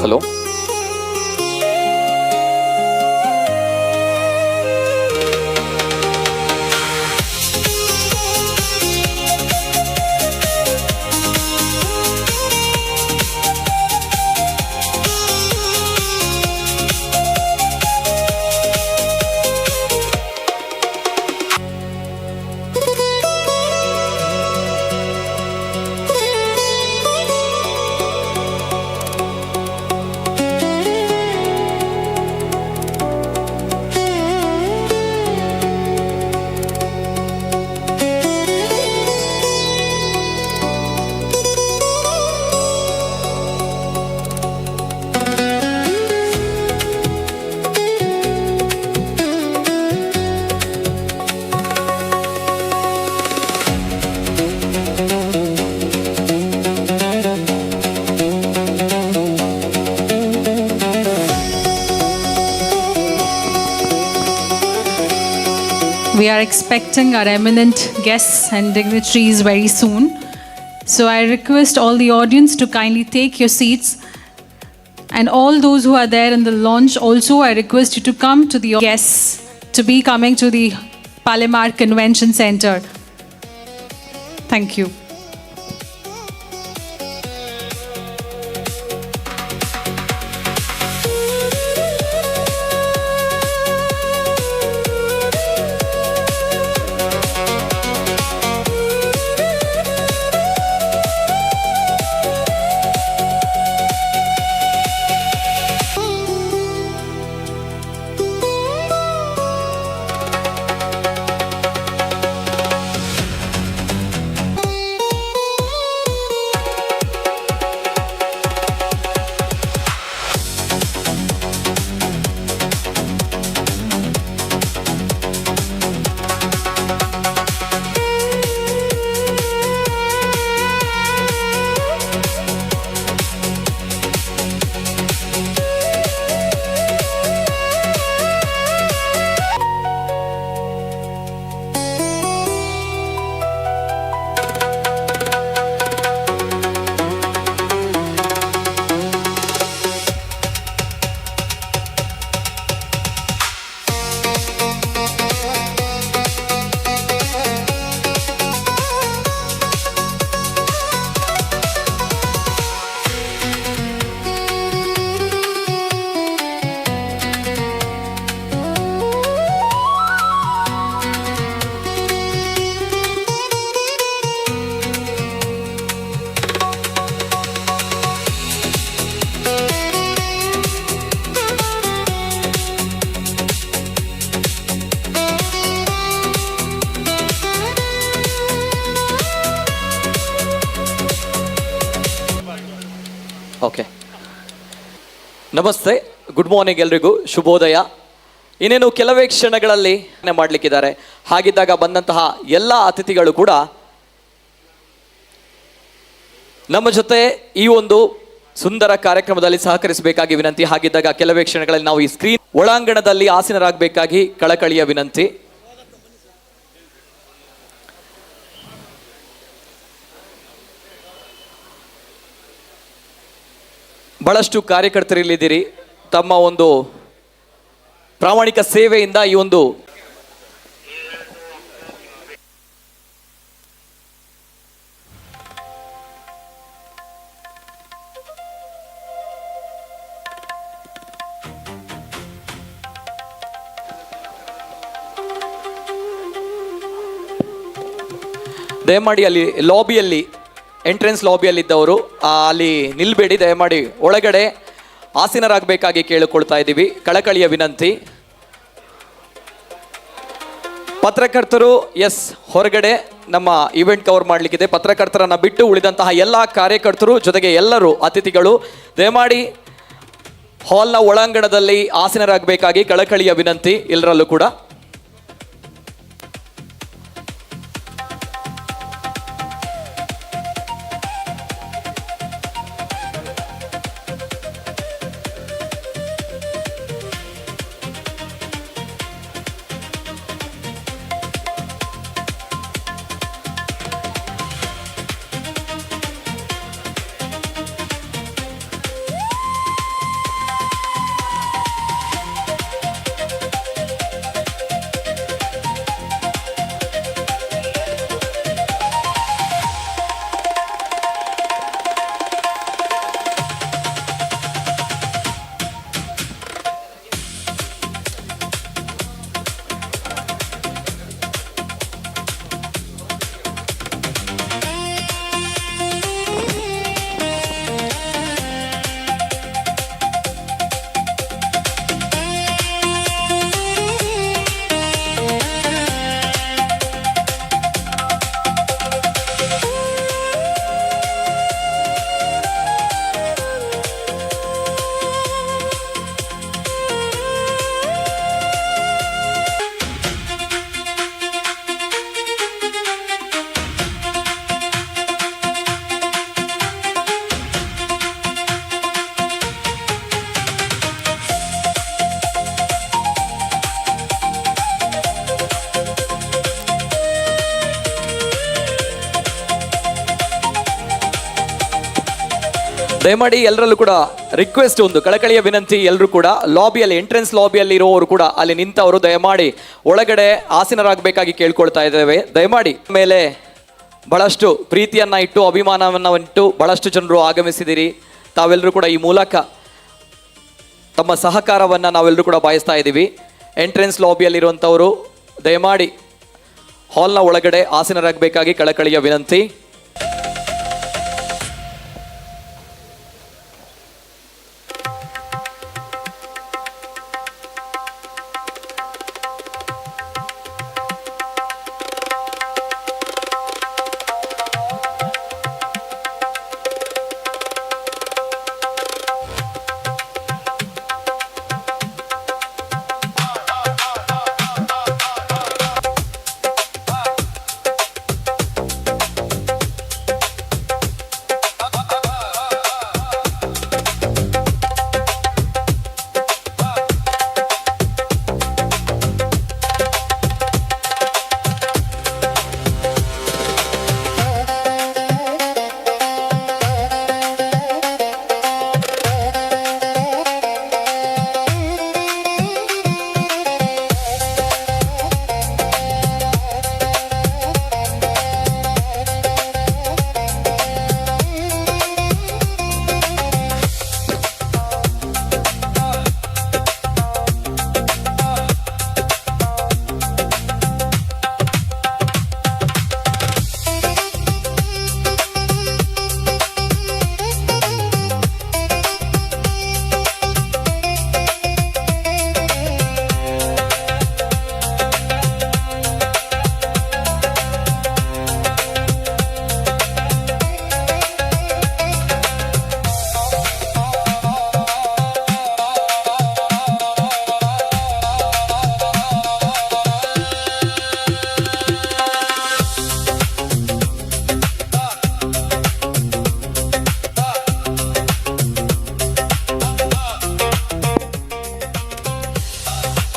Hello. We are expecting our eminent guests and dignitaries very soon. So I request all the audience to kindly take your seats. And all those who are there in the lounge also, I request you to come to the guests to be coming to the Palomar Convention Center. Thank you. Okay, ನಮಸ್ತೆ, good morning ಎಲ್ರಿಗೂ, ಶುಭೋದಯ. ಇನ್ನೇನು ಕೆಲವೇ ಕ್ಷಣಗಳಲ್ಲಿ ಮಾಡಲಿಕ್ಕಿದ್ದಾರೆ. ಹಾಗಿದ್ದಾಗ ಬಂದಂತಹ ಎಲ್ಲ ಅತಿಥಿಗಳು ಕೂಡ ನಮ್ಮ ಜೊತೆ ಈ ಒಂದು ಸುಂದರ ಕಾರ್ಯಕ್ರಮದಲ್ಲಿ ಸಹಕರಿಸಬೇಕಾಗಿ ವಿನಂತಿ. ಹಾಗಿದ್ದಾಗ ಕೆಲವೇ ಕ್ಷಣಗಳಲ್ಲಿ ನಾವು ಈ ಸ್ಕ್ರೀನ್ ಒಳಾಂಗಣದಲ್ಲಿ ಆಸೀನರಾಗಬೇಕಾಗಿ ಕಳಕಳಿಯ ವಿನಂತಿ. ಬಹಳಷ್ಟು ಕಾರ್ಯಕರ್ತರು ಇಲ್ಲಿದ್ದೀರಿ. ತಮ್ಮ ಒಂದು ಪ್ರಾಮಾಣಿಕ ಸೇವೆಯಿಂದ ಈ ಒಂದು ದಯಮಾಡಿ ಅಲ್ಲಿ ಲಾಬಿಯಲ್ಲಿ, ಎಂಟ್ರೆನ್ಸ್ ಲಾಬಿಯಲ್ಲಿದ್ದವರು ಅಲ್ಲಿ ನಿಲ್ಬೇಡಿ, ದಯಮಾಡಿ ಒಳಗಡೆ ಆಸೀನರಾಗಬೇಕಾಗಿ ಕೇಳಿಕೊಳ್ತಾ ಇದ್ದೀವಿ, ಕಳಕಳಿಯ ವಿನಂತಿ. ಪತ್ರಕರ್ತರು ಹೊರಗಡೆ ನಮ್ಮ ಇವೆಂಟ್ ಕವರ್ ಮಾಡಲಿಕ್ಕಿದೆ. ಪತ್ರಕರ್ತರನ್ನು ಬಿಟ್ಟು ಉಳಿದಂತಹ ಎಲ್ಲ ಕಾರ್ಯಕರ್ತರು ಜೊತೆಗೆ ಎಲ್ಲರೂ ಅತಿಥಿಗಳು ದಯಮಾಡಿ ಹಾಲ್ನ ಒಳಾಂಗಣದಲ್ಲಿ ಆಸೀನರಾಗಬೇಕಾಗಿ ಕಳಕಳಿಯ ವಿನಂತಿ ಎಲ್ಲರಲ್ಲೂ ಕೂಡ. ದಯಮಾಡಿ ಎಲ್ಲರಲ್ಲೂ ಕೂಡ ರಿಕ್ವೆಸ್ಟ್, ಒಂದು ಕಳಕಳಿಯ ವಿನಂತಿ, ಎಲ್ಲರೂ ಕೂಡ ಲಾಬಿಯಲ್ಲಿ, ಎಂಟ್ರೆನ್ಸ್ ಲಾಬಿಯಲ್ಲಿ ಇರುವವರು ಕೂಡ ಅಲ್ಲಿ ನಿಂತವರು ದಯಮಾಡಿ ಒಳಗಡೆ ಆಸೀನರಾಗಬೇಕಾಗಿ ಕೇಳ್ಕೊಳ್ತಾ ಇದ್ದೇವೆ. ದಯಮಾಡಿ ಮೇಲೆ ಬಹಳಷ್ಟು ಪ್ರೀತಿಯನ್ನ ಇಟ್ಟು, ಅಭಿಮಾನವನ್ನು ಇಟ್ಟು ಬಹಳಷ್ಟು ಜನರು ಆಗಮಿಸಿದಿರಿ. ತಾವೆಲ್ಲರೂ ಕೂಡ ಈ ಮೂಲಕ ತಮ್ಮ ಸಹಕಾರವನ್ನು ನಾವೆಲ್ಲರೂ ಕೂಡ ಬಯಸ್ತಾ ಇದ್ದೀವಿ. ಎಂಟ್ರೆನ್ಸ್ ಲಾಬಿಯಲ್ಲಿರುವಂಥವರು ದಯಮಾಡಿ ಹಾಲ್ನ ಒಳಗಡೆ ಆಸೀನರಾಗಬೇಕಾಗಿ ಕಳಕಳಿಯ ವಿನಂತಿ.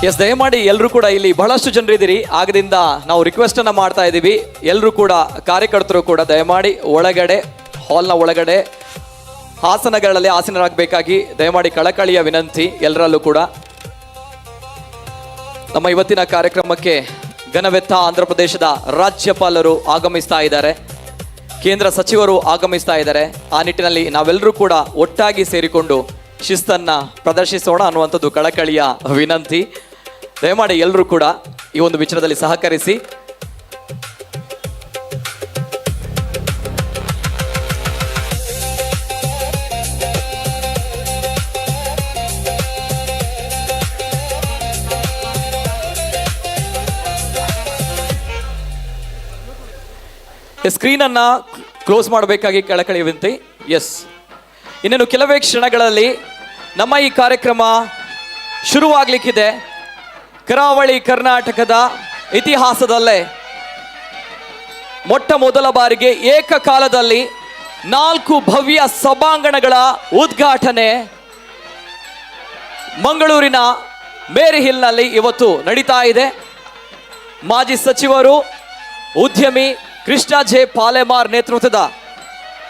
ಎಸ್, ದಯಮಾಡಿ ಎಲ್ಲರೂ ಕೂಡ ಇಲ್ಲಿ ಬಹಳಷ್ಟು ಜನರಿದ್ದೀರಿ. ಆಗದಿಂದ ನಾವು ರಿಕ್ವೆಸ್ಟ್ ಅನ್ನ ಮಾಡ್ತಾ ಇದ್ದೀವಿ. ಎಲ್ಲರೂ ಕೂಡ ಕಾರ್ಯಕರ್ತರು ಕೂಡ ದಯಮಾಡಿ ಒಳಗಡೆ, ಹಾಲ್ನ ಒಳಗಡೆ ಆಸನಗಳಲ್ಲಿ ಆಸೀನರಾಗಬೇಕಾಗಿ ದಯಮಾಡಿ ಕಳಕಳಿಯ ವಿನಂತಿ ಎಲ್ಲರಲ್ಲೂ ಕೂಡ. ನಮ್ಮ ಇವತ್ತಿನ ಕಾರ್ಯಕ್ರಮಕ್ಕೆ ಘನವೆತ್ತ ಆಂಧ್ರ ಪ್ರದೇಶದ ರಾಜ್ಯಪಾಲರು ಆಗಮಿಸ್ತಾ ಇದ್ದಾರೆ, ಕೇಂದ್ರ ಸಚಿವರು ಆಗಮಿಸ್ತಾ ಇದ್ದಾರೆ. ಆ ನಿಟ್ಟಿನಲ್ಲಿ ನಾವೆಲ್ಲರೂ ಕೂಡ ಒಟ್ಟಾಗಿ ಸೇರಿಕೊಂಡು ಶಿಸ್ತನ್ನ ಪ್ರದರ್ಶಿಸೋಣ ಅನ್ನುವಂಥದ್ದು ಕಳಕಳಿಯ ವಿನಂತಿ. ದಯಮಾಡಿ ಎಲ್ಲರೂ ಕೂಡ ಈ ಒಂದು ವಿಚಾರದಲ್ಲಿ ಸಹಕರಿಸಿ. ಸ್ಕ್ರೀನ್ ಅನ್ನ ಕ್ಲೋಸ್ ಮಾಡಬೇಕಾಗಿ ಕಳಕಳಿ ವಿನಂತಿ. ಎಸ್, ಇನ್ನೇನು ಕೆಲವೇ ಕ್ಷಣಗಳಲ್ಲಿ ನಮ್ಮ ಈ ಕಾರ್ಯಕ್ರಮ ಶುರುವಾಗಲಿಕ್ಕಿದೆ. ಕರಾವಳಿ ಕರ್ನಾಟಕದ ಇತಿಹಾಸದಲ್ಲೇ ಮೊಟ್ಟ ಮೊದಲ ಬಾರಿಗೆ ಏಕಕಾಲದಲ್ಲಿ 4 ಭವ್ಯ ಸಭಾಂಗಣಗಳ ಉದ್ಘಾಟನೆ ಮಂಗಳೂರಿನ ಮೇರಿ ಹಿಲ್ನಲ್ಲಿ ಇವತ್ತು ನಡೀತಾ ಇದೆ. ಮಾಜಿ ಸಚಿವರು, ಉದ್ಯಮಿ ಕೃಷ್ಣ ಜೆ ಪಾಲೆಮಾರ್ ನೇತೃತ್ವದ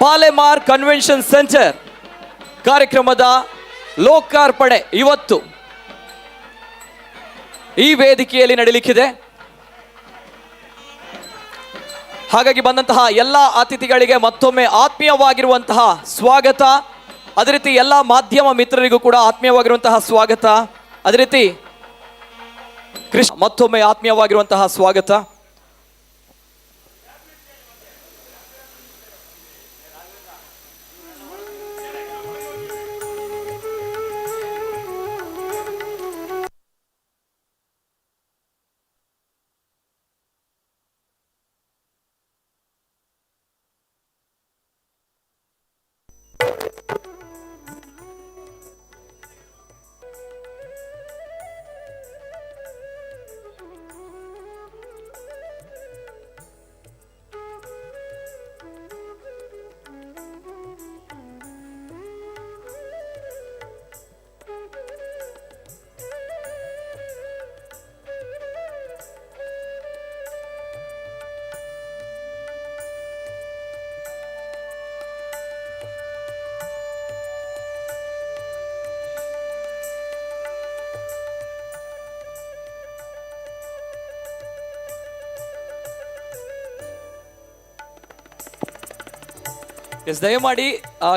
ಪಾಲೆಮಾರ್ ಕನ್ವೆನ್ಷನ್ ಸೆಂಟರ್ ಕಾರ್ಯಕ್ರಮದ ಲೋಕಾರ್ಪಣೆ ಇವತ್ತು ಈ ವೇದಿಕೆಯಲ್ಲಿ ನಡೀಲಿಕ್ಕಿದೆ. ಹಾಗಾಗಿ ಬಂದಂತಹ ಎಲ್ಲ ಅತಿಥಿಗಳಿಗೆ ಮತ್ತೊಮ್ಮೆ ಆತ್ಮೀಯವಾಗಿರುವಂತಹ ಸ್ವಾಗತ. ಅದೇ ರೀತಿ ಎಲ್ಲ ಮಾಧ್ಯಮ ಮಿತ್ರರಿಗೂ ಕೂಡ ಆತ್ಮೀಯವಾಗಿರುವಂತಹ ಸ್ವಾಗತ. ಅದೇ ರೀತಿ ಮತ್ತೊಮ್ಮೆ ಆತ್ಮೀಯವಾಗಿರುವಂತಹ ಸ್ವಾಗತ. ಎಸ್, ದಯಮಾಡಿ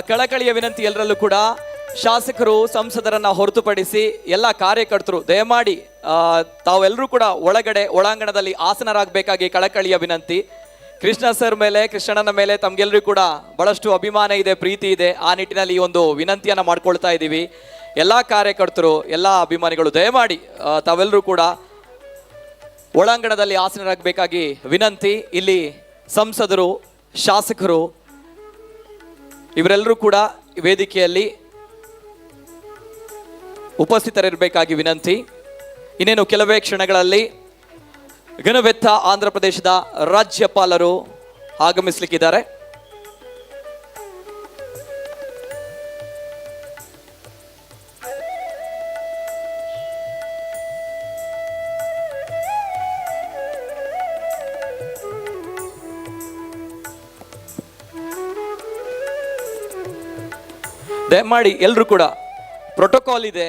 ಕಳಕಳಿಯ ವಿನಂತಿ ಎಲ್ಲರಲ್ಲೂ ಕೂಡ ಶಾಸಕರು ಸಂಸದರನ್ನ ಹೊರತುಪಡಿಸಿ ಎಲ್ಲ ಕಾರ್ಯಕರ್ತರು ದಯಮಾಡಿ ತಾವೆಲ್ಲರೂ ಕೂಡ ಒಳಾಂಗಣದಲ್ಲಿ ಆಸನರಾಗಬೇಕಾಗಿ ಕಳಕಳಿಯ ವಿನಂತಿ. ಕೃಷ್ಣ ಸರ್ ಮೇಲೆ, ಕೃಷ್ಣಣ್ಣನ ಮೇಲೆ ತಮ್ಗೆಲ್ಲರೂ ಕೂಡ ಬಹಳಷ್ಟು ಅಭಿಮಾನ ಇದೆ, ಪ್ರೀತಿ ಇದೆ. ಆ ನಿಟ್ಟಿನಲ್ಲಿ ಈ ಒಂದು ವಿನಂತಿಯನ್ನ ಮಾಡ್ಕೊಳ್ತಾ ಇದ್ದೀವಿ. ಎಲ್ಲ ಕಾರ್ಯಕರ್ತರು, ಎಲ್ಲ ಅಭಿಮಾನಿಗಳು ದಯಮಾಡಿ ತಾವೆಲ್ಲರೂ ಕೂಡ ಒಳಾಂಗಣದಲ್ಲಿ ಆಸನರಾಗಬೇಕಾಗಿ ವಿನಂತಿ. ಇಲ್ಲಿ ಸಂಸದರು, ಶಾಸಕರು ಇವರೆಲ್ಲರೂ ಕೂಡ ವೇದಿಕೆಯಲ್ಲಿ ಉಪಸ್ಥಿತರಿರಬೇಕಾಗಿ ವಿನಂತಿ. ಇನ್ನೇನು ಕೆಲವೇ ಕ್ಷಣಗಳಲ್ಲಿ ಘನವೆತ್ತ ಆಂಧ್ರ ಪ್ರದೇಶದ ರಾಜ್ಯಪಾಲರು ಆಗಮಿಸಲಿಕ್ಕಿದ್ದಾರೆ. ದಯಮಾಡಿ ಎಲ್ಲರೂ ಕೂಡ ಪ್ರೋಟೋಕಾಲ್ ಇದೆ,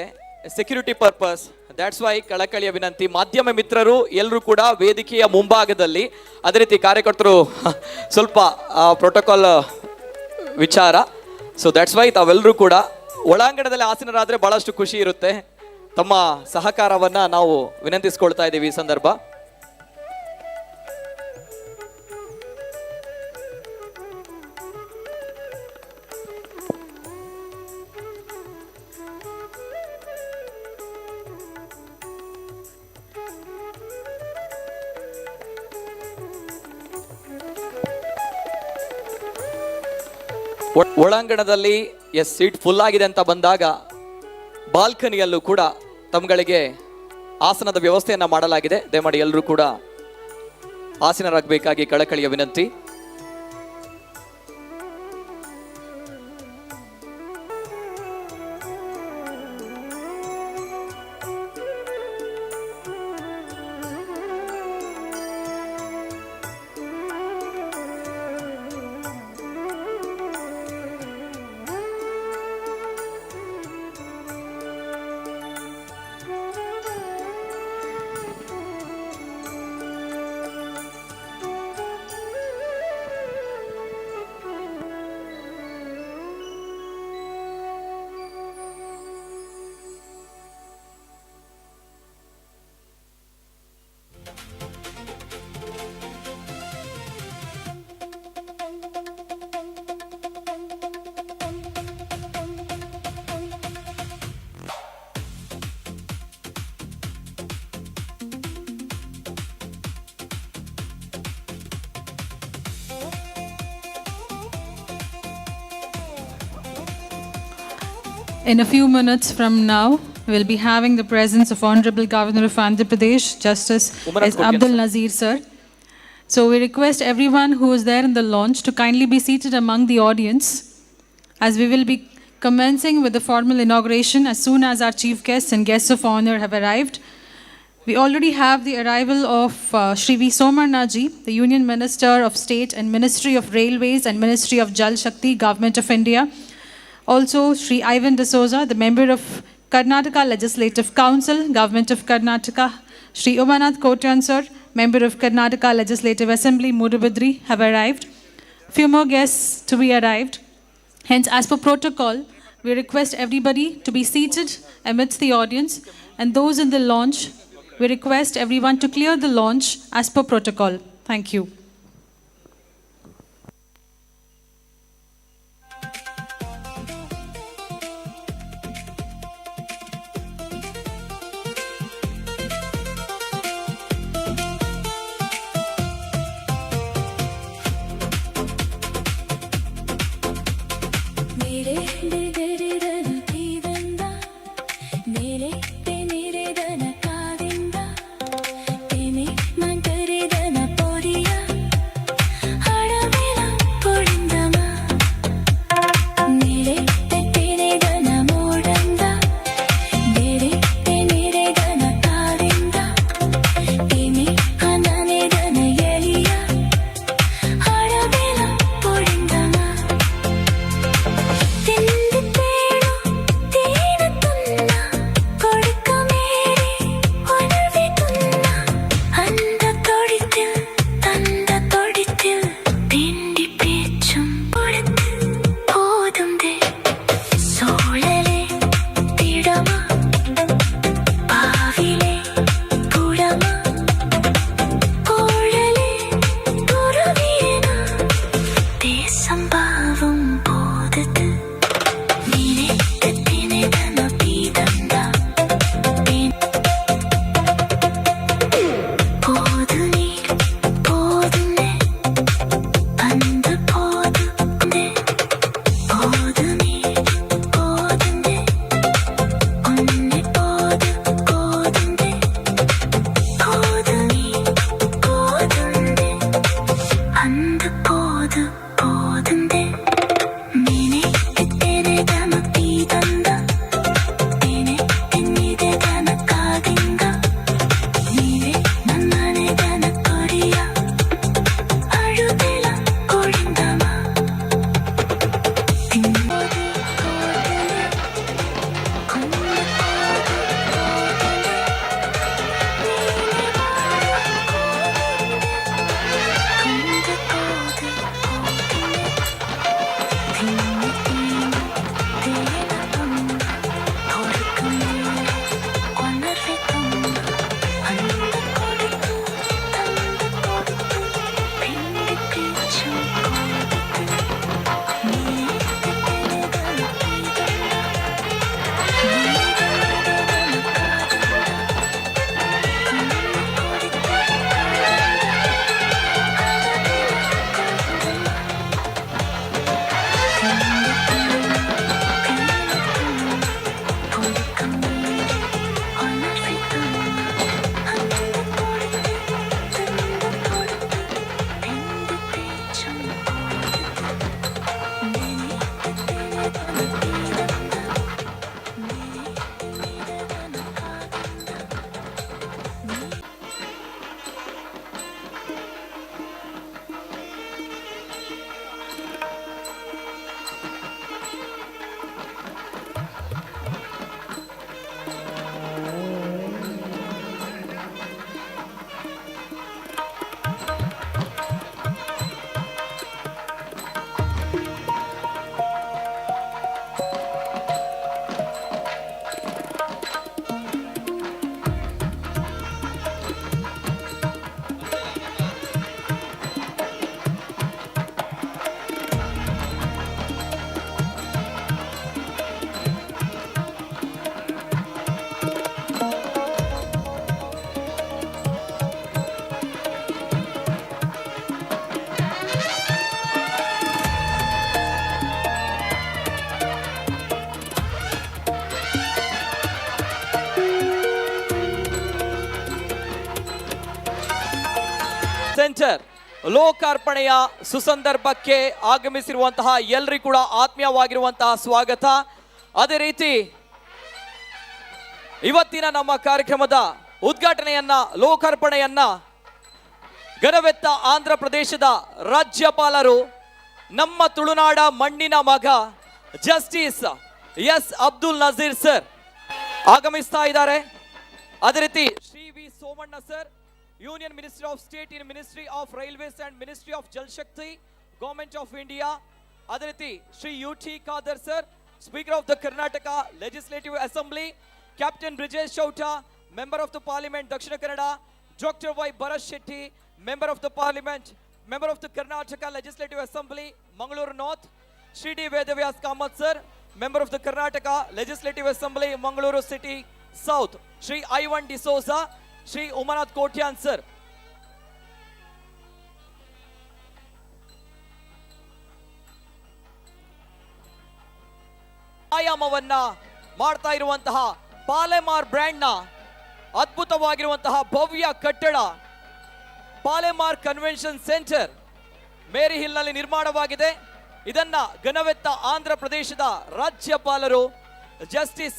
ಸೆಕ್ಯೂರಿಟಿ ಪರ್ಪಸ್, ದ್ಯಾಟ್ಸ್ ವೈ ಕಳಕಳಿಯ ವಿನಂತಿ. ಮಾಧ್ಯಮ ಮಿತ್ರರು ಎಲ್ಲರೂ ಕೂಡ ವೇದಿಕೆಯ ಮುಂಭಾಗದಲ್ಲಿ, ಅದೇ ರೀತಿ ಕಾರ್ಯಕರ್ತರು ಸ್ವಲ್ಪ ಪ್ರೋಟೋಕಾಲ್ ವಿಚಾರ. ಸೊ ದ್ಯಾಟ್ಸ್ ವೈ ತಾವೆಲ್ಲರೂ ಕೂಡ ಒಳಾಂಗಣದಲ್ಲಿ ಆಸೀನರಾದರೆ ಬಹಳಷ್ಟು ಖುಷಿ ಇರುತ್ತೆ. ತಮ್ಮ ಸಹಕಾರವನ್ನ ನಾವು ವಿನಂತಿಸ್ಕೊಳ್ತಾ ಇದ್ದೀವಿ ಈ ಸಂದರ್ಭ. ಒಳಾಂಗಣದಲ್ಲಿ ಸೀಟ್ ಫುಲ್ ಆಗಿದೆ ಅಂತ ಬಂದಾಗ ಬಾಲ್ಕನಿಯಲ್ಲೂ ಕೂಡ ತಮ್ಗಳಿಗೆ ಆಸನದ ವ್ಯವಸ್ಥೆಯನ್ನ ಮಾಡಲಾಗಿದೆ. ದಯಮಾಡಿ ಎಲ್ಲರೂ ಕೂಡ ಆಸೀನರಾಗಬೇಕಾಗಿ ಕಳಕಳಿಯ ವಿನಂತಿ. In a few minutes from now, we'll be having the presence of Honorable Governor of Andhra Pradesh, Justice S. Abdul Nazir sir. So we request everyone who is there in the launch to kindly be seated among the audience, as we will be commencing with the formal inauguration as soon as our chief guests and guests of honor have arrived. We already have the arrival of Shri V. Somarnaji, the Union Minister of State and Ministry of Railways and Ministry of Jal Shakti, Government of India. Also, Shri Ivan D'Souza, the member of Karnataka Legislative Council, Government of Karnataka. Shri Umanath Kotyan sir, member of Karnataka Legislative Assembly, Mudubadri, have arrived. Few more guests to be arrived. Hence, as per protocol, we request everybody to be seated amidst the audience, and those in the launch, we request everyone to clear the launch as per protocol. Thank you. Centre ಲೋಕಾರ್ಪಣೆಯ ಸುಸಂದರ್ಭಕ್ಕೆ ಆಗಮಿಸಿರುವಂತಹ ಎಲ್ಲರಿಗೂ ಕೂಡ ಆತ್ಮೀಯವಾಗಿರುವಂತಹ ಸ್ವಾಗತ. ಅದೇ ರೀತಿ ಇವತ್ತಿನ ನಮ್ಮ ಕಾರ್ಯಕ್ರಮದ ಉದ್ಘಾಟನೆಯನ್ನ ಲೋಕಾರ್ಪಣೆಯನ್ನ ಗನವೆತ್ತ ಆಂಧ್ರ ಪ್ರದೇಶದ ರಾಜ್ಯಪಾಲರು ನಮ್ಮ ತುಳುನಾಡ ಮಣ್ಣಿನ ಮಗ justice S Abdul Nazeer sir ಆಗಮಿಸ್ತಾ ಇದ್ದಾರೆ. ಅದೇ ರೀತಿ Shri V Somanna sir, union minister of state in ministry of railways and ministry of Jal Shakti, government of India. ಅದೇ ರೀತಿ Shri U T Khader sir, speaker of the Karnataka legislative assembly, captain Brijesh Chowta, member of the parliament Dakshina Kannada, doctor Y Bharat Shetty, member of the parliament, member of the Karnataka legislative assembly Mangaluru north, Shri D Vedavyas Kamath sir, member of the Karnataka legislative assembly Mangaluru city south, Shri Ivan D'Souza, Shri Umanath Kotian sir. ಆಯಾಮವನ್ನ ಮಾಡ್ತಾ ಇರುವಂತಹ Palemar brand ನ ಅದ್ಭುತವಾಗಿರುವಂತಹ ಭವ್ಯ ಕಟ್ಟಡ Palemar convention centre Mary hill ನಲ್ಲಿ ನಿರ್ಮಾಣವಾಗಿದೆ. ಇದನ್ನ ಗನವೆತ್ತ ಆಂಧ್ರ ಪ್ರದೇಶದ ರಾಜ್ಯಪಾಲರು justice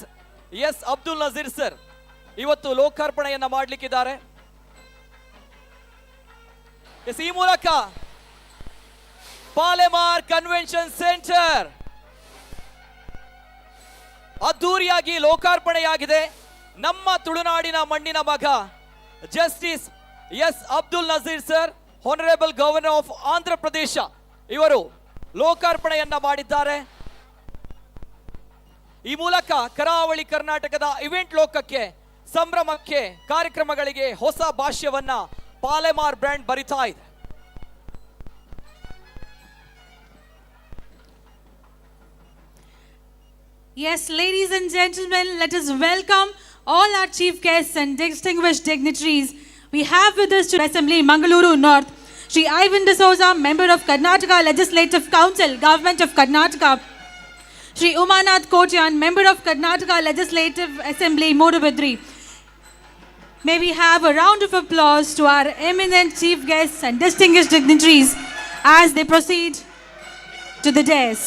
S Abdul Nazeer sir ಇವತ್ತು ಲೋಕಾರ್ಪಣೆಯನ್ನ ಮಾಡಲಿಕ್ಕಿದ್ದಾರೆ. ಈ ಮೂಲಕ ಪಾಲೆಮಾರ್ ಕನ್ವೆನ್ಷನ್ ಸೆಂಟರ್ ಅದ್ದೂರಿಯಾಗಿ ಲೋಕಾರ್ಪಣೆಯಾಗಿದೆ. ನಮ್ಮ ತುಳುನಾಡಿನ ಮಣ್ಣಿನ ಮಗ justice S Abdul Nazeer sir, honourable governor of Andhra Pradesh, ಇವರು ಲೋಕಾರ್ಪಣೆಯನ್ನ ಮಾಡಿದ್ದಾರೆ. ಈ ಮೂಲಕ ಕರಾವಳಿ ಕರ್ನಾಟಕದ ಇವೆಂಟ್ ಲೋಕಕ್ಕೆ, ಸಂಭ್ರಮಕ್ಕೆ, ಕಾರ್ಯಕ್ರಮಗಳಿಗೆ ಹೊಸ ಭಾಷ್ಯವನ್ನ ಪಾಲೆಮಾರ್ ಬ್ರ್ಯಾಂಡ್ ಬರಿತಾ ಇದೆ. Yes, ladies and gentlemen, let us welcome all our chief guests and distinguished dignitaries. We have with us to Assembly Mangaluru North, Shri Ivan D'Souza, Member of Karnataka Legislative Council, Government of Karnataka, Shri Umanath Kotian, Member of Karnataka Legislative Assembly, Modubidri. May we have a round of applause to our eminent chief guests and distinguished dignitaries as they proceed to the dais.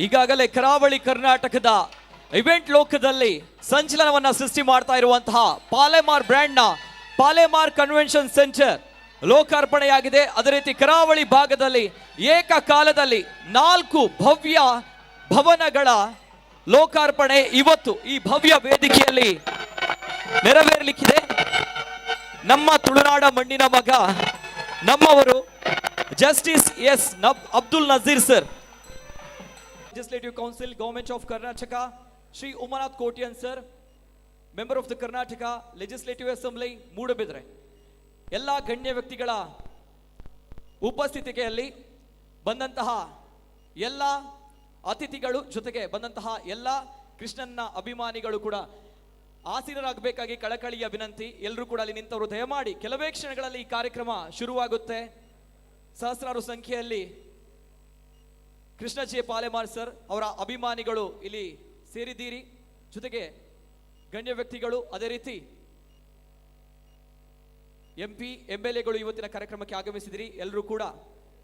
ಈಗಾಗಲೇ ಕರಾವಳಿ ಕರ್ನಾಟಕದ event ಲೋಕದಲ್ಲಿ ಸಂಚಲನವನ್ನ ಸೃಷ್ಟಿ ಮಾಡ್ತಾ ಇರುವಂತಹ Palemar brand ನ Palemar convention centre ಲೋಕಾರ್ಪಣೆಯಾಗಿದೆ. ಅದೇ ರೀತಿ ಕರಾವಳಿ ಭಾಗದಲ್ಲಿ ಏಕಕಾಲದಲ್ಲಿ 4 ಭವ್ಯ ಭವನಗಳ ಲೋಕಾರ್ಪಣೆ ಇವತ್ತು ಈ ಭವ್ಯ ವೇದಿಕೆಯಲ್ಲಿ ನೆರವೇರಲಿಕ್ಕಿದೆ. ನಮ್ಮ ತುಳುನಾಡ ಮಣ್ಣಿನ ಮಗ, ನಮ್ಮವರು justice S Abdul Nazeer sir, Legislative Council, Government of Karnataka, Shri Umanath Kotian sir, Member of the Karnataka Legislative Assembly, Moodabidre. ಎಲ್ಲ ಗಣ್ಯ ವ್ಯಕ್ತಿಗಳ ಉಪಸ್ಥಿತಿಯಲ್ಲಿ ಬಂದಂತಹ ಎಲ್ಲ ಅತಿಥಿಗಳು ಜೊತೆಗೆ ಬಂದಂತಹ ಎಲ್ಲ ಕೃಷ್ಣನ ಅಭಿಮಾನಿಗಳು ಕೂಡ ಆಸೀನರಾಗಬೇಕಾಗಿ ಕಳಕಳಿಯ ವಿನಂತಿ. ಎಲ್ಲರೂ ಕೂಡ ಅಲ್ಲಿ ನಿಂತವರು ದಯಮಾಡಿ ಕೆಲವೇ ಕ್ಷಣಗಳಲ್ಲಿ ಈ ಕಾರ್ಯಕ್ರಮ ಶುರುವಾಗುತ್ತೆ. ಸಹಸ್ರಾರು ಸಂಖ್ಯೆಯಲ್ಲಿ ಕೃಷ್ಣ ಜೆ ಪಾಲೆಮಾರ್ ಸರ್ ಅವರ ಅಭಿಮಾನಿಗಳು ಇಲ್ಲಿ ಸೇರಿದ್ದೀರಿ. ಜೊತೆಗೆ ಗಣ್ಯ ವ್ಯಕ್ತಿಗಳು, ಅದೇ ರೀತಿ MP MLAಗಳು ಇವತ್ತಿನ ಕಾರ್ಯಕ್ರಮಕ್ಕೆ ಆಗಮಿಸಿದಿರಿ. ಎಲ್ಲರೂ ಕೂಡ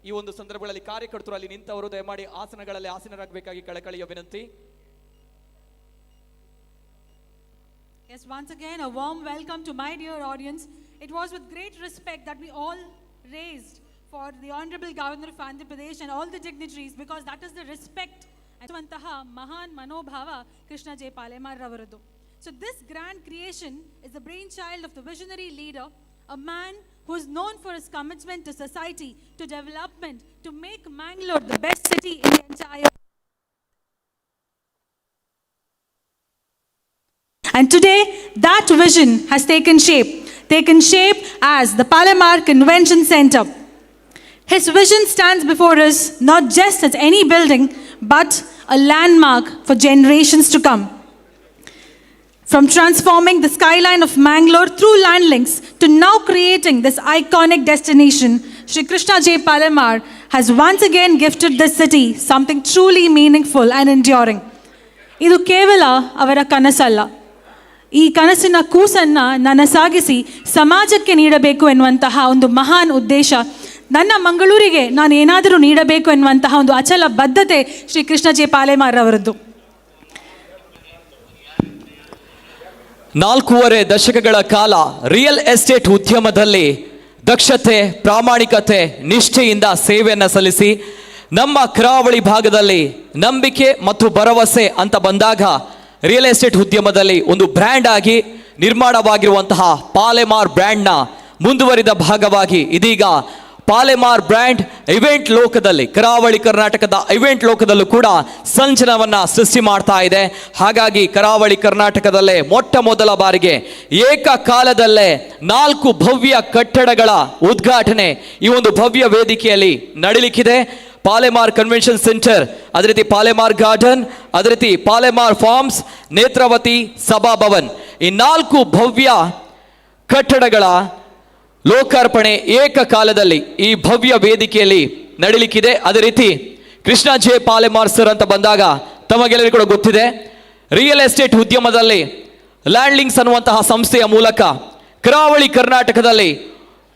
ಈ ಒಂದು ಸಂದರ್ಭಗಳಲ್ಲಿ ಕಾರ್ಯಕರ್ತರು ಅಲ್ಲಿ ನಿಂತವರು ದಯಮಾಡಿ ಆಸನಗಳಲ್ಲಿ ಆಸೀನರಾಗಬೇಕಾಗಿ ಕಳಕಳಿಯ ವಿನಂತಿ. Yes, once again a warm welcome to my dear audience. It was with great respect that we all raised for the Honorable Governor of Andhra Pradesh and all the dignitaries, because that is the respect antaha Mahan Manobhava Krishna J. Palemar Ravaradu. So this grand creation is the brainchild of the visionary leader, a man who is known for his commitment to society, to development, to make Mangalore the best city in the entire. And today that vision has taken shape as the Palemar Convention Center. His vision stands before us not just as any building, but a landmark for generations to come. From transforming the skyline of Mangalore through land links to now creating this iconic destination, Shri Krishna J. Palamar has once again gifted this city something truly meaningful and enduring. ಇದು ಕೇವಲ ಅವರ ಕನಸಲ್ಲ. ಈ ಕನಸಿನ ಕೂಸನ್ನು ನನಸಾಗಿಸಿ ಸಮಾಜಕ್ಕೆ ನೀಡಬೇಕು ಎನ್ನುವಂತಹ ಒಂದು ಮಹಾನ್ ಉದ್ದೇಶ, ನನ್ನ ಮಂಗಳೂರಿಗೆ ನಾನು ಏನಾದರೂ ನೀಡಬೇಕು ಎನ್ನುವಂತಹ ಒಂದು ಅಚಲ ಬದ್ಧತೆ ಶ್ರೀ ಕೃಷ್ಣ ಜೆ ಪಾಲೆಮಾರ್ ಅವರದ್ದು. 4.5 ದಶಕಗಳ ಕಾಲ ರಿಯಲ್ ಎಸ್ಟೇಟ್ ಉದ್ಯಮದಲ್ಲಿ ದಕ್ಷತೆ, ಪ್ರಾಮಾಣಿಕತೆ, ನಿಷ್ಠೆಯಿಂದ ಸೇವೆಯನ್ನು ಸಲ್ಲಿಸಿ ನಮ್ಮ ಕರಾವಳಿ ಭಾಗದಲ್ಲಿ ನಂಬಿಕೆ ಮತ್ತು ಭರವಸೆ ಅಂತ ಬಂದಾಗ ರಿಯಲ್ ಎಸ್ಟೇಟ್ ಉದ್ಯಮದಲ್ಲಿ ಒಂದು ಬ್ರ್ಯಾಂಡ್ ಆಗಿ ನಿರ್ಮಾಣವಾಗಿರುವಂತಹ ಪಾಲೆಮಾರ್ ಬ್ರ್ಯಾಂಡ್ನ ಮುಂದುವರಿದ ಭಾಗವಾಗಿ ಇದೀಗ ಪಾಲೆಮಾರ್ ಬ್ರ್ಯಾಂಡ್ ಇವೆಂಟ್ ಲೋಕದಲ್ಲಿ, ಕರಾವಳಿ ಕರ್ನಾಟಕದ ಇವೆಂಟ್ ಲೋಕದಲ್ಲೂ ಕೂಡ ಸಂಚಲನವನ್ನು ಸೃಷ್ಟಿ ಮಾಡ್ತಾ ಇದೆ. ಹಾಗಾಗಿ ಕರಾವಳಿ ಕರ್ನಾಟಕದಲ್ಲೇ ಮೊಟ್ಟ ಮೊದಲ ಬಾರಿಗೆ ಏಕಕಾಲದಲ್ಲೇ 4 ಭವ್ಯ ಕಟ್ಟಡಗಳ ಉದ್ಘಾಟನೆ ಈ ಒಂದು ಭವ್ಯ ವೇದಿಕೆಯಲ್ಲಿ ನಡೀಲಿಕ್ಕಿದೆ. ಪಾಲೆಮಾರ್ ಕನ್ವೆನ್ಷನ್ ಸೆಂಟರ್, ಅದೇ ರೀತಿ ಪಾಲೆಮಾರ್ ಗಾರ್ಡನ್, ಅದೇ ರೀತಿ ಪಾಲೆಮಾರ್ ಫಾರ್ಮ್ಸ್, ನೇತ್ರಾವತಿ ಸಭಾಭವನ್, ಈ 4 ಭವ್ಯ ಕಟ್ಟಡಗಳ ಲೋಕಾರ್ಪಣೆ ಏಕಕಾಲದಲ್ಲಿ ಈ ಭವ್ಯ ವೇದಿಕೆಯಲ್ಲಿ ನಡೀಲಿಕ್ಕಿದೆ. ಅದೇ ರೀತಿ ಕೃಷ್ಣ ಜೆ ಪಾಲೆಮಾರ್ ಸರ್ ಅಂತ ಬಂದಾಗ ತಮಗೆಲ್ಲರಿಗೂ ಕೂಡ ಗೊತ್ತಿದೆ, ರಿಯಲ್ ಎಸ್ಟೇಟ್ ಉದ್ಯಮದಲ್ಲಿ ಲ್ಯಾಂಡ್ ಲಿಂಕ್ಸ್ ಅನ್ನುವಂತಹ ಸಂಸ್ಥೆಯ ಮೂಲಕ ಕರಾವಳಿ ಕರ್ನಾಟಕದಲ್ಲಿ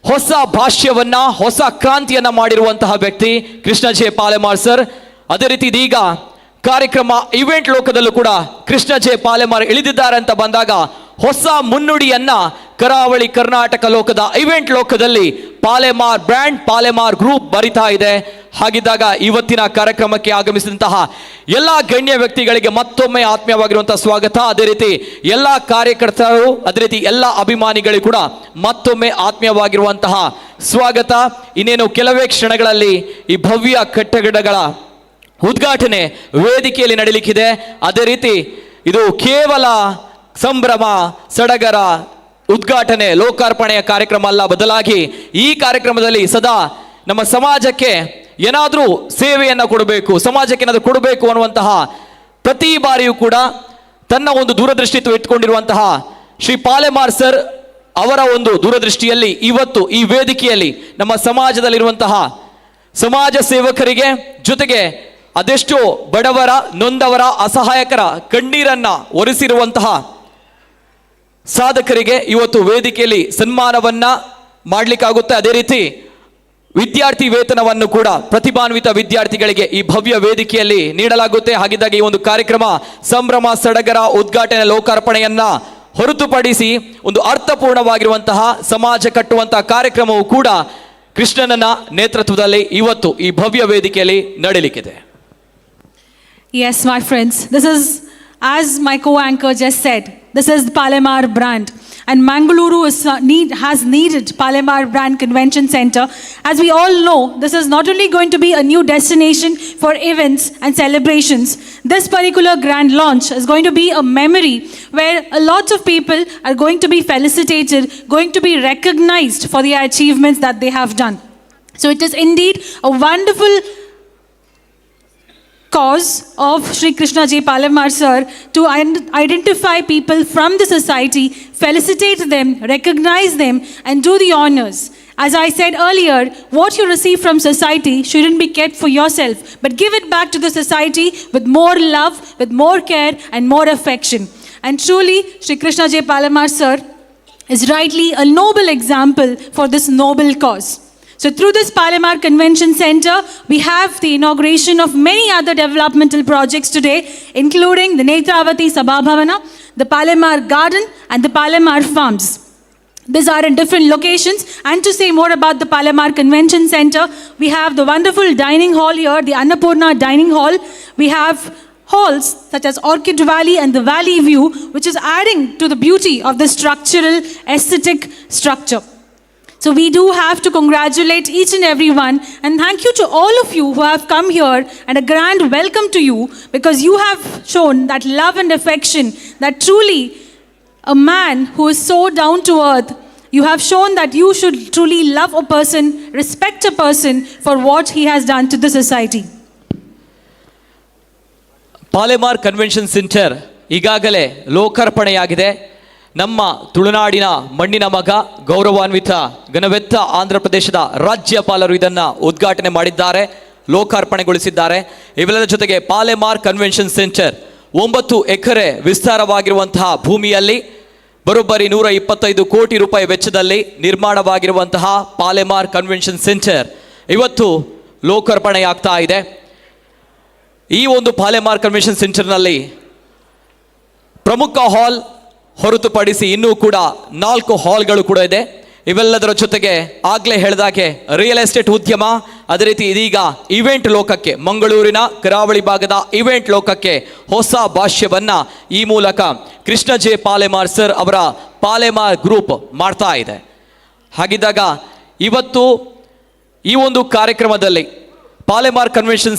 ಹೊಸ ಭಾಷ್ಯವನ್ನ, ಹೊಸ ಕ್ರಾಂತಿಯನ್ನ ಮಾಡಿರುವಂತಹ ವ್ಯಕ್ತಿ ಕೃಷ್ಣ ಜೆ ಪಾಲೆಮಾರ್ ಸರ್. ಅದೇ ರೀತಿ ಇದೀಗ ಕಾರ್ಯಕ್ರಮ ಇವೆಂಟ್ ಲೋಕದಲ್ಲೂ ಕೂಡ ಕೃಷ್ಣ ಜೆ ಪಾಲೆಮಾರ್ ಇಳಿದಿದ್ದಾರೆ ಅಂತ ಬಂದಾಗ ಹೊಸ ಮುನ್ನುಡಿಯನ್ನ ಕರಾವಳಿ ಕರ್ನಾಟಕ ಲೋಕದ ಇವೆಂಟ್ ಲೋಕದಲ್ಲಿ ಪಾಲೆಮಾರ್ ಬ್ರ್ಯಾಂಡ್, ಪಾಲೆಮಾರ್ ಗ್ರೂಪ್ ಬರಿತಾ ಇದೆ. ಹಾಗಿದ್ದಾಗ ಇವತ್ತಿನ ಕಾರ್ಯಕ್ರಮಕ್ಕೆ ಆಗಮಿಸಿದಂತಹ ಎಲ್ಲ ಗಣ್ಯ ವ್ಯಕ್ತಿಗಳಿಗೆ ಮತ್ತೊಮ್ಮೆ ಆತ್ಮೀಯವಾಗಿರುವಂತಹ ಸ್ವಾಗತ. ಅದೇ ರೀತಿ ಎಲ್ಲ ಕಾರ್ಯಕರ್ತರು, ಅದೇ ರೀತಿ ಎಲ್ಲ ಅಭಿಮಾನಿಗಳಿಗೂ ಕೂಡ ಮತ್ತೊಮ್ಮೆ ಆತ್ಮೀಯವಾಗಿರುವಂತಹ ಸ್ವಾಗತ. ಇನ್ನೇನು ಕೆಲವೇ ಕ್ಷಣಗಳಲ್ಲಿ ಈ ಭವ್ಯ ಕಟ್ಟಡಗಳ ಉದ್ಘಾಟನೆ ವೇದಿಕೆಯಲ್ಲಿ ನಡೀಲಿಕ್ಕಿದೆ. ಅದೇ ರೀತಿ ಇದು ಕೇವಲ ಸಂಭ್ರಮ, ಸಡಗರ, ಉದ್ಘಾಟನೆ, ಲೋಕಾರ್ಪಣೆಯ ಕಾರ್ಯಕ್ರಮ ಅಲ್ಲ, ಬದಲಾಗಿ ಈ ಕಾರ್ಯಕ್ರಮದಲ್ಲಿ ಸದಾ ನಮ್ಮ ಸಮಾಜಕ್ಕೆ ಏನಾದರೂ ಸೇವೆಯನ್ನು ಕೊಡಬೇಕು, ಸಮಾಜಕ್ಕೆ ಏನಾದರೂ ಕೊಡಬೇಕು ಅನ್ನುವಂತಹ ಪ್ರತಿ ಬಾರಿಯೂ ಕೂಡ ತನ್ನ ಒಂದು ದೂರದೃಷ್ಟಿತ್ವ ಇಟ್ಕೊಂಡಿರುವಂತಹ ಶ್ರೀ ಪಾಲೆಮಾರ್ ಸರ್ ಅವರ ಒಂದು ದೂರದೃಷ್ಟಿಯಲ್ಲಿ ಇವತ್ತು ಈ ವೇದಿಕೆಯಲ್ಲಿ ನಮ್ಮ ಸಮಾಜದಲ್ಲಿರುವಂತಹ ಸಮಾಜ ಸೇವಕರಿಗೆ, ಜೊತೆಗೆ ಅದೆಷ್ಟೋ ಬಡವರ, ನೊಂದವರ, ಅಸಹಾಯಕರ ಕಣ್ಣೀರನ್ನ ಒರೆಸಿರುವಂತಹ ಸಾಧಕರಿಗೆ ಇವತ್ತು ವೇದಿಕೆಯಲ್ಲಿ ಸನ್ಮಾನವನ್ನ ಮಾಡಲಿಕ್ಕಾಗುತ್ತೆ. ಅದೇ ರೀತಿ ವಿದ್ಯಾರ್ಥಿ ವೇತನವನ್ನು ಕೂಡ ಪ್ರತಿಭಾನ್ವಿತ ವಿದ್ಯಾರ್ಥಿಗಳಿಗೆ ಈ ಭವ್ಯ ವೇದಿಕೆಯಲ್ಲಿ ನೀಡಲಾಗುತ್ತೆ. ಹಾಗಿದ್ದಾಗ ಈ ಒಂದು ಕಾರ್ಯಕ್ರಮ ಸಂಭ್ರಮ, ಸಡಗರ, ಉದ್ಘಾಟನೆ, ಲೋಕಾರ್ಪಣೆಯನ್ನ ಹೊರತುಪಡಿಸಿ ಒಂದು ಅರ್ಥಪೂರ್ಣವಾಗಿರುವಂತಹ ಸಮಾಜ ಕಟ್ಟುವಂತಹ ಕಾರ್ಯಕ್ರಮವು ಕೂಡ ಕೃಷ್ಣನ ನೇತೃತ್ವದಲ್ಲಿ ಇವತ್ತು ಈ ಭವ್ಯ ವೇದಿಕೆಯಲ್ಲಿ ನಡೀಲಿಕ್ಕಿದೆ. Yes, my friends, this is, as my co-anchor just said, this is the Palemar brand, and Mangaluru has needed Palemar brand convention center. As we all know, this is not only going to be a new destination for events and celebrations. This particular grand launch is going to be a memory where a lot of people are going to be felicitated, going to be recognized for the achievements that they have done. So it is indeed a wonderful cause of Shri Krishna J. Palemar sir to identify people from the society, felicitate them, recognize them, and do the honors. As I said earlier, what you receive from society shouldn't be kept for yourself, but give it back to the society with more love, with more care, and more affection. And truly, Shri Krishna J. Palemar sir is rightly a noble example for this noble cause. So through this Palemar Convention Center, we have the inauguration of many other developmental projects today, including the Netravati Sabhabhavana, the Palemar Garden, and the Palemar Farms. These are in different locations. And to say more about the Palemar Convention Center, we have the wonderful dining hall here, the Annapurna Dining Hall. We have halls such as Orchid Valley and the Valley View, which is adding to the beauty of the structural aesthetic structure. So we do have to congratulate each and every one, and thank you to all of you who have come here, and a grand welcome to you, because you have shown that love and affection, that truly a man who is so down to earth, you have shown that you should truly love a person, respect a person for what he has done to the society. Palemar convention centre ಈಗಾಗಲೇ ಲೋಕಾರ್ಪಣೆಯಾಗಿದೆ. ನಮ್ಮ ತುಳುನಾಡಿನ ಮಣ್ಣಿನ ಮಗ, ಗೌರವಾನ್ವಿತ ಘನವೆತ್ತ ಆಂಧ್ರ ಪ್ರದೇಶದ ರಾಜ್ಯಪಾಲರು ಇದನ್ನು ಉದ್ಘಾಟನೆ ಮಾಡಿದ್ದಾರೆ, ಲೋಕಾರ್ಪಣೆಗೊಳಿಸಿದ್ದಾರೆ. ಇವೆಲ್ಲದರ ಜೊತೆಗೆ ಪಾಲೆಮಾರ್ ಕನ್ವೆನ್ಷನ್ ಸೆಂಟರ್ 9 ಎಕರೆ ವಿಸ್ತಾರವಾಗಿರುವಂತಹ ಭೂಮಿಯಲ್ಲಿ ಬರೋಬ್ಬರಿ 125 ಕೋಟಿ ರೂಪಾಯಿ ವೆಚ್ಚದಲ್ಲಿ ನಿರ್ಮಾಣವಾಗಿರುವಂತಹ ಪಾಲೆಮಾರ್ ಕನ್ವೆನ್ಷನ್ ಸೆಂಟರ್ ಇವತ್ತು ಲೋಕಾರ್ಪಣೆಯಾಗ್ತಾ ಇದೆ. ಈ ಒಂದು ಪಾಲೆಮಾರ್ ಕನ್ವೆನ್ಷನ್ ಸೆಂಟರ್ನಲ್ಲಿ ಪ್ರಮುಖ ಹಾಲ್ ಹೊರತುಪಡಿಸಿ ಇನ್ನೂ ಕೂಡ 4 ಹಾಲ್ಗಳು ಕೂಡ ಇದೆ. ಇವೆಲ್ಲದರ ಜೊತೆಗೆ ಆಗಲೇ ಹೇಳಿದಾಗೆ ರಿಯಲ್ ಎಸ್ಟೇಟ್ ಉದ್ಯಮ, ಅದೇ ರೀತಿ ಇದೀಗ ಇವೆಂಟ್ ಲೋಕಕ್ಕೆ, ಮಂಗಳೂರಿನ ಕರಾವಳಿ ಭಾಗದ ಇವೆಂಟ್ ಲೋಕಕ್ಕೆ ಹೊಸ ಭಾಷ್ಯವನ್ನ ಈ ಮೂಲಕ ಕೃಷ್ಣ ಜೆ ಪಾಲೆಮಾರ್ ಸರ್ ಅವರ ಪಾಲೆಮಾರ್ ಗ್ರೂಪ್ ಮಾಡ್ತಾ ಇದೆ. ಹಾಗಿದ್ದಾಗ ಇವತ್ತು ಈ ಒಂದು ಕಾರ್ಯಕ್ರಮದಲ್ಲಿ ಪಾಲೆಮಾರ್ ಕನ್ವೆನ್ಷನ್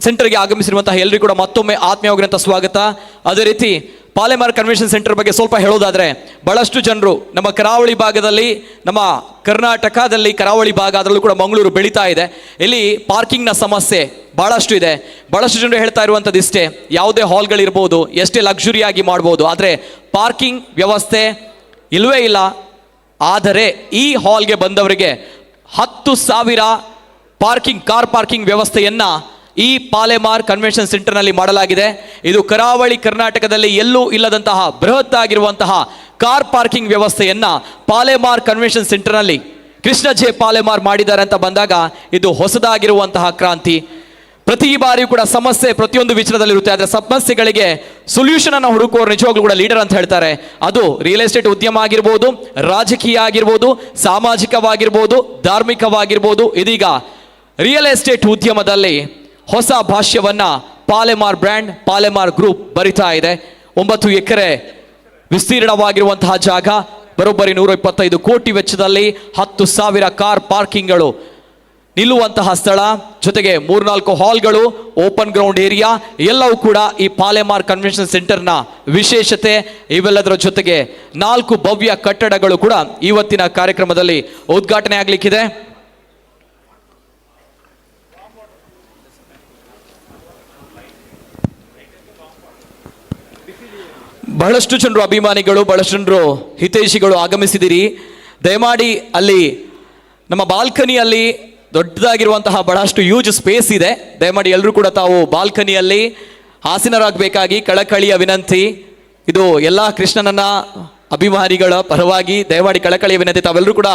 ಸೆಂಟರ್ಗೆ ಆಗಮಿಸಿರುವಂತಹ ಎಲ್ಲರಿಗೂ ಕೂಡ ಮತ್ತೊಮ್ಮೆ ಆತ್ಮೀಯವಾಗಿರುವಂಥ ಸ್ವಾಗತ. ಅದೇ ರೀತಿ ಪಾಲೆಮಾರ್ ಕನ್ವೆನ್ಷನ್ ಸೆಂಟರ್ ಬಗ್ಗೆ ಸ್ವಲ್ಪ ಹೇಳೋದಾದರೆ, ಬಹಳಷ್ಟು ಜನರು ನಮ್ಮ ಕರಾವಳಿ ಭಾಗದಲ್ಲಿ, ನಮ್ಮ ಕರ್ನಾಟಕದಲ್ಲಿ ಕರಾವಳಿ ಭಾಗ, ಅದರಲ್ಲೂ ಕೂಡ ಮಂಗಳೂರು ಬೆಳೀತಾ ಇದೆ. ಇಲ್ಲಿ ಪಾರ್ಕಿಂಗ್ನ ಸಮಸ್ಯೆ ಬಹಳಷ್ಟು ಇದೆ. ಬಹಳಷ್ಟು ಜನರು ಹೇಳ್ತಾ ಇರುವಂಥದ್ದು ಇಷ್ಟೇ, ಯಾವುದೇ ಹಾಲ್ಗಳಿರ್ಬೋದು, ಎಷ್ಟೇ ಲಕ್ಸುರಿಯಾಗಿ ಮಾಡ್ಬೋದು, ಆದರೆ ಪಾರ್ಕಿಂಗ್ ವ್ಯವಸ್ಥೆ ಇಲ್ಲವೇ ಇಲ್ಲ. ಆದರೆ ಈ ಹಾಲ್ಗೆ ಬಂದವರಿಗೆ 10,000 ಕಾರ್ ಪಾರ್ಕಿಂಗ್ ವ್ಯವಸ್ಥೆಯನ್ನು ಈ ಪಾಲೆಮಾರ್ ಕನ್ವೆನ್ಷನ್ ಸೆಂಟರ್ನಲ್ಲಿ ಮಾಡಲಾಗಿದೆ. ಇದು ಕರಾವಳಿ ಕರ್ನಾಟಕದಲ್ಲಿ ಎಲ್ಲೂ ಇಲ್ಲದಂತಹ ಬೃಹತ್ ಆಗಿರುವಂತಹ ಕಾರ್ ಪಾರ್ಕಿಂಗ್ ವ್ಯವಸ್ಥೆಯನ್ನ ಪಾಲೆಮಾರ್ ಕನ್ವೆನ್ಷನ್ ಸೆಂಟರ್ನಲ್ಲಿ ಕೃಷ್ಣ ಜೆ ಪಾಲೆಮಾರ್ ಮಾಡಿದ್ದಾರೆ ಅಂತ ಬಂದಾಗ ಇದು ಹೊಸದಾಗಿರುವಂತಹ ಕ್ರಾಂತಿ. ಪ್ರತಿ ಬಾರಿಯೂ ಕೂಡ ಸಮಸ್ಯೆ ಪ್ರತಿಯೊಂದು ವಿಚಾರದಲ್ಲಿರುತ್ತೆ, ಆದರೆ ಸಮಸ್ಯೆಗಳಿಗೆ ಸೊಲ್ಯೂಷನ್ ಅನ್ನು ಹುಡುಕುವವರು ನಿಜವಾಗ್ಲೂ ಕೂಡ ಲೀಡರ್ ಅಂತ ಹೇಳ್ತಾರೆ. ಅದು ರಿಯಲ್ ಎಸ್ಟೇಟ್ ಉದ್ಯಮ ಆಗಿರ್ಬೋದು, ರಾಜಕೀಯ ಆಗಿರ್ಬೋದು, ಸಾಮಾಜಿಕವಾಗಿರ್ಬೋದು, ಧಾರ್ಮಿಕವಾಗಿರ್ಬೋದು. ಇದೀಗ ರಿಯಲ್ ಎಸ್ಟೇಟ್ ಉದ್ಯಮದಲ್ಲಿ ಹೊಸ ಭಾಷ್ಯವನ್ನ ಪಾಲೆಮಾರ್ ಬ್ರ್ಯಾಂಡ್, ಪಾಲೆಮಾರ್ ಗ್ರೂಪ್ ಬರಿತಾ ಇದೆ. 9 ಎಕರೆ ವಿಸ್ತೀರ್ಣವಾಗಿರುವಂತಹ ಜಾಗ, ಬರೋಬ್ಬರಿ 125 ಕೋಟಿ ವೆಚ್ಚದಲ್ಲಿ 10,000 ಕಾರ್ ಪಾರ್ಕಿಂಗ್ಗಳು ನಿಲ್ಲುವಂತಹ ಸ್ಥಳ, ಜೊತೆಗೆ 3-4 ಹಾಲ್ಗಳು, ಓಪನ್ ಗ್ರೌಂಡ್ ಏರಿಯಾ, ಎಲ್ಲವೂ ಕೂಡ ಈ ಪಾಲೆಮಾರ್ ಕನ್ವೆನ್ಷನ್ ಸೆಂಟರ್ನ ವಿಶೇಷತೆ. ಇವೆಲ್ಲದರ ಜೊತೆಗೆ 4 ಭವ್ಯ ಕಟ್ಟಡಗಳು ಕೂಡ ಇವತ್ತಿನ ಕಾರ್ಯಕ್ರಮದಲ್ಲಿ ಉದ್ಘಾಟನೆ ಆಗಲಿಕ್ಕಿದೆ. ಬಹಳಷ್ಟು ಜನರು ಅಭಿಮಾನಿಗಳು, ಬಹಳಷ್ಟು ಜನರು ಹಿತೈಷಿಗಳು ಆಗಮಿಸಿದಿರಿ. ದಯಮಾಡಿ ಅಲ್ಲಿ ನಮ್ಮ ಬಾಲ್ಕನಿಯಲ್ಲಿ ದೊಡ್ಡದಾಗಿರುವಂತಹ ಬಹಳಷ್ಟು ಯೂಜ್ ಸ್ಪೇಸ್ ಇದೆ. ದಯಮಾಡಿ ಎಲ್ಲರೂ ಕೂಡ ತಾವು ಬಾಲ್ಕನಿಯಲ್ಲಿ ಆಸೀನರಾಗಬೇಕಾಗಿ ಕಳಕಳಿಯ ವಿನಂತಿ. ಇದು ಎಲ್ಲ ಕೃಷ್ಣನನ್ನ ಅಭಿಮಾನಿಗಳ ಪರವಾಗಿ ದಯಮಾಡಿ ಕಳಕಳಿಯ ವಿನಂತಿ. ತಾವೆಲ್ಲರೂ ಕೂಡ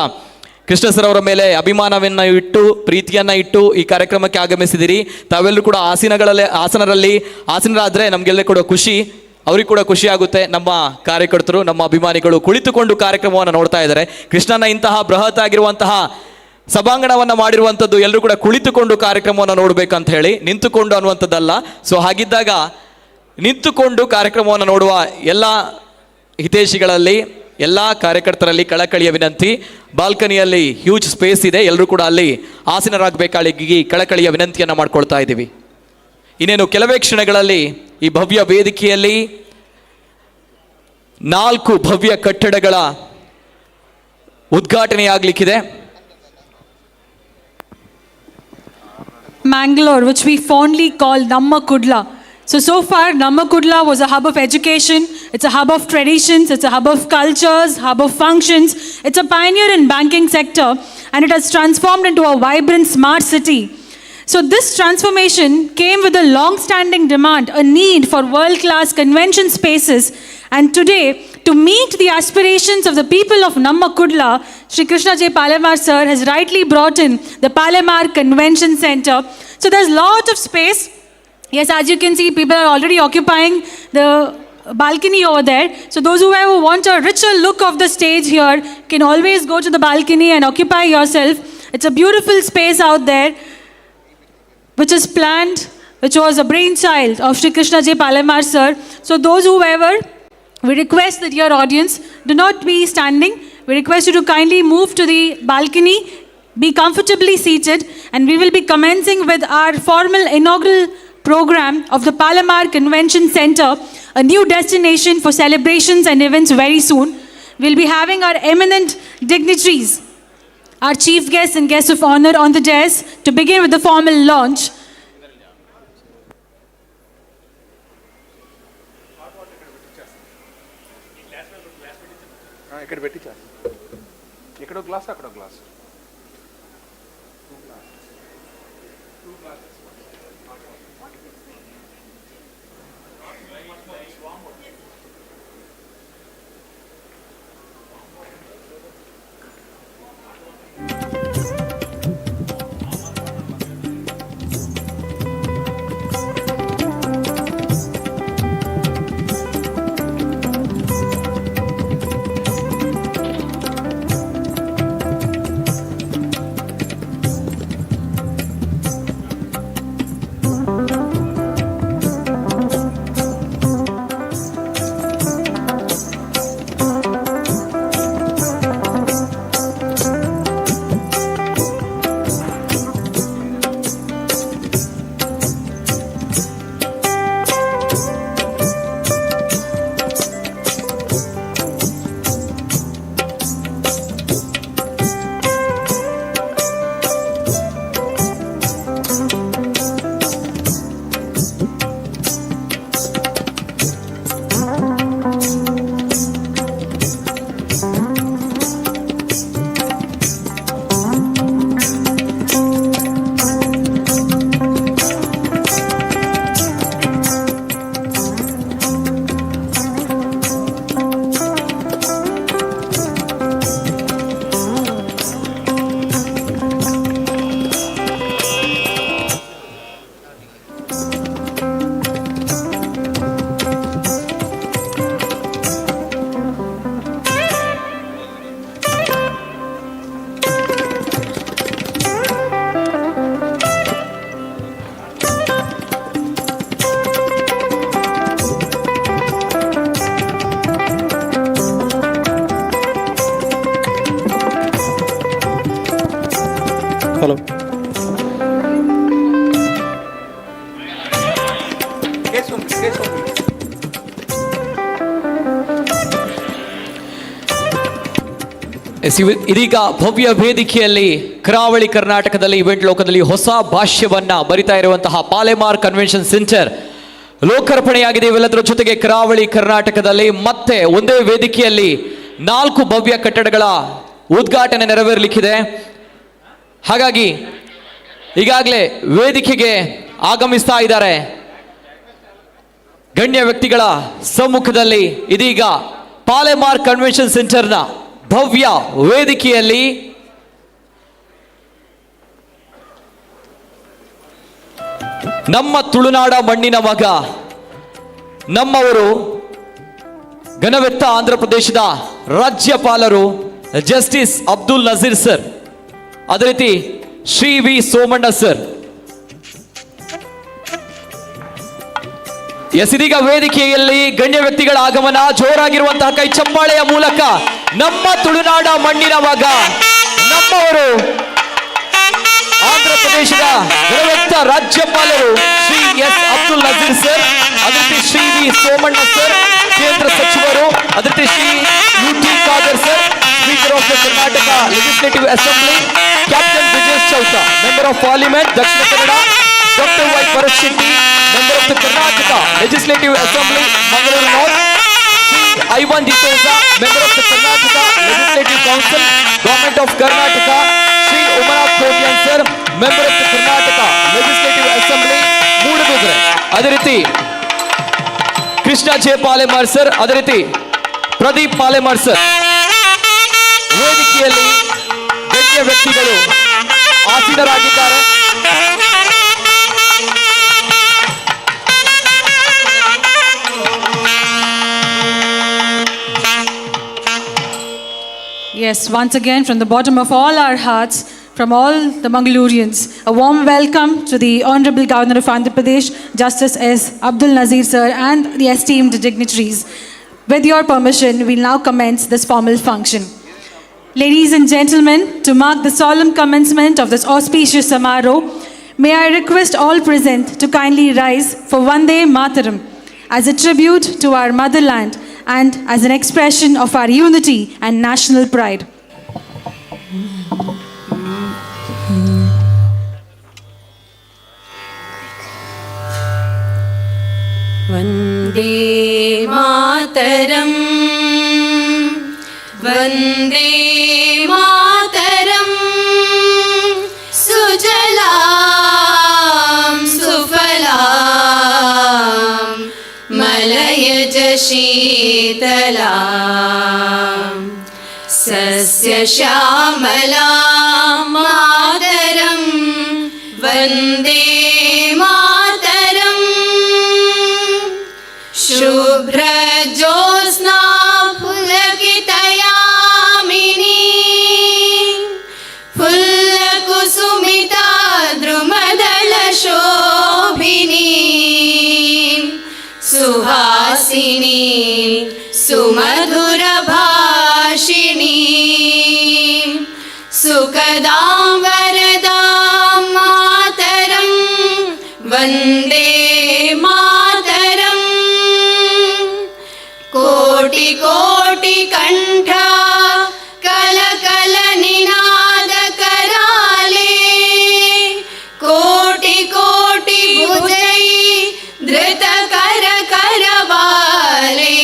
ಕೃಷ್ಣ ಸರ್ ಅವರ ಮೇಲೆ ಅಭಿಮಾನವನ್ನು ಇಟ್ಟು, ಪ್ರೀತಿಯನ್ನು ಇಟ್ಟು ಈ ಕಾರ್ಯಕ್ರಮಕ್ಕೆ ಆಗಮಿಸಿದಿರಿ. ತಾವೆಲ್ಲರೂ ಕೂಡ ಆಸನರಾದರೆ ನಮಗೆಲ್ಲ ಕೂಡ ಖುಷಿ, ಅವ್ರಿಗೆ ಕೂಡ ಖುಷಿ ಆಗುತ್ತೆ. ನಮ್ಮ ಕಾರ್ಯಕರ್ತರು, ನಮ್ಮ ಅಭಿಮಾನಿಗಳು ಕುಳಿತುಕೊಂಡು ಕಾರ್ಯಕ್ರಮವನ್ನು ನೋಡ್ತಾ ಇದ್ದಾರೆ. ಕೃಷ್ಣನ ಇಂತಹ ಬೃಹತ್ ಆಗಿರುವಂತಹ ಸಭಾಂಗಣವನ್ನು ಮಾಡಿರುವಂಥದ್ದು ಎಲ್ಲರೂ ಕೂಡ ಕುಳಿತುಕೊಂಡು ಕಾರ್ಯಕ್ರಮವನ್ನು ನೋಡಬೇಕಂತ ಹೇಳಿ, ನಿಂತುಕೊಂಡು ಅನ್ನುವಂಥದ್ದಲ್ಲ. ಸೊ ಹಾಗಿದ್ದಾಗ ನಿಂತುಕೊಂಡು ಕಾರ್ಯಕ್ರಮವನ್ನು ನೋಡುವ ಎಲ್ಲ ಹಿತೈಷಿಗಳಲ್ಲಿ, ಎಲ್ಲ ಕಾರ್ಯಕರ್ತರಲ್ಲಿ ಕಳಕಳಿಯ ವಿನಂತಿ. ಬಾಲ್ಕನಿಯಲ್ಲಿ ಹ್ಯೂಜ್ ಸ್ಪೇಸ್ ಇದೆ, ಎಲ್ಲರೂ ಕೂಡ ಅಲ್ಲಿ ಆಸೀನರಾಗಬೇಕಾಗಿ ಕಳಕಳಿಯ ವಿನಂತಿಯನ್ನು ಮಾಡ್ಕೊಳ್ತಾ ಇದ್ದೀವಿ. ಇನ್ನೇನು ಕೆಲವೇ ಕ್ಷಣಗಳಲ್ಲಿ ಈ ಭವ್ಯ ವೇದಿಕೆಯಲ್ಲಿ 4 ಭವ್ಯ ಕಟ್ಟಡಗಳ ಉದ್ಘಾಟನೆಯಾಗಲಿಕ್ಕಿದೆ. Mangalore, which we fondly call Namma Kudla. So far, Namma Kudla was a hub of education, it's a hub of traditions, it's a hub of cultures, hub of functions. It's a pioneer in banking sector, and it has transformed into a vibrant smart city. So this transformation came with a long-standing demand, a need for world-class convention spaces. And today, to meet the aspirations of the people of Namma Kudla, Shri Krishna J. Palemar sir has rightly brought in the Palemar Convention Center. So there's lot of space. Yes, as you can see, people are already occupying the balcony over there. So those who want a richer look of the stage here can always go to the balcony and occupy yourself. It's a beautiful space out there, which is planned, which was a brainchild of Shri Krishna J. Palemar sir. So those whoever, we request that your audience do not be standing. We request you to kindly move to the balcony, be comfortably seated, and we will be commencing with our formal inaugural program of the Palemar Convention Center, a new destination for celebrations and events very soon. We'll be having our eminent dignitaries, our chief guests and guests of honor on the dais to begin with the formal launch. ఇక్కడ పెట్టి చేస్తా. ఇక్కడ glass, అక్కడ glass. Hello. ಇದೀಗ ಭವ್ಯ ವೇದಿಕೆಯಲ್ಲಿ ಕರಾವಳಿ ಕರ್ನಾಟಕದಲ್ಲಿ event ಲೋಕದಲ್ಲಿ ಹೊಸ ಭಾಷ್ಯವನ್ನ ಬರಿತಾ ಇರುವಂತಹ ಪಾಲೆಮಾರ್ ಕನ್ವೆನ್ಷನ್ ಸೆಂಟರ್ ಲೋಕಾರ್ಪಣೆಯಾಗಿದೆ. ಇವೆಲ್ಲದರ ಜೊತೆಗೆ ಕರಾವಳಿ ಕರ್ನಾಟಕದಲ್ಲಿ ಮತ್ತೆ ಒಂದೇ ವೇದಿಕೆಯಲ್ಲಿ 4 ಭವ್ಯ ಕಟ್ಟಡಗಳ ಉದ್ಘಾಟನೆ ನೆರವೇರಲಿಕ್ಕಿದೆ. ಹಾಗಾಗಿ ಈಗಾಗಲೇ ವೇದಿಕೆಗೆ ಆಗಮಿಸ್ತಾ ಇದ್ದಾರೆ ಗಣ್ಯ ವ್ಯಕ್ತಿಗಳ ಸಮ್ಮುಖದಲ್ಲಿ. ಇದೀಗ ಪಾಲೆಮಾರ್ ಕನ್ವೆನ್ಷನ್ ಸೆಂಟರ್ನ ಭವ್ಯ ವೇದಿಕೆಯಲ್ಲಿ ನಮ್ಮ ತುಳುನಾಡ ಮಣ್ಣಿನ ಮಗ, ನಮ್ಮವರು ಘನವೆತ್ತ ಆಂಧ್ರ ಪ್ರದೇಶದ ರಾಜ್ಯಪಾಲರು ಜಸ್ಟಿಸ್ ಅಬ್ದುಲ್ ನಜೀರ್ ಸರ್, ಅದೇ ರೀತಿ ಶ್ರೀ ವಿ ಸೋಮಣ್ಣ ಸರ್. ಇದೀಗ ವೇದಿಕೆಯಲ್ಲಿ ಗಣ್ಯ ವ್ಯಕ್ತಿಗಳ ಆಗಮನ. ಜೋರಾಗಿರುವಂತಹ ಕೈ ಚಪ್ಪಾಳೆಯ ಮೂಲಕ ನಮ್ಮ ತುಳುನಾಡ ಮಣ್ಣಿನ ಮಗ, ನಮ್ಮವರು ಆಂಧ್ರ ಪ್ರದೇಶದ ಘನವೆತ್ತ ರಾಜ್ಯಪಾಲರು ಶ್ರೀ ಎಸ್ ಅಬ್ದುಲ್ ನಜೀರ್ ಸರ್, ಅದೇ ರೀತಿ ಶ್ರೀ ವಿ ಸೋಮಣ್ಣ ಸರ್, ಕೇಂದ್ರ ಸಚಿವರು, ಅದೇ ರೀತಿ Shri U T Khader sir, speaker of the Karnataka legislative assembly, captain Vijay Chowta, member of parliament Dakshina Kannada, doctor Y Bharat Shetty, member of the Karnataka legislative assembly Mangaluru north, Shri Ivan D'Souza, member of the Karnataka legislative council government of Karnataka, Shri Umanath Kotian sir, member of the Karnataka legislative assembly Moodabidri, ಅದೇ ರೀತಿ Krishna J Palemar sir, ಅದೇ ರೀತಿ Pradeep Palemar sir. ವೇದಿಕೆಯಲ್ಲಿ ಗಣ್ಯ ವ್ಯಕ್ತಿಗಳು ಆಸೀನರಾಗಿದ್ದಾರೆ. Yes, once again, from the bottom of all our hearts, from all the Mangalurians, a warm welcome to the Honorable Governor of Andhra Pradesh, Justice S. Abdul Nazir sir, and the esteemed dignitaries. With your permission, we'll now commence this formal function. Ladies and gentlemen, to mark the solemn commencement of this auspicious Samaro, may I request all present to kindly rise for Vande Mataram as a tribute to our motherland and as an expression of our unity and national pride. Vande Mataram, वन्दे मातरं सुजलां सुफलां मलयज शीतलां सस्यश्यामलां मातरं वन्दे मातरं शुभ्रज्योत्स्ना पुलकितयामिनी फुल्लकुसुमिता द्रुमदलशोभिनी सुहासिनी सुमधुरभाषिणी सुखदां वरदां मातरं वन्दे मातरम् कोटि कोटि कंठ कलकल निनाद कराले कोटि कोटि भुजै धृत कर करवाले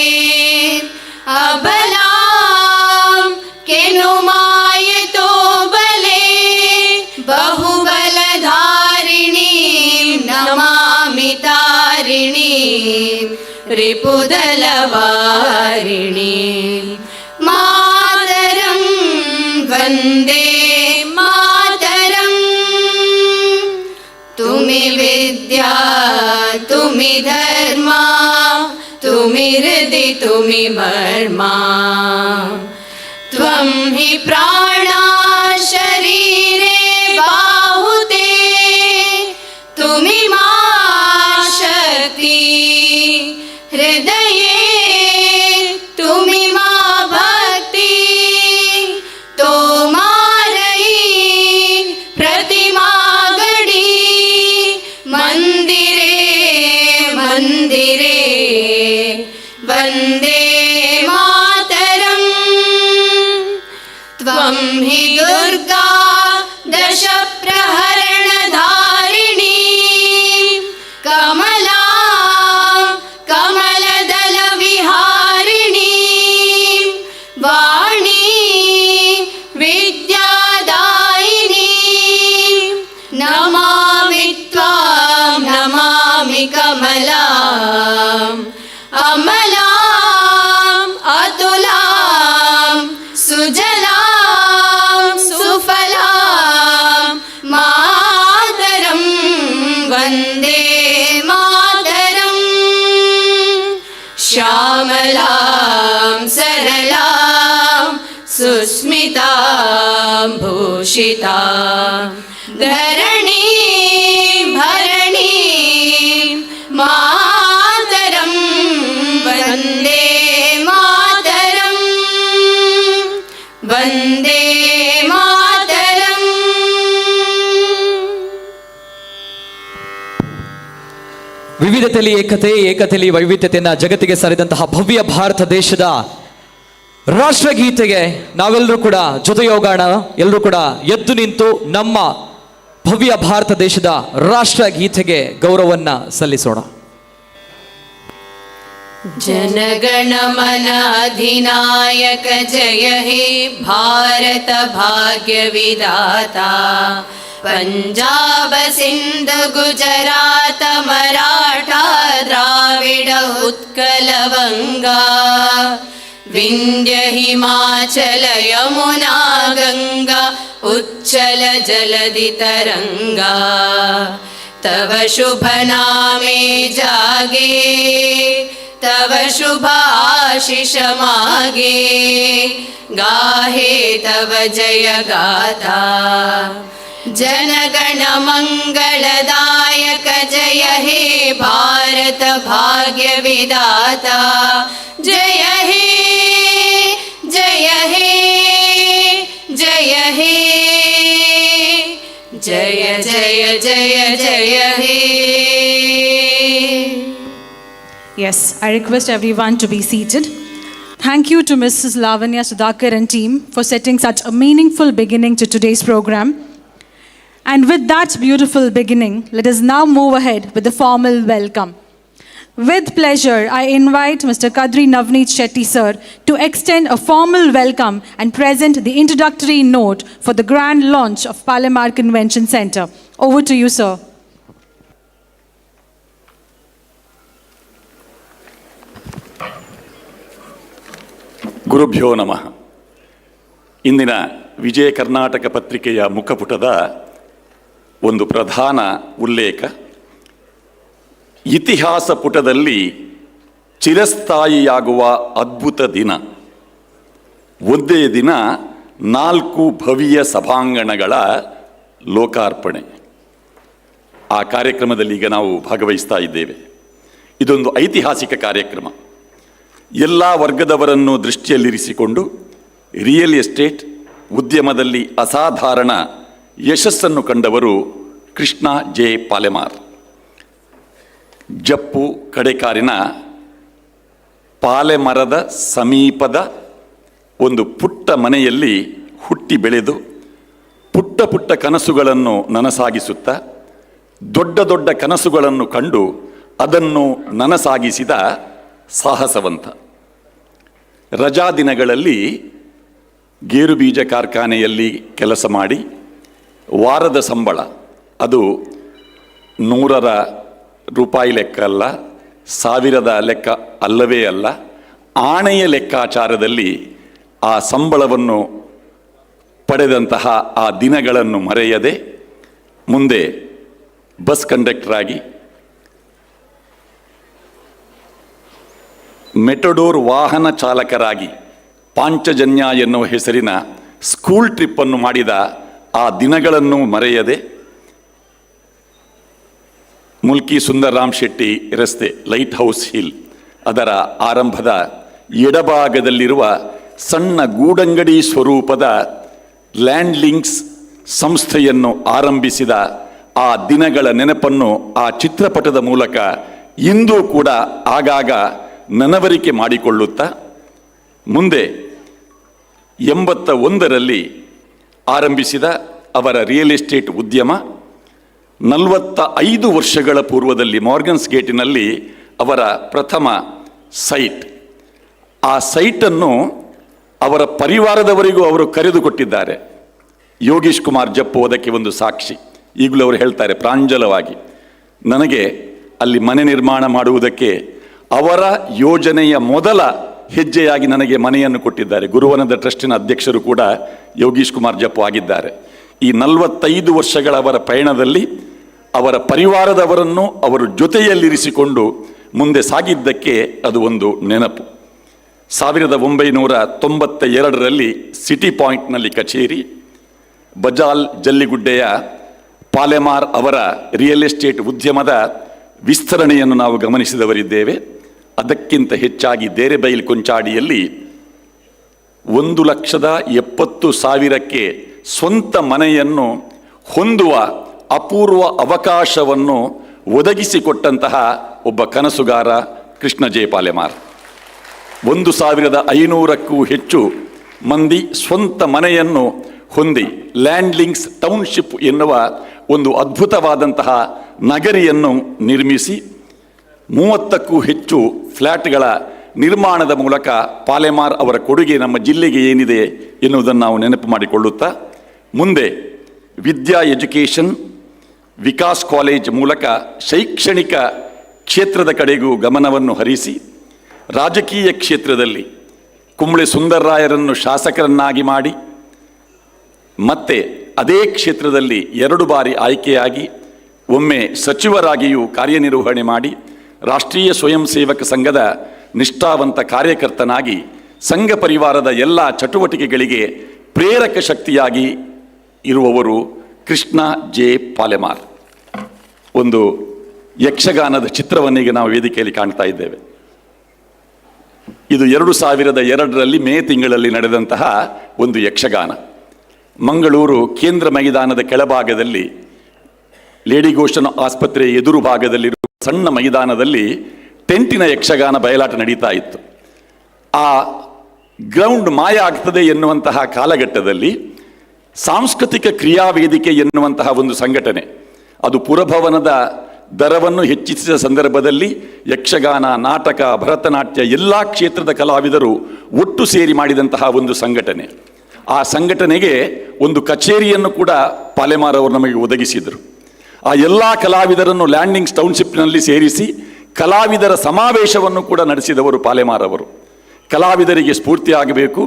अबलां केनुमाय तो बले बहुबलधारिणी नमामि तारिणी रिपुदलवारिणी मातरं वन्दे मातरं तुमि विद्या तुमि धर्मा तुमि हृदि तुमि मर्मा त्वं हि प्राणा शरीरे बाहुते तुमि मा शक्ति हृदये तुमि मा भक्ति तो मारई प्रतिमा गढ़ी मंदिरे मंदिरे वन्दे मातरं त्वं हि दुर्गा दश प्रहरणधारिणी कमला कमलदलविहारिणी वाणी विद्यादायिनी नमामि त्वां नमामि कमलाम् अमलाम् अतुलां सुजलां सुफलां मातरं वन्दे मातरं श्यामलां सरलां सुस्मितां भूषितां धरणी भरणी मातरं वन्दे मातरं वन्दे मातरम् ವಿವಿಧತೆಯಲ್ಲಿ ಏಕತೆ, ಏಕತೆಯಲ್ಲಿ ವೈವಿಧ್ಯತೆಯನ್ನ ಜಗತ್ತಿಗೆ ಸಾರಿದಂತಹ ಭವ್ಯ ಭಾರತ ದೇಶದ ರಾಷ್ಟ್ರಗೀತೆಗೆ ನಾವೆಲ್ಲರೂ ಕೂಡ ಜೊತೆಯೋಗೋಣ. ಎಲ್ಲರೂ ಕೂಡ ಎದ್ದು ನಿಂತು ನಮ್ಮ ಭವ್ಯ ಭಾರತ ದೇಶದ ರಾಷ್ಟ್ರಗೀತೆಗೆ ಗೌರವವನ್ನ ಸಲ್ಲಿಸೋಣ. जनगण मन अधिनायक जय हे भारत भाग्य विधाता पंजाब सिंध गुजरात मराठा द्राविड उत्कल वंगा विंध्य हिमाचल यमुना गंगा उच्चल जलधि तरंगा तव शुभ नामे जागे तव शुभ आशीष मागे गाहे तव जय गाथा जनगण मंगलदायक जय हे भारत भाग्य विधाता जय हे जय हे जय हे जय जय जय जय हे. Yes, I request everyone to be seated. Thank you to Mrs. Lavanya Sudhakar and team for setting such a meaningful beginning to today's program. And with that beautiful beginning, let us now move ahead with the formal welcome. With pleasure, I invite Mr. Kadri Navneet Shetty sir to extend a formal welcome and present the introductory note for the grand launch of Palamar Convention Center. Over to you, sir. ಗುರುಭ್ಯೋ ನಮಃ. ಇಂದಿನ ವಿಜಯ ಕರ್ನಾಟಕ ಪತ್ರಿಕೆಯ ಮುಖಪುಟದ ಒಂದು ಪ್ರಧಾನ ಉಲ್ಲೇಖ, ಇತಿಹಾಸ ಪುಟದಲ್ಲಿ ಚಿರಸ್ಥಾಯಿಯಾಗುವ ಅದ್ಭುತ ದಿನ. ಒಂದೇ ದಿನ 4 ಭವ್ಯ ಸಭಾಂಗಣಗಳ ಲೋಕಾರ್ಪಣೆ. ಆ ಕಾರ್ಯಕ್ರಮದಲ್ಲಿ ಈಗ ನಾವು ಭಾಗವಹಿಸ್ತಾ ಇದ್ದೇವೆ. ಇದೊಂದು ಐತಿಹಾಸಿಕ ಕಾರ್ಯಕ್ರಮ. ಎಲ್ಲ ವರ್ಗದವರನ್ನು ದೃಷ್ಟಿಯಲ್ಲಿರಿಸಿಕೊಂಡು ರಿಯಲ್ ಎಸ್ಟೇಟ್ ಉದ್ಯಮದಲ್ಲಿ ಅಸಾಧಾರಣ ಯಶಸ್ಸನ್ನು ಕಂಡವರು ಕೃಷ್ಣ ಜೆ ಪಾಲೆಮಾರ್. ಜಪ್ಪು ಕಡೆಕಾರಿನ ಪಾಲೆಮರದ ಸಮೀಪದ ಒಂದು ಪುಟ್ಟ ಮನೆಯಲ್ಲಿ ಹುಟ್ಟಿ ಬೆಳೆದು ಪುಟ್ಟ ಪುಟ್ಟ ಕನಸುಗಳನ್ನು ನನಸಾಗಿಸುತ್ತಾ ದೊಡ್ಡ ದೊಡ್ಡ ಕನಸುಗಳನ್ನು ಕಂಡು ಅದನ್ನು ನನಸಾಗಿಸಿದ ಸಾಹಸವಂತ. ರಜಾ ದಿನಗಳಲ್ಲಿ ಗೇರುಬೀಜ ಕಾರ್ಖಾನೆಯಲ್ಲಿ ಕೆಲಸ ಮಾಡಿ ವಾರದ ಸಂಬಳ ಅದು 100 ರೂಪಾಯಿ ಲೆಕ್ಕ ಅಲ್ಲ, 1000 ಲೆಕ್ಕ ಅಲ್ಲವೇ ಅಲ್ಲ, ಆಣೆಯ ಲೆಕ್ಕಾಚಾರದಲ್ಲಿ ಆ ಸಂಬಳವನ್ನು ಪಡೆದಂತಹ ಆ ದಿನಗಳನ್ನು ಮರೆಯದೆ ಮುಂದೆ ಬಸ್ ಕಂಡಕ್ಟರ್ ಆಗಿ, ಮೆಟಡೋರ್ ವಾಹನ ಚಾಲಕರಾಗಿ ಪಾಂಚಜನ್ಯ ಎನ್ನುವ ಹೆಸರಿನ ಸ್ಕೂಲ್ ಟ್ರಿಪ್ಪನ್ನು ಮಾಡಿದ ಆ ದಿನಗಳನ್ನು ಮರೆಯದೆ ಮುಲ್ಕಿ ಸುಂದರರಾಮ್ ಶೆಟ್ಟಿ ರಸ್ತೆ ಲೈಟ್ ಹೌಸ್ ಹಿಲ್ ಅದರ ಆರಂಭದ ಎಡಭಾಗದಲ್ಲಿರುವ ಸಣ್ಣ ಗೂಡಂಗಡಿ ಸ್ವರೂಪದ ಲ್ಯಾಂಡ್ ಲಿಂಕ್ಸ್ ಸಂಸ್ಥೆಯನ್ನು ಆರಂಭಿಸಿದ ಆ ದಿನಗಳ ನೆನಪನ್ನು ಆ ಚಿತ್ರಪಟದ ಮೂಲಕ ಇಂದೂ ಕೂಡ ಆಗಾಗ ನನವರಿಕೆ ಮಾಡಿಕೊಳ್ಳುತ್ತಾ ಮುಂದೆ 81ರಲ್ಲಿ ಆರಂಭಿಸಿದ ಅವರ ರಿಯಲ್ ಎಸ್ಟೇಟ್ ಉದ್ಯಮ 45 ವರ್ಷಗಳ ಪೂರ್ವದಲ್ಲಿ ಮಾರ್ಗನ್ಸ್ ಗೇಟಿನಲ್ಲಿ ಅವರ ಪ್ರಥಮ ಸೈಟ್. ಆ ಸೈಟನ್ನು ಅವರ ಪರಿವಾರದವರಿಗೂ ಅವರು ಕರೆದುಕೊಟ್ಟಿದ್ದಾರೆ. ಯೋಗೀಶ್ ಕುಮಾರ್ ಜಪ್ಪು ಅದಕ್ಕೆ ಒಂದು ಸಾಕ್ಷಿ. ಈಗಲೂ ಅವರು ಹೇಳ್ತಾರೆ ಪ್ರಾಂಜಲವಾಗಿ, ನನಗೆ ಅಲ್ಲಿ ಮನೆ ನಿರ್ಮಾಣ ಮಾಡುವುದಕ್ಕೆ ಅವರ ಯೋಜನೆಯ ಮೊದಲ ಹೆಜ್ಜೆಯಾಗಿ ನನಗೆ ಮನೆಯನ್ನು ಕೊಟ್ಟಿದ್ದಾರೆ. ಗುರುವನದ ಟ್ರಸ್ಟಿನ ಅಧ್ಯಕ್ಷರು ಕೂಡ ಯೋಗೀಶ್ ಕುಮಾರ್ ಜಪ್ಪು ಆಗಿದ್ದಾರೆ. ಈ 45 ವರ್ಷಗಳ ಅವರ ಪಯಣದಲ್ಲಿ ಅವರ ಪರಿವಾರದವರನ್ನು ಅವರು ಜೊತೆಯಲ್ಲಿರಿಸಿಕೊಂಡು ಮುಂದೆ ಸಾಗಿದ್ದಕ್ಕೆ ಅದು ಒಂದು ನೆನಪು. 1992ರಲ್ಲಿ ಸಿಟಿ ಪಾಯಿಂಟ್ನಲ್ಲಿ ಕಚೇರಿ, ಬಜಾಲ್ ಜಲ್ಲಿಗುಡ್ಡೆಯ ಪಾಲೆಮಾರ್ ಅವರ ರಿಯಲ್ ಎಸ್ಟೇಟ್ ಉದ್ಯಮದ ವಿಸ್ತರಣೆಯನ್ನು ನಾವು ಗಮನಿಸಿದವರಿದ್ದೇವೆ. ಅದಕ್ಕಿಂತ ಹೆಚ್ಚಾಗಿ ದೇರೆಬೈಲ್ ಕೊಂಚಾಡಿಯಲ್ಲಿ 1,70,000ಕ್ಕೆ ಸ್ವಂತ ಮನೆಯನ್ನು ಹೊಂದುವ ಅಪೂರ್ವ ಅವಕಾಶವನ್ನು ಒದಗಿಸಿಕೊಟ್ಟಂತಹ ಒಬ್ಬ ಕನಸುಗಾರ ಕೃಷ್ಣ ಜೆ ಪಾಲೆಮಾರ್. 1,500ಕ್ಕೂ ಹೆಚ್ಚು ಮಂದಿ ಸ್ವಂತ ಮನೆಯನ್ನು ಹೊಂದಿ ಲ್ಯಾಂಡ್ ಲಿಂಕ್ಸ್ ಟೌನ್ಶಿಪ್ ಎನ್ನುವ ಒಂದು ಅದ್ಭುತವಾದಂತಹ ನಗರಿಯನ್ನು ನಿರ್ಮಿಸಿ 30ಕ್ಕೂ ಹೆಚ್ಚು ಫ್ಲ್ಯಾಟ್ಗಳ ನಿರ್ಮಾಣದ ಮೂಲಕ ಪಾಲೆಮಾರ್ ಅವರ ಕೊಡುಗೆ ನಮ್ಮ ಜಿಲ್ಲೆಗೆ ಏನಿದೆ ಎನ್ನುವುದನ್ನು ನಾವು ನೆನಪು ಮಾಡಿಕೊಳ್ಳುತ್ತಾ ಮುಂದೆ ವಿದ್ಯಾ ಎಜುಕೇಷನ್ ವಿಕಾಸ್ ಕಾಲೇಜ್ ಮೂಲಕ ಶೈಕ್ಷಣಿಕ ಕ್ಷೇತ್ರದ ಕಡೆಗೂ ಗಮನವನ್ನು ಹರಿಸಿ ರಾಜಕೀಯ ಕ್ಷೇತ್ರದಲ್ಲಿ ಕುಂಬ್ಳೆ ಸುಂದರರಾಯರನ್ನು ಶಾಸಕರನ್ನಾಗಿ ಮಾಡಿ ಮತ್ತೆ ಅದೇ ಕ್ಷೇತ್ರದಲ್ಲಿ 2 ಬಾರಿ ಆಯ್ಕೆಯಾಗಿ ಒಮ್ಮೆ ಸಚಿವರಾಗಿಯೂ ಕಾರ್ಯನಿರ್ವಹಣೆ ಮಾಡಿ ರಾಷ್ಟ್ರೀಯ ಸ್ವಯಂ ಸೇವಕ ಸಂಘದ ನಿಷ್ಠಾವಂತ ಕಾರ್ಯಕರ್ತನಾಗಿ ಸಂಘ ಪರಿವಾರದ ಎಲ್ಲ ಚಟುವಟಿಕೆಗಳಿಗೆ ಪ್ರೇರಕ ಶಕ್ತಿಯಾಗಿ ಇರುವವರು ಕೃಷ್ಣ ಜೆ ಪಾಲೆಮಾರ್. ಒಂದು ಯಕ್ಷಗಾನದ ಚಿತ್ರವನ್ನೀಗ ನಾವು ವೇದಿಕೆಯಲ್ಲಿ ಕಾಣ್ತಾ ಇದ್ದೇವೆ. ಇದು 2002ರಲ್ಲಿ ಮೇ ತಿಂಗಳಲ್ಲಿ ನಡೆದಂತಹ ಒಂದು ಯಕ್ಷಗಾನ. ಮಂಗಳೂರು ಕೇಂದ್ರ ಮೈದಾನದ ಕೆಳಭಾಗದಲ್ಲಿ ಲೇಡಿ ಗೋಶನ್ ಆಸ್ಪತ್ರೆ ಎದುರು ಭಾಗದಲ್ಲಿರುವ ಸಣ್ಣ ಮೈದಾನದಲ್ಲಿ ಟೆಂಟಿನ ಯಕ್ಷಗಾನ ಬಯಲಾಟ ನಡೀತಾ ಇತ್ತು. ಆ ಗ್ರೌಂಡ್ ಮಾಯ ಆಗ್ತದೆ ಎನ್ನುವಂತಹ ಕಾಲಘಟ್ಟದಲ್ಲಿ ಸಾಂಸ್ಕೃತಿಕ ಕ್ರಿಯಾ ವೇದಿಕೆ ಎನ್ನುವಂತಹ ಒಂದು ಸಂಘಟನೆ, ಅದು ಪುರಭವನದ ದರವನ್ನು ಹೆಚ್ಚಿಸಿದ ಸಂದರ್ಭದಲ್ಲಿ ಯಕ್ಷಗಾನ, ನಾಟಕ, ಭರತನಾಟ್ಯ ಎಲ್ಲ ಕ್ಷೇತ್ರದ ಕಲಾವಿದರು ಒಟ್ಟು ಸೇರಿ ಮಾಡಿದಂತಹ ಒಂದು ಸಂಘಟನೆ. ಆ ಸಂಘಟನೆಗೆ ಒಂದು ಕಚೇರಿಯನ್ನು ಕೂಡ ಪಾಲೆಮಾರ್ ಅವರು ನಮಗೆ ಒದಗಿಸಿದರು. ಆ ಎಲ್ಲ ಕಲಾವಿದರನ್ನು ಲ್ಯಾಂಡಿಂಗ್ಸ್ ಟೌನ್ಶಿಪ್ನಲ್ಲಿ ಸೇರಿಸಿ ಕಲಾವಿದರ ಸಮಾವೇಶವನ್ನು ಕೂಡ ನಡೆಸಿದವರು ಪಾಲೆಮಾರ್ ಅವರು. ಕಲಾವಿದರಿಗೆ ಸ್ಫೂರ್ತಿ ಆಗಬೇಕು,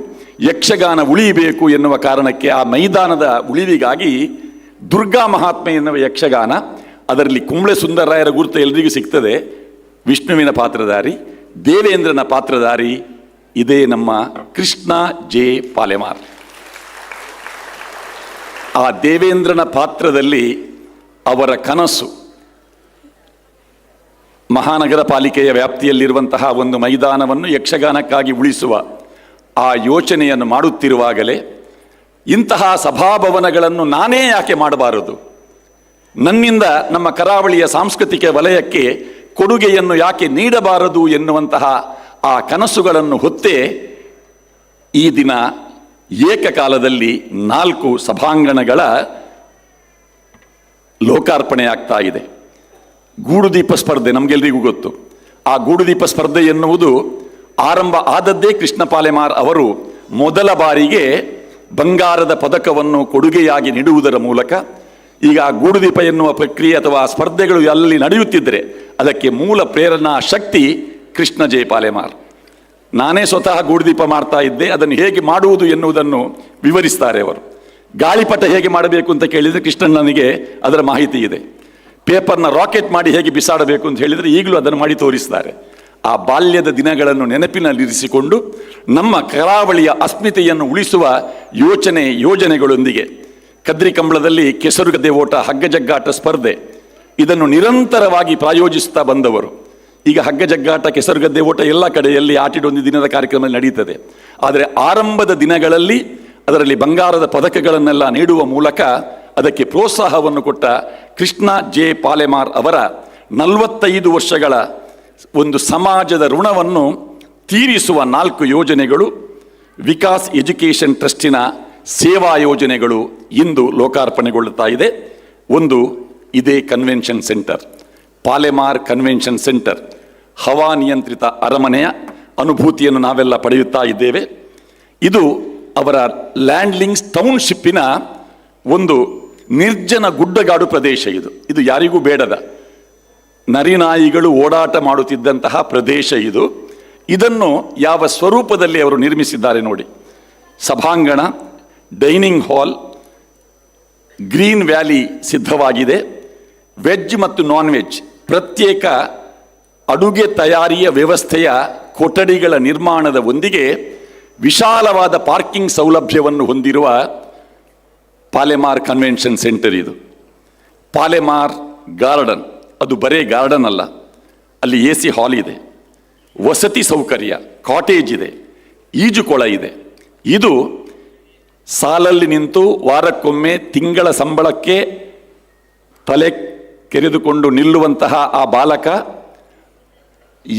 ಯಕ್ಷಗಾನ ಉಳಿಯಬೇಕು ಎನ್ನುವ ಕಾರಣಕ್ಕೆ ಆ ಮೈದಾನದ ಉಳಿವಿಗಾಗಿ ದುರ್ಗಾ ಮಹಾತ್ಮೆ ಎನ್ನುವ ಯಕ್ಷಗಾನ, ಅದರಲ್ಲಿ ಕುಂಬ್ಳೆ ಸುಂದರರಾಯರ ಗುರುತು ಎಲ್ರಿಗೂ ಸಿಗ್ತದೆ. ವಿಷ್ಣುವಿನ ಪಾತ್ರಧಾರಿ, ದೇವೇಂದ್ರನ ಪಾತ್ರಧಾರಿ ಇದೇ ನಮ್ಮ ಕೃಷ್ಣ ಜೆ ಪಾಲೆಮಾರ್. ಆ ದೇವೇಂದ್ರನ ಪಾತ್ರದಲ್ಲಿ ಅವರ ಕನಸು ಮಹಾನಗರ ಪಾಲಿಕೆಯ ವ್ಯಾಪ್ತಿಯಲ್ಲಿರುವಂತಹ ಒಂದು ಮೈದಾನವನ್ನು ಯಕ್ಷಗಾನಕ್ಕಾಗಿ ಉಳಿಸುವ ಆ ಯೋಚನೆಯನ್ನು ಮಾಡುತ್ತಿರುವಾಗಲೇ ಇಂತಹ ಸಭಾಭವನಗಳನ್ನು ನಾನೇ ಯಾಕೆ ಮಾಡಬಾರದು, ನನ್ನಿಂದ ನಮ್ಮ ಕರಾವಳಿಯ ಸಾಂಸ್ಕೃತಿಕ ವಲಯಕ್ಕೆ ಕೊಡುಗೆಯನ್ನು ಯಾಕೆ ನೀಡಬಾರದು ಎನ್ನುವಂತಹ ಆ ಕನಸುಗಳನ್ನು ಹೊತ್ತೇ ಈ ದಿನ ಏಕಕಾಲದಲ್ಲಿ 4 ಸಭಾಂಗಣಗಳ ಲೋಕಾರ್ಪಣೆ ಆಗ್ತಾ ಇದೆ. ಗೂಡುದೀಪ ಸ್ಪರ್ಧೆ ನಮಗೆಲ್ಲರಿಗೂ ಗೊತ್ತು. ಆ ಗೂಡುದೀಪ ಸ್ಪರ್ಧೆ ಎನ್ನುವುದು ಆರಂಭ ಆದದ್ದೇ ಕೃಷ್ಣ ಪಾಲೆಮಾರ್ ಅವರು ಮೊದಲ ಬಾರಿಗೆ ಬಂಗಾರದ ಪದಕವನ್ನು ಕೊಡುಗೆಯಾಗಿ ನೀಡುವುದರ ಮೂಲಕ. ಈಗ ಆ ಗೂಡುದೀಪ ಎನ್ನುವ ಪ್ರಕ್ರಿಯೆ ಅಥವಾ ಸ್ಪರ್ಧೆಗಳು ಅಲ್ಲಿ ನಡೆಯುತ್ತಿದ್ದರೆ ಅದಕ್ಕೆ ಮೂಲ ಪ್ರೇರಣಾ ಶಕ್ತಿ ಕೃಷ್ಣ ಜೆ ಪಾಲೆಮಾರ್. ನಾನೇ ಸ್ವತಃ ಗೂಡುದೀಪ ಮಾಡ್ತಾ ಇದ್ದೆ, ಅದನ್ನು ಹೇಗೆ ಮಾಡುವುದು ಎನ್ನುವುದನ್ನು ವಿವರಿಸ್ತಾರೆ ಅವರು. ಗಾಳಿಪಟ ಹೇಗೆ ಮಾಡಬೇಕು ಅಂತ ಕೇಳಿದರೆ ಕೃಷ್ಣಣ್ಣನಿಗೆ ಅದರ ಮಾಹಿತಿ ಇದೆ. ಪೇಪರ್ನ ರಾಕೆಟ್ ಮಾಡಿ ಹೇಗೆ ಬಿಸಾಡಬೇಕು ಅಂತ ಹೇಳಿದರೆ ಈಗಲೂ ಅದನ್ನು ಮಾಡಿ ತೋರಿಸ್ತಾರೆ. ಆ ಬಾಲ್ಯದ ದಿನಗಳನ್ನು ನೆನಪಿನಲ್ಲಿರಿಸಿಕೊಂಡು ನಮ್ಮ ಕರಾವಳಿಯ ಅಸ್ಮಿತೆಯನ್ನು ಉಳಿಸುವ ಯೋಜನೆಗಳೊಂದಿಗೆ ಕದ್ರಿ ಕಂಬಳದಲ್ಲಿ ಕೆಸರುಗದ್ದೆ ಓಟ, ಹಗ್ಗಜಗ್ಗಾಟ ಸ್ಪರ್ಧೆ ಇದನ್ನು ನಿರಂತರವಾಗಿ ಪ್ರಾಯೋಜಿಸುತ್ತಾ ಬಂದವರು. ಈಗ ಹಗ್ಗಜಗ್ಗಾಟ, ಕೆಸರುಗದ್ದೆ ಓಟ ಎಲ್ಲ ಕಡೆಯಲ್ಲಿ ಆಟಿಡೊಂದು ದಿನದ ಕಾರ್ಯಕ್ರಮ ನಡೀತದೆ. ಆದರೆ ಆರಂಭದ ದಿನಗಳಲ್ಲಿ ಅದರಲ್ಲಿ ಬಂಗಾರದ ಪದಕಗಳನ್ನೆಲ್ಲ ನೀಡುವ ಮೂಲಕ ಅದಕ್ಕೆ ಪ್ರೋತ್ಸಾಹವನ್ನು ಕೊಟ್ಟ ಕೃಷ್ಣ ಜೆ ಪಾಲೆಮಾರ್ ಅವರ 45 ವರ್ಷಗಳ ಒಂದು ಸಮಾಜದ ಋಣವನ್ನು ತೀರಿಸುವ 4 ಯೋಜನೆಗಳು, ವಿಕಾಸ್ ಎಜುಕೇಷನ್ ಟ್ರಸ್ಟಿನ ಸೇವಾ ಯೋಜನೆಗಳು ಇಂದು ಲೋಕಾರ್ಪಣೆಗೊಳ್ಳುತ್ತಾ ಇದೆ. ಒಂದು ಇದೇ convention centre, Palemar convention centre. ಹವಾನಿಯಂತ್ರಿತ ಅರಮನೆಯ ಅನುಭೂತಿಯನ್ನು ನಾವೆಲ್ಲ ಪಡೆಯುತ್ತಾ ಇದ್ದೇವೆ. ಇದು ಅವರ ಲ್ಯಾಂಡ್ಲಿಂಗ್ಸ್ ಟೌನ್ಶಿಪ್ಪಿನ ಒಂದು ನಿರ್ಜನ ಗುಡ್ಡಗಾಡು ಪ್ರದೇಶ. ಇದು ಯಾರಿಗೂ ಬೇಡದ ನರಿನಾಯಿಗಳು ಓಡಾಟ ಮಾಡುತ್ತಿದ್ದಂತಹ ಪ್ರದೇಶ ಇದು. ಇದನ್ನು ಯಾವ ಸ್ವರೂಪದಲ್ಲಿ ಅವರು ನಿರ್ಮಿಸಿದ್ದಾರೆ ನೋಡಿ. ಸಭಾಂಗಣ, ಡೈನಿಂಗ್ ಹಾಲ್, ಗ್ರೀನ್ ವ್ಯಾಲಿ ಸಿದ್ಧವಾಗಿದೆ. ವೆಜ್ ಮತ್ತು ನಾನ್ ವೆಜ್ ಪ್ರತ್ಯೇಕ ಅಡುಗೆ ತಯಾರಿಯ ವ್ಯವಸ್ಥೆಯ ಕೊಠಡಿಗಳ ನಿರ್ಮಾಣದ ಒಂದಿಗೆ ವಿಶಾಲವಾದ ಪಾರ್ಕಿಂಗ್ ಸೌಲಭ್ಯವನ್ನು ಹೊಂದಿರುವ ಪಾಲೆಮಾರ್ ಕನ್ವೆನ್ಷನ್ ಸೆಂಟರ್ ಇದು. ಪಾಲೆಮಾರ್ ಗಾರ್ಡನ್, ಅದು ಬರೇ ಗಾರ್ಡನ್ ಅಲ್ಲ, ಅಲ್ಲಿ AC ಹಾಲ್ ಇದೆ, ವಸತಿ ಸೌಕರ್ಯ, ಕಾಟೇಜ್ ಇದೆ, ಈಜುಕೊಳ ಇದೆ. ಇದು ಸಾಲಲ್ಲಿ ನಿಂತು ವಾರಕ್ಕೊಮ್ಮೆ ತಿಂಗಳ ಸಂಬಳಕ್ಕೆ ತಲೆ ಕೆರೆದುಕೊಂಡು ನಿಲ್ಲುವಂತಹ ಆ ಬಾಲಕ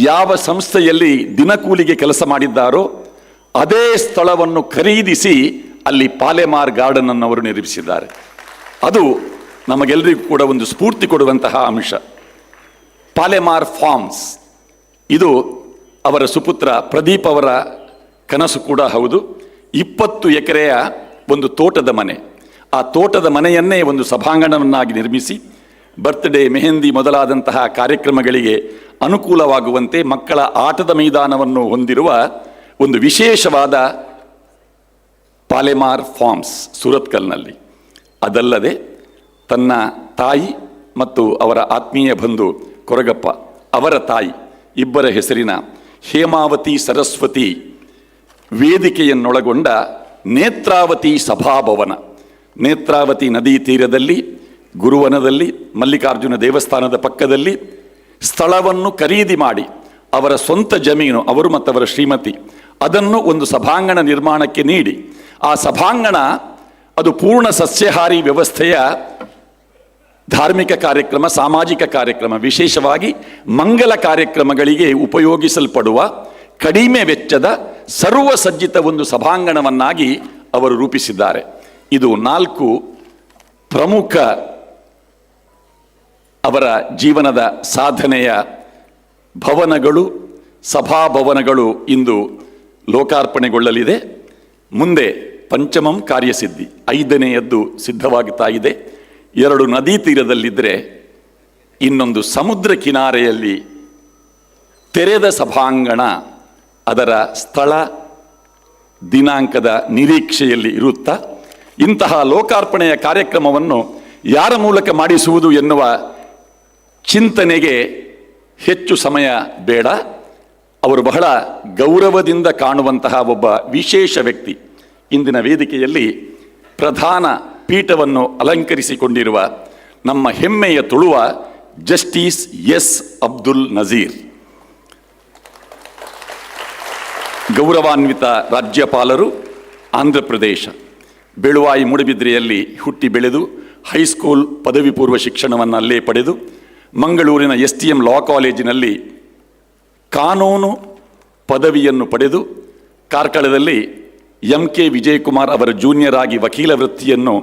ಯಾವ ಸಂಸ್ಥೆಯಲ್ಲಿ ದಿನಕೂಲಿಗೆ ಕೆಲಸ ಮಾಡಿದ್ದಾರೋ ಅದೇ ಸ್ಥಳವನ್ನು ಖರೀದಿಸಿ ಅಲ್ಲಿ ಪಾಲೆಮಾರ್ ಗಾರ್ಡನ್ ಅನ್ನು ಅವರು ನಿರ್ಮಿಸಿದ್ದಾರೆ. ಅದು ನಮಗೆಲ್ಲರಿಗೂ ಕೂಡ ಒಂದು ಸ್ಫೂರ್ತಿ ಕೊಡುವಂತಹ ಅಂಶ. ಪಾಲೆಮಾರ್ ಫಾರ್ಮ್ಸ್, ಇದು ಅವರ ಸುಪುತ್ರ ಪ್ರದೀಪ್ ಅವರ ಕನಸು ಕೂಡ ಹೌದು. 20 ಎಕರೆಯ ಒಂದು ತೋಟದ ಮನೆ. ಆ ತೋಟದ ಮನೆಯನ್ನೇ ಒಂದು ಸಭಾಂಗಣವನ್ನಾಗಿ ನಿರ್ಮಿಸಿ ಬರ್ತ್ಡೇ, ಮೆಹಂದಿ ಮೊದಲಾದಂತಹ ಕಾರ್ಯಕ್ರಮಗಳಿಗೆ ಅನುಕೂಲವಾಗುವಂತೆ ಮಕ್ಕಳ ಆಟದ ಮೈದಾನವನ್ನು ಹೊಂದಿರುವ ಒಂದು ವಿಶೇಷವಾದ ಪಾಲೆಮಾರ್ ಫಾರ್ಮ್ಸ್ ಸುರತ್ಕಲ್ನಲ್ಲಿ. ಅದಲ್ಲದೆ ತನ್ನ ತಾಯಿ ಮತ್ತು ಅವರ ಆತ್ಮೀಯ ಬಂಧು ಕೊರಗಪ್ಪ ಅವರ ತಾಯಿ ಇಬ್ಬರ ಹೆಸರಿನ ಹೇಮಾವತಿ ಸರಸ್ವತಿ ವೇದಿಕೆಯನ್ನೊಳಗೊಂಡ ನೇತ್ರಾವತಿ ಸಭಾಭವನ, ನೇತ್ರಾವತಿ ನದಿ ತೀರದಲ್ಲಿ ಗುರುವನದಲ್ಲಿ ಮಲ್ಲಿಕಾರ್ಜುನ ದೇವಸ್ಥಾನದ ಪಕ್ಕದಲ್ಲಿ ಸ್ಥಳವನ್ನು ಖರೀದಿ ಮಾಡಿ ಅವರ ಸ್ವಂತ ಜಮೀನು, ಅವರು ಮತ್ತು ಅವರ ಶ್ರೀಮತಿ, ಅದನ್ನು ಒಂದು ಸಭಾಂಗಣ ನಿರ್ಮಾಣಕ್ಕೆ ನೀಡಿ ಆ ಸಭಾಂಗಣ ಅದು ಪೂರ್ಣ ಸಸ್ಯಾಹಾರಿ ವ್ಯವಸ್ಥೆಯ ಧಾರ್ಮಿಕ ಕಾರ್ಯಕ್ರಮ, ಸಾಮಾಜಿಕ ಕಾರ್ಯಕ್ರಮ, ವಿಶೇಷವಾಗಿ ಮಂಗಲ ಕಾರ್ಯಕ್ರಮಗಳಿಗೆ ಉಪಯೋಗಿಸಲ್ಪಡುವ ಕಡಿಮೆ ವೆಚ್ಚದ ಸರ್ವಸಜ್ಜಿತ ಒಂದು ಸಭಾಂಗಣವನ್ನಾಗಿ ಅವರು ರೂಪಿಸಿದ್ದಾರೆ. ಇದು 4 ಪ್ರಮುಖ ಅವರ ಜೀವನದ ಸಾಧನೆಯ ಭವನಗಳು, ಸಭಾಭವನಗಳು ಇಂದು ಲೋಕಾರ್ಪಣೆಗೊಳ್ಳಲಿದೆ. ಮುಂದೆ ಪಂಚಮಂ ಕಾರ್ಯಸಿದ್ಧಿ, 5ನೆಯದ್ದು ಸಿದ್ಧವಾಗುತ್ತಾ ಇದೆ. 2 ನದಿ ತೀರದಲ್ಲಿದ್ದರೆ ಇನ್ನೊಂದು ಸಮುದ್ರ ಕಿನಾರೆಯಲ್ಲಿ ತೆರೆದ ಸಭಾಂಗಣ, ಅದರ ಸ್ಥಳ ದಿನಾಂಕದ ನಿರೀಕ್ಷೆಯಲ್ಲಿ ಇರುತ್ತಾ ಇಂತಹ ಲೋಕಾರ್ಪಣೆಯ ಕಾರ್ಯಕ್ರಮವನ್ನು ಯಾರ ಮೂಲಕ ಮಾಡಿಸುವುದು ಎನ್ನುವ ಚಿಂತನೆಗೆ ಹೆಚ್ಚು ಸಮಯ ಬೇಡ. ಅವರು ಬಹಳ ಗೌರವದಿಂದ ಕಾಣುವಂತಹ ಒಬ್ಬ ವಿಶೇಷ ವ್ಯಕ್ತಿ. ಇಂದಿನ ವೇದಿಕೆಯಲ್ಲಿ ಪ್ರಧಾನ ಪೀಠವನ್ನು ಅಲಂಕರಿಸಿಕೊಂಡಿರುವ ನಮ್ಮ ಹೆಮ್ಮೆಯ ತುಳುವ ಜಸ್ಟಿಸ್ ಎಸ್ ಅಬ್ದುಲ್ ನಜೀರ್, ಗೌರವಾನ್ವಿತ ರಾಜ್ಯಪಾಲರು, ಆಂಧ್ರ ಪ್ರದೇಶ. ಬೆಳುವಾಯಿ ಮೂಡುಬಿದ್ರೆಯಲ್ಲಿ ಹುಟ್ಟಿ ಬೆಳೆದು ಹೈಸ್ಕೂಲ್ ಪದವಿ ಪೂರ್ವ ಶಿಕ್ಷಣವನ್ನು ಅಲ್ಲೇ ಪಡೆದು ಮಂಗಳೂರಿನ STM ಲಾ ಕಾಲೇಜಿನಲ್ಲಿ ಕಾನೂನು ಪದವಿಯನ್ನು ಪಡೆದು ಕಾರ್ಕಳದಲ್ಲಿ MK ವಿಜಯಕುಮಾರ್ ಅವರ ಜೂನಿಯರ್ ಆಗಿ ವಕೀಲ ವೃತ್ತಿಯನ್ನು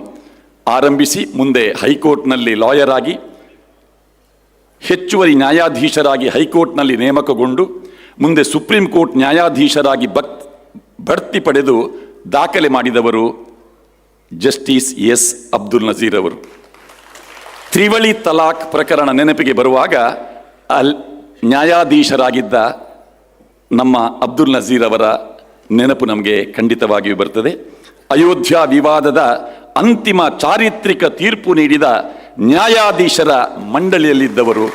ಆರಂಭಿಸಿ ಮುಂದೆ ಹೈಕೋರ್ಟ್ನಲ್ಲಿ ಲಾಯರ್ ಆಗಿ ಹೆಚ್ಚುವರಿ ನ್ಯಾಯಾಧೀಶರಾಗಿ ಹೈಕೋರ್ಟ್ನಲ್ಲಿ ನೇಮಕಗೊಂಡು ಮುಂದೆ ಸುಪ್ರೀಂ ಕೋರ್ಟ್ ನ್ಯಾಯಾಧೀಶರಾಗಿ ಬಡ್ತಿ ಪಡೆದು ದಾಖಲೆ ಮಾಡಿದವರು ಜಸ್ಟಿಸ್ ಎಸ್ ಅಬ್ದುಲ್ ನಜೀರ್ ಅವರು. ತ್ರಿವಳಿ ತಲಾಕ್ ಪ್ರಕರಣ ನೆನಪಿಗೆ ಬರುವಾಗ ನ್ಯಾಯಾಧೀಶರಾಗಿದ್ದ ನಮ್ಮ ಅಬ್ದುಲ್ ನಜೀರ್ ಅವರ ನೆನಪು ನಮಗೆ ಖಂಡಿತವಾಗಿಯೂ ಬರ್ತದೆ. ಅಯೋಧ್ಯ ವಿವಾದದ ಅಂತಿಮ ಚಾರಿತ್ರಿಕ ತೀರ್ಪು ನೀಡಿದ ನ್ಯಾಯಾಧೀಶರ ಮಂಡಳಿಯಲ್ಲಿದ್ದವರು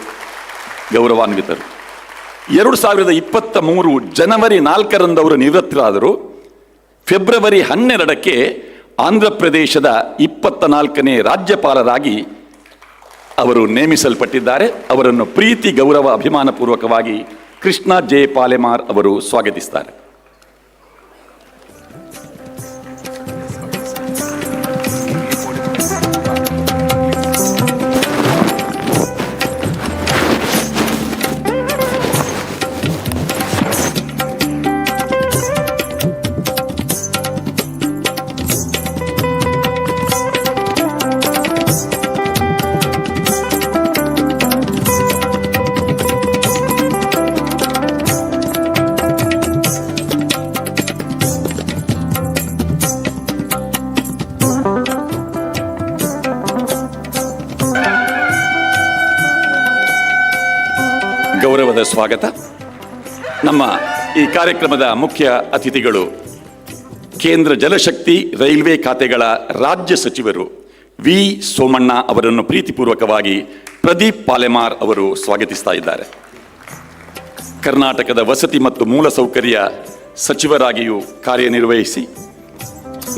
ಗೌರವಾನ್ವಿತರು. 2023 ಜನವರಿ 4ರಂದವರು ನಿವೃತ್ತರಾದರು. ಫೆಬ್ರವರಿ 12ಕ್ಕೆ ಆಂಧ್ರ ಪ್ರದೇಶದ 24ನೇ ರಾಜ್ಯಪಾಲರಾಗಿ ಅವರು ನೇಮಿಸಲ್ಪಟ್ಟಿದ್ದಾರೆ. ಅವರನ್ನು ಪ್ರೀತಿ ಗೌರವ ಅಭಿಮಾನಪೂರ್ವಕವಾಗಿ ಕೃಷ್ಣ ಜೆ ಪಾಲೆಮಾರ್ ಅವರು ಸ್ವಾಗತಿಸುತ್ತಾರೆ. ಗೌರವದ ಸ್ವಾಗತ. ನಮ್ಮ ಈ ಕಾರ್ಯಕ್ರಮದ ಮುಖ್ಯ ಅತಿಥಿಗಳು ಕೇಂದ್ರ ಜಲಶಕ್ತಿ ರೈಲ್ವೆ ಖಾತೆಗಳ ರಾಜ್ಯ ಸಚಿವರು ವಿ ಸೋಮಣ್ಣ ಅವರನ್ನು ಪ್ರೀತಿಪೂರ್ವಕವಾಗಿ ಪ್ರದೀಪ್ ಪಾಲೆಮಾರ್ ಅವರು ಸ್ವಾಗತಿಸ್ತಾ ಇದ್ದಾರೆ. ಕರ್ನಾಟಕದ ವಸತಿ ಮತ್ತು ಮೂಲಸೌಕರ್ಯ ಸಚಿವರಾಗಿಯೂ ಕಾರ್ಯನಿರ್ವಹಿಸಿ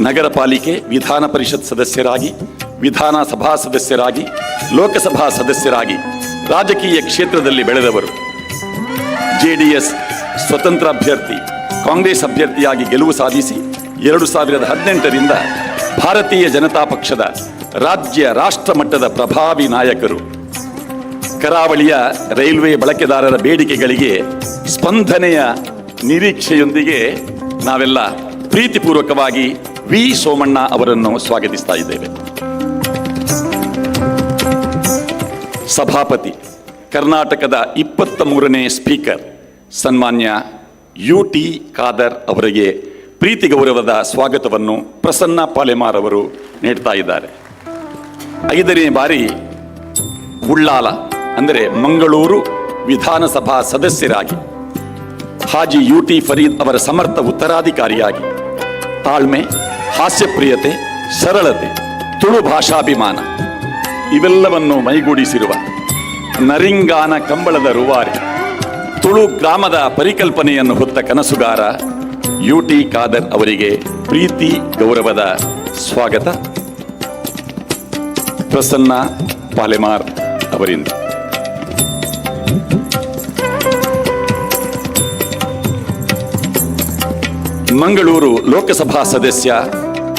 ನಗರ ಪಾಲಿಕೆ, ವಿಧಾನ ಪರಿಷತ್ ಸದಸ್ಯರಾಗಿ, ವಿಧಾನಸಭಾ ಸದಸ್ಯರಾಗಿ, ಲೋಕಸಭಾ ಸದಸ್ಯರಾಗಿ ರಾಜಕೀಯ ಕ್ಷೇತ್ರದಲ್ಲಿ ಬೆಳೆದವರು. JDS ಸ್ವತಂತ್ರ ಅಭ್ಯರ್ಥಿ, ಕಾಂಗ್ರೆಸ್ ಅಭ್ಯರ್ಥಿಯಾಗಿ ಗೆಲುವು ಸಾಧಿಸಿ 2018ರಿಂದ ಭಾರತೀಯ ಜನತಾ ಪಕ್ಷದ ರಾಷ್ಟ್ರ ಮಟ್ಟದ ಪ್ರಭಾವಿ ನಾಯಕರು. ಕರಾವಳಿಯ ರೈಲ್ವೆ ಬಳಕೆದಾರರ ಬೇಡಿಕೆಗಳಿಗೆ ಸ್ಪಂದನೆಯ ನಿರೀಕ್ಷೆಯೊಂದಿಗೆ ನಾವೆಲ್ಲ ಪ್ರೀತಿಪೂರ್ವಕವಾಗಿ ವಿ ಸೋಮಣ್ಣ ಅವರನ್ನು ಸ್ವಾಗತಿಸ್ತಾ ಇದ್ದೇವೆ. ಸಭಾಪತಿ, ಕರ್ನಾಟಕದ 23ನೇ ಸ್ಪೀಕರ್ ಸನ್ಮಾನ್ಯ UT ಖಾದರ್ ಅವರಿಗೆ ಪ್ರೀತಿ ಗೌರವದ ಸ್ವಾಗತವನ್ನು ಪ್ರಸನ್ನ ಪಾಲೆಮಾರ್ ಅವರು ನೀಡ್ತಾ ಇದ್ದಾರೆ. 5ನೇ ಬಾರಿ ಉಳ್ಳಾಲ ಅಂದರೆ ಮಂಗಳೂರು ವಿಧಾನಸಭಾ ಸದಸ್ಯರಾಗಿ ಹಾಜಿ UT ಫರೀದ್ ಅವರ ಸಮರ್ಥ ಉತ್ತರಾಧಿಕಾರಿಯಾಗಿ ತಾಳ್ಮೆ, ಹಾಸ್ಯಪ್ರಿಯತೆ, ಸರಳತೆ, ತುಳು ಭಾಷಾಭಿಮಾನ ಇವೆಲ್ಲವನ್ನು ಮೈಗೂಡಿಸಿರುವ ನರಿಂಗಾನ ಕಂಬಳದ ರೂವಾರಿ, ತುಳು ಗ್ರಾಮದ ಪರಿಕಲ್ಪನೆಯನ್ನು ಹೊತ್ತ ಕನಸುಗಾರ UT ಖಾದರ್ ಅವರಿಗೆ ಪ್ರೀತಿ ಗೌರವದ ಸ್ವಾಗತ ಪ್ರಸನ್ನ ಪಾಲೆಮಾರ್ ಅವರಿಂದ. ಮಂಗಳೂರು ಲೋಕಸಭಾ ಸದಸ್ಯ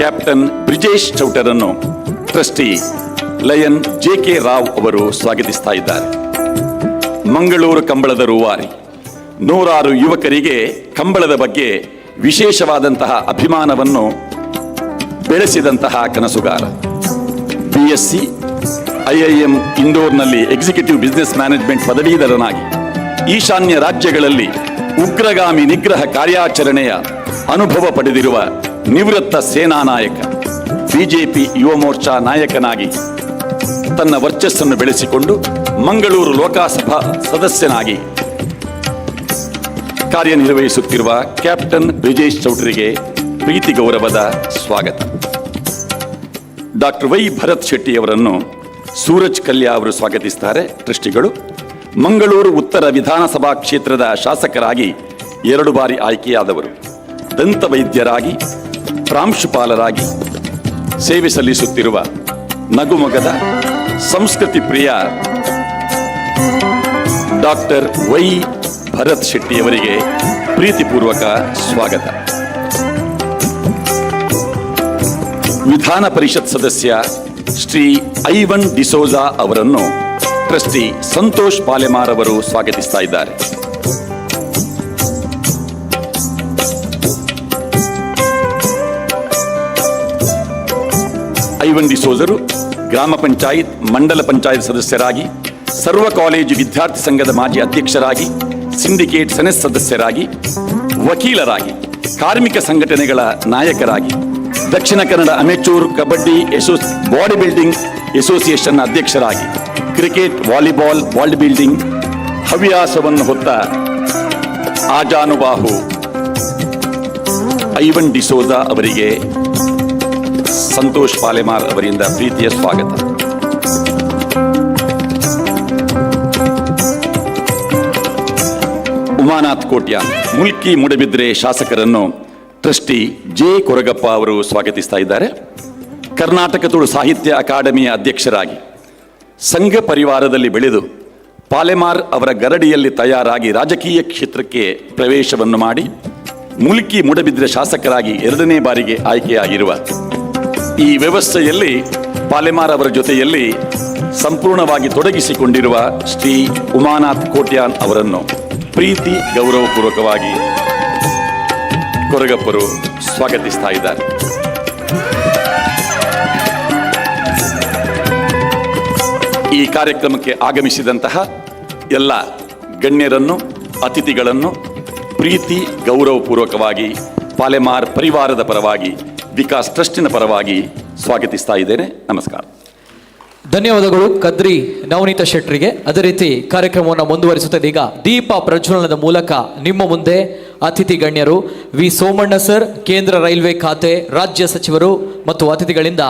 ಕ್ಯಾಪ್ಟನ್ ಬ್ರಿಜೇಶ್ ಚೌಟರನ್ನು ಟ್ರಸ್ಟಿ ಲಯನ್ JK ರಾವ್ ಅವರು ಸ್ವಾಗತಿಸ್ತಾ ಇದ್ದಾರೆ. ಮಂಗಳೂರು ಕಂಬಳದ ರೂವಾರಿ, 100 ಯುವಕರಿಗೆ ಕಂಬಳದ ಬಗ್ಗೆ ವಿಶೇಷವಾದಂತಹ ಅಭಿಮಾನವನ್ನು ಬೆಳೆಸಿದಂತಹ ಕನಸುಗಾರ, BSc IIM ಇಂದೋರ್ನಲ್ಲಿ ಎಕ್ಸಿಕ್ಯೂಟಿವ್ ಬಿಸಿನೆಸ್ ಮ್ಯಾನೇಜ್ಮೆಂಟ್ ಪದವೀಧರನಾಗಿ ಈಶಾನ್ಯ ರಾಜ್ಯಗಳಲ್ಲಿ ಉಗ್ರಗಾಮಿ ನಿಗ್ರಹ ಕಾರ್ಯಾಚರಣೆಯ ಅನುಭವ ಪಡೆದಿರುವ ನಿವೃತ್ತ ಸೇನಾ ನಾಯಕ, ಬಿಜೆಪಿ ಯುವ ಮೋರ್ಚಾ ನಾಯಕನಾಗಿ ತನ್ನ ವರ್ಚಸ್ಸನ್ನು ಬೆಳೆಸಿಕೊಂಡು ಮಂಗಳೂರು ಲೋಕಸಭಾ ಸದಸ್ಯನಾಗಿ ಕಾರ್ಯನಿರ್ವಹಿಸುತ್ತಿರುವ ಕ್ಯಾಪ್ಟನ್ ಬ್ರಿಜೇಶ್ ಚೌಧರಿಗೆ ಪ್ರೀತಿ ಗೌರವದ ಸ್ವಾಗತ. ಡಾಕ್ಟರ್ ವೈ ಭರತ್ ಶೆಟ್ಟಿಯವರನ್ನು ಸೂರಜ್ ಕಲ್ಯಾ ಅವರು ಸ್ವಾಗತಿಸುತ್ತಾರೆ. ಟ್ರಸ್ಟಿಗಳು ಮಂಗಳೂರು ಉತ್ತರ ವಿಧಾನಸಭಾ ಕ್ಷೇತ್ರದ ಶಾಸಕರಾಗಿ 2 ಬಾರಿ ಆಯ್ಕೆಯಾದವರು, ದಂತ ವೈದ್ಯರಾಗಿ ಪ್ರಾಂಶುಪಾಲರಾಗಿ ಸೇವೆ ಸಲ್ಲಿಸುತ್ತಿರುವ ನಗುಮೊಗದ ಸಂಸ್ಕೃತಿ ಪ್ರಿಯ ಡಾಕ್ಟರ್ ವೈ ಭರತ್ ಶೆಟ್ಟಿಯವರಿಗೆ ಪ್ರೀತಿಪೂರ್ವಕ ಸ್ವಾಗತ. ವಿಧಾನ ಪರಿಷತ್ ಸದಸ್ಯ ಶ್ರೀ ಐವನ್ ಡಿಸೋಜಾ ಅವರನ್ನು ಟ್ರಸ್ಟಿ ಸಂತೋಷ್ ಪಾಲೆಮಾರ್ ಅವರು ಸ್ವಾಗತಿಸ್ತಾ ಇದ್ದಾರೆ. ಐವನ್ ಡಿಸೋಜರು ಗ್ರಾಮ ಪಂಚಾಯತ್ ಮಂಡಲ ಪಂಚಾಯತ್ ಸದಸ್ಯರಾಗಿ, ಸರ್ವ ಕಾಲೇಜು ವಿದ್ಯಾರ್ಥಿ ಸಂಘದ ಮಾಜಿ ಅಧ್ಯಕ್ಷರಾಗಿ, ಸಿಂಡಿಕೇಟ್ ಸೆನೆಟ್ ಸದಸ್ಯರಾಗಿ, ವಕೀಲರಾಗಿ, ಕಾರ್ಮಿಕ ಸಂಘಟನೆಗಳ ನಾಯಕರಾಗಿ, Dakshina Kannada amateur kabaddi body building association ಅಧ್ಯಕ್ಷರಾಗಿ, ಕ್ರಿಕೆಟ್, ವಾಲಿಬಾಲ್, ಬಾಡಿ ಬಿಲ್ಡಿಂಗ್ ಹವ್ಯಾಸವನ್ನು ಹೊತ್ತ ಆಜಾನುಬಾಹು ಐವನ್ ಡಿಸೋಜಾ ಅವರಿಗೆ ಸಂತೋಷ್ ಪಾಲೆಮಾರ್ ಅವರಿಂದ ಪ್ರೀತಿಯ ಸ್ವಾಗತ. ಉಮಾನಾಥ್ ಕೋಟ್ಯಾನ್ ಮುಲ್ಕಿ ಮೂಡಬಿದ್ರೆ ಶಾಸಕರನ್ನು ಟ್ರಸ್ಟಿ ಜೆ ಕೊರಗಪ್ಪ ಅವರು ಸ್ವಾಗತಿಸ್ತಾ ಇದ್ದಾರೆ. ಕರ್ನಾಟಕ ತುಳು ಸಾಹಿತ್ಯ ಅಕಾಡೆಮಿಯ ಅಧ್ಯಕ್ಷರಾಗಿ ಸಂಘ ಪರಿವಾರದಲ್ಲಿ ಬೆಳೆದು ಪಾಲೆಮಾರ್ ಅವರ ಗರಡಿಯಲ್ಲಿ ತಯಾರಾಗಿ ರಾಜಕೀಯ ಕ್ಷೇತ್ರಕ್ಕೆ ಪ್ರವೇಶವನ್ನು ಮಾಡಿ ಮುಲ್ಕಿ ಮೂಡಬಿದ್ರೆ ಶಾಸಕರಾಗಿ 2ನೇ ಬಾರಿಗೆ ಆಯ್ಕೆಯಾಗಿರುವ ಈ ವ್ಯವಸ್ಥೆಯಲ್ಲಿ ಪಾಲೆಮಾರ್ ಅವರ ಜೊತೆಯಲ್ಲಿ ಸಂಪೂರ್ಣವಾಗಿ ತೊಡಗಿಸಿಕೊಂಡಿರುವ ಶ್ರೀ ಉಮಾನಾಥ್ ಕೋಟ್ಯಾನ್ ಅವರನ್ನು ಪ್ರೀತಿ ಗೌರವಪೂರ್ವಕವಾಗಿ ಕೊರಗಪ್ಪರು ಸ್ವಾಗತಿಸ್ತಾ ಇದ್ದಾರೆ. ಈ ಕಾರ್ಯಕ್ರಮಕ್ಕೆ ಆಗಮಿಸಿದಂತಹ ಎಲ್ಲ ಗಣ್ಯರನ್ನು, ಅತಿಥಿಗಳನ್ನು ಪ್ರೀತಿ ಗೌರವಪೂರ್ವಕವಾಗಿ ಪಾಲೆಮಾರ್ ಪರಿವಾರದ ಪರವಾಗಿ, ವಿಕಾಸ್ ಟ್ರಸ್ಟಿನ ಪರವಾಗಿ ಸ್ವಾಗತಿಸ್ತಾ ಇದ್ದೇನೆ. ನಮಸ್ಕಾರ. ಧನ್ಯವಾದಗಳು ಕದ್ರಿ ನವನೀತ ಶೆಟ್ಟರಿಗೆ. ಅದೇ ರೀತಿ ಕಾರ್ಯಕ್ರಮವನ್ನು ಮುಂದುವರಿಸುತ್ತದೆ. ಈಗ ದೀಪ ಪ್ರಜ್ವಲನದ ಮೂಲಕ ನಿಮ್ಮ ಮುಂದೆ ಅತಿಥಿ ಗಣ್ಯರು ವಿ ಸೋಮಣ್ಣ ಸರ್, ಕೇಂದ್ರ ರೈಲ್ವೆ ಖಾತೆ ರಾಜ್ಯ ಸಚಿವರು ಮತ್ತು ಅತಿಥಿಗಳಿಂದ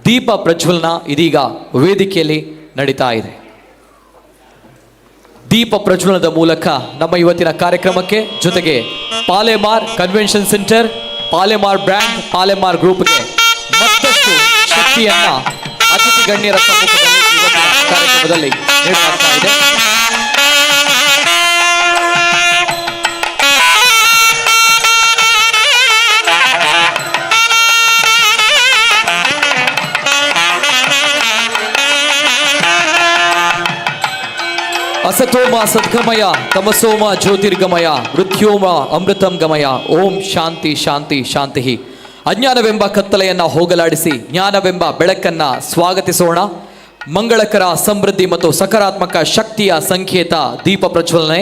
ದೀಪ ಪ್ರಜ್ವಲನ ಇದೀಗ ವೇದಿಕೆಯಲ್ಲಿ ನಡೀತಾ ಇದೆ. ದೀಪ ಪ್ರಜ್ವಲನದ ಮೂಲಕ ನಮ್ಮ ಇವತ್ತಿನ ಕಾರ್ಯಕ್ರಮಕ್ಕೆ ಜೊತೆಗೆ Palemar convention centre, Palemar brand, Palemar ಗ್ರೂಪ್ಗೆ ಮತ್ತಷ್ಟು ಶಕ್ತಿಯನ್ನ ಅತಿಥಿ ಗಣ್ಯರ ಸಮ್ಮುಖದಲ್ಲಿ ಇವತ್ತಿನ ಕಾರ್ಯಕ್ರಮದಲ್ಲಿ ನೀಡಲಾಗ್ತಾ ಇದೆ. ಅಸತೋಮ ಸದ್ಗಮಯ ತಮಸೋಮ ಜ್ಯೋತಿರ್ಗಮಯ ಮೃತ್ಯೋಮ ಅಮೃತಂ ಗಮಯ. ಓಂ ಶಾಂತಿ ಶಾಂತಿ ಶಾಂತಿ. ಅಜ್ಞಾನವೆಂಬ ಕತ್ತಲೆಯನ್ನು ಹೋಗಲಾಡಿಸಿ ಜ್ಞಾನವೆಂಬ ಬೆಳಕನ್ನು ಸ್ವಾಗತಿಸೋಣ. ಮಂಗಳಕರ ಸಮೃದ್ಧಿ ಮತ್ತು ಸಕಾರಾತ್ಮಕ ಶಕ್ತಿಯ ಸಂಕೇತ ದೀಪ ಪ್ರಜ್ವಲನೆ.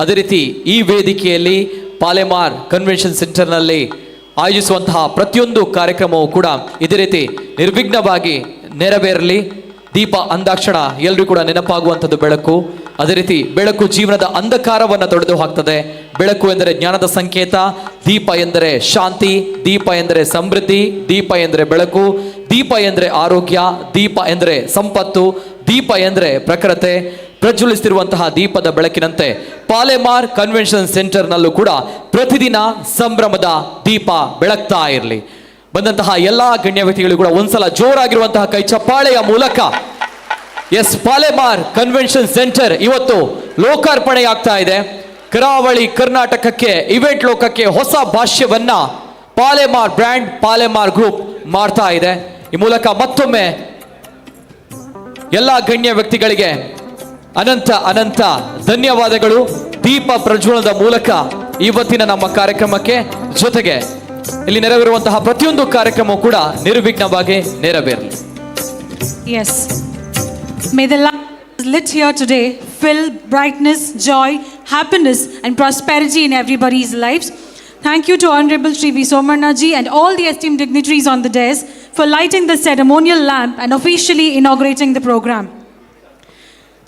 ಅದೇ ರೀತಿ ಈ ವೇದಿಕೆಯಲ್ಲಿ ಪಾಲೆಮಾರ್ ಕನ್ವೆನ್ಷನ್ ಸೆಂಟರ್ನಲ್ಲಿ ಆಯೋಜಿಸುವಂತಹ ಪ್ರತಿಯೊಂದು ಕಾರ್ಯಕ್ರಮವೂ ಕೂಡ ಇದೇ ರೀತಿ ನಿರ್ವಿಘ್ನವಾಗಿ ನೆರವೇರಲಿ. ದೀಪ ಅಂದಾಕ್ಷಣ ಎಲ್ಲರೂ ಕೂಡ ನೆನಪಾಗುವಂಥದ್ದು ಬೆಳಕು. ಅದೇ ರೀತಿ ಬೆಳಕು ಜೀವನದ ಅಂಧಕಾರವನ್ನು ತೊಡೆದು ಹಾಕ್ತದೆ. ಬೆಳಕು ಎಂದರೆ ಜ್ಞಾನದ ಸಂಕೇತ, ದೀಪ ಎಂದರೆ ಶಾಂತಿ, ದೀಪ ಎಂದರೆ ಸಮೃದ್ಧಿ, ದೀಪ ಎಂದರೆ ಬೆಳಕು, ದೀಪ ಎಂದರೆ ಆರೋಗ್ಯ, ದೀಪ ಎಂದರೆ ಸಂಪತ್ತು, ದೀಪ ಎಂದರೆ ಪ್ರಖರತೆ. ಪ್ರಜ್ವಲಿಸುತ್ತಿರುವಂತಹ ದೀಪದ ಬೆಳಕಿನಂತೆ ಪಾಲೆಮಾರ್ ಕನ್ವೆನ್ಷನ್ ಸೆಂಟರ್ನಲ್ಲೂ ಕೂಡ ಪ್ರತಿದಿನ ಸಂಭ್ರಮದ ದೀಪ ಬೆಳಗ್ತಾ ಇರಲಿ. ಬಂದಂತಹ ಎಲ್ಲಾ ಗಣ್ಯ ವ್ಯಕ್ತಿಗಳು ಕೂಡ ಒಂದ್ಸಲ ಜೋರಾಗಿರುವಂತಹ ಕೈ ಚಪ್ಪಾಳೆಯ ಮೂಲಕ ಎಸ್ ಪಾಲೆಮಾರ್ ಕನ್ವೆನ್ಷನ್ ಸೆಂಟರ್ ಇವತ್ತು ಲೋಕಾರ್ಪಣೆಯಾಗ್ತಾ ಇದೆ. ಕರಾವಳಿ ಕರ್ನಾಟಕಕ್ಕೆ, ಇವೆಂಟ್ ಲೋಕಕ್ಕೆ ಹೊಸ ಭಾಷ್ಯವನ್ನ ಪಾಲೆಮಾರ್ ಬ್ರ್ಯಾಂಡ್, ಪಾಲೆಮಾರ್ ಗ್ರೂಪ್ ಮಾಡ್ತಾ ಇದೆ. ಈ ಮೂಲಕ ಮತ್ತೊಮ್ಮೆ ಎಲ್ಲ ಗಣ್ಯ ವ್ಯಕ್ತಿಗಳಿಗೆ ಅನಂತ ಅನಂತ ಧನ್ಯವಾದಗಳು. ದೀಪ ಪ್ರಜ್ವಲನದ ಮೂಲಕ ಇವತ್ತಿನ ನಮ್ಮ ಕಾರ್ಯಕ್ರಮಕ್ಕೆ ಜೊತೆಗೆ ಇಲ್ಲಿ ನೆರವೇರುವಂತಹ ಪ್ರತಿಯೊಂದು ಕಾರ್ಯಕ್ರಮವೂ ಕೂಡ ನಿರ್ವಿಘ್ನವಾಗಿ ನೆರವೇರಲಿ. Yes. May the light lit here today fill brightness, joy, happiness, and prosperity in everybody's lives. Thank you to Honorable Sri V. Somarna ji and all the esteemed dignitaries on the dais for lighting the ceremonial lamp and officially inaugurating the program.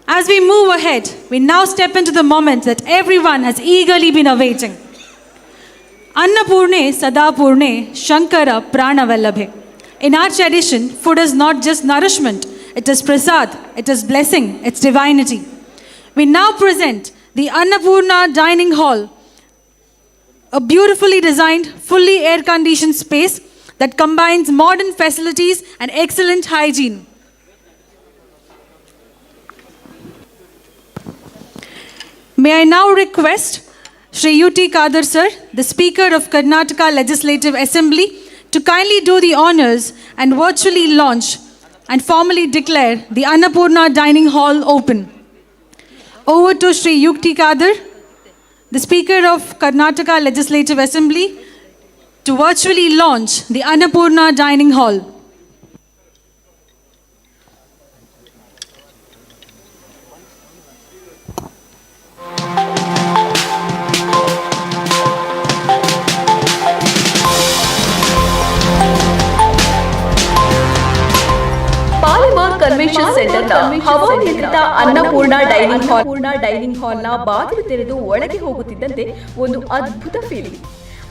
As we move ahead, we now step into the moment that everyone has eagerly been awaiting. Annapurne Sadapurne Shankara Pranavallabhe. In our tradition, food is not just nourishment, it is prasad, it is blessing, it's divinity. We now present the Annapurna Dining Hall, a beautifully designed, fully air-conditioned space that combines modern facilities and excellent hygiene. May I now request Shri U.T. Kadar sir, the Speaker of Karnataka Legislative Assembly, to kindly do the honors and virtually launch and formally declare the Annapurna Dining Hall open. Over to Shri U.T. Kadar, the Speaker of Karnataka Legislative Assembly, to virtually launch the Annapurna Dining Hall. Palimar convention ಸೆಂಟರ್ನ ಹವಾನಿಯಂತ್ರಿತ Annapurna dining ಹಾಲ್ನ ಬಾಗಿಲು ತೆರೆದು ಒಳಗೆ ಹೋಗುತ್ತಿದ್ದಂತೆ ಒಂದು ಅದ್ಭುತ feeling.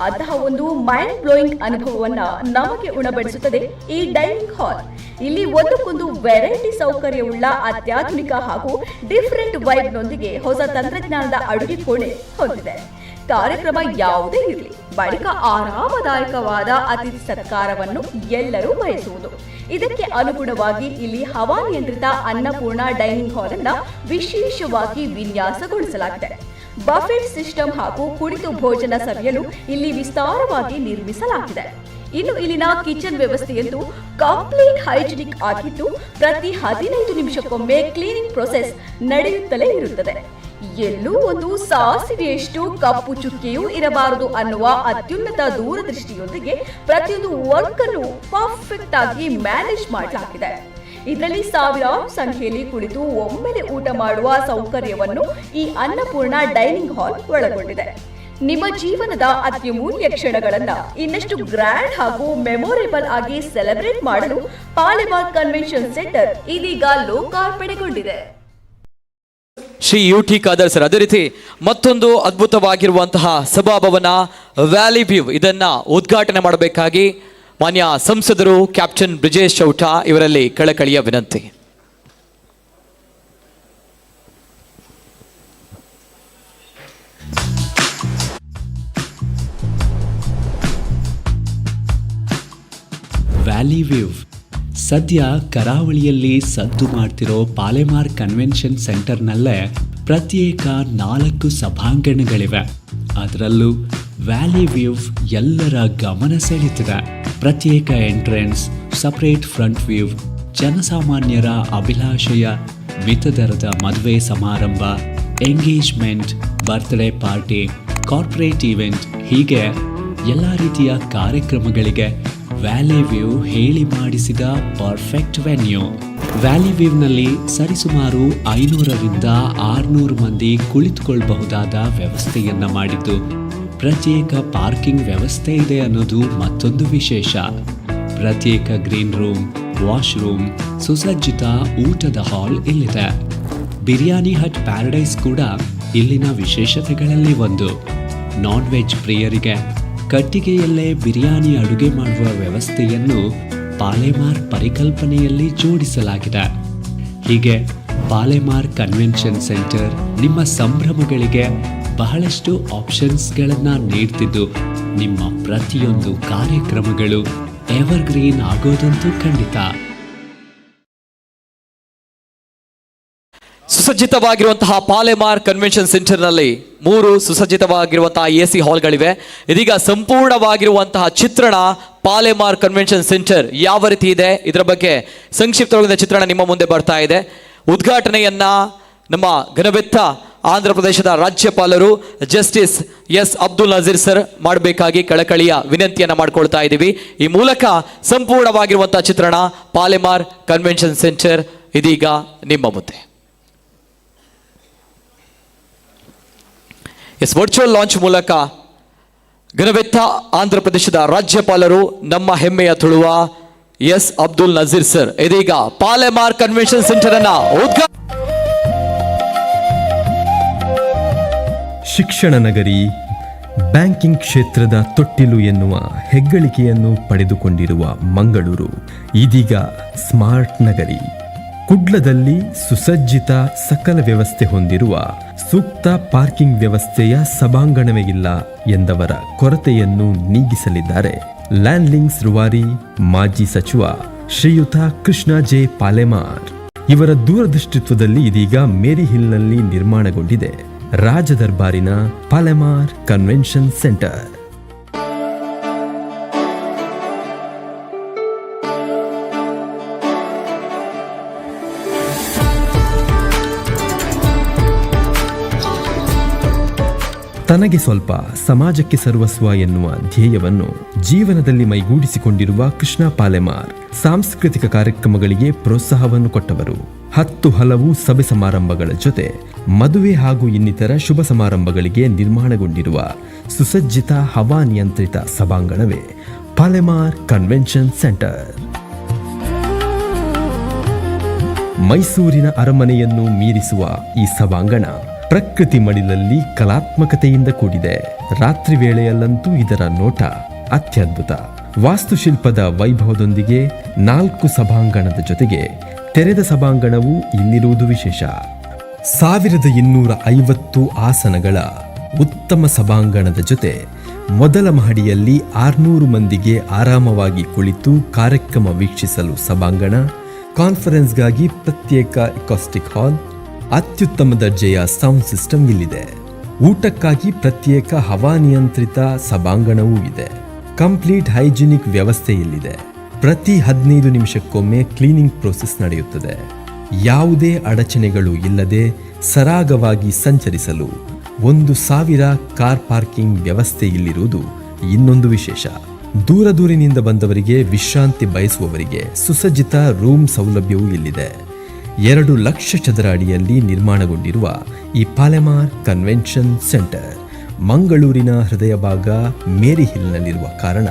ಅಂತಹ ಒಂದು mind blowing ಅನುಭವವನ್ನ ನಮಗೆ ಉಣಬಡಿಸುತ್ತದೆ ಈ ಡೈನಿಂಗ್ ಹಾಲ್. ಇಲ್ಲಿ ಒಂದಕ್ಕೊಂದು ವೆರೈಟಿ ಸೌಕರ್ಯವುಳ್ಳ ಅತ್ಯಾಧುನಿಕ ಹಾಗೂ ಡಿಫರೆಂಟ್ ವೈಬ್ನೊಂದಿಗೆ ಹೊಸ ತಂತ್ರಜ್ಞಾನದ ಅಡುಗೆ ಕೋಣೆ ಹೊಂದಿದೆ. ಕಾರ್ಯಕ್ರಮ ಯಾವುದೇ ಇರಲಿ, ಬಳಿಕ ಆರಾಮದಾಯಕವಾದ ಅತಿಥಿ ಸತ್ಕಾರವನ್ನು ಎಲ್ಲರೂ ಬಯಸುವುದು. ಇದಕ್ಕೆ ಅನುಗುಣವಾಗಿ ಇಲ್ಲಿ ಹವಾನಿಯಂತ್ರಿತ ಅನ್ನಪೂರ್ಣ ಡೈನಿಂಗ್ ಹಾಲ್ ಅನ್ನ ವಿಶೇಷವಾಗಿ ವಿನ್ಯಾಸಗೊಳಿಸಲಾಗಿದೆ. ಬಫೆಟ್ ಸಿಸ್ಟಮ್ ಹಾಗೂ ಕುಳಿತು ಭೋಜನ ಸವಿಯಲು ಇಲ್ಲಿ ವಿಸ್ತಾರವಾಗಿ ನಿರ್ಮಿಸಲಾಗಿದೆ. ಇನ್ನು ಇಲ್ಲಿನ ಕಿಚನ್ ವ್ಯವಸ್ಥೆಯಂತೂ ಕಂಪ್ಲೀಟ್ ಹೈಜಿನಿಕ್ ಆಗಿದ್ದು, ಪ್ರತಿ 15 ನಿಮಿಷಕ್ಕೊಮ್ಮೆ ಕ್ಲೀನಿಂಗ್ ಪ್ರೊಸೆಸ್ ನಡೆಯುತ್ತಲೇ ಇರುತ್ತದೆ. ಎಲ್ಲೂ ಒಂದು ಸಾಸಿವೆಯಷ್ಟು ಕಪ್ಪು ಚುಕ್ಕೆಯೂ ಇರಬಾರದು ಅನ್ನುವ ಅತ್ಯುನ್ನತ ದೂರದೃಷ್ಟಿಯೊಂದಿಗೆ ಪ್ರತಿಯೊಂದು ವರ್ಕ್ ಅನ್ನು ಪರ್ಫೆಕ್ಟ್ ಆಗಿ ಮ್ಯಾನೇಜ್ ಮಾಡಲಾಗಿದೆ. ಇದರಲ್ಲಿ ಸಾವಿರಾರು ಸಂಖ್ಯೆಯಲ್ಲಿ ಕುಳಿತು ಒಮ್ಮೆಲೆ ಊಟ ಮಾಡುವ ಸೌಕರ್ಯವನ್ನು ಈ ಅನ್ನಪೂರ್ಣ ಡೈನಿಂಗ್ ಹಾಲ್ ಒಳಗೊಂಡಿದೆ. ನಿಮ್ಮ ಜೀವನದ ಅತ್ಯಮೂಲ್ಯ ಕ್ಷಣಗಳನ್ನ ಇನ್ನಷ್ಟು ಗ್ರ್ಯಾಂಡ್ ಹಾಗೂ ಮೆಮೊರೇಬಲ್ ಆಗಿ ಸೆಲೆಬ್ರೇಟ್ ಮಾಡಲು ಪಾಲಿಮಾರ್ ಕನ್ವೆನ್ಷನ್ ಸೆಂಟರ್ ಇದೀಗ ಲೋಕಾರ್ಪಣೆಗೊಂಡಿದೆ. ಶ್ರೀ U.T. ಖಾದರ್ ಸರ್, ಅದೇ ರೀತಿ ಮತ್ತೊಂದು ಅದ್ಭುತವಾಗಿರುವಂತಹ ಸಭಾಭವನ ವ್ಯಾಲಿ ವ್ಯೂ, ಇದನ್ನ ಉದ್ಘಾಟನೆ ಮಾಡಬೇಕಾಗಿ ಮಾನ್ಯ ಸಂಸದರು ಕ್ಯಾಪ್ಟನ್ ಬ್ರಿಜೇಶ್ ಚೌಟಾ ಇವರಲ್ಲಿ ಕಳಕಳಿಯ ವಿನಂತಿ. ವ್ಯಾಲಿ ವ್ಯೂ ಸದ್ಯ ಕರಾವಳಿಯಲ್ಲಿ ಸದ್ದು ಮಾಡ್ತಿರೋ ಪಾಲೆಮಾರ್ ಕನ್ವೆನ್ಷನ್ ಸೆಂಟರ್ನಲ್ಲೇ ಪ್ರತ್ಯೇಕ 4 ಸಭಾಂಗಣಗಳಿವೆ. ಅದರಲ್ಲೂ ವ್ಯಾಲಿ ವ್ಯೂ ಎಲ್ಲರ ಗಮನ ಸೆಳೀತಿದೆ. ಪ್ರತ್ಯೇಕ ಎಂಟ್ರೆನ್ಸ್, ಸಪರೇಟ್ ಫ್ರಂಟ್ ವ್ಯೂ, ಜನಸಾಮಾನ್ಯರ ಅಭಿಲಾಷೆಯ ಮಿತದರದ ಮದುವೆ ಸಮಾರಂಭ, engagement, birthday party, corporate event, ಹೀಗೆ ಎಲ್ಲ ರೀತಿಯ ಕಾರ್ಯಕ್ರಮಗಳಿಗೆ ವ್ಯಾಲಿ ವ್ಯೂ ಹೇಳಿ ಮಾಡಿಸಿದ ಪರ್ಫೆಕ್ಟ್ ವೆನ್ಯೂ. ವ್ಯಾಲಿ ವ್ಯೂನಲ್ಲಿ ಸರಿಸುಮಾರು 500ರಿಂದ 600 ಮಂದಿ ಕುಳಿತುಕೊಳ್ಳಬಹುದಾದ ವ್ಯವಸ್ಥೆಯನ್ನ ಮಾಡಿದ್ದು, ಪ್ರತ್ಯೇಕ ಪಾರ್ಕಿಂಗ್ ವ್ಯವಸ್ಥೆ ಇದೆ ಅನ್ನೋದು ಮತ್ತೊಂದು ವಿಶೇಷ. ಪ್ರತ್ಯೇಕ ಗ್ರೀನ್ ರೂಮ್, ವಾಶ್ರೂಮ್, ಸುಸಜ್ಜಿತ ಊಟದ ಹಾಲ್ ಇಲ್ಲಿದೆ. ಬಿರಿಯಾನಿ ಹಟ್ ಪ್ಯಾರಡೈಸ್ ಕೂಡ ಇಲ್ಲಿನ ವಿಶೇಷತೆಗಳಲ್ಲಿ ಒಂದು. ನಾನ್ ವೆಜ್ ಪ್ರಿಯರಿಗೆ ಕಟ್ಟಿಗೆಯಲ್ಲೇ ಬಿರಿಯಾನಿ ಅಡುಗೆ ಮಾಡುವ ವ್ಯವಸ್ಥೆಯನ್ನು ಪಾಲೆಮಾರ್ ಪರಿಕಲ್ಪನೆಯಲ್ಲಿ ಜೋಡಿಸಲಾಗಿದೆ. ಹೀಗೆ ಪಾಲೆಮಾರ್ ಕನ್ವೆನ್ಷನ್ ಸೆಂಟರ್ ನಿಮ್ಮ ಸಂಭ್ರಮಗಳಿಗೆ ಬಹಳಷ್ಟು ಆಪ್ಷನ್ಸ್ಗಳನ್ನು ನೀಡ್ತಿದ್ದು, ನಿಮ್ಮ ಪ್ರತಿಯೊಂದು ಕಾರ್ಯಕ್ರಮಗಳು ಎವರ್ಗ್ರೀನ್ ಆಗೋದಂತೂ ಖಂಡಿತ. ಸುಸಜ್ಜಿತವಾಗಿರುವಂತಹ ಪಾಲೆಮಾರ್ ಕನ್ವೆನ್ಷನ್ ಸೆಂಟರ್ನಲ್ಲಿ 3 ಸುಸಜ್ಜಿತವಾಗಿರುವಂತಹ AC ಹಾಲ್ಗಳಿವೆ. ಇದೀಗ ಸಂಪೂರ್ಣವಾಗಿರುವಂತಹ ಚಿತ್ರಣ ಪಾಲೆಮಾರ್ ಕನ್ವೆನ್ಷನ್ ಸೆಂಟರ್ ಯಾವ ರೀತಿ ಇದೆ ಇದರ ಬಗ್ಗೆ ಸಂಕ್ಷಿಪ್ತವಾದ ಚಿತ್ರಣ ನಿಮ್ಮ ಮುಂದೆ ಬರ್ತಾ ಇದೆ. ಉದ್ಘಾಟನೆಯನ್ನ ನಮ್ಮ ಘನವೆತ್ತ ಆಂಧ್ರ ಪ್ರದೇಶದ ರಾಜ್ಯಪಾಲರು justice S Abdul Nazeer sir ಮಾಡಬೇಕಾಗಿ ಕಳಕಳಿಯ ವಿನಂತಿಯನ್ನ ಮಾಡ್ಕೊಳ್ತಾ ಇದ್ದೀವಿ. ಈ ಮೂಲಕ ಸಂಪೂರ್ಣವಾಗಿರುವಂತಹ ಚಿತ್ರಣ ಪಾಲೆಮಾರ್ ಕನ್ವೆನ್ಷನ್ ಸೆಂಟರ್ ಇದೀಗ ನಿಮ್ಮ ಮುಂದೆ. ಎಸ್, ವರ್ಚುವಲ್ ಲಾಂಚ್ ಮೂಲಕ ಘನವೆತ್ತ ಆಂಧ್ರ ಪ್ರದೇಶದ ರಾಜ್ಯಪಾಲರು, ನಮ್ಮ ಹೆಮ್ಮೆಯ ತುಳುವ ಎಸ್ ಅಬ್ದುಲ್ ನಜೀರ್ ಸರ್ ಇದೀಗ ಪಾಲೆಮಾರ್ ಕನ್ವೆನ್ಷನ್ ಸೆಂಟರ್ ಅನ್ನ ಶಿಕ್ಷಣ ನಗರಿ, ಬ್ಯಾಂಕಿಂಗ್ ಕ್ಷೇತ್ರದ ತೊಟ್ಟಿಲು ಎನ್ನುವ ಹೆಗ್ಗಳಿಕೆಯನ್ನು ಪಡೆದುಕೊಂಡಿರುವ ಮಂಗಳೂರು ಇದೀಗ ಸ್ಮಾರ್ಟ್ ನಗರಿ. ಕುಡ್ಲದಲ್ಲಿ ಸುಸಜ್ಜಿತ ಸಕಲ ವ್ಯವಸ್ಥೆ ಹೊಂದಿರುವ ಸೂಕ್ತ ಪಾರ್ಕಿಂಗ್ ವ್ಯವಸ್ಥೆಯ ಸಭಾಂಗಣವೇ ಇಲ್ಲ ಎಂದವರ ಕೊರತೆಯನ್ನು ನೀಗಿಸಲಿದ್ದಾರೆ ಲ್ಯಾಂಡ್ಲಿಂಗ್ಸ್ ರೂವಾರಿ ಮಾಜಿ ಸಚಿವ ಶ್ರೀಯುತ ಕೃಷ್ಣ ಜೆ ಪಾಲೆಮಾರ್. ಇವರ ದೂರದೃಷ್ಟಿತ್ವದಲ್ಲಿ ಇದೀಗ ಮೇರಿ ಹಿಲ್ನಲ್ಲಿ ನಿರ್ಮಾಣಗೊಂಡಿದೆ ರಾಜದರ್ಬಾರಿನ ಪಾಲೆಮಾರ್ ಕನ್ವೆನ್ಷನ್ ಸೆಂಟರ್. ತನಗೆ ಸ್ವಲ್ಪ ಸಮಾಜಕ್ಕೆ ಸರ್ವಸ್ವ ಎನ್ನುವ ಧ್ಯೇಯವನ್ನು ಜೀವನದಲ್ಲಿ ಮೈಗೂಡಿಸಿಕೊಂಡಿರುವ ಕೃಷ್ಣ ಪಾಲೆಮಾರ್ ಸಾಂಸ್ಕೃತಿಕ ಕಾರ್ಯಕ್ರಮಗಳಿಗೆ ಪ್ರೋತ್ಸಾಹವನ್ನು ಕೊಟ್ಟವರು. 10 ಹಲವು ಸಭೆ ಸಮಾರಂಭಗಳ ಜೊತೆ ಮದುವೆ ಹಾಗೂ ಇನ್ನಿತರ ಶುಭ ಸಮಾರಂಭಗಳಿಗೆ ನಿರ್ಮಾಣಗೊಂಡಿರುವ ಸುಸಜ್ಜಿತ ಹವಾನಿಯಂತ್ರಿತ ಸಭಾಂಗಣವೇ ಪಾಲೆಮಾರ್ ಕನ್ವೆನ್ಷನ್ ಸೆಂಟರ್. ಮೈಸೂರಿನ ಅರಮನೆಯನ್ನು ಮೀರಿಸುವ ಈ ಸಭಾಂಗಣ ಪ್ರಕೃತಿ ಮಡಿಲಲ್ಲಿ ಕಲಾತ್ಮಕತೆಯಿಂದ ಕೂಡಿದೆ. ರಾತ್ರಿ ವೇಳೆಯಲ್ಲಂತೂ ಇದರ ನೋಟ ಅತ್ಯದ್ಭುತ. ವಾಸ್ತುಶಿಲ್ಪದ ವೈಭವದೊಂದಿಗೆ 4 ಸಭಾಂಗಣದ ಜೊತೆಗೆ ತೆರೆದ ಸಭಾಂಗಣವು ಇಲ್ಲಿರುವುದು ವಿಶೇಷ. 1250 ಆಸನಗಳ ಉತ್ತಮ ಸಭಾಂಗಣದ ಜೊತೆ ಮೊದಲ ಮಹಡಿಯಲ್ಲಿ 600 ಮಂದಿಗೆ ಆರಾಮವಾಗಿ ಕುಳಿತು ಕಾರ್ಯಕ್ರಮ ವೀಕ್ಷಿಸಲು ಸಭಾಂಗಣ, ಕಾನ್ಫರೆನ್ಸ್ಗಾಗಿ ಪ್ರತ್ಯೇಕ ಅಕಾಸ್ಟಿಕ್ ಹಾಲ್, ಅತ್ಯುತ್ತಮ ದರ್ಜೆಯ ಸೌಂಡ್ ಸಿಸ್ಟಮ್ ಇಲ್ಲಿದೆ. ಊಟಕ್ಕಾಗಿ ಪ್ರತ್ಯೇಕ ಹವಾನಿಯಂತ್ರಿತ ಸಭಾಂಗಣವೂ ಇದೆ. ಕಂಪ್ಲೀಟ್ ಹೈಜಿನಿಕ್ ವ್ಯವಸ್ಥೆ ಇಲ್ಲಿದೆ. ಪ್ರತಿ 15 ನಿಮಿಷಕ್ಕೊಮ್ಮೆ ಕ್ಲೀನಿಂಗ್ ಪ್ರೋಸೆಸ್ ನಡೆಯುತ್ತದೆ. ಯಾವುದೇ ಅಡಚಣೆಗಳು ಇಲ್ಲದೆ ಸರಾಗವಾಗಿ ಸಂಚರಿಸಲು 1000 ಕಾರ್ ಪಾರ್ಕಿಂಗ್ ವ್ಯವಸ್ಥೆ ಇಲ್ಲಿರುವುದು ಇನ್ನೊಂದು ವಿಶೇಷ. ದೂರದೂರಿನಿಂದ ಬಂದವರಿಗೆ, ವಿಶ್ರಾಂತಿ ಬಯಸುವವರಿಗೆ ಸುಸಜ್ಜಿತ ರೂಮ್ ಸೌಲಭ್ಯವೂ ಇಲ್ಲಿದೆ. 2 ಲಕ್ಷ ಚದರ ಅಡಿಯಲ್ಲಿ ನಿರ್ಮಾಣಗೊಂಡಿರುವ ಈ ಪಾಲೆಮಾರ್ ಕನ್ವೆನ್ಷನ್ ಸೆಂಟರ್ ಮಂಗಳೂರಿನ ಹೃದಯ ಭಾಗ ಮೇರಿ ಹಿಲ್ನಲ್ಲಿರುವ ಕಾರಣ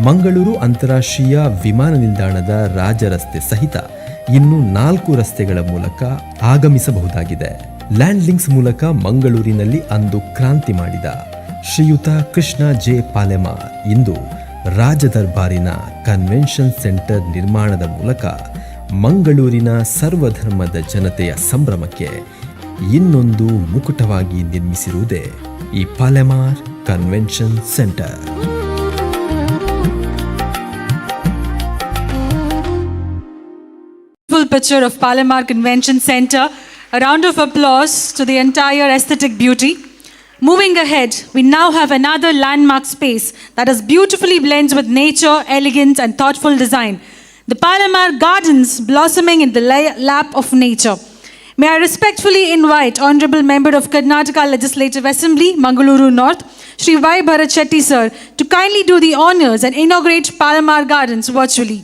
ಮಂಗಳೂರು ಅಂತಾರಾಷ್ಟ್ರೀಯ ವಿಮಾನ ನಿಲ್ದಾಣದ ರಾಜರಸ್ತೆ ಸಹಿತ ಇನ್ನು 4 ರಸ್ತೆಗಳ ಮೂಲಕ ಆಗಮಿಸಬಹುದಾಗಿದೆ. ಲ್ಯಾಂಡ್ಲಿಂಗ್ಸ್ ಮೂಲಕ ಮಂಗಳೂರಿನಲ್ಲಿ ಅಂದು ಕ್ರಾಂತಿ ಮಾಡಿದ ಶ್ರೀಯುತ ಕೃಷ್ಣ ಜೆ ಪಾಲೆಮಾರ್ ಇಂದು ರಾಜದರ್ಬಾರಿನ ಕನ್ವೆನ್ಷನ್ ಸೆಂಟರ್ ನಿರ್ಮಾಣದ ಮೂಲಕ ಮಂಗಳೂರಿನ ಸರ್ವಧರ್ಮದ ಜನತೆಯ ಸಂಭ್ರಮಕ್ಕೆ ಇನ್ನೊಂದು ಮುಕುಟವಾಗಿ ನಿರ್ಮಿಸಿರುವುದೇ ಈ Palemar convention centre. Full picture of Palamar Convention Center. A round of applause to the entire aesthetic beauty. Moving ahead, we now have another landmark space that is beautifully blends with nature, elegance and thoughtful design. The Palamar Gardens blossoming in the lap of nature. May I respectfully invite Honorable Member of Karnataka Legislative Assembly, Mangaluru North, Shri Y. Bharat Shetty sir, to kindly do the honors and inaugurate Palamar Gardens virtually.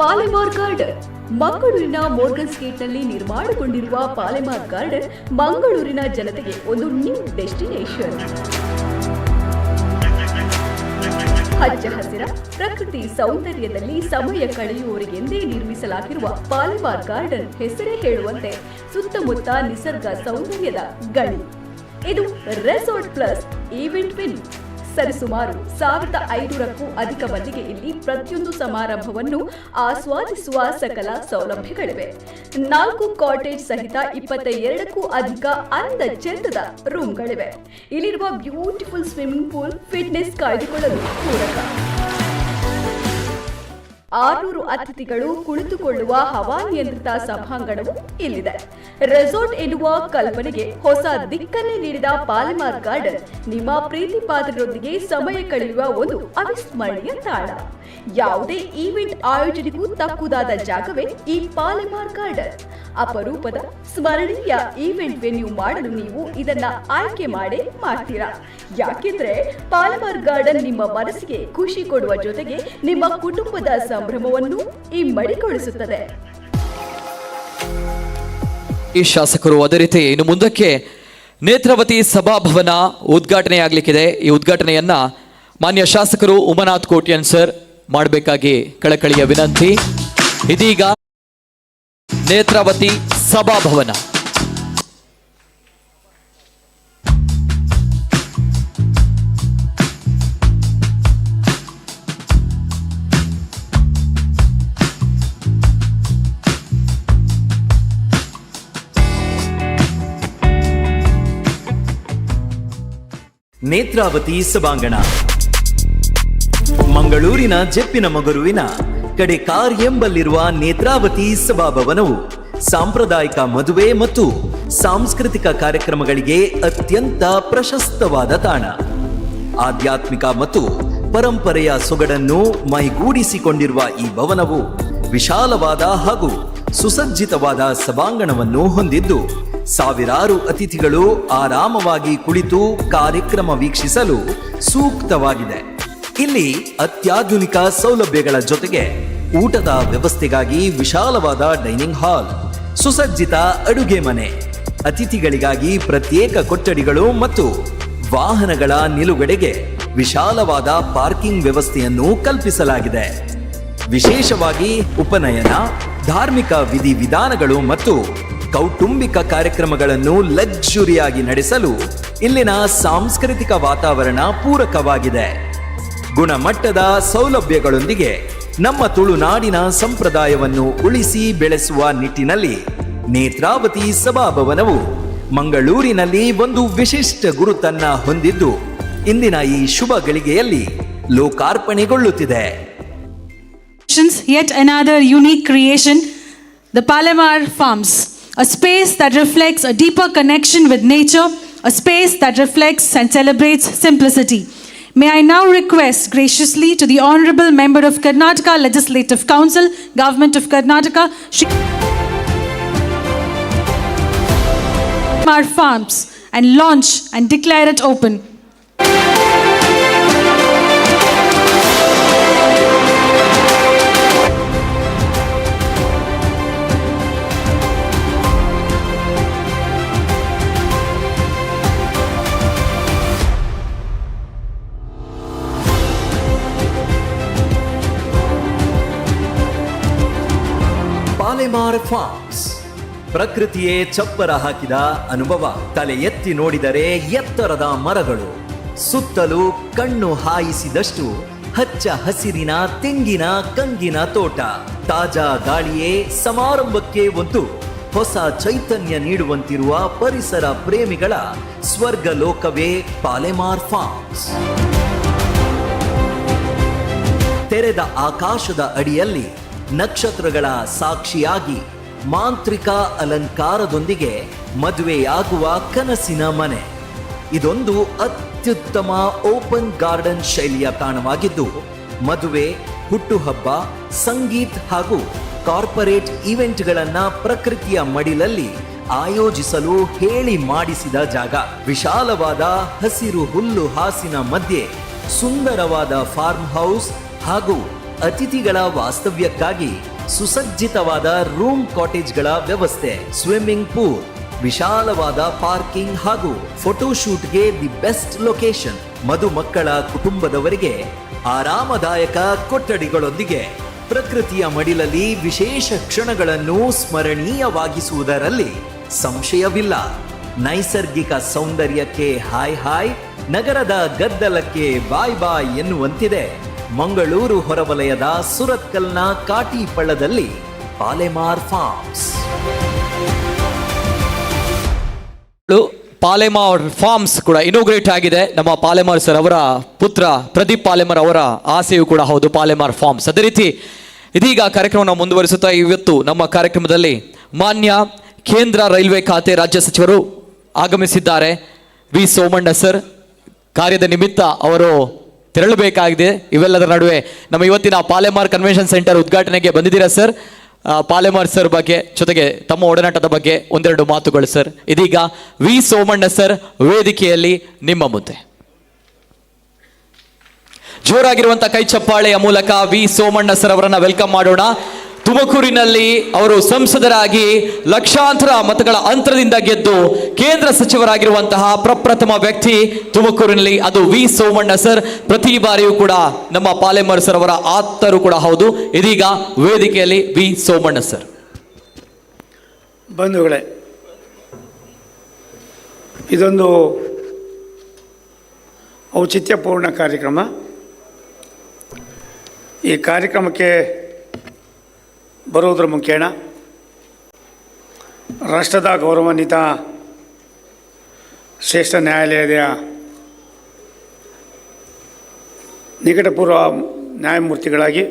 Palemar garden ಮಂಗಳೂರಿನ Morgan's ಗೇಟ್ನಲ್ಲಿ ನಿರ್ಮಾಣಗೊಂಡಿರುವ Palemar garden ಮಂಗಳೂರಿನ ಜನತೆಗೆ ಒಂದು new destination. ಹಚ್ಚ ಹಸಿರ ಪ್ರಕೃತಿ ಸೌಂದರ್ಯದಲ್ಲಿ ಸಮಯ ಕಳೆಯುವವರಿಗೆಂದೇ ನಿರ್ಮಿಸಲಾಗಿರುವ ಪಾಲೆಮಾರ್ ಗಾರ್ಡನ್ ಹೆಸರೇ ಹೇಳುವಂತೆ ಸುತ್ತಮುತ್ತ ನಿಸರ್ಗ ಸೌಂದರ್ಯದ ಗಣಿ. ಇದು ರೆಸಾರ್ಟ್ ಪ್ಲಸ್ ಈವೆಂಟ್ ವೆನ್ಯೂ. ಸರಿಸುಮಾರು 1500ಕ್ಕೂ ಅಧಿಕ ಮಂದಿಗೆ ಇಲ್ಲಿ ಪ್ರತಿಯೊಂದು ಸಮಾರಂಭವನ್ನು ಆಸ್ವಾದಿಸುವ ಸಕಲ ಸೌಲಭ್ಯಗಳಿವೆ. 4 ಕಾಟೇಜ್ ಸಹಿತ 22ಕ್ಕೂ ಅಧಿಕ ಅಂದ ಚಂದದ ರೂಮ್ಗಳಿವೆ. ಇಲ್ಲಿರುವ ಬ್ಯೂಟಿಫುಲ್ ಸ್ವಿಮ್ಮಿಂಗ್ ಪೂಲ್ ಫಿಟ್ನೆಸ್ ಕಾಯ್ದುಕೊಳ್ಳಲು ಪೂರಕ. 600 ಅತಿಥಿಗಳು ಕುಳಿತುಕೊಳ್ಳುವ ಹವಾನಿಯಂತ್ರಿತ ಸಭಾಂಗಣವು ಇಲ್ಲಿದೆ. ರೆಸಾರ್ಟ್ ಎನ್ನುವ ಕಲ್ಪನೆಗೆ ಹೊಸ ದಿಕ್ಕನ್ನೇ ನೀಡಿದ ಪಾಲೆಮಾರ್ ಗಾರ್ಡನ್ ನಿಮ್ಮ ಪ್ರೀತಿ ಪಾತ್ರರೊಂದಿಗೆ ಸಮಯ ಕಳೆಯುವ ಒಂದು ಅವಿಸ್ಮರಣೀಯ ತಾಣ. ಯಾವುದೇ ಈವೆಂಟ್ ಆಯೋಜನೆಗೂ ತಕ್ಕುದಾದ ಜಾಗವೇ ಈ ಪಾಲೆಮಾರ್ ಗಾರ್ಡನ್. ಅಪರೂಪದ ಸ್ಮರಣೀಯ ಈವೆಂಟ್ ವೆನ್ಯೂ ಮಾಡಲು ನೀವು ಇದನ್ನ ಆಯ್ಕೆ ಮಾಡ್ತೀರಾ. ಯಾಕೆಂದ್ರೆ ಪಾಲೆಮಾರ್ ಗಾರ್ಡನ್ ನಿಮ್ಮ ಮನಸ್ಸಿಗೆ ಖುಷಿ ಕೊಡುವ ಜೊತೆಗೆ ನಿಮ್ಮ ಕುಟುಂಬದ ಸಂಭ್ರಮವನ್ನು ಇಮ್ಮಡಿಗೊಳಿಸುತ್ತದೆ. ಈ ಶಾಸಕರು ಅದೇ ರೀತಿ ಇನ್ನು ಮುಂದಕ್ಕೆ ನೇತ್ರಾವತಿ ಸಭಾಭವನ ಉದ್ಘಾಟನೆಯಾಗಲಿಕ್ಕಿದೆ. ಈ ಉದ್ಘಾಟನೆಯನ್ನ ಮಾನ್ಯ ಶಾಸಕರು ಉಮಾನಾಥ್ ಕೋಟ್ಯಾನ್ ಸರ್ ಮಾಡಬೇಕಾಗಿ ಕಳಕಳಿಯ ವಿನಂತಿ. ಇದೀಗ ನೇತ್ರಾವತಿ ಸಭಾಭವನ. ನೇತ್ರಾವತಿ ಸಭಾಂಗಣ ಮಂಗಳೂರಿನ ಜೆಪ್ಪಿನ ಮಗರುವಿನ ಕಡೆ ಕಾರ್ ಎಂಬಲ್ಲಿರುವ ನೇತ್ರಾವತಿ ಸಭಾಭವನವು ಸಾಂಪ್ರದಾಯಿಕ ಮದುವೆ ಮತ್ತು ಸಾಂಸ್ಕೃತಿಕ ಕಾರ್ಯಕ್ರಮಗಳಿಗೆ ಅತ್ಯಂತ ಪ್ರಶಸ್ತವಾದ ತಾಣ. ಆಧ್ಯಾತ್ಮಿಕ ಮತ್ತು ಪರಂಪರೆಯ ಸೊಗಡನ್ನು ಮೈಗೂಡಿಸಿಕೊಂಡಿರುವ ಈ ಭವನವು ವಿಶಾಲವಾದ ಹಾಗೂ ಸುಸಜ್ಜಿತವಾದ ಸಭಾಂಗಣವನ್ನು ಹೊಂದಿದ್ದು ಸಾವಿರಾರು ಅತಿಥಿಗಳು ಆರಾಮವಾಗಿ ಕುಳಿತು ಕಾರ್ಯಕ್ರಮ ವೀಕ್ಷಿಸಲು ಸೂಕ್ತವಾಗಿದೆ. ಇಲ್ಲಿ ಅತ್ಯಾಧುನಿಕ ಸೌಲಭ್ಯಗಳ ಜೊತೆಗೆ ಊಟದ ವ್ಯವಸ್ಥೆಗಾಗಿ ವಿಶಾಲವಾದ ಡೈನಿಂಗ್ ಹಾಲ್, ಸುಸಜ್ಜಿತ ಅಡುಗೆ ಮನೆ, ಅತಿಥಿಗಳಿಗಾಗಿ ಪ್ರತ್ಯೇಕ ಕೊಠಡಿಗಳು ಮತ್ತು ವಾಹನಗಳ ನಿಲುಗಡೆಗೆ ವಿಶಾಲವಾದ ಪಾರ್ಕಿಂಗ್ ವ್ಯವಸ್ಥೆಯನ್ನು ಕಲ್ಪಿಸಲಾಗಿದೆ. ವಿಶೇಷವಾಗಿ ಉಪನಯನ, ಧಾರ್ಮಿಕ ವಿಧಿವಿಧಾನಗಳು ಮತ್ತು ಕೌಟುಂಬಿಕ ಕಾರ್ಯಕ್ರಮಗಳನ್ನು ಲಕ್ಸುರಿಯಾಗಿ ನಡೆಸಲು ಇಲ್ಲಿನ ಸಾಂಸ್ಕೃತಿಕ ವಾತಾವರಣ ಪೂರಕವಾಗಿದೆ. ಗುಣಮಟ್ಟದ ಸೌಲಭ್ಯಗಳೊಂದಿಗೆ ನಮ್ಮ ತುಳುನಾಡಿನ ಸಂಪ್ರದಾಯವನ್ನು ಉಳಿಸಿ ಬೆಳೆಸುವ ನಿಟ್ಟಿನಲ್ಲಿ ನೇತ್ರಾವತಿ ಸಭಾಭವನವು ಮಂಗಳೂರಿನಲ್ಲಿ ಒಂದು ವಿಶಿಷ್ಟ ಗುರುತನ್ನ ಹೊಂದಿದ್ದು ಇಂದಿನ ಈ ಶುಭ ಗಳಿಗೆಯಲ್ಲಿ ಲೋಕಾರ್ಪಣೆಗೊಳ್ಳುತ್ತಿದೆ. Yet another unique creation, the Palemar Farms, a space that reflects a deeper connection with nature, a space that reflects and celebrates simplicity. May I now request graciously to the Honorable Member of Karnataka Legislative Council, Government of Karnataka, Shri Palemar Farms, and launch and declare it open. Palemar farms ಪ್ರಕೃತಿಯೇ ಚಪ್ಪರ ಹಾಕಿದ ಅನುಭವ. ತಲೆ ಎತ್ತಿ ನೋಡಿದರೆ ಎತ್ತರದ ಮರಗಳು, ಸುತ್ತಲೂ ಕಣ್ಣು ಹಾಯಿಸಿದಷ್ಟು ಹಚ್ಚ ಹಸಿರಿನ ತೆಂಗಿನ ಕಂಗಿನ ತೋಟ, ತಾಜಾ ಗಾಳಿಯೇ ಸಮಾರಂಭಕ್ಕೆ ಒಂದು ಹೊಸ ಚೈತನ್ಯ ನೀಡುವಂತಿರುವ ಪರಿಸರ ಪ್ರೇಮಿಗಳ ಸ್ವರ್ಗ ಲೋಕವೇ ಪಾಲೆಮಾರ್ ಫಾರ್ಮ್ಸ್. ತೆರೆದ ಆಕಾಶದ ಅಡಿಯಲ್ಲಿ ನಕ್ಷತ್ರಗಳ ಸಾಕ್ಷಿಯಾಗಿ ಮಾಂತ್ರಿಕ ಅಲಂಕಾರದೊಂದಿಗೆ ಮದುವೆಯಾಗುವ ಕನಸಿನ ಮನೆ. ಇದೊಂದು ಅತ್ಯುತ್ತಮ ಓಪನ್ ಗಾರ್ಡನ್ ಶೈಲಿಯ ತಾಣವಾಗಿದ್ದು ಮದುವೆ, ಹುಟ್ಟುಹಬ್ಬ, ಸಂಗೀತ್ ಹಾಗೂ ಕಾರ್ಪೊರೇಟ್ ಈವೆಂಟ್ಗಳನ್ನ ಪ್ರಕೃತಿಯ ಮಡಿಲಲ್ಲಿ ಆಯೋಜಿಸಲು ಹೇಳಿ ಮಾಡಿಸಿದ ಜಾಗ. ವಿಶಾಲವಾದ ಹಸಿರು ಹುಲ್ಲು ಹಾಸಿನ ಮಧ್ಯೆ ಸುಂದರವಾದ ಫಾರ್ಮ್ ಹೌಸ್ ಹಾಗೂ ಅತಿಥಿಗಳ ವಾಸ್ತವ್ಯಕ್ಕಾಗಿ ಸುಸಜ್ಜಿತವಾದ ರೂಮ್ ಕಾಟೇಜ್ಗಳ ವ್ಯವಸ್ಥೆ, ಸ್ವಿಮ್ಮಿಂಗ್ ಪೂಲ್, ವಿಶಾಲವಾದ ಪಾರ್ಕಿಂಗ್ ಹಾಗೂ ಫೋಟೋಶೂಟ್ಗೆ ದಿ ಬೆಸ್ಟ್ ಲೊಕೇಶನ್. ಮದುಮಕ್ಕಳ ಕುಟುಂಬದವರಿಗೆ ಆರಾಮದಾಯಕ ಕೊಠಡಿಗಳೊಂದಿಗೆ ಪ್ರಕೃತಿಯ ಮಡಿಲಲ್ಲಿ ವಿಶೇಷ ಕ್ಷಣಗಳನ್ನು ಸ್ಮರಣೀಯವಾಗಿಸುವುದರಲ್ಲಿ ಸಂಶಯವಿಲ್ಲ. ನೈಸರ್ಗಿಕ ಸೌಂದರ್ಯಕ್ಕೆ ಹಾಯ್ ಹಾಯ್, ನಗರದ ಗದ್ದಲಕ್ಕೆ ಬಾಯ್ ಬಾಯ್ ಎನ್ನುವಂತಿದೆ ಮಂಗಳೂರು ಹೊರವಲಯದ ಸುರತ್ಕಲ್ನ ಕಾಟಿಪಳ್ಳದಲ್ಲಿ ಪಾಲೆಮಾರ್ ಫಾರ್ಮ್ಸ್. ಪಾಲೆಮಾರ್ ಫಾರ್ಮ್ಸ್ ಕೂಡ ಇನೋಗ್ರೇಟ್ ಆಗಿದೆ. ನಮ್ಮ ಪಾಲೆಮಾರ್ ಸರ್ ಅವರ ಪುತ್ರ ಪ್ರದೀಪ್ ಪಾಲೆಮಾರ್ ಅವರ ಆಸೆಯೂ ಕೂಡ ಹೌದು ಪಾಲೆಮಾರ್ ಫಾರ್ಮ್ಸ್. ಅದೇ ರೀತಿ ಇದೀಗ ಕಾರ್ಯಕ್ರಮವನ್ನು ಮುಂದುವರಿಸುತ್ತಾ ಇವತ್ತು ನಮ್ಮ ಕಾರ್ಯಕ್ರಮದಲ್ಲಿ ಮಾನ್ಯ ಕೇಂದ್ರ ರೈಲ್ವೆ ಖಾತೆ ರಾಜ್ಯ ಸಚಿವರು ಆಗಮಿಸಿದ್ದಾರೆ. ವಿ ಸೋಮಣ್ಣ ಸರ್ ಕಾರ್ಯದ ನಿಮಿತ್ತ ಅವರು ತೆರಳಬೇಕಾಗಿದೆ. ಇವೆಲ್ಲದರ ನಡುವೆ ನಮ್ಮ ಇವತ್ತಿನ ಪಾಲೆಮಾರ್ ಕನ್ವೆನ್ಷನ್ ಸೆಂಟರ್ ಉದ್ಘಾಟನೆಗೆ ಬಂದಿದ್ದೀರಾ ಸರ್. ಪಾಲೆಮಾರ್ ಸರ್ ಬಗ್ಗೆ ಜೊತೆಗೆ ತಮ್ಮ ಒಡನಾಟದ ಬಗ್ಗೆ ಒಂದೆರಡು ಮಾತುಗಳು ಸರ್. ಇದೀಗ ವಿ ಸೋಮಣ್ಣ ಸರ್ ವೇದಿಕೆಯಲ್ಲಿ ನಿಮ್ಮ ಮುಂದೆ. ಜೋರಾಗಿರುವಂತಹ ಕೈ ಚಪ್ಪಾಳೆಯ ಮೂಲಕ ವಿ ಸೋಮಣ್ಣ ಸರ್ ಅವರನ್ನ ವೆಲ್ಕಮ್ ಮಾಡೋಣ. ತುಮಕೂರಿನಲ್ಲಿ ಅವರು ಸಂಸದರಾಗಿ ಲಕ್ಷಾಂತರ ಮತಗಳ ಅಂತರದಿಂದ ಗೆದ್ದು ಕೇಂದ್ರ ಸಚಿವರಾಗಿರುವಂತಹ ಪ್ರಪ್ರಥಮ ವ್ಯಕ್ತಿ ತುಮಕೂರಿನಲ್ಲಿ, ಅದು ವಿ ಸೋಮಣ್ಣ ಸರ್. ಪ್ರತಿ ಬಾರಿಯೂ ಕೂಡ ನಮ್ಮ ಪಾಲೆಮಾರ್ ಸರ್ ಅವರ ಆಪ್ತರು ಕೂಡ ಹೌದು. ಇದೀಗ ವೇದಿಕೆಯಲ್ಲಿ ವಿ ಸೋಮಣ್ಣ ಸರ್. ಬಂಧುಗಳೇ, ಇದೊಂದು ಔಚಿತ್ಯಪೂರ್ಣ ಕಾರ್ಯಕ್ರಮ. ಈ ಕಾರ್ಯಕ್ರಮಕ್ಕೆ ಬರುವುದರ ಮುಖೇನ ರಾಷ್ಟ್ರದ ಗೌರವಾನ್ವಿತ ಶ್ರೇಷ್ಠ ನ್ಯಾಯಾಲಯದ ನಿಕಟಪೂರ್ವ ನ್ಯಾಯಮೂರ್ತಿಗಳಾಗಿ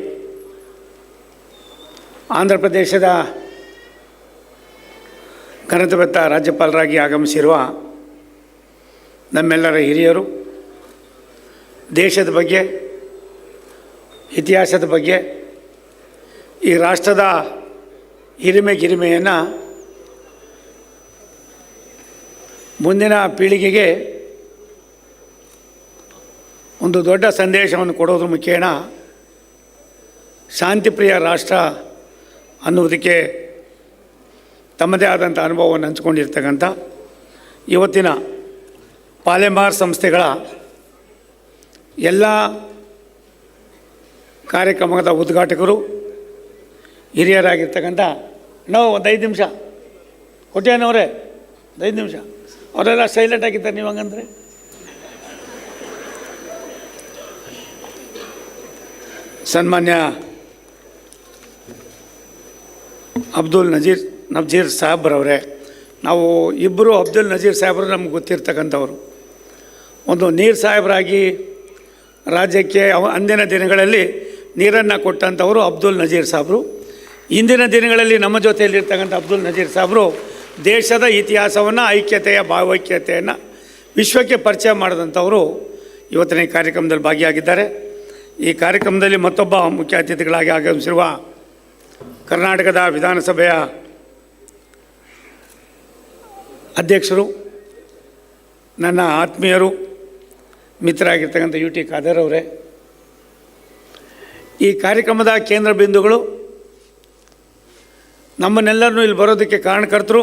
ಆಂಧ್ರ ಪ್ರದೇಶದ ಘನತೆವೆತ್ತ ರಾಜ್ಯಪಾಲರಾಗಿ ಆಗಮಿಸಿರುವ ನಮ್ಮೆಲ್ಲರ ಹಿರಿಯರು ದೇಶದ ಬಗ್ಗೆ, ಇತಿಹಾಸದ ಬಗ್ಗೆ, ಈ ರಾಷ್ಟ್ರದ ಹಿರಿಮೆಯನ್ನು ಮುಂದಿನ ಪೀಳಿಗೆಗೆ ಒಂದು ದೊಡ್ಡ ಸಂದೇಶವನ್ನು ಕೊಡೋದ್ರ ಮುಖೇನ ಶಾಂತಿಪ್ರಿಯ ರಾಷ್ಟ್ರ ಅನ್ನುವುದಕ್ಕೆ ತಮ್ಮದೇ ಆದಂಥ ಅನುಭವವನ್ನು ಹಂಚಿಕೊಂಡಿರ್ತಕ್ಕಂಥ ಇವತ್ತಿನ ಪಾಲೆಮಾರ್ ಸಂಸ್ಥೆಗಳ ಎಲ್ಲ ಕಾರ್ಯಕ್ರಮದ ಉದ್ಘಾಟಕರು, ಹಿರಿಯರಾಗಿರ್ತಕ್ಕಂಥ ನಾವು ಒಂದು 5 ನಿಮಿಷ ಕೊಟ್ಟೇನವರೇ, 5 ನಿಮಿಷ ಅವರೆಲ್ಲ ಸೈಲೆಂಟ್ ಆಗಿದ್ದಾರೆ. ನೀವು ಹಂಗಂದ್ರೆ ಸನ್ಮಾನ್ಯ ಅಬ್ದುಲ್ ನಜೀರ್ ಸಾಹೇಬ್ರವರೇ, ನಾವು ಇಬ್ಬರು ಅಬ್ದುಲ್ ನಜೀರ್ ಸಾಹೇಬರು ನಮ್ಗೆ ಗೊತ್ತಿರ್ತಕ್ಕಂಥವ್ರು. ಒಂದು ನೀರು ಸಾಹೇಬರಾಗಿ ರಾಜ್ಯಕ್ಕೆ ಅಂದಿನ ದಿನಗಳಲ್ಲಿ ನೀರನ್ನು ಕೊಟ್ಟಂಥವರು ಅಬ್ದುಲ್ ನಜೀರ್ ಸಾಹೇಬರು. ಇಂದಿನ ದಿನಗಳಲ್ಲಿ ನಮ್ಮ ಜೊತೆಯಲ್ಲಿರ್ತಕ್ಕಂಥ ಅಬ್ದುಲ್ ನಜೀರ್ ಸಾಹೇಬರು ದೇಶದ ಇತಿಹಾಸವನ್ನು, ಐಕ್ಯತೆಯ ಭಾವೈಕ್ಯತೆಯನ್ನು ವಿಶ್ವಕ್ಕೆ ಪರಿಚಯ ಮಾಡಿದಂಥವರು ಇವತ್ತಿನ ಈ ಕಾರ್ಯಕ್ರಮದಲ್ಲಿ ಭಾಗಿಯಾಗಿದ್ದಾರೆ. ಈ ಕಾರ್ಯಕ್ರಮದಲ್ಲಿ ಮತ್ತೊಬ್ಬ ಮುಖ್ಯ ಅತಿಥಿಗಳಾಗಿ ಆಗಮಿಸಿರುವ ಕರ್ನಾಟಕದ ವಿಧಾನಸಭೆಯ ಅಧ್ಯಕ್ಷರು, ನನ್ನ ಆತ್ಮೀಯರು, ಮಿತ್ರರಾಗಿರ್ತಕ್ಕಂಥ UT ಖಾದರ್ ಅವರೇ, ಈ ಕಾರ್ಯಕ್ರಮದ ಕೇಂದ್ರ ಬಿಂದುಗಳು, ನಮ್ಮನ್ನೆಲ್ಲರನ್ನೂ ಇಲ್ಲಿ ಬರೋದಕ್ಕೆ ಕಾರಣಕರ್ತರು,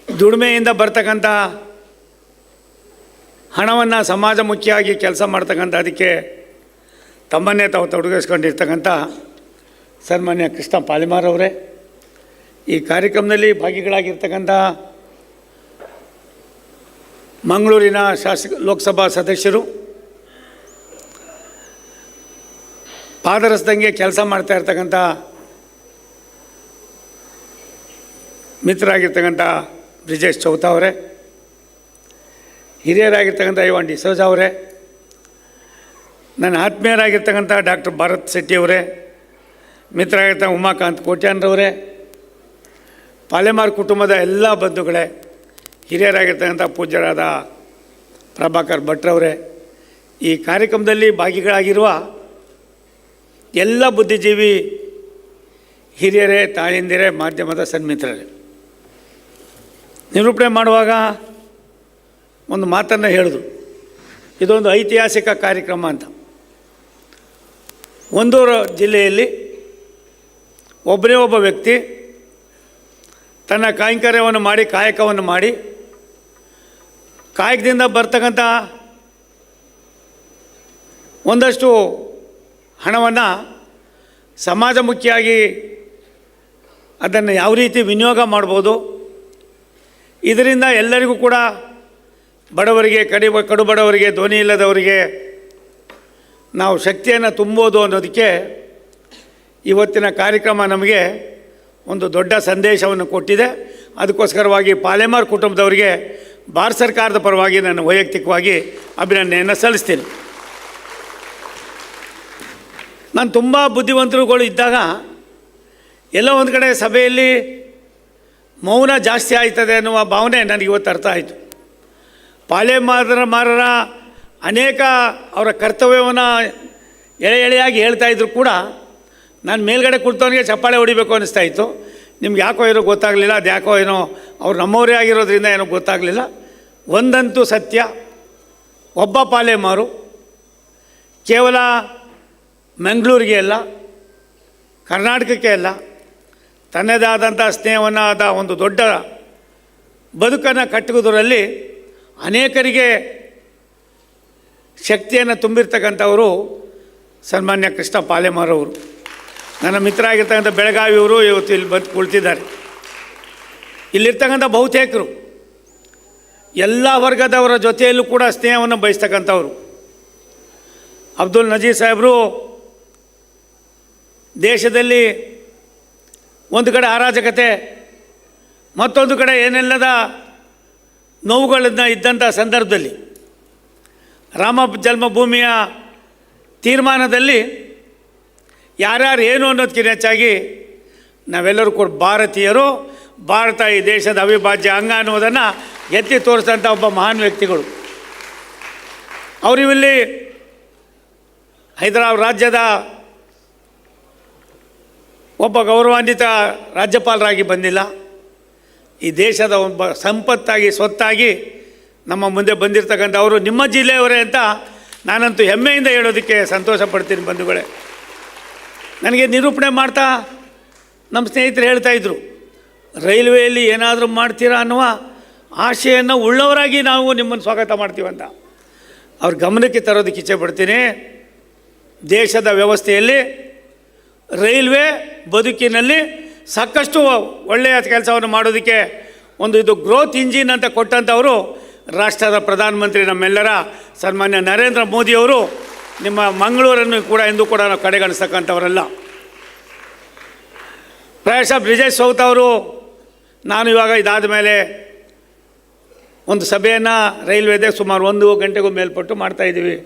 ದುಡಿಮೆಯಿಂದ ಬರ್ತಕ್ಕಂಥ ಹಣವನ್ನು ಸಮಾಜಮುಖಿಯಾಗಿ ಕೆಲಸ ಮಾಡ್ತಕ್ಕಂಥ ಅದಕ್ಕೆ ತಮ್ಮನ್ನೇ ತಾವು ತೊಡಗಿಸ್ಕೊಂಡಿರ್ತಕ್ಕಂಥ ಸನ್ಮಾನ್ಯ ಕೃಷ್ಣ ಪಾಲೆಮಾರ್ ಅವರೇ, ಈ ಕಾರ್ಯಕ್ರಮದಲ್ಲಿ ಭಾಗಿಗಳಾಗಿರ್ತಕ್ಕಂಥ ಮಂಗಳೂರಿನ ಲೋಕಸಭಾ ಸದಸ್ಯರು, ಪಾದರಸದಂಗೆ ಕೆಲಸ ಮಾಡ್ತಾ ಇರ್ತಕ್ಕಂಥ ಮಿತ್ರರಾಗಿರ್ತಕ್ಕಂಥ ಬ್ರಿಜೇಶ್ ಚೌತಾ ಅವರೇ, ಹಿರಿಯರಾಗಿರ್ತಕ್ಕಂಥ ಐವಾನ್ ಡಿಸೋಜಾ ಅವರೇ, ನನ್ನ ಆತ್ಮೀಯರಾಗಿರ್ತಕ್ಕಂಥ ಡಾಕ್ಟರ್ ಭಾರತ್ ಶೆಟ್ಟಿ ಅವರೇ, ಮಿತ್ರರಾಗಿರ್ತಕ್ಕಂಥ ಉಮಾಕಾಂತ್ ಕೋಟ್ಯಾನ್ರವರೇ, ಪಾಲೆಮಾರ್ ಕುಟುಂಬದ ಎಲ್ಲ ಬಂಧುಗಳೇ, ಹಿರಿಯರಾಗಿರ್ತಕ್ಕಂಥ ಪೂಜ್ಯರಾದ ಪ್ರಭಾಕರ್ ಭಟ್ರವರೇ, ಈ ಕಾರ್ಯಕ್ರಮದಲ್ಲಿ ಭಾಗಿಗಳಾಗಿರುವ ಎಲ್ಲ ಬುದ್ಧಿಜೀವಿ ಹಿರಿಯರೇ, ತಾಯಂದಿರೇ, ಮಾಧ್ಯಮದ ಸನ್ಮಿತ್ರರೇ, ನಿರೂಪಣೆ ಮಾಡುವಾಗ ಒಂದು ಮಾತನ್ನು ಹೇಳಿದ್ರು, ಇದೊಂದು ಐತಿಹಾಸಿಕ ಕಾರ್ಯಕ್ರಮ ಅಂತ. ಒಂದು ಜಿಲ್ಲೆಯಲ್ಲಿ ಒಬ್ಬನೇ ಒಬ್ಬ ವ್ಯಕ್ತಿ ತನ್ನ ಕೈಂಕರ್ಯವನ್ನು ಮಾಡಿ, ಕಾಯಕವನ್ನು ಮಾಡಿ, ಕಾಯಕದಿಂದ ಬರ್ತಕ್ಕಂಥ ಒಂದಷ್ಟು ಹಣವನ್ನು ಸಮಾಜಮುಖಿಯಾಗಿ ಅದನ್ನು ಯಾವ ರೀತಿ ವಿನಿಯೋಗ ಮಾಡ್ಬೋದು, ಇದರಿಂದ ಎಲ್ಲರಿಗೂ ಕೂಡ ಬಡವರಿಗೆ ಕಡು ಬಡವರಿಗೆ ಧ್ವನಿ ಇಲ್ಲದವರಿಗೆ ನಾವು ಶಕ್ತಿಯನ್ನು ತುಂಬೋದು ಅನ್ನೋದಕ್ಕೆ ಇವತ್ತಿನ ಕಾರ್ಯಕ್ರಮ ನಮಗೆ ಒಂದು ದೊಡ್ಡ ಸಂದೇಶವನ್ನು ಕೊಟ್ಟಿದೆ. ಅದಕ್ಕೋಸ್ಕರವಾಗಿ ಪಾಲೆಮಾರ್ ಕುಟುಂಬದವರಿಗೆ ಭಾರತ ಸರ್ಕಾರದ ಪರವಾಗಿ ನಾನು ವೈಯಕ್ತಿಕವಾಗಿ ಅಭಿನಂದನೆಯನ್ನು ಸಲ್ಲಿಸ್ತೀನಿ. ನಾನು ತುಂಬ ಬುದ್ಧಿವಂತರುಗಳು ಇದ್ದಾಗ ಎಲ್ಲೋ ಒಂದು ಕಡೆ ಸಭೆಯಲ್ಲಿ ಮೌನ ಜಾಸ್ತಿ ಆಯ್ತದೆ ಅನ್ನುವ ಭಾವನೆ ನನಗೆ ಇವತ್ತು ಅರ್ಥ ಆಯಿತು. ಪಾಲೆಮಾರರ ಅನೇಕ ಅವರ ಕರ್ತವ್ಯವನ್ನು ಎಳೆಯಾಗಿ ಹೇಳ್ತಾ ಇದ್ರು ಕೂಡ ನಾನು ಮೇಲ್ಗಡೆ ಕುಳಿತವನಿಗೆ ಚಪ್ಪಾಳೆ ಹೊಡಿಬೇಕು ಅನ್ನಿಸ್ತಾ ಇತ್ತು. ನಿಮ್ಗೆ ಯಾಕೋ ಏನೋ ಗೊತ್ತಾಗಲಿಲ್ಲ, ಅದು ಯಾಕೋ ಏನೋ ಅವ್ರು ನಮ್ಮವರೇ ಆಗಿರೋದ್ರಿಂದ ಏನೋ ಗೊತ್ತಾಗಲಿಲ್ಲ. ಒಂದಂತೂ ಸತ್ಯ, ಒಬ್ಬ ಪಾಲೆಮಾರು ಕೇವಲ ಮಂಗಳೂರಿಗೆ ಅಲ್ಲ, ಕರ್ನಾಟಕಕ್ಕೆ ಅಲ್ಲ, ತನ್ನದೇ ಆದಂಥ ಸ್ನೇಹವನ್ನು ಆದ ಒಂದು ದೊಡ್ಡ ಬದುಕನ್ನು ಕಟ್ಟುವುದರಲ್ಲಿ ಅನೇಕರಿಗೆ ಶಕ್ತಿಯನ್ನು ತುಂಬಿರ್ತಕ್ಕಂಥವರು ಸನ್ಮಾನ್ಯ ಕೃಷ್ಣ ಪಾಲೆಮಾರವರು. ನನ್ನ ಮಿತ್ರ ಆಗಿರ್ತಕ್ಕಂಥ ಬೆಳಗಾವಿಯವರು ಇವತ್ತು ಇಲ್ಲಿ ಬಂದು ಕುಳಿತಿದ್ದಾರೆ. ಇಲ್ಲಿರ್ತಕ್ಕಂಥ ಬಹುತೇಕರು ಎಲ್ಲ ವರ್ಗದವರ ಜೊತೆಯಲ್ಲೂ ಕೂಡ ಸ್ನೇಹವನ್ನು ಬಯಸ್ತಕ್ಕಂಥವ್ರು. ಅಬ್ದುಲ್ ನಜೀರ್ ಸಾಹೇಬರು ದೇಶದಲ್ಲಿ ಒಂದು ಕಡೆ ಅರಾಜಕತೆ, ಮತ್ತೊಂದು ಕಡೆ ಏನೆಲ್ಲದ ನೋವುಗಳನ್ನು ಇದ್ದಂಥ ಸಂದರ್ಭದಲ್ಲಿ ರಾಮ ಜನ್ಮಭೂಮಿಯ ತೀರ್ಮಾನದಲ್ಲಿ ಯಾರ್ಯಾರು ಏನು ಅನ್ನೋದಕ್ಕಿಂತ ಹೆಚ್ಚಾಗಿ ನಾವೆಲ್ಲರೂ ಕೂಡ ಭಾರತೀಯರು, ಭಾರತ ಈ ದೇಶದ ಅವಿಭಾಜ್ಯ ಅಂಗ ಅನ್ನೋದನ್ನು ಎತ್ತಿ ತೋರಿಸಿದಂಥ ಒಬ್ಬ ಮಹಾನ್ ವ್ಯಕ್ತಿಗಳು. ಅವರಿಲ್ಲಿ ಹೈದರಾಬಾದ್ ರಾಜ್ಯದ ಒಬ್ಬ ಗೌರವಾನ್ವಿತ ರಾಜ್ಯಪಾಲರಾಗಿ ಬಂದಿಲ್ಲ, ಈ ದೇಶದ ಒಬ್ಬ ಸಂಪತ್ತಾಗಿ ಸ್ವತ್ತಾಗಿ ನಮ್ಮ ಮುಂದೆ ಬಂದಿರತಕ್ಕಂಥವರು ನಿಮ್ಮ ಜಿಲ್ಲೆಯವರೇ ಅಂತ ನಾನಂತೂ ಹೆಮ್ಮೆಯಿಂದ ಹೇಳೋದಕ್ಕೆ ಸಂತೋಷ ಪಡ್ತೀನಿ. ಬಂಧುಗಳೇ, ನನಗೆ ನಿರೂಪಣೆ ಮಾಡ್ತಾ ನಮ್ಮ ಸ್ನೇಹಿತರು ಹೇಳ್ತಾಯಿದ್ರು, ರೈಲ್ವೆಯಲ್ಲಿ ಏನಾದರೂ ಮಾಡ್ತೀರಾ ಅನ್ನುವ ಆಶೆಯನ್ನು ಉಳ್ಳವರಾಗಿ ನಾವು ನಿಮ್ಮನ್ನು ಸ್ವಾಗತ ಮಾಡ್ತೀವಂತ. ಅವ್ರ ಗಮನಕ್ಕೆ ತರೋದಕ್ಕೆ ಇಚ್ಛೆ ಪಡ್ತೀನಿ. ದೇಶದ ವ್ಯವಸ್ಥೆಯಲ್ಲಿ ರೈಲ್ವೆ ಬದುಕಿನಲ್ಲಿ ಸಾಕಷ್ಟು ಒಳ್ಳೆಯ ಕೆಲಸವನ್ನು ಮಾಡೋದಕ್ಕೆ ಒಂದು ಇದು ಗ್ರೋತ್ ಇಂಜಿನ್ ಅಂತ ಕೊಟ್ಟಂಥವರು ರಾಷ್ಟ್ರದ ಪ್ರಧಾನಮಂತ್ರಿ ನಮ್ಮೆಲ್ಲರ ಸನ್ಮಾನ್ಯ ನರೇಂದ್ರ ಮೋದಿಯವರು. ನಿಮ್ಮ ಮಂಗಳೂರನ್ನು ಕೂಡ ಎಂದೂ ಕೂಡ ನಾವು ಕಡೆಗಣಿಸ್ತಕ್ಕಂಥವರಲ್ಲ. ಪ್ರಾಯಶಃ ಬ್ರಿಜೇಶ್ ಸೌತ್ ಅವರು, ನಾನು ಇವಾಗ ಇದಾದ ಮೇಲೆ ಒಂದು ಸಭೆಯನ್ನು ರೈಲ್ವೆದೇ ಸುಮಾರು 1 ಗಂಟೆಗೂ ಮೇಲ್ಪಟ್ಟು ಮಾಡ್ತಾಯಿದ್ದೀವಿ.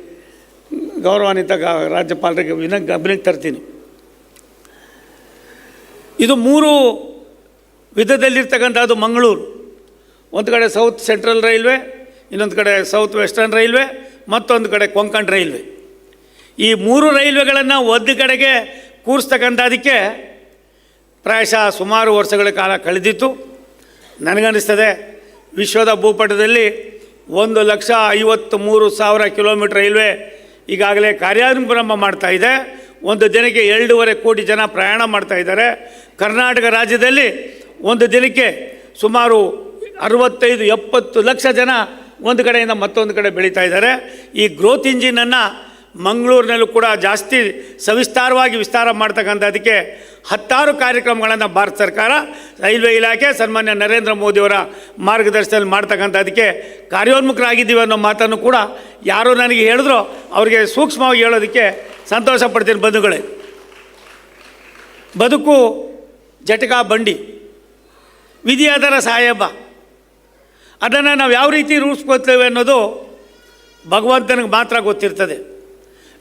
ಗೌರವಾನ್ವಿತ ರಾಜ್ಯಪಾಲರಿಗೆ ಗಮನಕ್ಕೆ ತರ್ತೀನಿ. ಇದು 3 ವಿಧದಲ್ಲಿರ್ತಕ್ಕಂಥದ್ದು ಮಂಗಳೂರು. ಒಂದು ಕಡೆ ಸೌತ್ ಸೆಂಟ್ರಲ್ ರೈಲ್ವೆ, ಇನ್ನೊಂದು ಕಡೆ ಸೌತ್ ವೆಸ್ಟರ್ನ್ ರೈಲ್ವೆ, ಮತ್ತೊಂದು ಕಡೆ ಕೊಂಕಣ್ ರೈಲ್ವೆ. ಈ 3 ರೈಲ್ವೆಗಳನ್ನು ಒಂದು ಕಡೆಗೆ ಕೂರಿಸ್ತಕ್ಕಂಥದಕ್ಕೆ ಪ್ರಾಯಶಃ ಸುಮಾರು ವರ್ಷಗಳ ಕಾಲ ಕಳೆದಿತ್ತು. ನನಗನ್ನಿಸ್ತದೆ ವಿಶ್ವದ ಭೂಪಟದಲ್ಲಿ 1,53,000 ಕಿಲೋಮೀಟರ್ ರೈಲ್ವೆ ಈಗಾಗಲೇ ಕಾರ್ಯಾರಂಭ ಮಾಡ್ತಾ ಇದೆ. ಒಂದು ದಿನಕ್ಕೆ 2.5 ಕೋಟಿ ಜನ ಪ್ರಯಾಣ ಮಾಡ್ತಾ ಇದ್ದಾರೆ. ಕರ್ನಾಟಕ ರಾಜ್ಯದಲ್ಲಿ ಒಂದು ದಿನಕ್ಕೆ ಸುಮಾರು 65-70 ಲಕ್ಷ ಜನ ಒಂದು ಕಡೆಯಿಂದ ಮತ್ತೊಂದು ಕಡೆ ಬೆಳೀತಾ ಇದ್ದಾರೆ. ಈ ಗ್ರೋತ್ ಇಂಜಿನನ್ನು ಮಂಗಳೂರಿನಲ್ಲೂ ಕೂಡ ಜಾಸ್ತಿ ಸವಿಸ್ತಾರವಾಗಿ ವಿಸ್ತಾರ ಮಾಡ್ತಕ್ಕಂಥದ್ದಕ್ಕೆ 10 ಕಾರ್ಯಕ್ರಮಗಳನ್ನು ಭಾರತ ಸರ್ಕಾರ, ರೈಲ್ವೆ ಇಲಾಖೆ ಸನ್ಮಾನ್ಯ ನರೇಂದ್ರ ಮೋದಿಯವರ ಮಾರ್ಗದರ್ಶನದಲ್ಲಿ ಮಾಡ್ತಕ್ಕಂಥದ್ದಕ್ಕೆ ಕಾರ್ಯೋನ್ಮುಖರಾಗಿದ್ದೀವಿ ಅನ್ನೋ ಮಾತನ್ನು ಕೂಡ ಯಾರು ನನಗೆ ಹೇಳಿದ್ರೋ ಅವರಿಗೆ ಸೂಕ್ಷ್ಮವಾಗಿ ಹೇಳೋದಕ್ಕೆ ಸಂತೋಷ ಪಡ್ತೀನಿ. ಬಂಧುಗಳೇ, ಬದುಕು ಜಟಕಾ ಬಂಡಿ, ವಿಧಿಯಾದರ ಸಾಹೇಬ, ಅದನ್ನು ನಾವು ಯಾವ ರೀತಿ ರೂಪಿಸ್ಕೊಳ್ತೇವೆ ಅನ್ನೋದು ಭಗವಂತನಿಗೆ ಮಾತ್ರ ಗೊತ್ತಿರ್ತದೆ.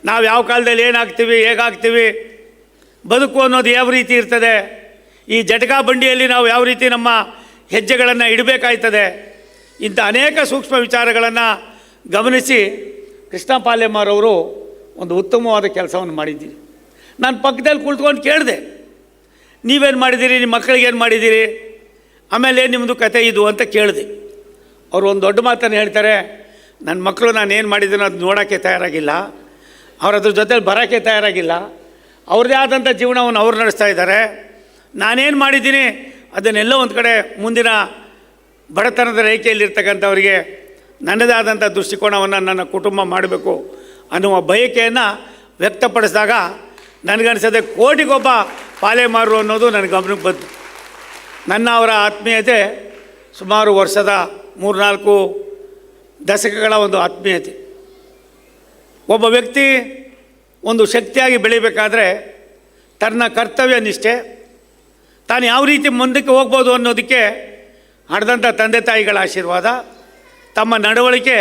ನಾವು ಯಾವ ಕಾಲದಲ್ಲಿ ಏನಾಗ್ತೀವಿ, ಹೇಗಾಗ್ತೀವಿ, ಬದುಕು ಅನ್ನೋದು ಯಾವ ರೀತಿ ಇರ್ತದೆ, ಈ ಜಟಕಾ ಬಂಡಿಯಲ್ಲಿ ನಾವು ಯಾವ ರೀತಿ ನಮ್ಮ ಹೆಜ್ಜೆಗಳನ್ನು ಇಡಬೇಕಾಯ್ತದೆ, ಇಂಥ ಅನೇಕ ಸೂಕ್ಷ್ಮ ವಿಚಾರಗಳನ್ನು ಗಮನಿಸಿ ಕೃಷ್ಣ ಪಾಲೆಮಾರವರು ಒಂದು ಉತ್ತಮವಾದ ಕೆಲಸವನ್ನು ಮಾಡಿದ್ದೀರಿ. ನಾನು ಪಕ್ಕದಲ್ಲಿ ಕುಳಿತುಕೊಂಡು ಕೇಳಿದೆ, ನೀವೇನು ಮಾಡಿದ್ದೀರಿ, ನಿಮ್ಮ ಮಕ್ಕಳಿಗೇನು ಮಾಡಿದ್ದೀರಿ, ಆಮೇಲೆ ನಿಮ್ಮದು ಕತೆ ಇದು ಅಂತ ಕೇಳಿದೆ. ಅವರು ಒಂದು ದೊಡ್ಡ ಮಾತನ್ನು ಹೇಳ್ತಾರೆ, ನನ್ನ ಮಕ್ಕಳು ನಾನು ಏನು ಮಾಡಿದ್ದೀನೋ ಅದು ನೋಡೋಕ್ಕೆ ತಯಾರಾಗಿಲ್ಲ, ಅವ್ರು ಅದ್ರ ಜೊತೆಲಿ ಬರೋಕ್ಕೆ ತಯಾರಾಗಿಲ್ಲ, ಅವ್ರದ್ದೇ ಆದಂಥ ಜೀವನವನ್ನು ಅವ್ರು ನಡೆಸ್ತಾ ಇದ್ದಾರೆ. ನಾನೇನು ಮಾಡಿದ್ದೀನಿ ಅದನ್ನೆಲ್ಲ ಒಂದು ಕಡೆ ಮುಂದಿನ ಬಡತನದ ರೇಖೆಯಲ್ಲಿರ್ತಕ್ಕಂಥವರಿಗೆ ನನ್ನದೇ ಆದಂಥ ದೃಷ್ಟಿಕೋನವನ್ನು ನನ್ನ ಕುಟುಂಬ ಮಾಡಬೇಕು ಅನ್ನುವ ಬಯಕೆಯನ್ನು ವ್ಯಕ್ತಪಡಿಸಿದಾಗ ನನಗನ್ನಿಸದೆ ಕೋಟಿಗೊಬ್ಬ ಪಾಲೆಮಾರು ಅನ್ನೋದು ನನ್ನ ಗಮನಕ್ಕೆ ಬಂತು. ನನ್ನ ಅವರ ಆತ್ಮೀಯತೆ ಸುಮಾರು ವರ್ಷದ 3-4 ದಶಕಗಳ ಒಂದು ಆತ್ಮೀಯತೆ. ಒಬ್ಬ ವ್ಯಕ್ತಿ ಒಂದು ಶಕ್ತಿಯಾಗಿ ಬೆಳಿಬೇಕಾದ್ರೆ ತನ್ನ ಕರ್ತವ್ಯ ನಿಷ್ಠೆ, ತಾನು ಯಾವ ರೀತಿ ಮುಂದಕ್ಕೆ ಹೋಗ್ಬೋದು ಅನ್ನೋದಕ್ಕೆ ಹಡೆದಂಥ ತಂದೆ ತಾಯಿಗಳ ಆಶೀರ್ವಾದ, ತಮ್ಮ ನಡವಳಿಕೆ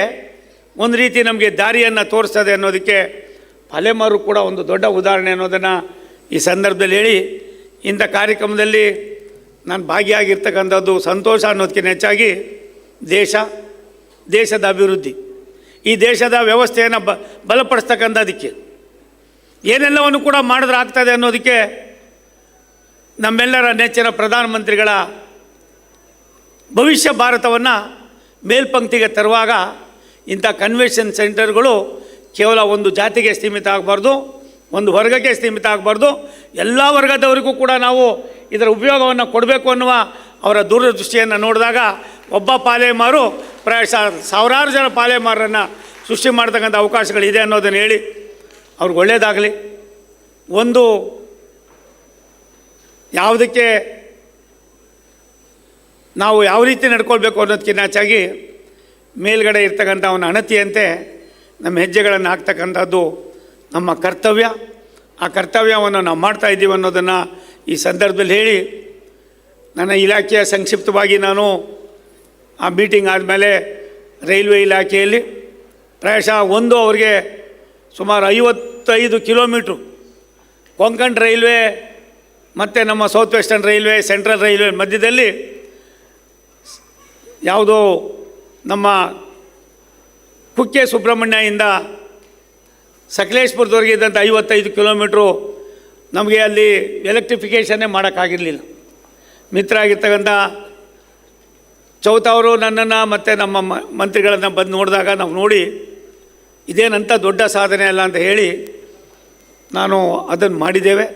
ಒಂದು ರೀತಿ ನಮಗೆ ದಾರಿಯನ್ನು ತೋರಿಸ್ತದೆ ಅನ್ನೋದಕ್ಕೆ ಪಾಲೆಮಾರು ಕೂಡ ಒಂದು ದೊಡ್ಡ ಉದಾಹರಣೆ ಅನ್ನೋದನ್ನು ಈ ಸಂದರ್ಭದಲ್ಲಿ ಹೇಳಿ, ಇಂಥ ಕಾರ್ಯಕ್ರಮದಲ್ಲಿ ನಾನು ಭಾಗಿಯಾಗಿರ್ತಕ್ಕಂಥದ್ದು ಸಂತೋಷ ಅನ್ನೋದಕ್ಕಿಂತ ಹೆಚ್ಚಾಗಿ ದೇಶದ ಅಭಿವೃದ್ಧಿ, ಈ ದೇಶದ ವ್ಯವಸ್ಥೆಯನ್ನು ಬಲಪಡಿಸ್ತಕ್ಕಂಥದಕ್ಕೆ ಏನೆಲ್ಲವನ್ನು ಕೂಡ ಮಾಡಿದ್ರೆ ಆಗ್ತದೆ ಅನ್ನೋದಕ್ಕೆ ನಮ್ಮೆಲ್ಲರ ನೆಚ್ಚಿನ ಪ್ರಧಾನಮಂತ್ರಿಗಳ ಭವಿಷ್ಯ ಭಾರತವನ್ನು ಮೇಲ್ಪಂಕ್ತಿಗೆ ತರುವಾಗ ಇಂಥ ಕನ್ವೆನ್ಷನ್ ಸೆಂಟರ್ಗಳು ಕೇವಲ ಒಂದು ಜಾತಿಗೆ ಸೀಮಿತ ಆಗಬಾರ್ದು, ಒಂದು ವರ್ಗಕ್ಕೆ ಸೀಮಿತ ಆಗಬಾರ್ದು, ಎಲ್ಲ ವರ್ಗದವರಿಗೂ ಕೂಡ ನಾವು ಇದರ ಉಪಯೋಗವನ್ನು ಕೊಡಬೇಕು ಅನ್ನುವ ಅವರ ದೂರದೃಷ್ಟಿಯನ್ನು ನೋಡಿದಾಗ ಒಬ್ಬ ಪಾಲೆಮಾರು ಪ್ರಾಯಶಃ ಸಾವಿರಾರು ಜನ ಪಾಲೆಮಾರನ್ನು ಸೃಷ್ಟಿ ಮಾಡ್ತಕ್ಕಂಥ ಅವಕಾಶಗಳಿದೆ ಅನ್ನೋದನ್ನು ಹೇಳಿ ಅವ್ರಿಗೆ ಒಳ್ಳೆಯದಾಗಲಿ. ಒಂದು ಯಾವುದಕ್ಕೆ ನಾವು ಯಾವ ರೀತಿ ನಡ್ಕೊಳ್ಬೇಕು ಅನ್ನೋದಕ್ಕಿಂತ ಹೆಚ್ಚಾಗಿ ಮೇಲ್ಗಡೆ ಇರ್ತಕ್ಕಂಥ ಅವನ ಅಣತಿಯಂತೆ ನಮ್ಮ ಹೆಜ್ಜೆಗಳನ್ನು ಹಾಕ್ತಕ್ಕಂಥದ್ದು ನಮ್ಮ ಕರ್ತವ್ಯ. ಆ ಕರ್ತವ್ಯವನ್ನು ನಾವು ಮಾಡ್ತಾಯಿದ್ದೀವಿ ಅನ್ನೋದನ್ನು ಈ ಸಂದರ್ಭದಲ್ಲಿ ಹೇಳಿ, ನನ್ನ ಇಲಾಖೆಯ ಸಂಕ್ಷಿಪ್ತವಾಗಿ ನಾನು ಆ ಮೀಟಿಂಗ್ ಆದಮೇಲೆ ರೈಲ್ವೆ ಇಲಾಖೆಯಲ್ಲಿ ಪ್ರಾಯಶಃ ಅವ್ರಿಗೆ ಸುಮಾರು 55 ಕಿಲೋಮೀಟ್ರು ಕೊಂಕಣ್ ರೈಲ್ವೆ ಮತ್ತು ನಮ್ಮ south western railway, central railway ಮಧ್ಯದಲ್ಲಿ ಯಾವುದೋ ನಮ್ಮ ಕುಕ್ಕೆ ಸುಬ್ರಹ್ಮಣ್ಯದಿಂದ ಸಕಲೇಶ್ಪುರದವರೆಗೆ ಇದ್ದಂಥ 55 ಕಿಲೋಮೀಟ್ರು ನಮಗೆ ಅಲ್ಲಿ ಎಲೆಕ್ಟ್ರಿಫಿಕೇಷನ್ನೇ ಮಾಡೋಕ್ಕಾಗಿರಲಿಲ್ಲ. ಮಿತ್ರ ಆಗಿರ್ತಕ್ಕಂಥ ಚೌತ ಅವರು ನನ್ನನ್ನು ಮತ್ತು ನಮ್ಮ ಮಂತ್ರಿಗಳನ್ನು ಬಂದು ನೋಡಿದಾಗ ನಾವು ನೋಡಿ ಇದೇನಂತ ದೊಡ್ಡ ಸಾಧನೆ ಅಲ್ಲ ಅಂತ ಹೇಳಿ ನಾನು ಅದನ್ನು ಮಾಡಿದ್ದೇವೆ.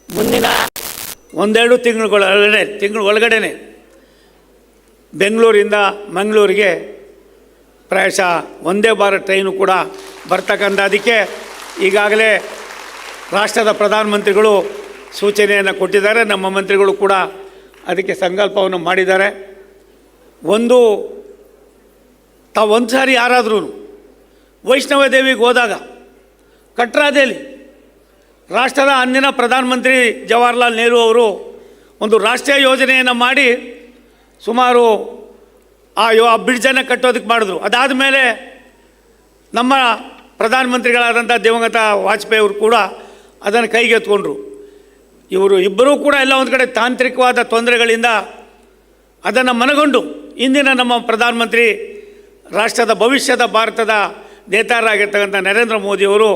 ಮುಂದಿನ 1-2 ತಿಂಗಳ ಒಳಗಡೆ ಬೆಂಗಳೂರಿಂದ ಮಂಗಳೂರಿಗೆ ಪ್ರಾಯಶಃ ವಂದೇ ಭಾರತ್ ಟ್ರೈನು ಕೂಡ ಬರ್ತಕ್ಕಂಥದಕ್ಕೆ ಈಗಾಗಲೇ ರಾಷ್ಟ್ರದ ಪ್ರಧಾನಮಂತ್ರಿಗಳು ಸೂಚನೆಯನ್ನು ಕೊಟ್ಟಿದ್ದಾರೆ. ನಮ್ಮ ಮಂತ್ರಿಗಳು ಕೂಡ ಅದಕ್ಕೆ ಸಂಕಲ್ಪವನ್ನು ಮಾಡಿದ್ದಾರೆ. ಒಂದು ಸಾರಿ ಯಾರಾದ್ರೂ ವೈಷ್ಣವ ದೇವಿಗೆ ಹೋದಾಗ ಕಟ್ರಾದಲ್ಲಿ ರಾಷ್ಟ್ರದ ಅಂದಿನ ಪ್ರಧಾನಮಂತ್ರಿ ಜವಾಹರ್ಲಾಲ್ ನೆಹರು ಅವರು ಒಂದು ರಾಷ್ಟ್ರೀಯ ಯೋಜನೆಯನ್ನು ಮಾಡಿ ಸುಮಾರು ಆ ಬ್ರಿಡ್ಜನ್ನು ಕಟ್ಟೋದಕ್ಕೆ ಮಾಡಿದ್ರು. ಅದಾದ ಮೇಲೆ ನಮ್ಮ ಪ್ರಧಾನಮಂತ್ರಿಗಳಾದಂಥ ದಿವಂಗತ ವಾಜಪೇಯಿ ಅವರು ಕೂಡ ಅದನ್ನು ಕೈಗೆತ್ಕೊಂಡ್ರು. ಇವರು ಇಬ್ಬರೂ ಕೂಡ ಎಲ್ಲ ಒಂದು ಕಡೆ ತಾಂತ್ರಿಕವಾದ ತೊಂದರೆಗಳಿಂದ ಅದನ್ನು ಮನಗೊಂಡು ಇಂದಿನ ನಮ್ಮ ಪ್ರಧಾನಮಂತ್ರಿ ರಾಷ್ಟ್ರದ ಭವಿಷ್ಯದ ಭಾರತದ ನೇತಾರರಾಗಿರ್ತಕ್ಕಂಥ ನರೇಂದ್ರ ಮೋದಿಯವರು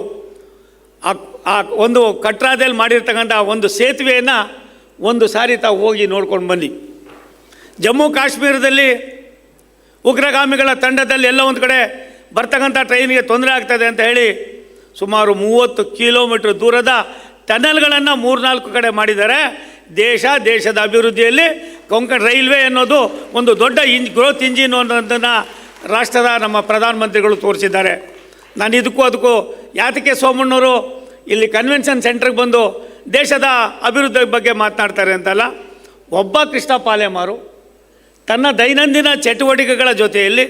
ಆ ಒಂದು ಕಟ್ರಾದಲ್ಲಿ ಮಾಡಿರ್ತಕ್ಕಂಥ ಒಂದು ಸೇತುವೆಯನ್ನು ಒಂದು ಸಾರಿ ತಾವು ಹೋಗಿ ನೋಡ್ಕೊಂಡು ಬನ್ನಿ. ಜಮ್ಮು ಕಾಶ್ಮೀರದಲ್ಲಿ ಉಗ್ರಗಾಮಿಗಳ ತಂಡದಲ್ಲಿ ಎಲ್ಲ ಒಂದು ಕಡೆ ಬರ್ತಕ್ಕಂಥ ಟ್ರೈನಿಗೆ ತೊಂದರೆ ಆಗ್ತದೆ ಅಂತ ಹೇಳಿ ಸುಮಾರು 30 ಕಿಲೋಮೀಟ್ರ್ ದೂರದ ಟನಲ್ಗಳನ್ನು 3-4 ಕಡೆ ಮಾಡಿದ್ದಾರೆ. ದೇಶದ ಅಭಿವೃದ್ಧಿಯಲ್ಲಿ ಕೊಂಕಣ್ ರೈಲ್ವೆ ಅನ್ನೋದು ಒಂದು ದೊಡ್ಡ ಗ್ರೋತ್ ಇಂಜಿನ್ ಅನ್ನೋದನ್ನು ರಾಷ್ಟ್ರದ ನಮ್ಮ ಪ್ರಧಾನಮಂತ್ರಿಗಳು ತೋರಿಸಿದ್ದಾರೆ. ನಾನು ಅದಕ್ಕೂ ಯಾತಕ್ಕೆ ಸೋಮಣ್ಣವರು ಇಲ್ಲಿ ಕನ್ವೆನ್ಷನ್ ಸೆಂಟ್ರಿಗೆ ಬಂದು ದೇಶದ ಅಭಿವೃದ್ಧಿ ಬಗ್ಗೆ ಮಾತನಾಡ್ತಾರೆ ಅಂತಲ್ಲ, ಒಬ್ಬ ಕೃಷ್ಣ ಪಾಲೆಮಾರು ತನ್ನ ದೈನಂದಿನ ಚಟುವಟಿಕೆಗಳ ಜೊತೆಯಲ್ಲಿ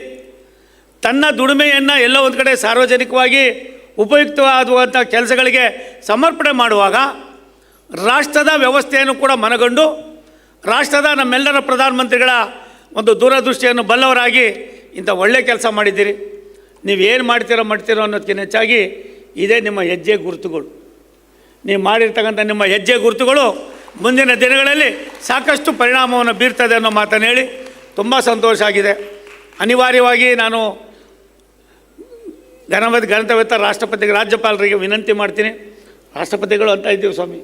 ತನ್ನ ದುಡಿಮೆಯನ್ನು ಎಲ್ಲ ಒಂದು ಕಡೆ ಸಾರ್ವಜನಿಕವಾಗಿ ಉಪಯುಕ್ತವಾಗುವಂಥ ಕೆಲಸಗಳಿಗೆ ಸಮರ್ಪಣೆ ಮಾಡುವಾಗ ರಾಷ್ಟ್ರದ ವ್ಯವಸ್ಥೆಯನ್ನು ಕೂಡ ಮನಗಂಡು ರಾಷ್ಟ್ರದ ನಮ್ಮೆಲ್ಲರ ಪ್ರಧಾನಮಂತ್ರಿಗಳ ಒಂದು ದೂರದೃಷ್ಟಿಯನ್ನು ಬಲ್ಲವರಾಗಿ ಇಂಥ ಒಳ್ಳೆಯ ಕೆಲಸ ಮಾಡಿದ್ದೀರಿ. ನೀವೇನು ಮಾಡ್ತೀರೋ ಅನ್ನೋದಕ್ಕಿಂತ ಹೆಚ್ಚಾಗಿ ಇದೇ ನಿಮ್ಮ ಹೆಜ್ಜೆ ಗುರುತುಗಳು. ನೀವು ಮಾಡಿರ್ತಕ್ಕಂಥ ನಿಮ್ಮ ಹೆಜ್ಜೆ ಗುರುತುಗಳು ಮುಂದಿನ ದಿನಗಳಲ್ಲಿ ಸಾಕಷ್ಟು ಪರಿಣಾಮವನ್ನು ಬೀರ್ತದೆ ಅನ್ನೋ ಮಾತನ್ನು ಹೇಳಿ ತುಂಬ ಸಂತೋಷ ಆಗಿದೆ. ಅನಿವಾರ್ಯವಾಗಿ ನಾನು ಗಣತಂತ್ರ ರಾಷ್ಟ್ರಪತಿಗೆ ರಾಜ್ಯಪಾಲರಿಗೆ ವಿನಂತಿ ಮಾಡ್ತೀನಿ. ರಾಷ್ಟ್ರಪತಿಗಳು ಅಂತ ಇದ್ದೀವಿ ಸ್ವಾಮಿ,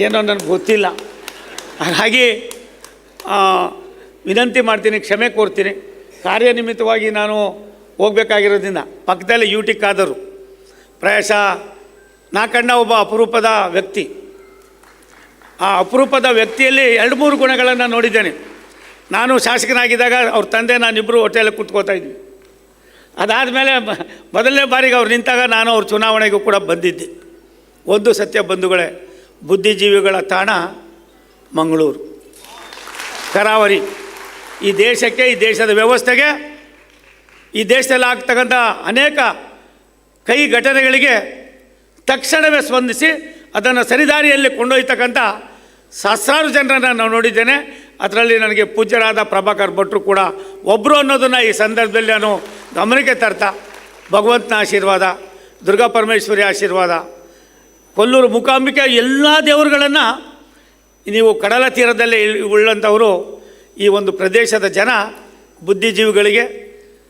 ಏನೋ ನನಗೆ ಗೊತ್ತಿಲ್ಲ, ಹಾಗಾಗಿ ವಿನಂತಿ ಮಾಡ್ತೀನಿ, ಕ್ಷಮೆ ಕೋರ್ತೀನಿ. ಕಾರ್ಯನಿಮಿತ್ತವಾಗಿ ನಾನು ಹೋಗಬೇಕಾಗಿರೋದ್ರಿಂದ ಪಕ್ಕದಲ್ಲೇ ಯೂಟಿಕ್ ಆದರು. ಪ್ರಾಯಶಃ ನಾ ಕಂಡ ಒಬ್ಬ ಅಪರೂಪದ ವ್ಯಕ್ತಿ. ಆ ಅಪರೂಪದ ವ್ಯಕ್ತಿಯಲ್ಲಿ 2-3 ಗುಣಗಳನ್ನು ನೋಡಿದ್ದೇನೆ. ನಾನು ಶಾಸಕನಾಗಿದ್ದಾಗ ಅವ್ರ ತಂದೆ ನಾನಿಬ್ಬರು ಹೋಟೆಲಿಗೆ ಕೂತ್ಕೋತಾ ಇದ್ವಿ. ಅದಾದಮೇಲೆ ಮೊದಲನೇ ಬಾರಿಗೆ ಅವ್ರು ನಿಂತಾಗ ನಾನು ಅವ್ರ ಚುನಾವಣೆಗೂ ಕೂಡ ಬಂದಿದ್ದೆ. ಒಂದು ಸತ್ಯ ಬಂಧುಗಳೇ, ಬುದ್ಧಿಜೀವಿಗಳ ತಾಣ ಮಂಗಳೂರು, ಕರಾವಳಿ. ಈ ದೇಶಕ್ಕೆ, ಈ ದೇಶದ ವ್ಯವಸ್ಥೆಗೆ, ಈ ದೇಶದಲ್ಲಿ ಆಗ್ತಕ್ಕಂಥ ಅನೇಕ ಕೈ ಘಟನೆಗಳಿಗೆ ತಕ್ಷಣವೇ ಸ್ಪಂದಿಸಿ ಅದನ್ನು ಸರಿದಾರಿಯಲ್ಲಿ ಕೊಂಡೊಯ್ತಕ್ಕಂಥ ಸಹಸ್ರಾರು ಜನರನ್ನು ನಾವು ನೋಡಿದ್ದೇನೆ. ಅದರಲ್ಲಿ ನನಗೆ ಪೂಜ್ಯರಾದ ಪ್ರಭಾಕರ್ ಭಟ್ರು ಕೂಡ ಒಬ್ಬರು ಅನ್ನೋದನ್ನು ಈ ಸಂದರ್ಭದಲ್ಲಿ ನಾನು ಗಮನಕ್ಕೆ ತರ್ತಾ, ಭಗವಂತನ ಆಶೀರ್ವಾದ, ದುರ್ಗಾ ಪರಮೇಶ್ವರಿ ಆಶೀರ್ವಾದ, ಕೊಲ್ಲೂರು ಮೂಕಾಂಬಿಕೆ ಎಲ್ಲ ದೇವರುಗಳನ್ನು ನೀವು ಕಡಲ ತೀರದಲ್ಲೇ ಉಳ್ಳಂಥವರು ಈ ಒಂದು ಪ್ರದೇಶದ ಜನ ಬುದ್ಧಿಜೀವಿಗಳಿಗೆ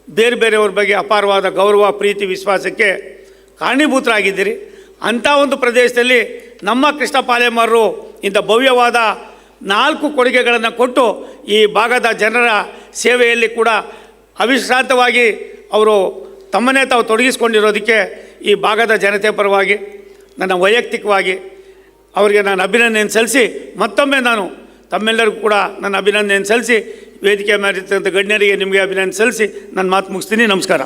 ಬೇರೆ ಬೇರೆಯವ್ರ ಬಗ್ಗೆ ಅಪಾರವಾದ ಗೌರವ, ಪ್ರೀತಿ, ವಿಶ್ವಾಸಕ್ಕೆ ಕಾರಣೀಭೂತರಾಗಿದ್ದೀರಿ. ಅಂಥ ಒಂದು ಪ್ರದೇಶದಲ್ಲಿ ನಮ್ಮ ಕೃಷ್ಣ ಪಾಲೆಮಾರರು ಇಂಥ ಭವ್ಯವಾದ 4 ಕೊಡುಗೆಗಳನ್ನು ಕೊಟ್ಟು ಈ ಭಾಗದ ಜನರ ಸೇವೆಯಲ್ಲಿ ಕೂಡ ಅವಿಶ್ರಾಂತವಾಗಿ ಅವರು ತಮ್ಮನ್ನೇ ತಾವು ತೊಡಗಿಸ್ಕೊಂಡಿರೋದಕ್ಕೆ ಈ ಭಾಗದ ಜನತೆ ಪರವಾಗಿ ನನ್ನ ವೈಯಕ್ತಿಕವಾಗಿ ಅವರಿಗೆ ನಾನು ಅಭಿನಂದನೆ ಸಲ್ಲಿಸಿ, ಮತ್ತೊಮ್ಮೆ ನಾನು ತಮ್ಮೆಲ್ಲರಿಗೂ ಕೂಡ ನನ್ನ ಅಭಿನಂದನೆ ಸಲ್ಲಿಸಿ, ವೇದಿಕೆ ಮಾಡಿರ್ತಕ್ಕಂಥ ಗಣ್ಯರಿಗೆ ನಿಮಗೆ ಅಭಿನಂದನೆ ಸಲ್ಲಿಸಿ ನನ್ನ ಮಾತು ಮುಗಿಸ್ತೀನಿ. ನಮಸ್ಕಾರ.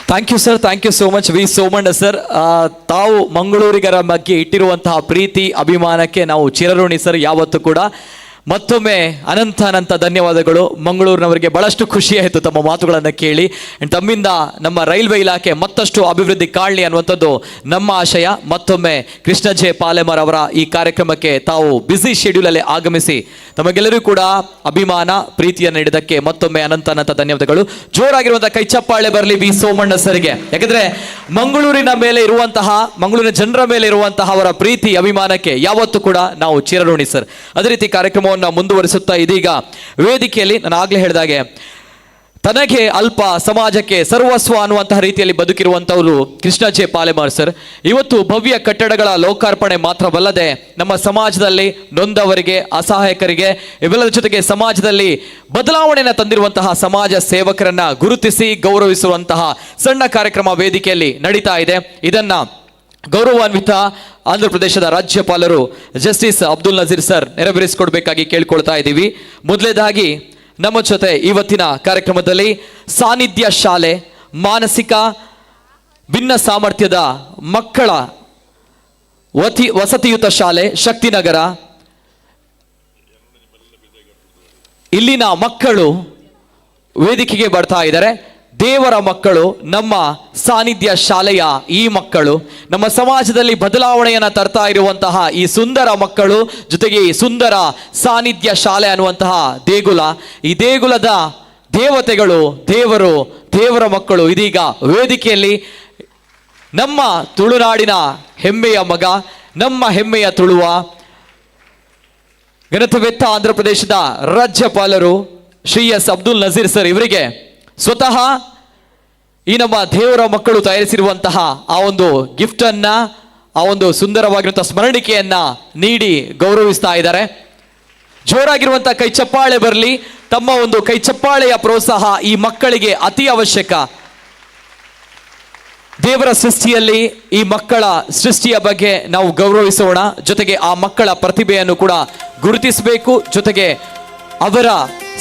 Thank you sir, thank you so much V Somanna sir. ತಾವು ಮಂಗಳೂರಿಗರ ಬಗ್ಗೆ ಇಟ್ಟಿರುವಂತಹ ಪ್ರೀತಿ, ಅಭಿಮಾನಕ್ಕೆ ನಾವು ಚಿರಋಣಿ ಸರ್ ಯಾವತ್ತೂ ಕೂಡ. ಮತ್ತೊಮ್ಮೆ ಅನಂತ ಧನ್ಯವಾದಗಳು. ಮಂಗಳೂರಿನವರಿಗೆ ಬಹಳಷ್ಟು ಖುಷಿಯಾಯಿತು ತಮ್ಮ ಮಾತುಗಳನ್ನು ಕೇಳಿ. ತಮ್ಮಿಂದ ನಮ್ಮ ರೈಲ್ವೆ ಇಲಾಖೆ ಮತ್ತಷ್ಟು ಅಭಿವೃದ್ಧಿ ಕಾಣಲಿ ಅನ್ನುವಂಥದ್ದು ನಮ್ಮ ಆಶಯ. ಮತ್ತೊಮ್ಮೆ ಕೃಷ್ಣ ಜೆ ಪಾಲೆಮಾರ್ ಅವರ ಈ ಕಾರ್ಯಕ್ರಮಕ್ಕೆ ತಾವು ಬ್ಯುಸಿ ಶೆಡ್ಯೂಲಲ್ಲಿ ಆಗಮಿಸಿ ತಮಗೆಲ್ಲರೂ ಕೂಡ ಅಭಿಮಾನ, ಪ್ರೀತಿಯನ್ನು ನೀಡಿದ್ದಕ್ಕೆ ಮತ್ತೊಮ್ಮೆ ಅನಂತ ಧನ್ಯವಾದಗಳು. ಜೋರಾಗಿರುವಂತಹ ಕೈ ಚಪ್ಪಾಳೆ ಬರಲಿ ವಿ ಸೋಮಣ್ಣ ಸರ್ಗೆ. ಯಾಕಂದ್ರೆ ಮಂಗಳೂರಿನ ಮೇಲೆ ಇರುವಂತಹ, ಮಂಗಳೂರಿನ ಜನರ ಮೇಲೆ ಇರುವಂತಹ ಅವರ ಪ್ರೀತಿ, ಅಭಿಮಾನಕ್ಕೆ ಯಾವತ್ತೂ ಕೂಡ ನಾವು ಚಿರಋಣಿ ಸರ್. ಅದೇ ರೀತಿ ಕಾರ್ಯಕ್ರಮವನ್ನು ಮುಂದುವರಿಸುತ್ತಾ ಇದೀಗ ವೇದಿಕೆಯಲ್ಲಿ ನಾನು ಆಗ್ಲೇ ಹೇಳಿದಾಗೆ ತನಗೆ ಅಲ್ಪ ಸಮಾಜಕ್ಕೆ ಸರ್ವಸ್ವ ಅನ್ನುವಂತಹ ರೀತಿಯಲ್ಲಿ ಬದುಕಿರುವಂತವರು ಕೃಷ್ಣ ಜೆ ಪಾಲೆಮಾರ್ ಸರ್. ಇವತ್ತು ಭವ್ಯ ಕಟ್ಟಡಗಳ ಲೋಕಾರ್ಪಣೆ ಮಾತ್ರವಲ್ಲದೆ ನಮ್ಮ ಸಮಾಜದಲ್ಲಿ ನೊಂದವರಿಗೆ, ಅಸಹಾಯಕರಿಗೆ, ಇವೆಲ್ಲದರ ಜೊತೆಗೆ ಸಮಾಜದಲ್ಲಿ ಬದಲಾವಣೆಯನ್ನು ತಂದಿರುವಂತಹ ಸಮಾಜ ಸೇವಕರನ್ನ ಗುರುತಿಸಿ ಗೌರವಿಸುವಂತಹ ಸಣ್ಣ ಕಾರ್ಯಕ್ರಮ ವೇದಿಕೆಯಲ್ಲಿ ನಡೀತಾ ಇದೆ. ಇದನ್ನ ಗೌರವಾನ್ವಿತ ಆಂಧ್ರ ಪ್ರದೇಶದ ರಾಜ್ಯಪಾಲರು ಜಸ್ಟಿಸ್ ಅಬ್ದುಲ್ ನಜೀರ್ ಸರ್ ನೆರವೇರಿಸಿಕೊಡ್ಬೇಕಾಗಿ ಕೇಳ್ಕೊಳ್ತಾ ಇದ್ದೀವಿ. ಮೊದಲನೇದಾಗಿ ನಮ್ಮ ಜೊತೆ ಇವತ್ತಿನ ಕಾರ್ಯಕ್ರಮದಲ್ಲಿ ಸಾನ್ನಿಧ್ಯ ಶಾಲೆ, ಮಾನಸಿಕ ಭಿನ್ನ ಸಾಮರ್ಥ್ಯದ ಮಕ್ಕಳ ವಸತಿಯುತ ಶಾಲೆ ಶಕ್ತಿನಗರ, ಇಲ್ಲಿನ ಮಕ್ಕಳು ವೇದಿಕೆಗೆ ಬರ್ತಾ ಇದ್ದಾರೆ. ದೇವರ ಮಕ್ಕಳು, ನಮ್ಮ ಸಾನ್ನಿಧ್ಯ ಶಾಲೆಯ ಈ ಮಕ್ಕಳು, ನಮ್ಮ ಸಮಾಜದಲ್ಲಿ ಬದಲಾವಣೆಯನ್ನು ತರ್ತಾ ಇರುವಂತಹ ಈ ಸುಂದರ ಮಕ್ಕಳು, ಜೊತೆಗೆ ಈ ಸುಂದರ ಸಾನ್ನಿಧ್ಯ ಶಾಲೆ ಅನ್ನುವಂತಹ ದೇಗುಲ, ಈ ದೇಗುಲದ ದೇವತೆಗಳು, ದೇವರ ಮಕ್ಕಳು ಇದೀಗ ವೇದಿಕೆಯಲ್ಲಿ ನಮ್ಮ ತುಳುನಾಡಿನ ಹೆಮ್ಮೆಯ ಮಗ, ನಮ್ಮ ಹೆಮ್ಮೆಯ ತುಳುವ ಗಣತವೆತ್ತ ಆಂಧ್ರ ಪ್ರದೇಶದ ರಾಜ್ಯಪಾಲರು ಶ್ರೀ ಎಸ್ ಅಬ್ದುಲ್ ನಜೀರ್ ಸರ್ ಇವರಿಗೆ ಸ್ವತಃ ಈ ನಮ್ಮ ದೇವರ ಮಕ್ಕಳು ತಯಾರಿಸಿರುವಂತಹ ಆ ಒಂದು ಗಿಫ್ಟ್ ಅನ್ನ, ಆ ಒಂದು ಸುಂದರವಾಗಿರುವಂತಹ ಸ್ಮರಣಿಕೆಯನ್ನ ನೀಡಿ ಗೌರವಿಸ್ತಾ ಇದ್ದಾರೆ. ಜೋರಾಗಿರುವಂತಹ ಕೈ ಚಪ್ಪಾಳೆ ಬರಲಿ. ತಮ್ಮ ಒಂದು ಕೈ ಚಪ್ಪಾಳೆಯ ಪ್ರೋತ್ಸಾಹ ಈ ಮಕ್ಕಳಿಗೆ ಅತಿ ಅವಶ್ಯಕ. ದೇವರ ಸೃಷ್ಟಿಯಲ್ಲಿ ಈ ಮಕ್ಕಳ ಸೃಷ್ಟಿಯ ಬಗ್ಗೆ ನಾವು ಗೌರವಿಸೋಣ, ಜೊತೆಗೆ ಆ ಮಕ್ಕಳ ಪ್ರತಿಭೆಯನ್ನು ಕೂಡ ಗುರುತಿಸಬೇಕು, ಜೊತೆಗೆ ಅವರ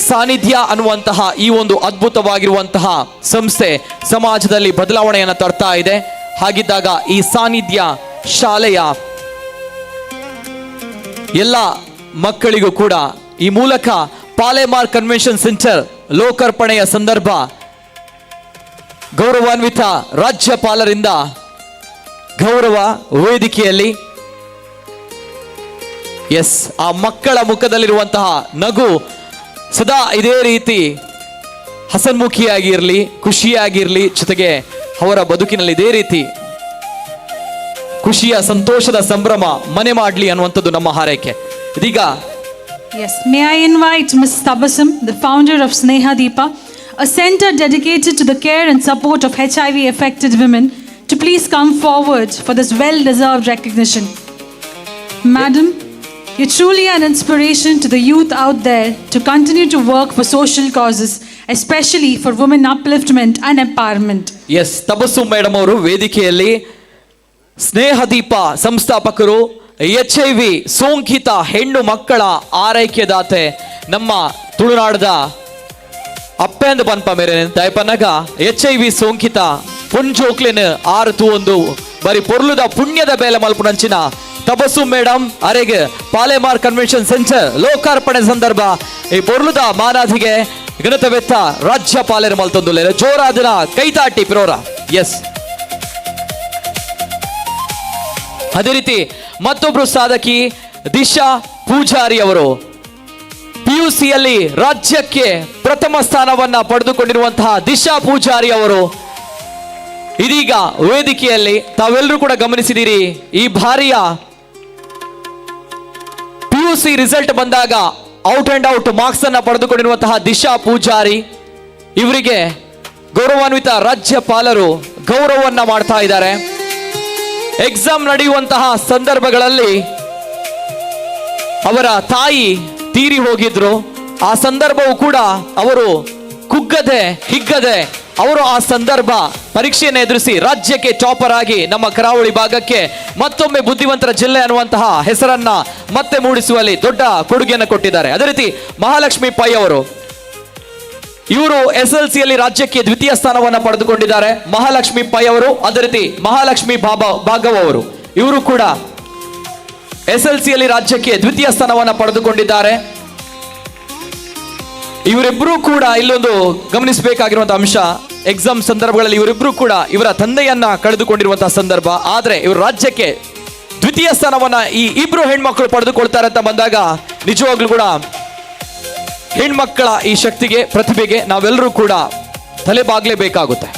ಸಾನ್ನಿಧ್ಯ ಅನ್ನುವಂತಹ ಈ ಒಂದು ಅದ್ಭುತವಾಗಿರುವಂತಹ ಸಂಸ್ಥೆ ಸಮಾಜದಲ್ಲಿ ಬದಲಾವಣೆಯನ್ನು ತರ್ತಾ ಇದೆ. ಹಾಗಿದ್ದಾಗ ಈ ಸಾನ್ನಿಧ್ಯ ಶಾಲೆಯ ಎಲ್ಲ ಮಕ್ಕಳಿಗೂ ಕೂಡ ಈ ಮೂಲಕ ಪಾಲೆಮಾರ್ ಕನ್ವೆನ್ಷನ್ ಸೆಂಟರ್ ಲೋಕಾರ್ಪಣೆಯ ಸಂದರ್ಭ ಗೌರವಾನ್ವಿತ ರಾಜ್ಯಪಾಲರಿಂದ ಗೌರವ ವೇದಿಕೆಯಲ್ಲಿ ಆ ಮಕ್ಕಳ ಮುಖದಲ್ಲಿರುವಂತಹ ನಗು ಸದಾ ಇದೇ ರೀತಿ ಹಸನ್ಮುಖಿಯಾಗಿರಲಿ, ಖುಷಿಯಾಗಿರಲಿ, ಜೊತೆಗೆ ಅವರ ಬದುಕಿನಲ್ಲಿ ಇದೇ ರೀತಿ ಖುಷಿಯ, ಸಂತೋಷದ ಸಂಭ್ರಮ ಮನೆ ಮಾಡಲಿ ಅನ್ನುವಂಥದ್ದು ನಮ್ಮ ಹಾರೈಕೆ. ಇದೀಗ Yes, may I invite Ms. Tabassum, the founder of Sneha Deepa, a center dedicated to the care and support of HIV affected women, to please come forward for this well-deserved recognition. Madam, you're truly an inspiration to the youth out there to continue to work for social causes, especially for women upliftment and empowerment. Yes, Tabassum madam ಅವರು ವೇದಿಕೆಯಲ್ಲಿ ಸ್ನೇಹ ದೀಪ ಸಂಸ್ಥಾಪಕರು, HIV ಸೋಂಕಿತ ಹೆಣ್ಣು ಮಕ್ಕಳ ಆರೈಕೆದಾತೆ, ನಮ್ಮ ತುಳುನಾಡದ ಅಪ್ಪೆಂದು ಪನ್ಪ ಮೇರೆ ದಯಪನಗ HIV ಸೋಂಕಿತ ಪುಂಜೋಕ್ಲಿನ ಆರತು ಒಂದು ಬರೀ ಪೊರ್ಲುದ ಪುಣ್ಯದ ಬೇಲೆ ಮಲ್ಪುನಂಚಿನ ತಬಸ್ಸು ಮೇಡಮ್ ಅರೆಗೆ ಪಾಲೆಮಾರ್ ಕನ್ವೆನ್ಷನ್ ಸೆಂಟರ್ ಲೋಕಾರ್ಪಣೆ ಸಂದರ್ಭ ಈ ಬೊರ್ಲುದ ಮಾನಾದಿಗೆ ಗಣತವೆತ್ತ ರಾಜ್ಯಪಾಲರ ಮಲ್ತೊಂದು ಜೋರಾದಿನ ಕೈತಾಟಿ ಪಿರೋರ. ಎಸ್, ಅದೇ ರೀತಿ ಮತ್ತೊಬ್ರು ಸಾಧಕಿ ದಿಶಾ ಪೂಜಾರಿ ಅವರು PUCಯಲ್ಲಿ ರಾಜ್ಯಕ್ಕೆ ಪ್ರಥಮ ಸ್ಥಾನವನ್ನ ಪಡೆದುಕೊಂಡಿರುವಂತಹ ದಿಶಾ ಪೂಜಾರಿ ಅವರು ಇದೀಗ ವೇದಿಕೆಯಲ್ಲಿ ತಾವೆಲ್ಲರೂ ಕೂಡ ಗಮನಿಸಿದಿರಿ. ಈ ಬಾರಿಯ PUC ರಿಸಲ್ಟ್ ಬಂದಾಗ ಔಟ್ ಅಂಡ್ ಔಟ್ ಮಾರ್ಕ್ಸ್ ಅನ್ನ ಪಡೆದುಕೊಂಡಿರುವಂತಹ ದಿಶಾ ಪೂಜಾರಿ ಇವರಿಗೆ ಗೌರವಾನ್ವಿತ ರಾಜ್ಯಪಾಲರು ಗೌರವವನ್ನ ಮಾಡ್ತಾ ಇದ್ದಾರೆ. ಎಕ್ಸಾಮ್ ನಡೆಯುವಂತಹ ಸಂದರ್ಭಗಳಲ್ಲಿ ಅವರ ತಾಯಿ ತೀರಿ ಹೋಗಿದ್ರು. ಆ ಸಂದರ್ಭವು ಕೂಡ ಅವರು ಕುಗ್ಗದೆ ಹಿಗ್ಗದೆ ಅವರು ಆ ಸಂದರ್ಭ ಪರೀಕ್ಷೆಯನ್ನು ಎದುರಿಸಿ ರಾಜ್ಯಕ್ಕೆ ಟಾಪರ್ ಆಗಿ ನಮ್ಮ ಕರಾವಳಿ ಭಾಗಕ್ಕೆ ಮತ್ತೊಮ್ಮೆ ಬುದ್ಧಿವಂತರ ಜಿಲ್ಲೆ ಅನ್ನುವಂತಹ ಹೆಸರನ್ನ ಮತ್ತೆ ಮೂಡಿಸುವಲ್ಲಿ ದೊಡ್ಡ ಕೊಡುಗೆಯನ್ನು ಕೊಟ್ಟಿದ್ದಾರೆ. ಅದೇ ರೀತಿ ಮಹಾಲಕ್ಷ್ಮಿ ಪೈ ಅವರು ಇವರು SLCಯಲ್ಲಿ ರಾಜ್ಯಕ್ಕೆ ದ್ವಿತೀಯ ಸ್ಥಾನವನ್ನು ಪಡೆದುಕೊಂಡಿದ್ದಾರೆ. ಮಹಾಲಕ್ಷ್ಮಿ ಪೈ ಅವರು, ಅದೇ ರೀತಿ ಮಹಾಲಕ್ಷ್ಮಿ ಭಾಗವ್ ಅವರು ಇವರು ಕೂಡ SLCಯಲ್ಲಿ ರಾಜ್ಯಕ್ಕೆ ದ್ವಿತೀಯ ಸ್ಥಾನವನ್ನು ಪಡೆದುಕೊಂಡಿದ್ದಾರೆ. ಇವರಿಬ್ಬರೂ ಕೂಡ ಇಲ್ಲೊಂದು ಗಮನಿಸಬೇಕಾಗಿರುವಂತಹ ಅಂಶ, ಎಕ್ಸಾಮ್ ಸಂದರ್ಭಗಳಲ್ಲಿ ಇವರಿಬ್ಬರು ಕೂಡ ಇವರ ತಂದೆಯನ್ನ ಕಳೆದುಕೊಂಡಿರುವಂತಹ ಸಂದರ್ಭ. ಆದ್ರೆ ಇವರು ರಾಜ್ಯಕ್ಕೆ ದ್ವಿತೀಯ ಸ್ಥಾನವನ್ನ ಈ ಇಬ್ರು ಹೆಣ್ಮಕ್ಳು ಪಡೆದುಕೊಳ್ತಾರೆ ಅಂತ ಬಂದಾಗ ನಿಜವಾಗ್ಲೂ ಕೂಡ ಹೆಣ್ಮಕ್ಕಳ ಈ ಶಕ್ತಿಗೆ, ಪ್ರತಿಭೆಗೆ ನಾವೆಲ್ಲರೂ ಕೂಡ ತಲೆ ಬಾಗ್ಲೇಬೇಕಾಗುತ್ತೆ.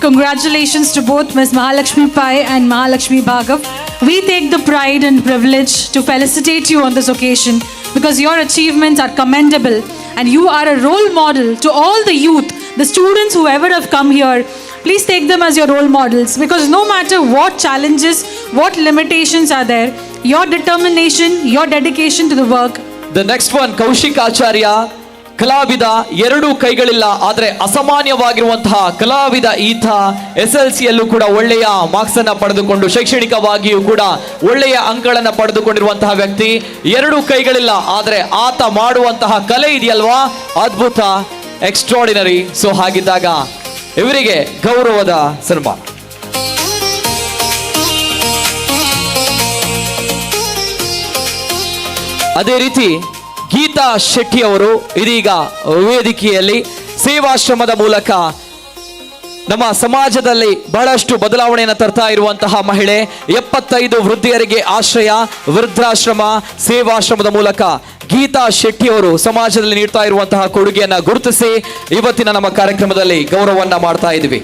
Congratulations to both Ms. Mahalakshmi Pai and Mahalakshmi Bhargav. We take the pride and privilege to felicitate you on this occasion because your achievements are commendable and you are a role model to all the youth, the students who ever have come here. Please take them as your role models because no matter what challenges, what limitations are there, your determination, your dedication to the work. The next one, Kaushik ಆಚಾರ್ಯ, ಕಲಾವಿದ, ಎರಡೂ ಕೈಗಳಿಲ್ಲ ಆದರೆ ಅಸಾಮಾನ್ಯವಾಗಿರುವಂತಹ ಕಲಾವಿದ ಈತ. SLCಯಲ್ಲೂ ಕೂಡ ಒಳ್ಳೆಯ marks ಅನ್ನ ಪಡೆದುಕೊಂಡು ಶೈಕ್ಷಣಿಕವಾಗಿಯೂ ಕೂಡ ಒಳ್ಳೆಯ ಅಂಕಗಳನ್ನು ಪಡೆದುಕೊಂಡಿರುವಂತಹ ವ್ಯಕ್ತಿ. ಎರಡೂ ಕೈಗಳಿಲ್ಲ ಆದರೆ ಆತ ಮಾಡುವಂತಹ ಕಲೆ ಇದೆಯಲ್ವಾ, ಅದ್ಭುತ, ಎಕ್ಸ್ಟ್ರಾರ್ಡಿನರಿ. ಸೊ ಹಾಗಿದ್ದಾಗ ಇವರಿಗೆ ಗೌರವದ ಸನ್ಮಾನ. ಅದೇ ರೀತಿ ಗೀತಾ ಶೆಟ್ಟಿ ಅವರು ಇದೀಗ ವೇದಿಕೆಯಲ್ಲಿ ಸೇವಾಶ್ರಮದ ಮೂಲಕ ನಮ್ಮ ಸಮಾಜದಲ್ಲಿ ಬಹಳಷ್ಟು ಬದಲಾವಣೆಯನ್ನು ತರ್ತಾ ಇರುವಂತಹ ಮಹಿಳೆ. 75 ವೃದ್ಧಿಯರಿಗೆ ಆಶ್ರಯ, ವೃದ್ಧಾಶ್ರಮ, ಸೇವಾಶ್ರಮದ ಮೂಲಕ ಗೀತಾ ಶೆಟ್ಟಿ ಅವರು ಸಮಾಜದಲ್ಲಿ ನೀಡ್ತಾ ಇರುವಂತಹ ಕೊಡುಗೆಯನ್ನ ಗುರುತಿಸಿ ಇವತ್ತಿನ ನಮ್ಮ ಕಾರ್ಯಕ್ರಮದಲ್ಲಿ ಗೌರವವನ್ನ ಮಾಡ್ತಾ ಇದ್ವಿ.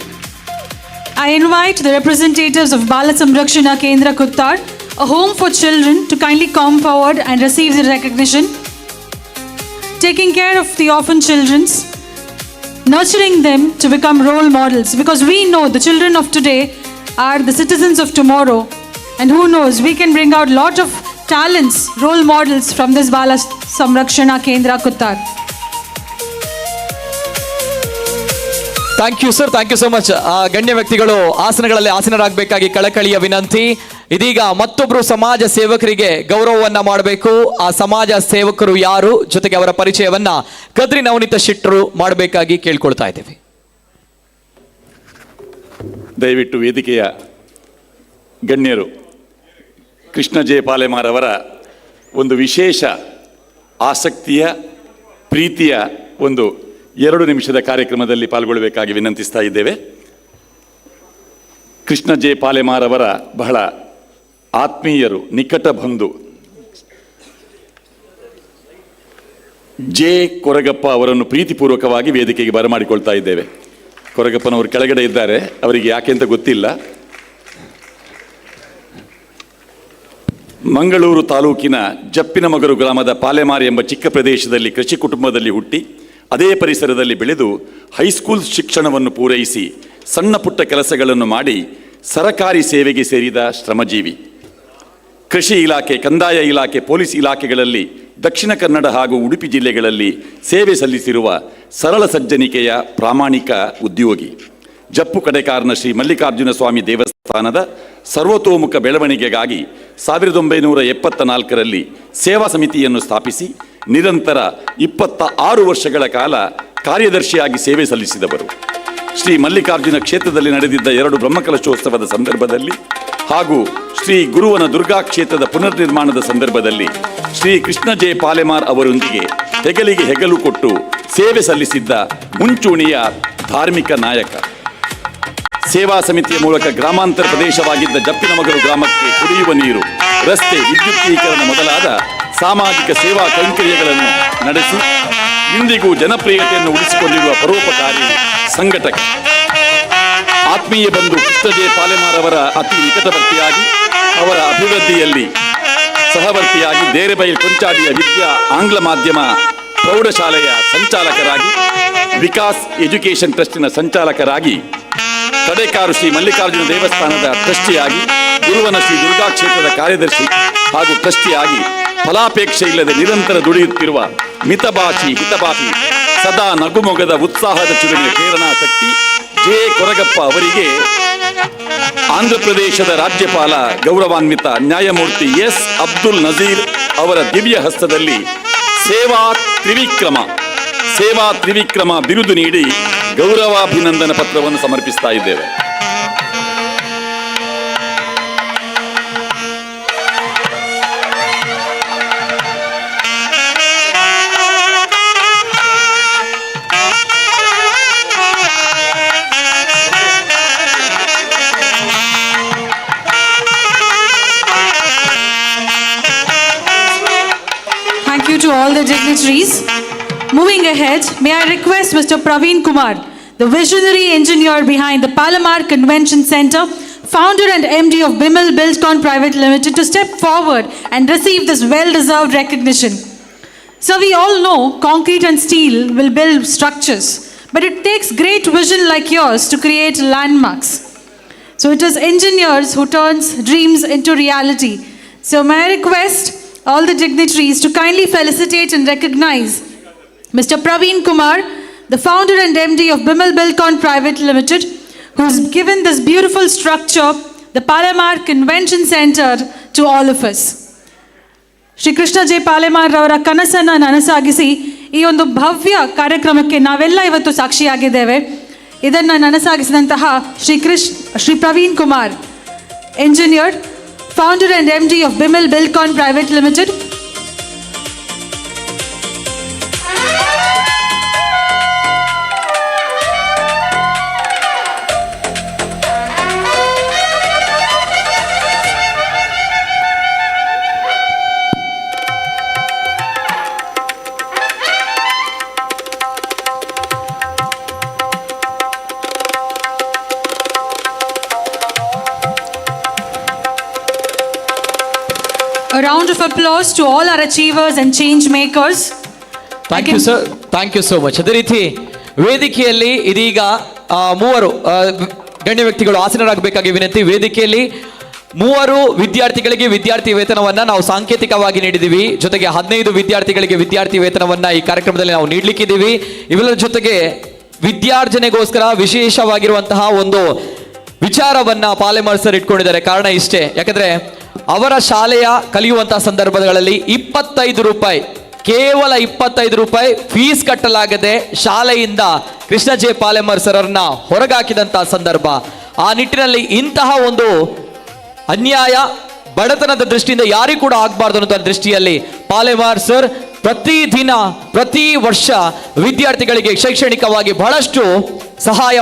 I invite the representatives of Bala Samrakshana Kendra Kuttar, a home for children, to kindly come forward and receive the recognition. Taking care of the orphan children, nurturing them to become role models because we know the children of today are the citizens of tomorrow, and who knows, we can bring out lot of talents, role models from this Bala Samrakshana Kendra Kuttar. Thank you sir, thank you so much. ಗಣ್ಯ ವ್ಯಕ್ತಿಗಳು ಆಸನಗಳಲ್ಲಿ ಆಸೀನರಾಗಬೇಕಾಗಿ ಕಳಕಳಿಯ ವಿನಂತಿ. ಇದೀಗ ಮತ್ತೊಬ್ರು ಸಮಾಜ ಸೇವಕರಿಗೆ ಗೌರವವನ್ನ ಮಾಡಬೇಕು. ಆ ಸಮಾಜ ಸೇವಕರು ಯಾರು, ಜೊತೆಗೆ ಅವರ ಪರಿಚಯವನ್ನ ಕದ್ರಿ ನವನೀತ ಶೆಟ್ಟರು ಮಾಡಬೇಕಾಗಿ ಕೇಳ್ಕೊಳ್ತಾ ಇದ್ದೇವೆ. ದಯವಿಟ್ಟು ವೇದಿಕೆಯ ಗಣ್ಯರು ಕೃಷ್ಣ ಜೆ ಪಾಲೆಮಾರ್ ಅವರ ಒಂದು ವಿಶೇಷ ಆಸಕ್ತಿಯ ಪ್ರೀತಿಯ ಒಂದು 2 ನಿಮಿಷದ ಕಾರ್ಯಕ್ರಮದಲ್ಲಿ ಪಾಲ್ಗೊಳ್ಳಬೇಕಾಗಿ ವಿನಂತಿಸ್ತಾ ಇದ್ದೇವೆ. ಕೃಷ್ಣ ಜೆ ಪಾಲೆಮಾರ್ ಅವರ ಬಹಳ ಆತ್ಮೀಯರು, ನಿಕಟ ಬಂಧು ಜೆ ಕೊರಗಪ್ಪ ಅವರನ್ನು ಪ್ರೀತಿಪೂರ್ವಕವಾಗಿ ವೇದಿಕೆಗೆ ಬರಮಾಡಿಕೊಳ್ತಾ ಇದ್ದೇವೆ. ಕೊರಗಪ್ಪನವರು ಕೆಳಗಡೆ ಇದ್ದಾರೆ, ಅವರಿಗೆ ಯಾಕೆ ಅಂತ ಗೊತ್ತಿಲ್ಲ. ಮಂಗಳೂರು ತಾಲೂಕಿನ ಜಪ್ಪಿನಮಗರು ಗ್ರಾಮದ ಪಾಲೆಮಾರ್ ಎಂಬ ಚಿಕ್ಕ ಪ್ರದೇಶದಲ್ಲಿ ಕೃಷಿ ಕುಟುಂಬದಲ್ಲಿ ಹುಟ್ಟಿ ಅದೇ ಪರಿಸರದಲ್ಲಿ ಬೆಳೆದು ಹೈಸ್ಕೂಲ್ ಶಿಕ್ಷಣವನ್ನು ಪೂರೈಸಿ ಸಣ್ಣ ಪುಟ್ಟ ಕೆಲಸಗಳನ್ನು ಮಾಡಿ ಸರಕಾರಿ ಸೇವೆಗೆ ಸೇರಿದ ಶ್ರಮಜೀವಿ. ಕೃಷಿ ಇಲಾಖೆ, ಕಂದಾಯ ಇಲಾಖೆ, ಪೊಲೀಸ್ ಇಲಾಖೆಗಳಲ್ಲಿ ದಕ್ಷಿಣ ಕನ್ನಡ ಹಾಗೂ ಉಡುಪಿ ಜಿಲ್ಲೆಗಳಲ್ಲಿ ಸೇವೆ ಸಲ್ಲಿಸಿರುವ ಸರಳ ಸಜ್ಜನಿಕೆಯ ಪ್ರಾಮಾಣಿಕ ಉದ್ಯೋಗಿ. ಜಪ್ಪು ಕಡೆಕಾರ್ನ ಶ್ರೀ ಮಲ್ಲಿಕಾರ್ಜುನ ಸ್ವಾಮಿ ದೇವಸ್ಥಾನದ ಸರ್ವತೋಮುಖ ಬೆಳವಣಿಗೆಗಾಗಿ 1974ರಲ್ಲಿ ಸೇವಾ ಸಮಿತಿಯನ್ನು ಸ್ಥಾಪಿಸಿ ನಿರಂತರ 26 ವರ್ಷಗಳ ಕಾಲ ಕಾರ್ಯದರ್ಶಿಯಾಗಿ ಸೇವೆ ಸಲ್ಲಿಸಿದವರು. ಶ್ರೀ ಮಲ್ಲಿಕಾರ್ಜುನ ಕ್ಷೇತ್ರದಲ್ಲಿ ನಡೆದಿದ್ದ 2 ಬ್ರಹ್ಮಕಲಶೋತ್ಸವದ ಸಂದರ್ಭದಲ್ಲಿ ಹಾಗೂ ಶ್ರೀ ಗುರುವನ ದುರ್ಗಾ ಕ್ಷೇತ್ರದ ಪುನರ್ನಿರ್ಮಾಣದ ಸಂದರ್ಭದಲ್ಲಿ ಶ್ರೀ ಕೃಷ್ಣ ಜೆ ಪಾಲೆಮಾರ್ ಅವರೊಂದಿಗೆ ಹೆಗಲಿಗೆ ಹೆಗಲು ಕೊಟ್ಟು ಸೇವೆ ಸಲ್ಲಿಸಿದ್ದ ಮುಂಚೂಣಿಯ ಧಾರ್ಮಿಕ ನಾಯಕ. ಸೇವಾ ಸಮಿತಿಯ ಮೂಲಕ ಗ್ರಾಮಾಂತರ ಪ್ರದೇಶವಾಗಿದ್ದ ಜಪ್ಪಿನಮಗಲು ಗ್ರಾಮಕ್ಕೆ ಕುಡಿಯುವ ನೀರು, ರಸ್ತೆ, ವಿದ್ಯುದ್ದೀಕರಣ ಮೊದಲಾದ ಸಾಮಾಜಿಕ ಸೇವಾ ಕೈಂಕರ್ಯಗಳನ್ನು ನಡೆಸಿ ಇಂದಿಗೂ ಜನಪ್ರಿಯತೆಯನ್ನು ಉಳಿಸಿಕೊಂಡಿರುವ ಪರೋಪಕಾರಿ ಸಂಘಟಕ. ಆತ್ಮೀಯ ಬಂಧು ಕೃಷ್ಣ ಜೆ ಪಾಲೆಮಾರ್ ಅವರ ಅತಿ ನಿಕಟವರ್ತಿಯಾಗಿ, ಅವರ ಅಭಿವೃದ್ಧಿಯಲ್ಲಿ ಸಹವರ್ತಿಯಾಗಿ ದೇರೆಬೈಲ್ ಕೊಂಚಾಡಿಯ ವಿದ್ಯಾ ಆಂಗ್ಲ ಮಾಧ್ಯಮ ಪ್ರೌಢಶಾಲೆಯ ಸಂಚಾಲಕರಾಗಿ, ವಿಕಾಸ್ ಎಜುಕೇಷನ್ ಟ್ರಸ್ಟಿನ ಸಂಚಾಲಕರಾಗಿ, ಕಡೆಕಾರು ಶ್ರೀ ಮಲ್ಲಿಕಾರ್ಜುನ ದೇವಸ್ಥಾನದ ಟ್ರಸ್ಟಿಯಾಗಿ, ಗುರುವನ ಶ್ರೀ ದುರ್ಗಾ ಕ್ಷೇತ್ರದ ಕಾರ್ಯದರ್ಶಿ ಹಾಗೂ ಟ್ರಸ್ಟಿಯಾಗಿ ಫಲಾಪೇಕ್ಷೆ ಇಲ್ಲದೆ ನಿರಂತರ ದುಡಿಯುತ್ತಿರುವ ಮಿತಭಾಷಿ ಹಿತಭಾಷಿ, ಸದಾ ನಗುಮೊಗದ ಉತ್ಸಾಹದ ಚುರುವಿನ ಪ್ರೇರಣಾ ಶಕ್ತಿ ಜೆ ಕೊರಗಪ್ಪ ಅವರಿಗೆ ಆಂಧ್ರ ಪ್ರದೇಶದ ರಾಜ್ಯಪಾಲ ಗೌರವಾನ್ವಿತ ನ್ಯಾಯಮೂರ್ತಿ ಎಸ್ ಅಬ್ದುಲ್ ನಜೀರ್ ಅವರ ದಿವ್ಯ ಹಸ್ತದಲ್ಲಿ ಸೇವಾ ತ್ರಿವಿಕ್ರಮ ಬಿರುದು ನೀಡಿ ಗೌರವಾಭಿನಂದನ ಪತ್ರವನ್ನು ಸಮರ್ಪಿಸ್ತಾ ಇದ್ದೇವೆ. Thank you to all the dignitaries. Moving ahead, may I request Mr. Praveen Kumar, the visionary engineer behind the Palomar Convention Center, founder and MD of Bimal Buildcon Private Limited, to step forward and receive this well-deserved recognition. So we all know concrete and steel will build structures, but it takes great vision like yours to create landmarks. So it is engineers who turns dreams into reality. So may I request all the dignitaries to kindly felicitate and recognize Mr. Praveen Kumar, the founder and MD of Bimal Buildcon Private Limited, who has given this beautiful structure, the Palomar Convention Center, to all of us. Shri Krishna J Palemar ಅವರ ಕನಸನ್ನು ನನಸಾಗಿಸಿ ಈ ಒಂದು ಭವ್ಯ ಕಾರ್ಯಕ್ರಮಕ್ಕೆ ನಾವೆಲ್ಲ ಇವತ್ತು ಸಾಕ್ಷಿಯಾಗಿದ್ದೇವೆ. ಇದನ್ನು ನನಸಾಗಿಸಿದಂತಹ Shri Praveen Kumar, engineer, founder and MD of Bimal Buildcon Private Limited. A round of applause to all our achievers and change makers. Thank you sir, thank you so much. ಅದೇ ರೀತಿ ವೇದಿಕೆಯಲ್ಲಿ ಇದೀಗ ಮೂವರು ಗಣ್ಯ ವ್ಯಕ್ತಿಗಳು ಆಸೀನರಾಗಬೇಕಾಗಿ ವಿನಂತಿ. ವೇದಿಕೆಯಲ್ಲಿ ಮೂವರು ವಿದ್ಯಾರ್ಥಿಗಳಿಗೆ ವಿದ್ಯಾರ್ಥಿ ವೇತನವನ್ನು ನಾವು ಸಾಂಕೇತಿಕವಾಗಿ ನೀಡಿದ್ದೀವಿ. ಜೊತೆಗೆ 15 ವಿದ್ಯಾರ್ಥಿಗಳಿಗೆ ವಿದ್ಯಾರ್ಥಿ ವೇತನವನ್ನು ಈ ಕಾರ್ಯಕ್ರಮದಲ್ಲಿ ನಾವು ನೀಡಲಿಕ್ಕಿದ್ದೀವಿ. ಇವೆಲ್ಲರ ಜೊತೆಗೆ ವಿದ್ಯಾರ್ಜನೆಗೋಸ್ಕರ ವಿಶೇಷವಾಗಿರುವಂತಹ ಒಂದು ವಿಚಾರವನ್ನು ಪಾಲೆಮಾರ್ ಸರ್ ಇಟ್ಕೊಂಡಿದ್ದಾರೆ. ಕಾರಣ ಇಷ್ಟೇ, ಯಾಕಂದರೆ ಅವರ ಶಾಲೆಯ ಕಲಿಯುವಂತಹ ಸಂದರ್ಭಗಳಲ್ಲಿ 25 ರೂಪಾಯಿ, ಕೇವಲ 25 ರೂಪಾಯಿ ಫೀಸ್ ಕಟ್ಟಲಾಗದೆ ಶಾಲೆಯಿಂದ ಕೃಷ್ಣ ಜೆ ಪಾಲೆಮಾರ್ ಸರ್ ಅವರನ್ನ ಹೊರಗಾಕಿದಂತಹ ಸಂದರ್ಭ. ಆ ನಿಟ್ಟಿನಲ್ಲಿ ಇಂತಹ ಒಂದು ಅನ್ಯಾಯ ಬಡತನದ ದೃಷ್ಟಿಯಿಂದ ಯಾರಿಗೂ ಕೂಡ ಆಗಬಾರ್ದು ಅನ್ನೋ ದೃಷ್ಟಿಯಲ್ಲಿ ಪಾಲೆಮಾರ್ ಸರ್ ಪ್ರತಿದಿನ ಪ್ರತಿ ವರ್ಷ ವಿದ್ಯಾರ್ಥಿಗಳಿಗೆ ಶೈಕ್ಷಣಿಕವಾಗಿ ಬಹಳಷ್ಟು ಸಹಾಯ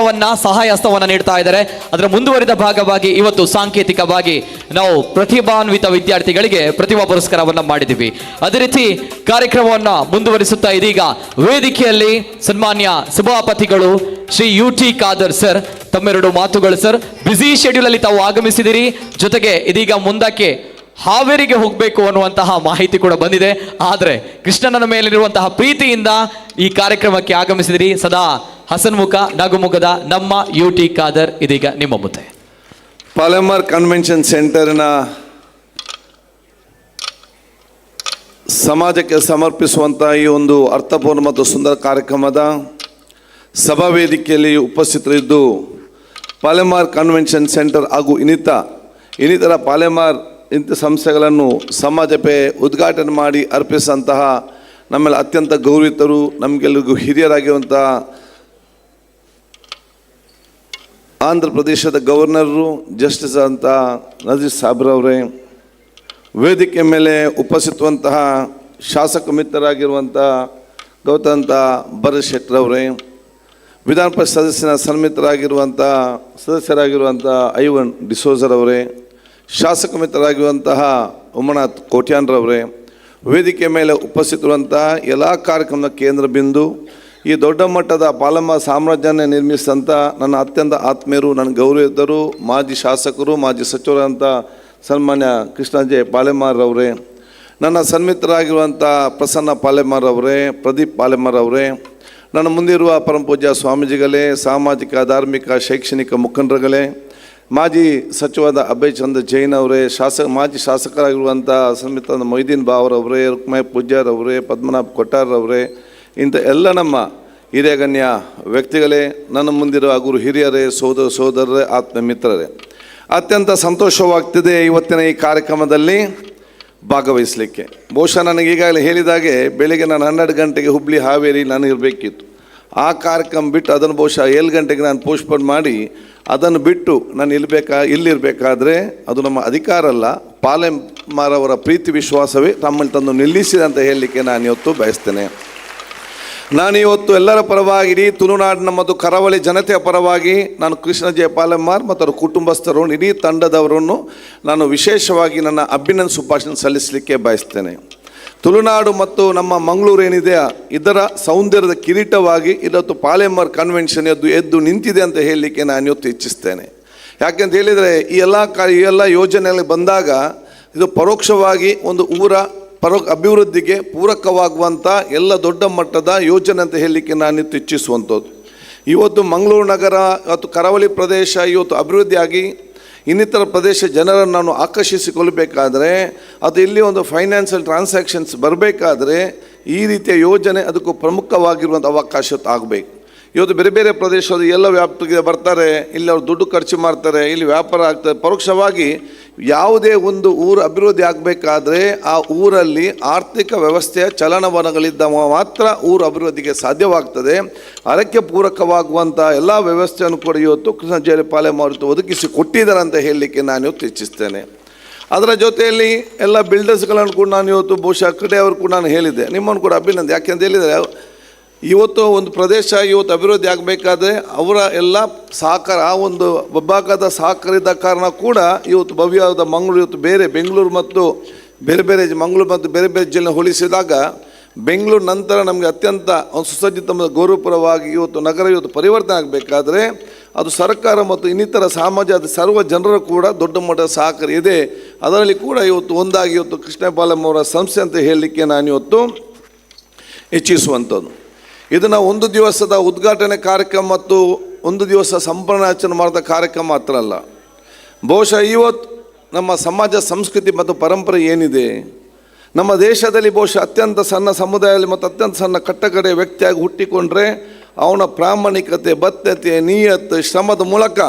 ಹಸ್ತವನ್ನು ನೀಡ್ತಾ ಇದ್ದಾರೆ. ಅದರ ಮುಂದುವರಿದ ಭಾಗವಾಗಿ ಇವತ್ತು ಸಾಂಕೇತಿಕವಾಗಿ ನಾವು ಪ್ರತಿಭಾನ್ವಿತ ವಿದ್ಯಾರ್ಥಿಗಳಿಗೆ ಪ್ರತಿಭಾ ಪುರಸ್ಕಾರವನ್ನು ಮಾಡಿದ್ದೀವಿ. ಅದೇ ರೀತಿ ಕಾರ್ಯಕ್ರಮವನ್ನು ಮುಂದುವರಿಸುತ್ತಾ ಇದೀಗ ವೇದಿಕೆಯಲ್ಲಿ ಸನ್ಮಾನ್ಯ ಸಭಾಪತಿಗಳು ಶ್ರೀ UT ಖಾದರ್ ಸರ್, ತಮ್ಮೆರಡು ಮಾತುಗಳು ಸರ್. ಬ್ಯುಸಿ ಶೆಡ್ಯೂಲ್ ಅಲ್ಲಿ ತಾವು ಆಗಮಿಸಿದಿರಿ. ಜೊತೆಗೆ ಇದೀಗ ಮುಂದಕ್ಕೆ ಹಾವೇರಿಗೆ ಹೋಗಬೇಕು ಅನ್ನುವಂತಹ ಮಾಹಿತಿ ಕೂಡ ಬಂದಿದೆ. ಆದರೆ ಕೃಷ್ಣನ ಮೇಲಿರುವಂತಹ ಪ್ರೀತಿಯಿಂದ ಈ ಕಾರ್ಯಕ್ರಮಕ್ಕೆ ಆಗಮಿಸಿದಿರಿ. ಸದಾ ಹಸನ್ಮುಖ ನಗುಮುಖದ ನಮ್ಮ UT ಖಾದರ್ ಇದೀಗ ನಿಮ್ಮ ಮುಂದೆ. ಪಾಲೆಮಾರ್ ಕನ್ವೆನ್ಷನ್ ಸೆಂಟರ್ನ ಸಮಾಜಕ್ಕೆ ಸಮರ್ಪಿಸುವಂತಹ ಈ ಒಂದು ಅರ್ಥಪೂರ್ಣ ಮತ್ತು ಸುಂದರ ಕಾರ್ಯಕ್ರಮದ ಸಭಾ ವೇದಿಕೆಯಲ್ಲಿ ಉಪಸ್ಥಿತರಿದ್ದು ಪಾಲೆಮಾರ್ ಕನ್ವೆನ್ಷನ್ ಸೆಂಟರ್ ಹಾಗೂ ಇನ್ನಿತರ ಪಾಲೆಮಾರ್ ಇಂಥ ಸಂಸ್ಥೆಗಳನ್ನು ಸಮಾಜಕ್ಕೆ ಉದ್ಘಾಟನೆ ಮಾಡಿ ಅರ್ಪಿಸಿದಂತಹ ನಮ್ಮೆಲ್ಲ ಅತ್ಯಂತ ಗೌರವಿತರು, ನಮಗೆಲ್ಲರಿಗೂ ಹಿರಿಯರಾಗಿರುವಂತಹ ಆಂಧ್ರ ಪ್ರದೇಶದ ಗವರ್ನರು, ಜಸ್ಟಿಸ್ ಅಂತ ನಜೀರ್ ಸಾಬ್ರವರೇ, ವೇದಿಕೆ ಮೇಲೆ ಉಪಸ್ಥಿತವಂತಹ ಶಾಸಕ ಮಿತ್ರರಾಗಿರುವಂಥ ಗೌತಂತ ಭರತ್ ಶೆಟ್ಟರವರೇ, ವಿಧಾನ ಪರಿಷತ್ ಸದಸ್ಯರಾಗಿರುವಂಥ ಐವನ್ ಡಿಸೋಜರವರೇ, ಶಾಸಕ ಮಿತ್ರರಾಗಿರುವಂತಹ ಉಮನಾಥ್ ಕೋಟ್ಯಾನ್ರವರೇ, ವೇದಿಕೆ ಮೇಲೆ ಉಪಸ್ಥಿತರುವಂತಹ ಎಲ್ಲ ಕಾರ್ಯಕ್ರಮದ ಕೇಂದ್ರ ಬಿಂದು, ಈ ದೊಡ್ಡ ಮಟ್ಟದ ಪಾಲೆಮಾರ್ ಸಾಮ್ರಾಜ್ಯನ ನಿರ್ಮಿಸಿದಂಥ ನನ್ನ ಅತ್ಯಂತ ಆತ್ಮೀಯರು, ನನ್ನ ಗೌರವಿದ್ದರು, ಮಾಜಿ ಶಾಸಕರು, ಮಾಜಿ ಸಚಿವರಂಥ ಸನ್ಮಾನ್ಯ ಕೃಷ್ಣಜೆ ಪಾಲೆಮಾರ್ ಅವರೇ, ನನ್ನ ಸನ್ಮಿತ್ರರಾಗಿರುವಂಥ ಪ್ರಸನ್ನ ಪಾಲೆಮಾರ್ ಅವರೇ, ಪ್ರದೀಪ್ ಪಾಲೆಮಾರ್ ಅವರೇ, ನನ್ನ ಮುಂದಿರುವ ಪರಮಪೂಜ್ಯ ಸ್ವಾಮೀಜಿಗಳೇ, ಸಾಮಾಜಿಕ ಧಾರ್ಮಿಕ ಶೈಕ್ಷಣಿಕ ಮುಖಂಡರುಗಳೇ, ಮಾಜಿ ಸಚಿವರಾದ ಅಭಯ್ ಚಂದ್ರ ಜೈನ್ ಅವರೇ, ಮಾಜಿ ಶಾಸಕರಾಗಿರುವಂಥ ಸನ್ಮಿತ್ರ ಮೊಯ್ದೀನ್ ಬಾವರವರೇ, ರುಕ್ಮಯ ಪೂಜ್ಯರವರೇ, ಪದ್ಮನಾಭ್ ಕೊಟ್ಟಾರವರೇ, ಇಂಥ ಎಲ್ಲ ನಮ್ಮ ಹಿರಿಯಗಣ್ಯ ವ್ಯಕ್ತಿಗಳೇ, ನನ್ನ ಮುಂದಿರುವ ಗುರು ಹಿರಿಯರೇ, ಸೋದರರೇ, ಆತ್ಮ ಮಿತ್ರರೇ, ಅತ್ಯಂತ ಸಂತೋಷವಾಗ್ತಿದೆ ಇವತ್ತಿನ ಈ ಕಾರ್ಯಕ್ರಮದಲ್ಲಿ ಭಾಗವಹಿಸಲಿಕ್ಕೆ. ಬಹುಶಃ ನನಗೆ ಈಗಾಗಲೇ ಹೇಳಿದಾಗೆ ಬೆಳಿಗ್ಗೆ ನಾನು 12 ಗಂಟೆಗೆ ಹುಬ್ಳಿ ಹಾವೇರಿ ನಾನು ಇರಬೇಕಿತ್ತು. ಆ ಕಾರ್ಯಕ್ರಮ ಬಿಟ್ಟು ಅದನ್ನು ಬಹುಶಃ 7 ಗಂಟೆಗೆ ನಾನು ಪೋಸ್ಟ್ಪೋನ್ ಮಾಡಿ ಅದನ್ನು ಬಿಟ್ಟು ನಾನು ಇಲ್ಲಿರಬೇಕಾದ್ರೆ ಅದು ನಮ್ಮ ಅಧಿಕಾರ ಅಲ್ಲ, ಪಾಲೆಮಾರ್ ಅವರ ಪ್ರೀತಿ ವಿಶ್ವಾಸವೇ ತಮ್ಮಲ್ಲಿ ತಂದು ನಿಲ್ಲಿಸಿದೆ ಅಂತ ಹೇಳಲಿಕ್ಕೆ ನಾನು ಇವತ್ತು ಬಯಸ್ತೇನೆ. ನಾನಿವತ್ತು ಎಲ್ಲರ ಪರವಾಗಿ, ಇಡೀ ತುಳುನಾಡಿನ ಮತ್ತು ಕರಾವಳಿ ಜನತೆಯ ಪರವಾಗಿ ನಾನು ಕೃಷ್ಣಜೆ ಪಾಲೆಮಾರ್ ಮತ್ತು ಅವರ ಕುಟುಂಬಸ್ಥರು, ಇಡೀ ತಂಡದವರನ್ನು ನಾನು ವಿಶೇಷವಾಗಿ ನನ್ನ ಅಭಿನಂದನೆ ಶುಭಾಶಯ ಸಲ್ಲಿಸಲಿಕ್ಕೆ ಬಯಸ್ತೇನೆ. ತುಳುನಾಡು ಮತ್ತು ನಮ್ಮ ಮಂಗಳೂರು ಏನಿದೆ ಇದರ ಸೌಂದರ್ಯದ ಕಿರೀಟವಾಗಿ ಇವತ್ತು ಪಾಲೆಮಾರ್ ಕನ್ವೆನ್ಷನ್ ಎದ್ದು ನಿಂತಿದೆ ಅಂತ ಹೇಳಲಿಕ್ಕೆ ನಾನು ಇವತ್ತು ಇಚ್ಛಿಸ್ತೇನೆ. ಯಾಕೆಂತ ಹೇಳಿದರೆ ಈ ಎಲ್ಲ ಯೋಜನೆಯಲ್ಲಿ ಬಂದಾಗ ಇದು ಪರೋಕ್ಷವಾಗಿ ಒಂದು ಊರ ಅಭಿವೃದ್ಧಿಗೆ ಪೂರಕವಾಗುವಂಥ ಎಲ್ಲ ದೊಡ್ಡ ಮಟ್ಟದ ಯೋಜನೆ ಅಂತ ಹೇಳಲಿಕ್ಕೆ ನಾನಿತ್ತು ಇಚ್ಛಿಸುವಂಥದ್ದು. ಇವತ್ತು ಮಂಗಳೂರು ನಗರ ಮತ್ತು ಕರಾವಳಿ ಪ್ರದೇಶ ಇವತ್ತು ಅಭಿವೃದ್ಧಿಯಾಗಿ ಇನ್ನಿತರ ಪ್ರದೇಶ ಜನರನ್ನು ನಾನು ಆಕರ್ಷಿಸಿಕೊಳ್ಳಬೇಕಾದ್ರೆ ಅದು ಇಲ್ಲಿ ಒಂದು ಫೈನಾನ್ಷಿಯಲ್ ಟ್ರಾನ್ಸಾಕ್ಷನ್ಸ್ ಬರಬೇಕಾದ್ರೆ ಈ ರೀತಿಯ ಯೋಜನೆ ಅದಕ್ಕೂ ಪ್ರಮುಖವಾಗಿರುವಂಥ ಅವಕಾಶ ಆಗಬೇಕು. ಇವತ್ತು ಬೇರೆ ಬೇರೆ ಪ್ರದೇಶದ ಎಲ್ಲ ವ್ಯಾಪ್ತಿಗೆ ಬರ್ತಾರೆ, ಇಲ್ಲಿ ಅವರು ದುಡ್ಡು ಖರ್ಚು ಮಾಡ್ತಾರೆ, ಇಲ್ಲಿ ವ್ಯಾಪಾರ ಆಗ್ತದೆ. ಪರೋಕ್ಷವಾಗಿ ಯಾವುದೇ ಒಂದು ಊರು ಅಭಿವೃದ್ಧಿ ಆಗಬೇಕಾದ್ರೆ ಆ ಊರಲ್ಲಿ ಆರ್ಥಿಕ ವ್ಯವಸ್ಥೆಯ ಚಲನವಲನಗಳಿದ್ದ ಮಾತ್ರ ಊರು ಅಭಿವೃದ್ಧಿಗೆ ಸಾಧ್ಯವಾಗ್ತದೆ. ಅದಕ್ಕೆ ಪೂರಕವಾಗುವಂಥ ಎಲ್ಲ ವ್ಯವಸ್ಥೆಯನ್ನು ಕೂಡ ಇವತ್ತು ಕೃಷ್ಣಜೆ ಪಾಲೆಮಾರ್ ಒದಗಿಸಿ ಕೊಟ್ಟಿದ್ದಾರೆ ಅಂತ ಹೇಳಲಿಕ್ಕೆ ನಾನು ಇವತ್ತು ಇಚ್ಛಿಸ್ತೇನೆ. ಅದರ ಜೊತೆಯಲ್ಲಿ ಎಲ್ಲ ಬಿಲ್ಡರ್ಸ್ಗಳನ್ನು ಕೂಡ ನಾನು ಇವತ್ತು ಬಹುಶಃ ಕಡೆಯವರು ಕೂಡ ನಾನು ಹೇಳಿದೆ, ನಿಮ್ಮನ್ನು ಕೂಡ ಅಭಿನಂದನೆ. ಯಾಕೆಂತ ಹೇಳಿದರೆ ಇವತ್ತು ಒಂದು ಪ್ರದೇಶ ಇವತ್ತು ಅಭಿವೃದ್ಧಿ ಆಗಬೇಕಾದ್ರೆ ಅವರ ಎಲ್ಲ ಸಹಕಾರ, ಆ ಒಂದು ವಿಭಾಗದ ಸಹಕಾರ ಇದ್ದ ಕಾರಣ ಕೂಡ ಇವತ್ತು ಭವ್ಯವಾದ ಮಂಗಳೂರು ಇವತ್ತು ಬೆಂಗಳೂರು ಮತ್ತು ಬೇರೆ ಬೇರೆ ಜಿಲ್ಲೆ ಹೋಲಿಸಿದಾಗ ಬೆಂಗಳೂರು ನಂತರ ನಮಗೆ ಅತ್ಯಂತ ಒಂದು ಸುಸಜ್ಜಿತ ಗೌರವಪರವಾಗಿ ಇವತ್ತು ನಗರ ಇವತ್ತು ಪರಿವರ್ತನೆ ಆಗಬೇಕಾದ್ರೆ ಅದು ಸರ್ಕಾರ ಮತ್ತು ಇನ್ನಿತರ ಸಮಾಜದ ಸರ್ವ ಜನರು ಕೂಡ ದೊಡ್ಡ ಮಟ್ಟದ ಸಹಕಾರ ಇದೆ. ಅದರಲ್ಲಿ ಕೂಡ ಇವತ್ತು ಒಂದಾಗಿ ಇವತ್ತು ಕೃಷ್ಣ ಪಾಲೆಮಾರ್ ಸಂಸ್ಥೆ ಅಂತ ಹೇಳಲಿಕ್ಕೆ ನಾನು ಇವತ್ತು ಇಚ್ಛಿಸುವಂಥದ್ದು. ಇದನ್ನು ಒಂದು ದಿವಸದ ಉದ್ಘಾಟನೆ ಕಾರ್ಯಕ್ರಮ ಮತ್ತು ಒಂದು ದಿವಸ ಸಂಪೂರ್ಣಾಚರಣೆ ಮಾಡಿದ ಕಾರ್ಯಕ್ರಮ ಮಾತ್ರ ಅಲ್ಲ. ಬಹುಶಃ ಇವತ್ತು ನಮ್ಮ ಸಮಾಜ ಸಂಸ್ಕೃತಿ ಮತ್ತು ಪರಂಪರೆ ಏನಿದೆ, ನಮ್ಮ ದೇಶದಲ್ಲಿ ಬಹುಶಃ ಅತ್ಯಂತ ಸಣ್ಣ ಸಮುದಾಯದಲ್ಲಿ ಮತ್ತು ಅತ್ಯಂತ ಸಣ್ಣ ಕಟ್ಟಕಡೆಯ ವ್ಯಕ್ತಿಯಾಗಿ ಹುಟ್ಟಿಕೊಂಡ್ರೆ ಅವನ ಪ್ರಾಮಾಣಿಕತೆ, ಬದ್ಧತೆ, ನಿಯತ್, ಶ್ರಮದ ಮೂಲಕ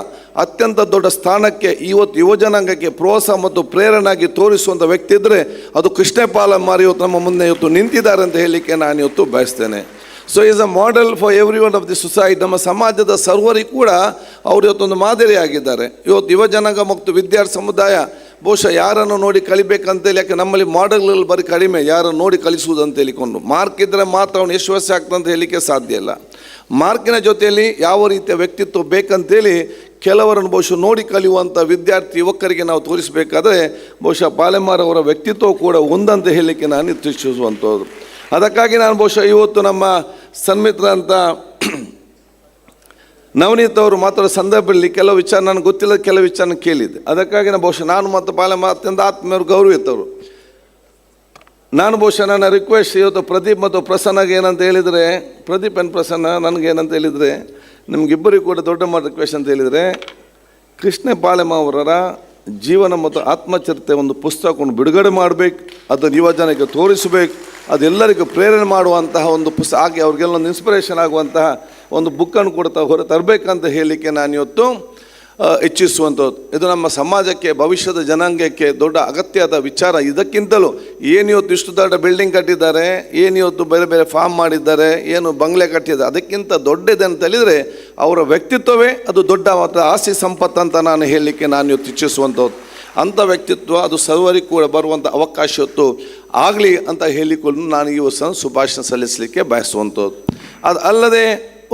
ಅತ್ಯಂತ ದೊಡ್ಡ ಸ್ಥಾನಕ್ಕೆ ಇವತ್ತು ಯುವಜನಾಂಗಕ್ಕೆ ಪ್ರೋತ್ಸಾಹ ಮತ್ತು ಪ್ರೇರಣೆಯಾಗಿ ತೋರಿಸುವಂಥ ವ್ಯಕ್ತಿ ಇದ್ದರೆ ಅದು ಕೃಷ್ಣ ಪಾಲೆಮಾರ್ ಇವತ್ತು ನಮ್ಮ ಮುಂದೆ ಇವತ್ತು ನಿಂತಿದ್ದಾರೆ ಅಂತ ಹೇಳಲಿಕ್ಕೆ ನಾನು ಇವತ್ತು ಬಯಸ್ತೇನೆ. So is a model for every one of the society. ನಮ್ಮ ಸಮಾಜದ ಸರ್ವರಿಗೂ ಕೂಡ ಅವರು ಇವತ್ತೊಂದು ಮಾದರಿಯಾಗಿದ್ದಾರೆ. ಇವತ್ತು ಯುವಜನಾಂಗ ಮತ್ತು ವಿದ್ಯಾರ್ಥಿ ಸಮುದಾಯ ಬಹುಶಃ ಯಾರನ್ನು ನೋಡಿ ಕಲಿಬೇಕಂತೇಳಿ, ಯಾಕೆ ನಮ್ಮಲ್ಲಿ ಮಾಡೆಲ್ಗಳು ಬರೀ ಕಡಿಮೆ, ಯಾರನ್ನು ನೋಡಿ ಕಲಿಸುವುದು ಅಂತ ಹೇಳಿಕೊಂಡು. ಮಾರ್ಕ್ ಇದ್ದರೆ ಮಾತ್ರ ಅವನು ಯಶಸ್ವಿ ಆಗ್ತದೆ ಅಂತ ಹೇಳಲಿಕ್ಕೆ ಸಾಧ್ಯ ಇಲ್ಲ. ಮಾರ್ಕಿನ ಜೊತೆಯಲ್ಲಿ ಯಾವ ರೀತಿಯ ವ್ಯಕ್ತಿತ್ವ ಬೇಕಂತೇಳಿ ಕೆಲವರನ್ನು ಬಹುಶಃ ನೋಡಿ ಕಲಿಯುವಂಥ ವಿದ್ಯಾರ್ಥಿ ಯುವಕರಿಗೆ ನಾವು ತೋರಿಸಬೇಕಾದ್ರೆ ಬಹುಶಃ ಪಾಲೆಮಾರ್ ಅವರ ವ್ಯಕ್ತಿತ್ವ ಕೂಡ ಒಂದಂತ ಹೇಳಲಿಕ್ಕೆ ನಾನು ಇಚ್ಛಿಸುವಂಥದ್ದು. ಅದಕ್ಕಾಗಿ ನಾನು ಬಹುಶಃ ಇವತ್ತು ನಮ್ಮ ಸನ್ಮಿತ್ರ ಅಂತ ನವನೀತ್ ಅವರು ಮಾತಾಡೋ ಸಂದರ್ಭದಲ್ಲಿ ಕೆಲವು ವಿಚಾರ ನನಗೆ ಗೊತ್ತಿಲ್ಲ, ಕೆಲವು ವಿಚಾರ ಕೇಳಿದ್ದೆ. ಅದಕ್ಕಾಗಿ ನಾನು ಬಹುಶಃ ನಾನು ಮತ್ತು ಪಾಲೆಮಾರ್ ಅತ್ಯಂತ ಆತ್ಮೀಯರು ಗೌರವಿತ್ತವರು. ನಾನು ಬಹುಶಃ ನನ್ನ ರಿಕ್ವೆಸ್ಟ್ ಇವತ್ತು ಪ್ರದೀಪ್ ಮತ್ತು ಪ್ರಸನ್ನಗೆ ಏನಂತ ಹೇಳಿದರೆ, ಪ್ರದೀಪ್ ಆ್ಯಂಡ್ ಪ್ರಸನ್ನ ನನಗೇನಂತ ಹೇಳಿದರೆ, ನಿಮಗಿಬ್ಬರಿಗೂ ಕೂಡ ದೊಡ್ಡ ಮಾಡಿ ರಿಕ್ವೆಸ್ಟ್ ಅಂತ ಹೇಳಿದರೆ, ಕೃಷ್ಣ ಪಾಲೆಮಾರ್ ಅವರ ಜೀವನ ಮತ್ತು ಆತ್ಮಚರಿತ್ರೆ ಒಂದು ಪುಸ್ತಕವನ್ನು ಬಿಡುಗಡೆ ಮಾಡಬೇಕು, ಅದನ್ನು ಯುವಜನಕ್ಕೆ ತೋರಿಸಬೇಕು, ಅದೆಲ್ಲರಿಗೂ ಪ್ರೇರಣೆ ಮಾಡುವಂತಹ ಒಂದು ಪುಸ್ತಕ ಆಗಿ ಅವ್ರಿಗೆಲ್ಲೊಂದು ಇನ್ಸ್ಪಿರೇಷನ್ ಆಗುವಂತಹ ಒಂದು ಬುಕ್ಕನ್ನು ಕೂಡ ಹೊರ ತರಬೇಕಂತ ಹೇಳಲಿಕ್ಕೆ ನಾನು ಇವತ್ತು ಇಚ್ಛಿಸುವಂಥದ್ದು. ಇದು ನಮ್ಮ ಸಮಾಜಕ್ಕೆ, ಭವಿಷ್ಯದ ಜನಾಂಗಕ್ಕೆ ದೊಡ್ಡ ಅಗತ್ಯದ ವಿಚಾರ. ಇದಕ್ಕಿಂತಲೂ ಏನು ಇವತ್ತು ಇಷ್ಟು ದೊಡ್ಡ ಬಿಲ್ಡಿಂಗ್ ಕಟ್ಟಿದ್ದಾರೆ, ಏನು ಇವತ್ತು ಬೇರೆ ಬೇರೆ ಫಾರ್ಮ್ ಮಾಡಿದ್ದಾರೆ, ಏನು ಬಂಗ್ಲೆ ಕಟ್ಟಿದ್ದಾರೆ, ಅದಕ್ಕಿಂತ ದೊಡ್ಡದೆ ಅಂತ ಹೇಳಿದರೆ ಅವರ ವ್ಯಕ್ತಿತ್ವವೇ ಅದು ದೊಡ್ಡ ಮತ್ತು ಆಸ್ತಿ ಸಂಪತ್ತು ಅಂತ ನಾನು ಹೇಳಲಿಕ್ಕೆ ನಾನು ಇವತ್ತು ಇಚ್ಛಿಸುವಂಥದ್ದು. ಅಂಥ ವ್ಯಕ್ತಿತ್ವ ಅದು ಸರ್ವರಿಗೂ ಕೂಡ ಬರುವಂಥ ಅವಕಾಶ ಹೊತ್ತು ಆಗಲಿ ಅಂತ ಹೇಳಿಕೊಂಡು ನಾನು ಈ ವರ್ಷ ಶುಭಾಶಯ ಸಲ್ಲಿಸಲಿಕ್ಕೆ ಬಯಸುವಂಥದ್ದು. ಅದು ಅಲ್ಲದೆ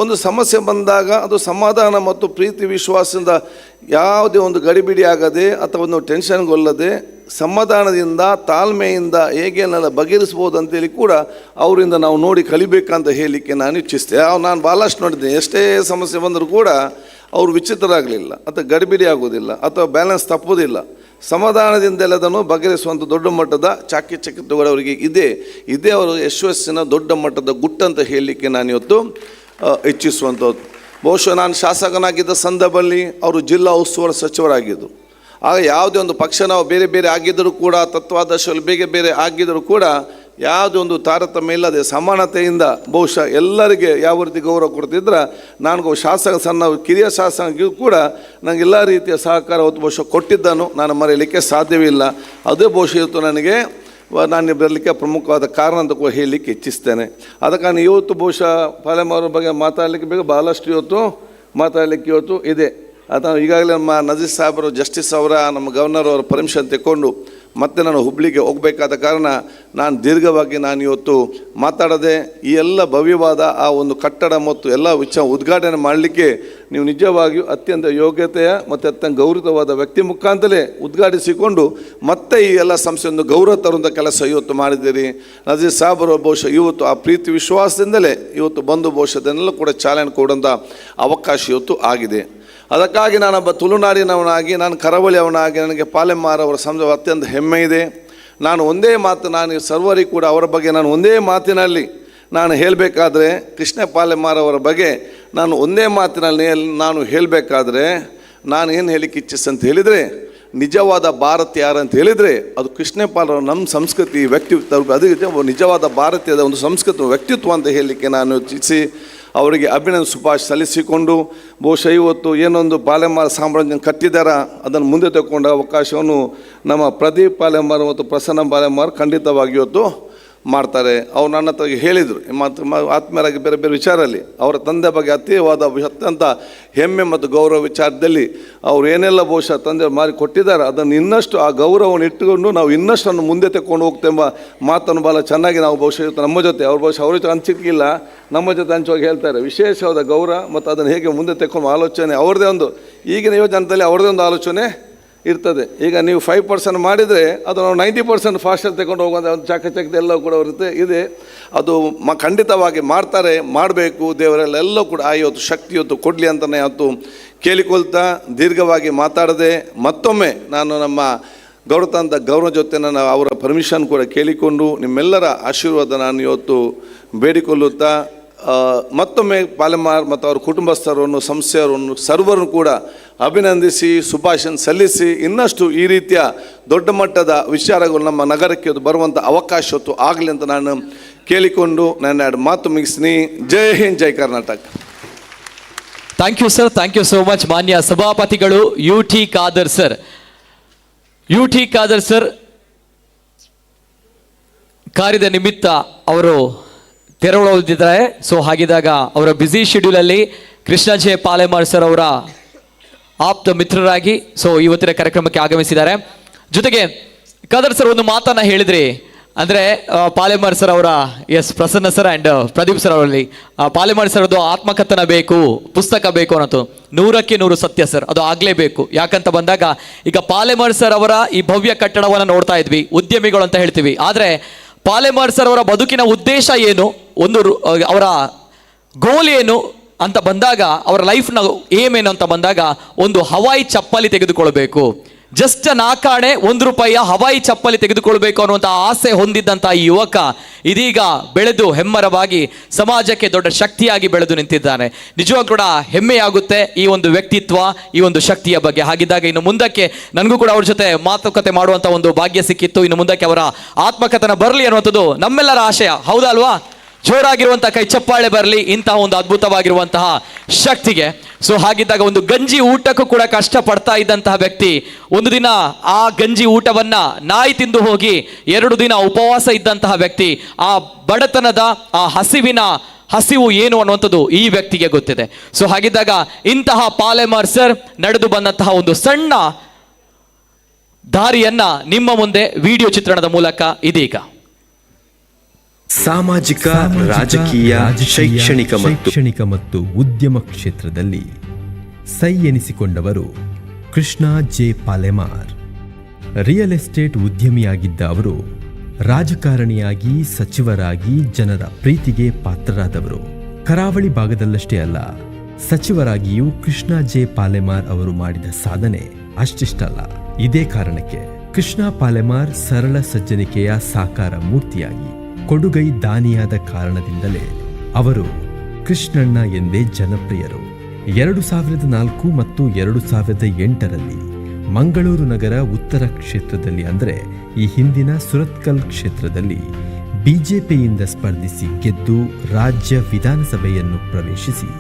ಒಂದು ಸಮಸ್ಯೆ ಬಂದಾಗ ಅದು ಸಮಾಧಾನ ಮತ್ತು ಪ್ರೀತಿ ವಿಶ್ವಾಸದಿಂದ ಯಾವುದೇ ಒಂದು ಗಡಿಬಿಡಿ ಆಗದೆ ಅಥವಾ ಒಂದು ಟೆನ್ಷನ್ಗೊಳ್ಳದೆ ಸಮಾಧಾನದಿಂದ ತಾಳ್ಮೆಯಿಂದ ಹೇಗೇನೆಲ್ಲ ಬಗೆಹರಿಸ್ಬೋದು ಅಂತೇಳಿ ಕೂಡ ಅವರಿಂದ ನಾವು ನೋಡಿ ಕಲಿಬೇಕಂತ ಹೇಳಲಿಕ್ಕೆ ನಾನು ಇಚ್ಛಿಸ್ತೇನೆ. ನಾನು ಭಾಳಷ್ಟು ನೋಡಿದ್ದೇನೆ, ಎಷ್ಟೇ ಸಮಸ್ಯೆ ಬಂದರೂ ಕೂಡ ಅವರು ವಿಚಿತ್ರರಾಗಲಿಲ್ಲ ಅಥವಾ ಗಡಿಬಿಡಿ ಆಗೋದಿಲ್ಲ ಅಥವಾ ಬ್ಯಾಲೆನ್ಸ್ ತಪ್ಪೋದಿಲ್ಲ. ಸಮಾಧಾನದಿಂದೆಲ್ಲದನ್ನು ಬಗೆಹರಿಸುವಂಥ ದೊಡ್ಡ ಮಟ್ಟದ ಚಾಕಚಕ್ಯತೆಗಳು ಅವರಿಗೆ ಇದೇ ಅವರು ಯಶಸ್ಸಿನ ದೊಡ್ಡ ಮಟ್ಟದ ಗುಟ್ಟಂತ ಹೇಳಲಿಕ್ಕೆ ನಾನು ಇವತ್ತು ಇಚ್ಛಿಸುವಂಥದ್ದು. ಬಹುಶಃ ನಾನು ಶಾಸಕನಾಗಿದ್ದ ಸಂದರ್ಭದಲ್ಲಿ ಅವರು ಜಿಲ್ಲಾ ಉಸ್ತುವಾರಿ ಸಚಿವರಾಗಿದ್ದರು. ಆಗ ಯಾವುದೇ ಒಂದು ಪಕ್ಷ ನಾವು ಬೇರೆ ಬೇರೆ ಆಗಿದ್ದರೂ ಕೂಡ ತತ್ವಾದರ್ಶಗಳು ಬೇರೆ ಬೇರೆ ಆಗಿದ್ದರೂ ಕೂಡ ಯಾವುದೇ ಒಂದು ತಾರತಮ್ಯ ಇಲ್ಲದೆ ಸಮಾನತೆಯಿಂದ ಬಹುಶಃ ಎಲ್ಲರಿಗೆ ಯಾವ ರೀತಿ ಗೌರವ ಕೊಡ್ತಿದ್ರೆ ನನಗೂ ಸಣ್ಣ ಕಿರಿಯ ಶಾಸಕರಿಗೂ ಕೂಡ ನನಗೆ ಎಲ್ಲ ರೀತಿಯ ಸಹಕಾರ ಹೊತ್ತು ಬಹುಶಃ ಕೊಟ್ಟಿದ್ದನ್ನು ನಾನು ಮರೆಯಲಿಕ್ಕೆ ಸಾಧ್ಯವಿಲ್ಲ. ಅದೇ ಬಹುಶಃ ಇವತ್ತು ನನಗೆ ನಾನು ಬರಲಿಕ್ಕೆ ಪ್ರಮುಖವಾದ ಕಾರಣ ಅಂತ ಕೂಡ ಹೇಳಲಿಕ್ಕೆ ಇಚ್ಛಿಸ್ತೇನೆ. ಅದಕ್ಕೆ ಇವತ್ತು ಬಹುಶಃ ಪಾಲೆಮಾರ್ ಬಗ್ಗೆ ಮಾತಾಡಲಿಕ್ಕೆ ಭಾಳಷ್ಟು ಇವತ್ತು ಇದೆ. ಅಥವಾ ಈಗಾಗಲೇ ನಮ್ಮ ನಜೀರ್ ಸಾಹೇಬರು ಜಸ್ಟಿಸ್ ಅವರ ನಮ್ಮ ಗವರ್ನರ್ ಅವರ ಪರ್ಮಿಷನ್ ತೆಕ್ಕೊಂಡು ಮತ್ತೆ ನಾನು ಹುಬ್ಳಿಗೆ ಹೋಗಬೇಕಾದ ಕಾರಣ ನಾನು ದೀರ್ಘವಾಗಿ ನಾನು ಇವತ್ತು ಮಾತಾಡದೆ ಈ ಎಲ್ಲ ಭವ್ಯವಾದ ಆ ಒಂದು ಕಟ್ಟಡ ಮತ್ತು ಎಲ್ಲ ಉದ್ಘಾಟನೆ ಮಾಡಲಿಕ್ಕೆ ನೀವು ನಿಜವಾಗಿಯೂ ಅತ್ಯಂತ ಯೋಗ್ಯತೆಯ ಮತ್ತು ಅತ್ಯಂತ ಗೌರವವಾದ ವ್ಯಕ್ತಿ ಮುಖಾಂತರೇ ಉದ್ಘಾಟಿಸಿಕೊಂಡು ಮತ್ತೆ ಈ ಎಲ್ಲ ಸಂಸ್ಥೆಯೊಂದು ಗೌರವ ತರುವಂಥ ಕೆಲಸ ಇವತ್ತು ಮಾಡಿದ್ದೀರಿ. ನಜೀರ್ ಸಾಹೇಬರು ಬಹುಶಃ ಇವತ್ತು ಆ ಪ್ರೀತಿ ವಿಶ್ವಾಸದಿಂದಲೇ ಇವತ್ತು ಬಂದು ಬಹುಶಃ ಅದನ್ನೆಲ್ಲ ಕೂಡ ಚಾಲನೆ ಕೊಡುವಂಥ ಅವಕಾಶ ಇವತ್ತು ಆಗಿದೆ. ಅದಕ್ಕಾಗಿ ನಾನೊಬ್ಬ ತುಳುನಾಡಿನವನಾಗಿ ನಾನು ಕರಾವಳಿಯವನಾಗಿ ನನಗೆ ಪಾಲೆಮಾರ್ ಅವರ ಸಂಸ್ಥೆ ಅತ್ಯಂತ ಹೆಮ್ಮೆ ಇದೆ. ನಾನು ಒಂದೇ ಮಾತು ನಾನು ಸರ್ವರಿಗೂ ಕೂಡ ಅವರ ಬಗ್ಗೆ ನಾನು ಒಂದೇ ಮಾತಿನಲ್ಲಿ ನಾನು ಹೇಳಬೇಕಾದ್ರೆ ಕೃಷ್ಣ ಪಾಲೆಮಾರ್ ಅವರ ಬಗ್ಗೆ ನಾನು ಒಂದೇ ಮಾತಿನಲ್ಲಿ ನಾನು ಹೇಳಬೇಕಾದ್ರೆ ನಾನು ಏನು ಹೇಳಿಕ್ಕೆ ಇಚ್ಛಿಸ್ತಂತ ಹೇಳಿದರೆ ನಿಜವಾದ ಭಾರತ ಯಾರು ಅಂತ ಹೇಳಿದರೆ ಅದು ಕೃಷ್ಣಪಾಲ್ ನಮ್ಮ ಸಂಸ್ಕೃತಿ ವ್ಯಕ್ತಿತ್ವ ಅದಕ್ಕೆ ನಿಜವಾದ ಭಾರತೀಯದ ಒಂದು ಸಂಸ್ಕೃತಿ ವ್ಯಕ್ತಿತ್ವ ಅಂತ ಹೇಳಲಿಕ್ಕೆ ನಾನು ಇಚ್ಛಿಸಿ ಅವರಿಗೆ ಅಭಿನಂದನೆ ಶುಭಾಶಯ ಸಲ್ಲಿಸಿಕೊಂಡು ಬಹುಶಃ ಇವತ್ತು ಏನೊಂದು ಪಾಲೆಮಾರ್ ಸಾಮ್ರಾಜ್ಯ ಕಟ್ಟಿದಾರ ಅದನ್ನು ಮುಂದೆ ತಗೊಂಡ ಅವಕಾಶವನ್ನು ನಮ್ಮ ಪ್ರದೀಪ್ ಪಾಲೆಮಾರ್ ಮತ್ತು ಪ್ರಸನ್ನ ಪಾಲೆಮಾರ್ ಖಂಡಿತವಾಗಿ ಇವತ್ತು ಮಾಡ್ತಾರೆ. ಅವ್ರು ನನ್ನ ಹತ್ರ ಹೇಳಿದರು ಆತ್ಮೀಯರಾಗಿ ಬೇರೆ ಬೇರೆ ವಿಚಾರದಲ್ಲಿ ಅವರ ತಂದೆ ಬಗ್ಗೆ ಅತ್ಯಂತ ಹೆಮ್ಮೆ ಮತ್ತು ಗೌರವ ವಿಚಾರದಲ್ಲಿ ಅವರು ಏನೆಲ್ಲ ಬಹುಶಃ ತಂದೆ ಮಾರಿ ಕೊಟ್ಟಿದ್ದಾರೆ ಅದನ್ನು ಇನ್ನಷ್ಟು ಆ ಗೌರವವನ್ನು ಇಟ್ಟುಕೊಂಡು ನಾವು ಇನ್ನಷ್ಟು ಮುಂದೆ ತೆಕ್ಕೊಂಡು ಹೋಗ್ತೆಂಬ ಮಾತನ್ನು ಭಾಳ ಚೆನ್ನಾಗಿ ನಾವು ಬಹುಶಃ ನಮ್ಮ ಜೊತೆ ಅವ್ರು ಬಹುಶಃ ಅವ್ರ ಜೊತೆ ಹಂಚಿಕ್ಕಿಲ್ಲ ನಮ್ಮ ಜೊತೆ ಹಂಚುವಾಗಿ ಹೇಳ್ತಾರೆ. ವಿಶೇಷವಾದ ಗೌರವ ಮತ್ತು ಅದನ್ನು ಹೇಗೆ ಮುಂದೆ ತೆಕ್ಕೊಂಡು ಆಲೋಚನೆ ಅವ್ರದ್ದೇ ಒಂದು ಈಗಿನ ಯೋಜನೆಯಲ್ಲಿ ಅವ್ರದ್ದೇ ಒಂದು ಆಲೋಚನೆ ಇರ್ತದೆ. ಈಗ ನೀವು 5% ಮಾಡಿದರೆ ಅದು ನಾವು 90% ಫಾಸ್ಟಲ್ಲಿ ತಗೊಂಡು ಹೋಗುವಂಥ ಒಂದು ಚಾಕಚಕ್ಯತೆ ಎಲ್ಲ ಕೂಡ ಇದೆ. ಅದು ಖಂಡಿತವಾಗಿ ಮಾಡ್ತಾರೆ, ಮಾಡಬೇಕು. ದೇವರೆಲ್ಲ ಕೂಡ ಇವತ್ತು ಶಕ್ತಿ ಇವತ್ತು ಕೊಡಲಿ ಅಂತಲೇ ಇವತ್ತು ಕೇಳಿಕೊಳ್ತಾ ದೀರ್ಘವಾಗಿ ಮಾತಾಡದೆ ಮತ್ತೊಮ್ಮೆ ನಾನು ನಮ್ಮ ಗೌರವ ಜೊತೆ ನಾನು ಅವರ ಪರ್ಮಿಷನ್ ಕೂಡ ಕೇಳಿಕೊಂಡು ನಿಮ್ಮೆಲ್ಲರ ಆಶೀರ್ವಾದ ನಾನು ಇವತ್ತು ಬೇಡಿಕೊಳ್ಳುತ್ತಾ ಮತ್ತೊಮ್ಮೆ ಪಾಲೆಮಾರ್ ಮತ್ತು ಅವರ ಕುಟುಂಬಸ್ಥರನ್ನು ಸಂಸ್ಥೆಯವರನ್ನು ಸರ್ವರನ್ನು ಕೂಡ ಅಭಿನಂದಿಸಿ ಶುಭಾಶಯ ಸಲ್ಲಿಸಿ ಇನ್ನಷ್ಟು ಈ ರೀತಿಯ ದೊಡ್ಡ ಮಟ್ಟದ ವಿಚಾರಗಳು ನಮ್ಮ ನಗರಕ್ಕೆ ಬರುವಂಥ ಅವಕಾಶ ಹೊತ್ತು ಆಗಲಿ ಅಂತ ನಾನು ಕೇಳಿಕೊಂಡು ನನ್ನ ಎರಡು ಮಾತು ಮುಗಿಸ್ತೀನಿ. ಜೈ ಹಿಂದ್, ಜೈ Karnataka. Thank you sir, thank you so much. ಮಾನ್ಯ ಸಭಾಪತಿಗಳು UT ಖಾದರ್ ಸರ್ ಕಾರ್ಯದ ನಿಮಿತ್ತ ಅವರು ತೆರಳುತ್ತಿದ್ದಾರೆ. ಸೊ ಹಾಗಿದ್ದಾಗ ಅವರ ಬ್ಯುಸಿ ಶೆಡ್ಯೂಲಲ್ಲಿ ಕೃಷ್ಣ ಜೆ ಪಾಲೆಮಾರ್ ಸರ್ ಅವರ ಆಪ್ತ ಮಿತ್ರರಾಗಿ ಸೊ ಇವತ್ತಿನ ಕಾರ್ಯಕ್ರಮಕ್ಕೆ ಆಗಮಿಸಿದ್ದಾರೆ. ಜೊತೆಗೆ ಖಾದರ್ ಸರ್ ಒಂದು ಮಾತನ್ನ ಹೇಳಿದ್ರಿ, ಅಂದರೆ ಪಾಲೆಮಾರ್ ಸರ್ ಅವರ Prasanna sir and Pradeep sir ಅವರಲ್ಲಿ ಪಾಲೆಮಾರ್ ಸರ್ ಅದು ಆತ್ಮಕಥನ ಬೇಕು, ಪುಸ್ತಕ ಬೇಕು ಅನ್ನೋದು 100ಕ್ಕೆ 100 ಸತ್ಯ ಸರ್. ಅದು ಆಗಲೇಬೇಕು. ಯಾಕಂತ ಬಂದಾಗ ಈಗ ಪಾಲೆಮಾರ್ ಸರ್ ಅವರ ಈ ಭವ್ಯ ಕಟ್ಟಡವನ್ನು ನೋಡ್ತಾ ಇದ್ವಿ, ಉದ್ಯಮಿಗಳು ಅಂತ ಹೇಳ್ತೀವಿ. ಆದರೆ ಪಾಲೆಮಾರ್ ಸರ್ ಅವರ ಬದುಕಿನ ಉದ್ದೇಶ ಏನು, ಅವರ ಗೋಲ್ ಏನು ಅಂತ ಬಂದಾಗ, ಅವರ ಲೈಫ್ನ ಏಮ್ ಏನು ಅಂತ ಬಂದಾಗ ಒಂದು ಹವಾಯಿ ಚಪ್ಪಲಿ ತೆಗೆದುಕೊಳ್ಬೇಕು. ಜಸ್ಟ್ ನಾಕಾಣೆ ₹1 ಹವಾಯಿ ಚಪ್ಪಲಿ ತೆಗೆದುಕೊಳ್ಬೇಕು ಅನ್ನುವಂಥ ಆಸೆ ಹೊಂದಿದ್ದಂಥ ಈ ಯುವಕ ಇದೀಗ ಬೆಳೆದು ಹೆಮ್ಮರವಾಗಿ ಸಮಾಜಕ್ಕೆ ದೊಡ್ಡ ಶಕ್ತಿಯಾಗಿ ಬೆಳೆದು ನಿಂತಿದ್ದಾನೆ. ನಿಜವಾಗ್ಲೂ ಕೂಡ ಹೆಮ್ಮೆಯಾಗುತ್ತೆ ಈ ಒಂದು ವ್ಯಕ್ತಿತ್ವ, ಈ ಒಂದು ಶಕ್ತಿಯ ಬಗ್ಗೆ. ಹಾಗಿದ್ದಾಗ ಇನ್ನು ಮುಂದಕ್ಕೆ ನನಗೂ ಕೂಡ ಅವ್ರ ಜೊತೆ ಮಾತುಕತೆ ಮಾಡುವಂಥ ಒಂದು ಭಾಗ್ಯ ಸಿಕ್ಕಿತ್ತು. ಇನ್ನು ಮುಂದಕ್ಕೆ ಅವರ ಆತ್ಮಕಥನ ಬರಲಿ ಅನ್ನುವಂಥದ್ದು ನಮ್ಮೆಲ್ಲರ ಆಶಯ, ಹೌದಲ್ವಾ? ಜೋರಾಗಿರುವಂತಹ ಕೈ ಚಪ್ಪಾಳೆ ಬರಲಿ ಇಂತಹ ಒಂದು ಅದ್ಭುತವಾಗಿರುವಂತಹ ಶಕ್ತಿಗೆ. ಸೊ ಹಾಗಿದ್ದಾಗ ಒಂದು ಗಂಜಿ ಊಟಕ್ಕೂ ಕೂಡ ಕಷ್ಟಪಡ್ತಾ ಇದ್ದಂತಹ ವ್ಯಕ್ತಿ ಒಂದು ದಿನ ಆ ಗಂಜಿ ಊಟವನ್ನ ನಾಯಿ ತಿಂದು ಹೋಗಿ 2 ದಿನ ಉಪವಾಸ ಇದ್ದಂತಹ ವ್ಯಕ್ತಿ, ಆ ಬಡತನದ ಆ ಹಸಿವು ಏನು ಅನ್ನುವಂಥದ್ದು ಈ ವ್ಯಕ್ತಿಗೆ ಗೊತ್ತಿದೆ. ಸೊ ಹಾಗಿದ್ದಾಗ ಇಂತಹ ಪಾಲೆಮಾರ್ ಸರ್ ನಡೆದು ಬಂದಂತಹ ಒಂದು ಸಣ್ಣ ದಾರಿಯನ್ನ ನಿಮ್ಮ ಮುಂದೆ ವಿಡಿಯೋ ಚಿತ್ರಣದ ಮೂಲಕ ಇದೀಗ ಸಾಮಾಜಿಕ ರಾಜಕೀಯ ಶೈಕ್ಷಣಿಕ ಮತ್ತು ಉದ್ಯಮ ಕ್ಷೇತ್ರದಲ್ಲಿ ಸೈ ಎನಿಸಿಕೊಂಡವರು Krishna J Palemar. Real estate ಉದ್ಯಮಿಯಾಗಿದ್ದ ಅವರು ರಾಜಕಾರಣಿಯಾಗಿ, ಸಚಿವರಾಗಿ ಜನರ ಪ್ರೀತಿಗೆ ಪಾತ್ರರಾದವರು. ಕರಾವಳಿ ಭಾಗದಲ್ಲಷ್ಟೇ ಅಲ್ಲ, ಸಚಿವರಾಗಿಯೂ ಕೃಷ್ಣ ಜೆ ಪಾಲೆಮಾರ್ ಅವರು ಮಾಡಿದ ಸಾಧನೆ ಅಷ್ಟಿಷ್ಟಲ್ಲ. ಇದೇ ಕಾರಣಕ್ಕೆ ಕೃಷ್ಣ ಪಾಲೆಮಾರ್ ಸರಳ ಸಜ್ಜನಿಕೆಯ ಸಾಕಾರ ಮೂರ್ತಿಯಾಗಿ ಕೊಡುಗೈ ದಾನಿಯಾದ ಕಾರಣದಿಂದಲೇ ಅವರು ಕೃಷ್ಣಣ್ಣ ಎಂದೇ ಜನಪ್ರಿಯರು. 2004 ಮತ್ತು 2008ರಲ್ಲಿ ಮಂಗಳೂರು ನಗರ ಉತ್ತರ ಕ್ಷೇತ್ರದಲ್ಲಿ, ಅಂದರೆ ಈ ಹಿಂದಿನ ಸುರತ್ಕಲ್ ಕ್ಷೇತ್ರದಲ್ಲಿ ಬಿಜೆಪಿಯಿಂದ ಸ್ಪರ್ಧಿಸಿ ಗೆದ್ದು ರಾಜ್ಯ ವಿಧಾನಸಭೆಯನ್ನು ಪ್ರವೇಶಿಸಿ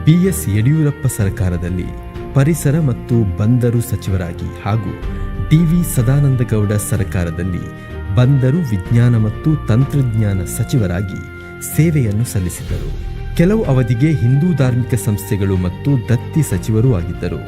BS ಯಡಿಯೂರಪ್ಪ ಸರ್ಕಾರದಲ್ಲಿ ಪರಿಸರ ಮತ್ತು ಬಂದರು ಸಚಿವರಾಗಿ ಹಾಗೂ DV ಸದಾನಂದಗೌಡ ಸರ್ಕಾರದಲ್ಲಿ ಬಂದರು, ವಿಜ್ಞಾನ ಮತ್ತು ತಂತ್ರಜ್ಞಾನ ಸಚಿವರಾಗಿ ಸೇವೆಯನ್ನು ಸಲ್ಲಿಸಿದರು. ಕೆಲವು ಅವಧಿಗೆ ಹಿಂದೂ ಧಾರ್ಮಿಕ ಸಂಸ್ಥೆಗಳು ಮತ್ತು ದತ್ತಿ ಸಚಿವರೂ ಆಗಿದ್ದರು.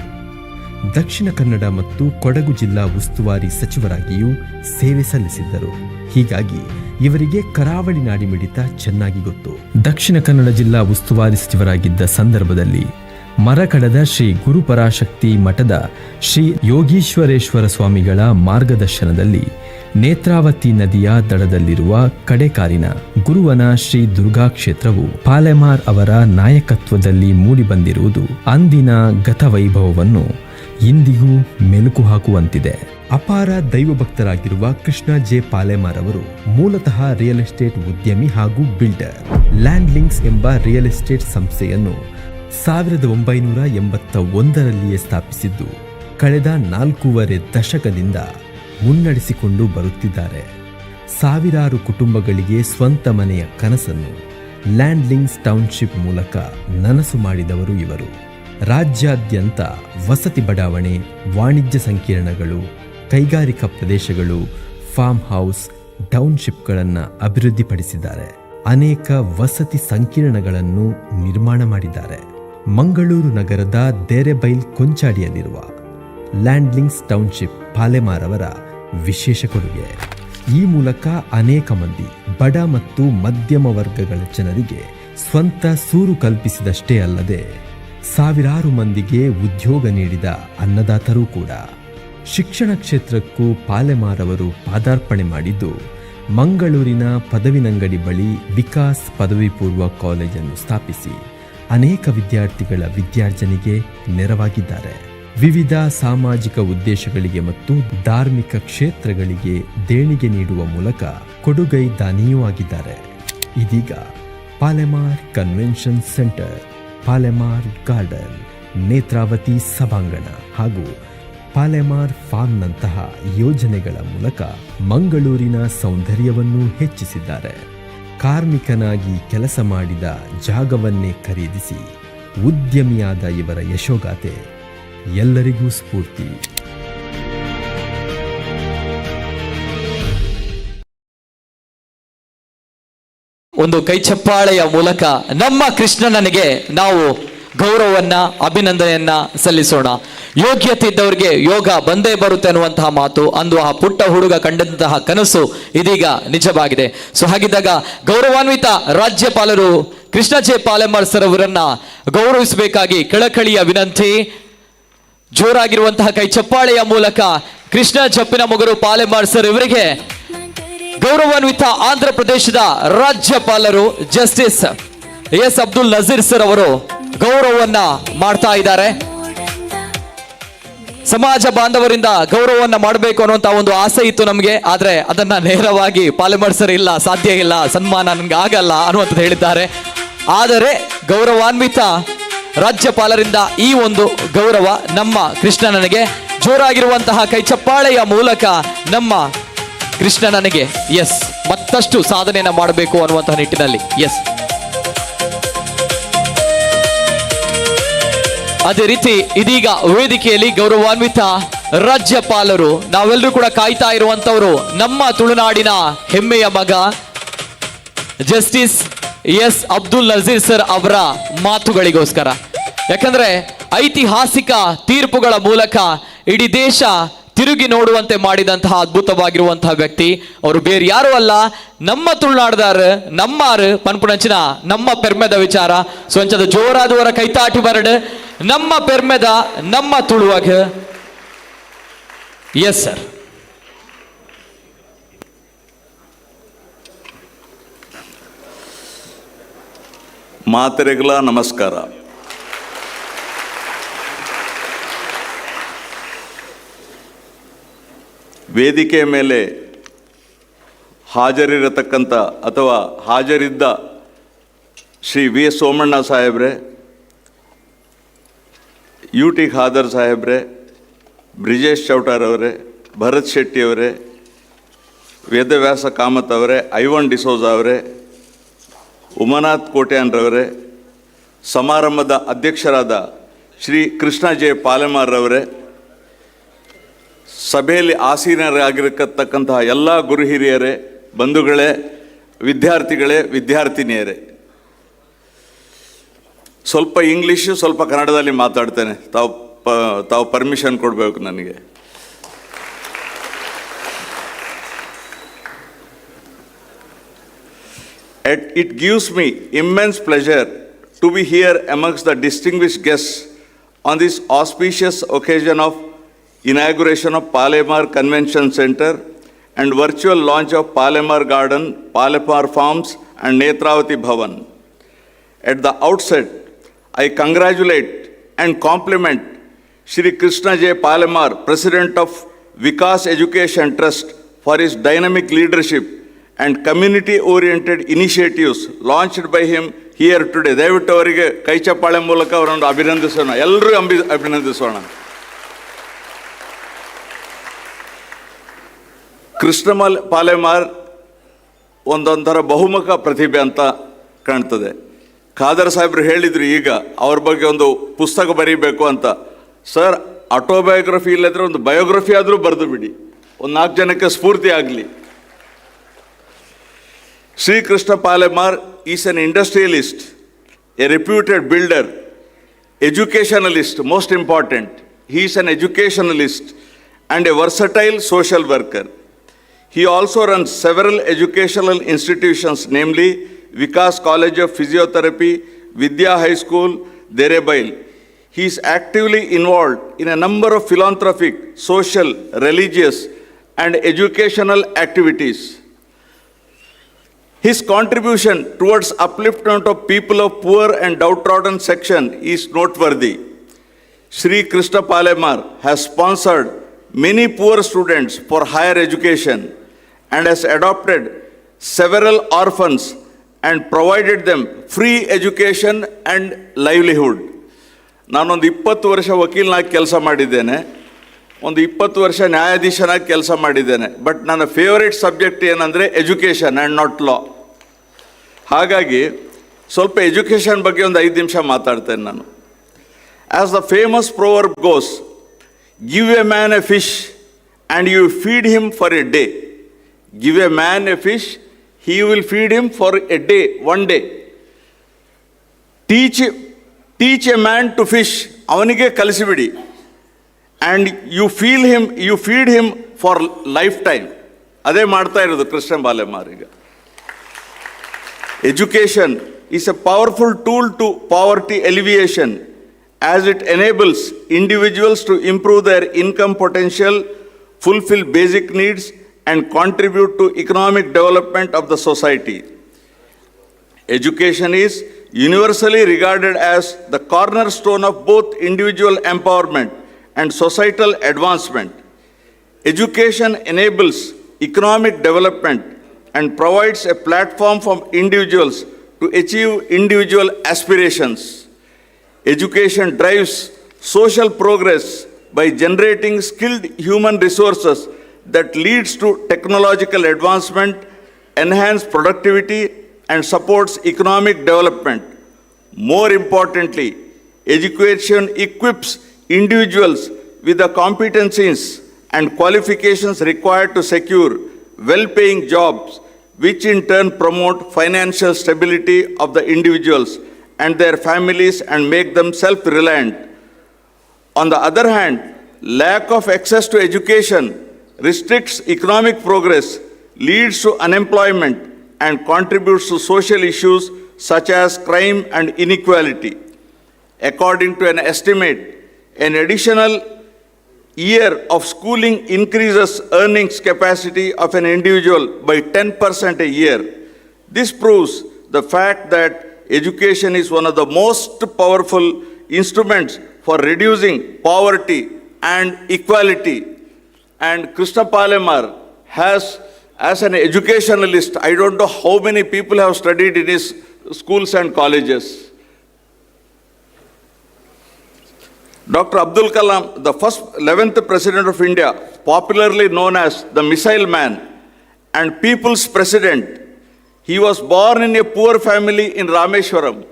ದಕ್ಷಿಣ ಕನ್ನಡ ಮತ್ತು ಕೊಡಗು ಜಿಲ್ಲಾ ಉಸ್ತುವಾರಿ ಸಚಿವರಾಗಿಯೂ ಸೇವೆ ಸಲ್ಲಿಸಿದ್ದರು. ಹೀಗಾಗಿ ಇವರಿಗೆ ಕರಾವಳಿ ನಾಡಿಮಿಡಿತ ಚೆನ್ನಾಗಿ ಗೊತ್ತು. ದಕ್ಷಿಣ ಕನ್ನಡ ಜಿಲ್ಲಾ ಉಸ್ತುವಾರಿ ಸಚಿವರಾಗಿದ್ದ ಸಂದರ್ಭದಲ್ಲಿ ಮರಕಡದ ಶ್ರೀ ಗುರುಪರಾಶಕ್ತಿ ಮಠದ ಶ್ರೀ ಯೋಗೀಶ್ವರೇಶ್ವರ ಸ್ವಾಮಿಗಳ ಮಾರ್ಗದರ್ಶನದಲ್ಲಿ ನೇತ್ರಾವತಿ ನದಿಯ ದಡದಲ್ಲಿರುವ ಕಡೆಕಾರಿನ ಗುರುವನ ಶ್ರೀ ದುರ್ಗಾ ಕ್ಷೇತ್ರವು ಪಾಲೆಮಾರ್ ಅವರ ನಾಯಕತ್ವದಲ್ಲಿ ಮೂಡಿಬಂದಿರುವುದು ಅಂದಿನ ಗತವೈಭವವನ್ನು ಇಂದಿಗೂ ಮೆಲುಕು ಹಾಕುವಂತಿದೆ. ಅಪಾರ ದೈವಭಕ್ತರಾಗಿರುವ ಕೃಷ್ಣ ಜೆ ಪಾಲೆಮಾರ್ ಅವರು ಮೂಲತಃ ರಿಯಲ್ ಎಸ್ಟೇಟ್ ಉದ್ಯಮಿ ಹಾಗೂ ಬಿಲ್ಡರ್. ಲ್ಯಾಂಡ್ ಲಿಂಕ್ಸ್ ಎಂಬ ರಿಯಲ್ ಎಸ್ಟೇಟ್ ಸಂಸ್ಥೆಯನ್ನು 1981ರಲ್ಲಿಯೇ ಸ್ಥಾಪಿಸಿದ್ದು ಕಳೆದ 4.5 ದಶಕದಿಂದ ಮುನ್ನಡೆಸಿಕೊಂಡು ಬರುತ್ತಿದ್ದಾರೆ. ಸಾವಿರಾರು ಕುಟುಂಬಗಳಿಗೆ ಸ್ವಂತ ಮನೆಯ ಕನಸನ್ನು ಲ್ಯಾಂಡ್ ಲಿಂಕ್ಸ್ ಟೌನ್ಶಿಪ್ ಮೂಲಕ ನನಸು ಮಾಡಿದವರು ಇವರು. ರಾಜ್ಯಾದ್ಯಂತ ವಸತಿ ಬಡಾವಣೆ, ವಾಣಿಜ್ಯ ಸಂಕೀರ್ಣಗಳು, ಕೈಗಾರಿಕಾ ಪ್ರದೇಶಗಳು, ಫಾರ್ಮ್ ಹೌಸ್, ಟೌನ್ಶಿಪ್ಗಳನ್ನು ಅಭಿವೃದ್ಧಿಪಡಿಸಿದ್ದಾರೆ. ಅನೇಕ ವಸತಿ ಸಂಕೀರ್ಣಗಳನ್ನು ನಿರ್ಮಾಣ ಮಾಡಿದ್ದಾರೆ. ಮಂಗಳೂರು ನಗರದ Derebail ಕೊಂಚಾಡಿಯಲ್ಲಿರುವ land links township Palemar ಅವರ ವಿಶೇಷ ಕೊಡುಗೆ. ಈ ಮೂಲಕ ಅನೇಕ ಮಂದಿ ಬಡ ಮತ್ತು ಮಧ್ಯಮ ವರ್ಗಗಳ ಜನರಿಗೆ ಸ್ವಂತ ಸೂರು ಕಲ್ಪಿಸಿದಷ್ಟೇ ಅಲ್ಲದೆ ಸಾವಿರಾರು ಮಂದಿಗೆ ಉದ್ಯೋಗ ನೀಡಿದ ಅನ್ನದಾತರೂ ಕೂಡ. ಶಿಕ್ಷಣ ಕ್ಷೇತ್ರಕ್ಕೂ ಪಾಲೆಮಾರ್ ಅವರು ಪಾದಾರ್ಪಣೆ ಮಾಡಿದ್ದು ಮಂಗಳೂರಿನ ಪದವಿನಂಗಡಿ ಬಳಿ ವಿಕಾಸ್ ಪದವಿ ಪೂರ್ವ ಕಾಲೇಜನ್ನು ಸ್ಥಾಪಿಸಿ ಅನೇಕ ವಿದ್ಯಾರ್ಥಿಗಳ ವಿದ್ಯಾರ್ಜನೆಗೆ ನೆರವಾಗಿದ್ದಾರೆ. ವಿವಿಧ ಸಾಮಾಜಿಕ ಉದ್ದೇಶಗಳಿಗೆ ಮತ್ತು ಧಾರ್ಮಿಕ ಕ್ಷೇತ್ರಗಳಿಗೆ ದೇಣಿಗೆ ನೀಡುವ ಮೂಲಕ ಕೊಡುಗೈ ದಾನಿಯೂ ಆಗಿದ್ದಾರೆ. ಇದೀಗ Palemar convention centre, Palemar garden, Netravati ಸಭಾಂಗಣ ಹಾಗೂ ಪಾಲೆಮಾರ್ ಫಾರ್ಮ್ನಂತಹ ಯೋಜನೆಗಳ ಮೂಲಕ ಮಂಗಳೂರಿನ ಸೌಂದರ್ಯವನ್ನು ಹೆಚ್ಚಿಸಿದ್ದಾರೆ. ಕಾರ್ಮಿಕನಾಗಿ ಕೆಲಸ ಮಾಡಿದ ಜಾಗವನ್ನೇ ಖರೀದಿಸಿ ಉದ್ಯಮಿಯಾದ ಇವರ ಯಶೋಗಾಥೆ ಎಲ್ಲರಿಗೂ ಸ್ಫೂರ್ತಿ. ಒಂದು ಕೈ ಚಪ್ಪಾಳೆಯ ಮೂಲಕ ನಮ್ಮ ಕೃಷ್ಣನಿಗೆ ನಾವು ಗೌರವವನ್ನ, ಅಭಿನಂದನೆಯನ್ನ ಸಲ್ಲಿಸೋಣ. ಯೋಗ್ಯತೆ ಇದ್ದವರಿಗೆ ಯೋಗ ಬಂದೇ ಬರುತ್ತೆ ಅನ್ನುವಂತಹ ಮಾತು ಅಂದು ಆ ಪುಟ್ಟ ಹುಡುಗ ಕಂಡಂತಹ ಕನಸು ಇದೀಗ ನಿಜವಾಗಿದೆ. ಸೊ ಹಾಗಿದ್ದಾಗ ಗೌರವಾನ್ವಿತ ರಾಜ್ಯಪಾಲರು ಕೃಷ್ಣ ಜೆ ಪಾಲೆಮಾರ್ ಸರ್ ಅವರನ್ನ ಗೌರವಿಸಬೇಕಾಗಿ ಕಳಕಳಿಯ ವಿನಂತಿ. ಜೋರಾಗಿರುವಂತಹ ಕೈ ಚಪ್ಪಾಳೆಯ ಮೂಲಕ ಕೃಷ್ಣ ಜಪ್ಪಿನ ಮೊಗರು ಪಾಲೆಮಾರ್ ಸರ್ ಇವರಿಗೆ ಗೌರವಾನ್ವಿತ ಆಂಧ್ರ ಪ್ರದೇಶದ ರಾಜ್ಯಪಾಲರು justice S Abdul Nazeer sir ಅವರು ಗೌರವವನ್ನ ಮಾಡ್ತಾ ಇದ್ದಾರೆ. ಸಮಾಜ ಬಾಂಧವರಿಂದ ಗೌರವವನ್ನ ಮಾಡಬೇಕು ಅನ್ನುವಂತ ಒಂದು ಆಸೆ ಇತ್ತು ನಮಗೆ, ಆದ್ರೆ ಅದನ್ನ ನೇರವಾಗಿ ಪಾಲೆಮಾರ್ ಸರ್ ಇಲ್ಲ, ಸಾಧ್ಯ ಇಲ್ಲ, ಸನ್ಮಾನ ನನ್ಗೆ ಆಗಲ್ಲ ಅನ್ನುವಂಥದ್ದು ಹೇಳಿದ್ದಾರೆ. ಆದರೆ ಗೌರವಾನ್ವಿತ ರಾಜ್ಯಪಾಲರಿಂದ ಈ ಒಂದು ಗೌರವ ನಮ್ಮ ಕೃಷ್ಣನಿಗೆ ಜೋರಾಗಿರುವಂತಹ ಕೈ ಚಪ್ಪಾಳೆಯ ಮೂಲಕ ನಮ್ಮ ಕೃಷ್ಣನಿಗೆ ಎಸ್ ಮತ್ತಷ್ಟು ಸಾಧನೆಯನ್ನ ಮಾಡಬೇಕು ಅನ್ನುವಂತಹ ನಿಟ್ಟಿನಲ್ಲಿ ಎಸ್. ಅದೇ ರೀತಿ ಇದೀಗ ವೇದಿಕೆಯಲ್ಲಿ ಗೌರವಾನ್ವಿತ ರಾಜ್ಯಪಾಲರು, ನಾವೆಲ್ಲರೂ ಕೂಡ ಕಾಯ್ತಾ ಇರುವಂತವರು, ನಮ್ಮ ತುಳುನಾಡಿನ ಹೆಮ್ಮೆಯ ಮಗ justice S Abdul Nazeer sir ಅವರ ಮಾತುಗಳಿಗೋಸ್ಕರ. ಯಾಕಂದ್ರೆ ಐತಿಹಾಸಿಕ ತೀರ್ಪುಗಳ ಮೂಲಕ ಇಡೀ ದೇಶ ತಿರುಗಿ ನೋಡುವಂತೆ ಮಾಡಿದಂತಹ ಅದ್ಭುತವಾಗಿರುವಂತಹ ವ್ಯಕ್ತಿ. ಅವರು ಬೇರೆ ಯಾರು ಅಲ್ಲ, ನಮ್ಮ ತುಳುನಾಡದಾರ ನಮ್ಮಾರು ಪನ್ಪುಣಂಚಿನ ನಮ್ಮ ಪೆರ್ಮೆದ ವಿಚಾರ ಸ್ವಂಚದ ಜೋರಾದವರ ಕೈತಾಟಿ ಬರಡು ನಮ್ಮ ಪೆರ್ಮೆದ ನಮ್ಮ ತುಳುವಾಗ. Yes sir. ಮಾತೆರೆಗಳ ನಮಸ್ಕಾರ. ವೇದಿಕೆ ಮೇಲೆ ಹಾಜರಿರತಕ್ಕಂಥ ಅಥವಾ ಹಾಜರಿದ್ದ ಶ್ರೀ ವಿ ಎಸ್ ಸೋಮಣ್ಣ ಸಾಹೇಬ್ರೆ, ಯು ಟಿ ಖಾದರ್ ಸಾಹೇಬ್ರೆ, ಬ್ರಿಜೇಶ್ ಚೌಟಾರ್ ಅವರೇ, ಭರತ್ ಶೆಟ್ಟಿಯವರೇ, ವೇದವ್ಯಾಸ ಕಾಮತ್ ಅವರೇ, ಐವನ್ ಡಿಸೋಜಾ ಅವರೇ, ಉಮಾನಾಥ್ ಕೋಟ್ಯಾನ್ರವರೇ, ಸಮಾರಂಭದ ಅಧ್ಯಕ್ಷರಾದ ಶ್ರೀ ಕೃಷ್ಣ ಜೆ ಪಾಲೆಮಾರ್ರವರೇ, ಸಭೆಯಲ್ಲಿ ಆಸೀನರಾಗಿರತಕ್ಕಂತಹ ಎಲ್ಲ ಗುರು ಹಿರಿಯರೇ, ಬಂಧುಗಳೇ, ವಿದ್ಯಾರ್ಥಿಗಳೇ, ವಿದ್ಯಾರ್ಥಿನಿಯರೇ, ಸ್ವಲ್ಪ ಇಂಗ್ಲೀಷು ಸ್ವಲ್ಪ ಕನ್ನಡದಲ್ಲಿ ಮಾತಾಡ್ತೇನೆ. ತಾವು ಪರ್ಮಿಷನ್ ಕೊಡಬೇಕು ನನಗೆ. It gives me immense pleasure to be here amongst the distinguished guests on this auspicious occasion of inauguration of Palemar Convention Center and virtual launch of Palemar Garden, Palemar Farms and Netravati Bhavan. At the outset, I congratulate and compliment Shri Krishna J. Palemar, President of Vikas Education Trust, for his dynamic leadership and community-oriented initiatives launched by him here today. ದಯವಿಟ್ಟು ಅವರಿಗೆ ಕೈ ಚಪ್ಪಾಳೆ ಮೂಲಕ ಅವರನ್ನು ಅಭಿನಂದಿಸೋಣ, ಎಲ್ಲರೂ ಅಭಿನಂದಿಸೋಣ. ಕೃಷ್ಣ ಪಾಲೆಮಾರ್ ಒಂದೊಂಥರ ಬಹುಮುಖ ಪ್ರತಿಭೆ ಅಂತ ಕಾಣ್ತದೆ. ಖಾದರ್ ಸಾಹೇಬ್ರು ಹೇಳಿದ್ರು ಈಗ ಅವ್ರ ಬಗ್ಗೆ ಒಂದು ಪುಸ್ತಕ ಬರೀಬೇಕು ಅಂತ. ಸರ್, ಆಟೋಬಯೋಗ್ರಫಿ ಇಲ್ಲದ್ರೆ ಒಂದು ಬಯೋಗ್ರಫಿ ಆದರೂ ಬರೆದು ಬಿಡಿ, ಒಂದು 4 ಜನಕ್ಕೆ ಸ್ಫೂರ್ತಿ ಆಗಲಿ. Sri Krishna Palemar is an industrialist, a reputed builder, educationalist, most important. He is an educationalist and a versatile social worker. He also runs several educational institutions, namely Vikas College of Physiotherapy, Vidya High School, Derebail. He is actively involved in a number of philanthropic, social, religious, and educational activities. His contribution towards upliftment of people of poor and downtrodden section is noteworthy. Sri Krishna Palemar has sponsored many poor students for higher education and has adopted several orphans and provided them free education and livelihood. ನಾನೊಂದು 20 ವರ್ಷ ವಕೀಲನಾಗಿ ಕೆಲಸ ಮಾಡಿದ್ದೇನೆ, ಒಂದು 20 ವರ್ಷ ನ್ಯಾಯಾಧೀಶನಾಗಿ ಕೆಲಸ ಮಾಡಿದ್ದೇನೆ. But ನನ್ನ favourite subject ಏನಂದರೆ ಎಜುಕೇಷನ್ ಆ್ಯಂಡ್ ನಾಟ್ ಲಾ. ಹಾಗಾಗಿ ಸ್ವಲ್ಪ ಎಜುಕೇಷನ್ ಬಗ್ಗೆ ಒಂದು 5 ನಿಮಿಷ ಮಾತಾಡ್ತೇನೆ ನಾನು. As the famous proverb goes, give a man a fish and you feed him for a day. Give a man a fish, he will feed him for a day, one day. Teach a man to fish, ಅವನಿಗೆ ಕಲಿಸಿಬಿಡಿ. And you feed him for lifetime. ಅದೇ ಮಾಡ್ತಾ ಇರೋದು ಕೃಷ್ಣ ಪಾಲೆಮಾರ್ ಈಗ. Education is a powerful tool to poverty alleviation as it enables individuals to improve their income potential, fulfill basic needs, and contribute to economic development of the society. Education is universally regarded as the cornerstone of both individual empowerment and societal advancement. Education enables economic development and provides a platform for individuals to achieve individual aspirations. Education drives social progress by generating skilled human resources that leads to technological advancement, enhanced productivity, and supports economic development. More importantly, education equips individuals with the competencies and qualifications required to secure well-paying jobs, which in turn promote financial stability of the individuals and their families and make them self-reliant. On the other hand, lack of access to education restricts economic progress, leads to unemployment, and contributes to social issues such as crime and inequality. According to an estimate, an additional year of schooling increases earnings capacity of an individual by 10% a year. This proves the fact that education is one of the most powerful instruments for reducing poverty and equality. And Krishna Palemar has, as an educationalist, I don't know how many people have studied in his schools and colleges. Dr. Abdul Kalam, the first 11th President of India, popularly known as the Missile Man and People's President, he was born in a poor family in Rameshwaram,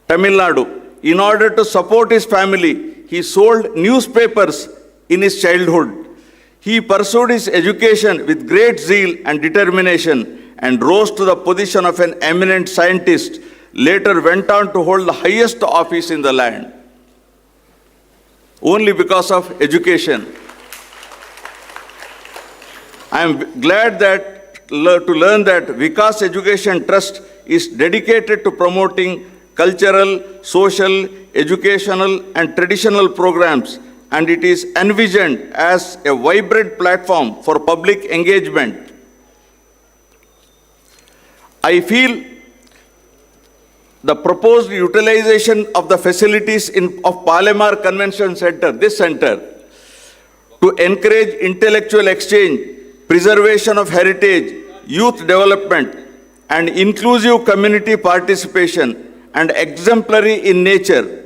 Tamil Nadu. In order to support his family, he sold newspapers in his childhood. He pursued his education with great zeal and determination and rose to the position of an eminent scientist, later went on to hold the highest office in the land. Only because of education. I am glad to learn that Vikas Education Trust is dedicated to promoting cultural, social, educational, and traditional programs, and it is envisioned as a vibrant platform for public engagement. I feel the proposed utilization of the facilities of Palemar Convention Center, this center, to encourage intellectual exchange, preservation of heritage, youth development, and inclusive community participation, and exemplary in nature,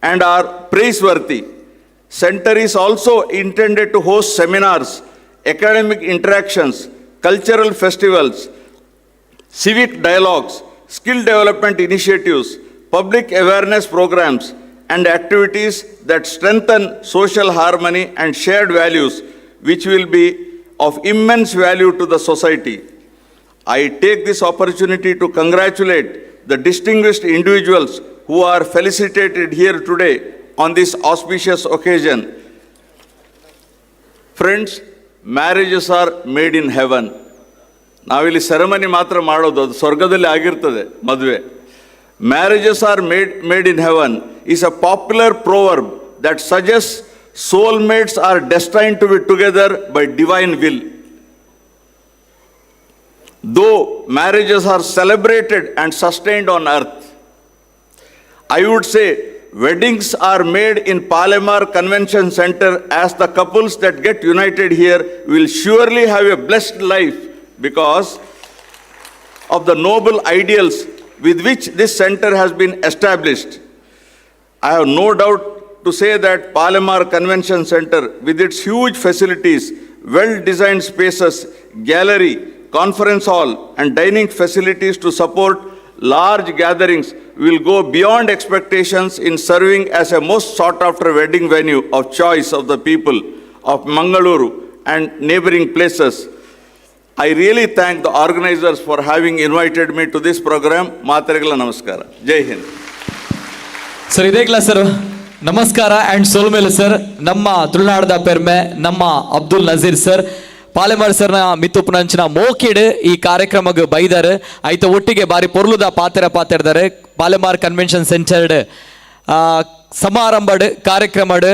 and are praiseworthy. Center is also intended to host seminars, academic interactions, cultural festivals, civic dialogues, skill development initiatives, public awareness programs, and activities that strengthen social harmony and shared values, which will be of immense value to the society. I take this opportunity to congratulate the distinguished individuals who are felicitated here today on this auspicious occasion. Friends, marriages are made in heaven. ನಾವಿಲ್ಲಿ ceremony ಮಾತ್ರ ಮಾಡೋದು, ಅದು ಸ್ವರ್ಗದಲ್ಲಿ ಆಗಿರ್ತದೆ ಮದುವೆ. Marriages are made in heaven is a popular proverb that suggests soulmates are destined to be together by divine will. Though marriages are celebrated and sustained on earth, I would say weddings are made in Palemar Convention Center, as the couples that get united here will surely have a blessed life because of the noble ideals with which this center has been established. I have no doubt to say that Palemar Convention Center, with its huge facilities, well-designed spaces, gallery, conference hall, and dining facilities to support large gatherings, will go beyond expectations in serving as a most sought-after wedding venue of choice of the people of Mangaluru and neighboring places. I really thank the organizers for having invited me to this program. Matarigala namaskara. Jai Hind. Sir ಇದೇ class sir ನಮಸ್ಕಾರ and ಸೋಲ್ಮೇಲು sir ನಮ್ಮ ತುಳುನಾಡದ ಪೆರ್ಮೆ ನಮ್ಮ Abdul Nazeer sir Palemar ಸರ್ನ ಮಿತ್ತುಪುನಂಚಿನ ಮೋಕಿಡ್ ಈ ಕಾರ್ಯಕ್ರಮಕ್ಕೆ ಬೈದಾರೆ ಆಯ್ತು ಒಟ್ಟಿಗೆ ಬಾರಿ ಪೊರ್ಲುದ ಪಾತಿರ್ದಾರೆ ಪಾಲೆಮಾರ್ ಕನ್ವೆನ್ಷನ್ ಸೆಂಟರ್ಡ್ ಸಮಾರಂಭಡ್ ಕಾರ್ಯಕ್ರಮಡ್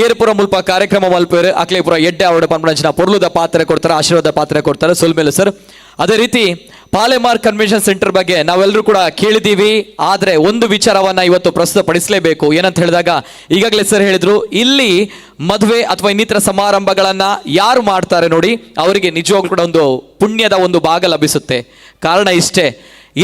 ಏರ್ಪುರ ಮುಲ್ಪ ಕಾರ್ಯಕ್ರಮ ಮಲ್ಪೇರು ಅಕ್ಲೇಪುರ ಎಡ್ಡೆ ಅವಡ ಪಂಪಂಚಿನ ಪೊರ್ಲುದ ಪಾತ್ರೆ ಕೊಡ್ತಾರೆ, ಆಶೀರ್ವಾದ ಪಾತ್ರೆ ಕೊಡ್ತಾರೆ ಸೋಲ್ಮೇಲು ಸರ್. ಅದೇ ರೀತಿ ಪಾಲೆಮಾರ್ ಕನ್ವೆನ್ಷನ್ ಸೆಂಟರ್ ಬಗ್ಗೆ ನಾವೆಲ್ಲರೂ ಕೂಡ ಕೇಳಿದ್ದೀವಿ, ಆದರೆ ಒಂದು ವಿಚಾರವನ್ನ ಇವತ್ತು ಪ್ರಸ್ತುತಪಡಿಸಲೇಬೇಕು. ಏನಂತ ಹೇಳಿದಾಗ ಈಗಾಗಲೇ ಸರ್ ಹೇಳಿದ್ರು, ಇಲ್ಲಿ ಮದುವೆ ಅಥವಾ ಇನ್ನಿತರ ಸಮಾರಂಭಗಳನ್ನ ಯಾರು ಮಾಡ್ತಾರೆ ನೋಡಿ, ಅವರಿಗೆ ನಿಜವಾಗ್ಲೂ ಕೂಡ ಒಂದು ಪುಣ್ಯದ ಒಂದು ಭಾಗ ಲಭಿಸುತ್ತೆ. ಕಾರಣ ಇಷ್ಟೇ,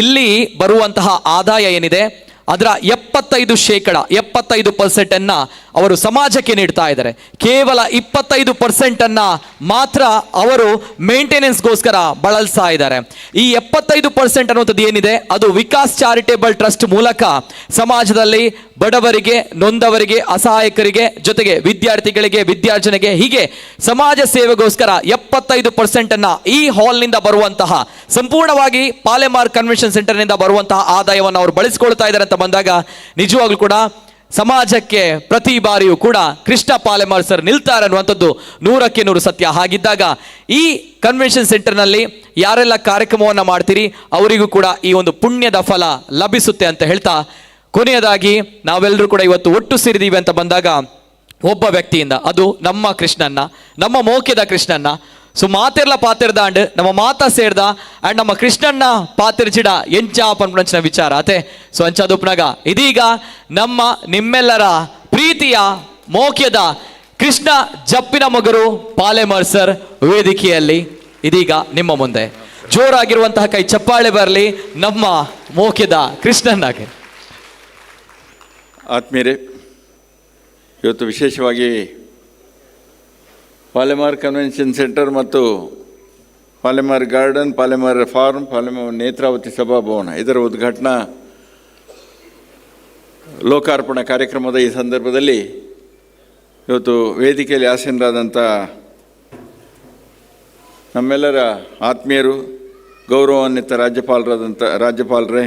ಇಲ್ಲಿ ಬರುವಂತಹ ಆದಾಯ ಏನಿದೆ ಅದರ 75% ಅವರು ಸಮಾಜಕ್ಕೆ ನೀಡ್ತಾ ಇದ್ದಾರೆ. ಕೇವಲ 25% ಮಾತ್ರ ಅವರು ಮೇಂಟೆನೆನ್ಸ್ಗೋಸ್ಕರ ಬಳಸ್ತಾ ಇದ್ದಾರೆ. ಈ 75% ಅನ್ನುವಂಥದ್ದು ಏನಿದೆ ಅದು ವಿಕಾಸ್ ಚಾರಿಟೇಬಲ್ ಟ್ರಸ್ಟ್ ಮೂಲಕ ಸಮಾಜದಲ್ಲಿ ಬಡವರಿಗೆ, ನೊಂದವರಿಗೆ, ಅಸಹಾಯಕರಿಗೆ, ಜೊತೆಗೆ ವಿದ್ಯಾರ್ಥಿಗಳಿಗೆ, ವಿದ್ಯಾರ್ಜನೆಗೆ, ಹೀಗೆ ಸಮಾಜ ಸೇವೆಗೋಸ್ಕರ 75% ಈ ಹಾಲ್ನಿಂದ ಬರುವಂತಹ ಸಂಪೂರ್ಣವಾಗಿ ಪಾಲೆಮಾರ್ ಕನ್ವೆನ್ಷನ್ ಸೆಂಟರ್ನಿಂದ ಬರುವಂತಹ ಆದಾಯವನ್ನು ಅವರು ಬಳಸಿಕೊಳ್ತಾ ಇದ್ದಾರೆ ಅಂತ ಬಂದಾಗ ನಿಜವಾಗ್ಲೂ ಕೂಡ ಸಮಾಜಕ್ಕೆ ಪ್ರತಿ ಬಾರಿಯೂ ಕೂಡ ಕೃಷ್ಣ ಪಾಲೆಮಾರ್ ಸರ್ ನಿಲ್ತಾರೆ ಅನ್ನುವಂಥದ್ದು 100ಕ್ಕೆ 100 ಸತ್ಯ. ಹಾಗಿದ್ದಾಗ ಈ ಕನ್ವೆನ್ಷನ್ ಸೆಂಟರ್ನಲ್ಲಿ ಯಾರೆಲ್ಲ ಕಾರ್ಯಕ್ರಮವನ್ನು ಮಾಡ್ತೀರಿ ಅವರಿಗೂ ಕೂಡ ಈ ಒಂದು ಪುಣ್ಯದ ಫಲ ಲಭಿಸುತ್ತೆ ಅಂತ ಹೇಳ್ತಾ, ಕೊನೆಯದಾಗಿ ನಾವೆಲ್ಲರೂ ಕೂಡ ಇವತ್ತು ಒಟ್ಟು ಸೇರಿದೀವಿ ಅಂತ ಬಂದಾಗ ಒಬ್ಬ ವ್ಯಕ್ತಿಯಿಂದ, ಅದು ನಮ್ಮ ಕೃಷ್ಣನ್ನ, ನಮ್ಮ ಮೋಕ್ಯದ ಕೃಷ್ಣನ್ನ, ಸೊ ಮಾತೆರ್ಲ ಪಾತೆರ್ದಾಂಡ್ ನಮ್ಮ ಮಾತಾ ಸೇರ್ದ ಅಂಡ್ ನಮ್ಮ ಕೃಷ್ಣನ್ನ ಪಾತೆರ್ಚಿಡ ಎಂಚ ಪನ್ಪಂಚಿನ ವಿಚಾರ ಅತೆ. ಸೊ ಅಂಚಾದುಪ್ನಾಗ ಇದೀಗ ನಮ್ಮ ನಿಮ್ಮೆಲ್ಲರ ಪ್ರೀತಿಯ ಮೋಕ್ಯದ ಕೃಷ್ಣ ಜಪ್ಪಿನ ಮಗರು ಪಾಲೆಮಾರ್ ಸರ್ ವೇದಿಕೆಯಲ್ಲಿ ಇದೀಗ ನಿಮ್ಮ ಮುಂದೆ. ಜೋರಾಗಿರುವಂತಹ ಕೈ ಚಪ್ಪಾಳೆ ಬರಲಿ ನಮ್ಮ ಮೋಕ್ಯದ ಕೃಷ್ಣನ್ನಾಗೆ. ಆತ್ಮೀಯರೇ, ಇವತ್ತು ವಿಶೇಷವಾಗಿ ಪಾಲೆಮಾರ್ ಕನ್ವೆನ್ಷನ್ ಸೆಂಟರ್ ಮತ್ತು ಪಾಲೆಮಾರ್ ಗಾರ್ಡನ್, ಪಾಲೆಮಾರ್ ಫಾರ್ಮ್, ಪಾಲೆಮಾರ್ ನೇತ್ರಾವತಿ ಸಭಾಭವನ ಇದರ ಉದ್ಘಾಟನಾ ಲೋಕಾರ್ಪಣಾ ಕಾರ್ಯಕ್ರಮದ ಈ ಸಂದರ್ಭದಲ್ಲಿ ಇವತ್ತು ವೇದಿಕೆಯಲ್ಲಿ ಆಸೀನರಾದಂಥ ನಮ್ಮೆಲ್ಲರ ಆತ್ಮೀಯರು, ಗೌರವಾನ್ವಿತ ರಾಜ್ಯಪಾಲರೇ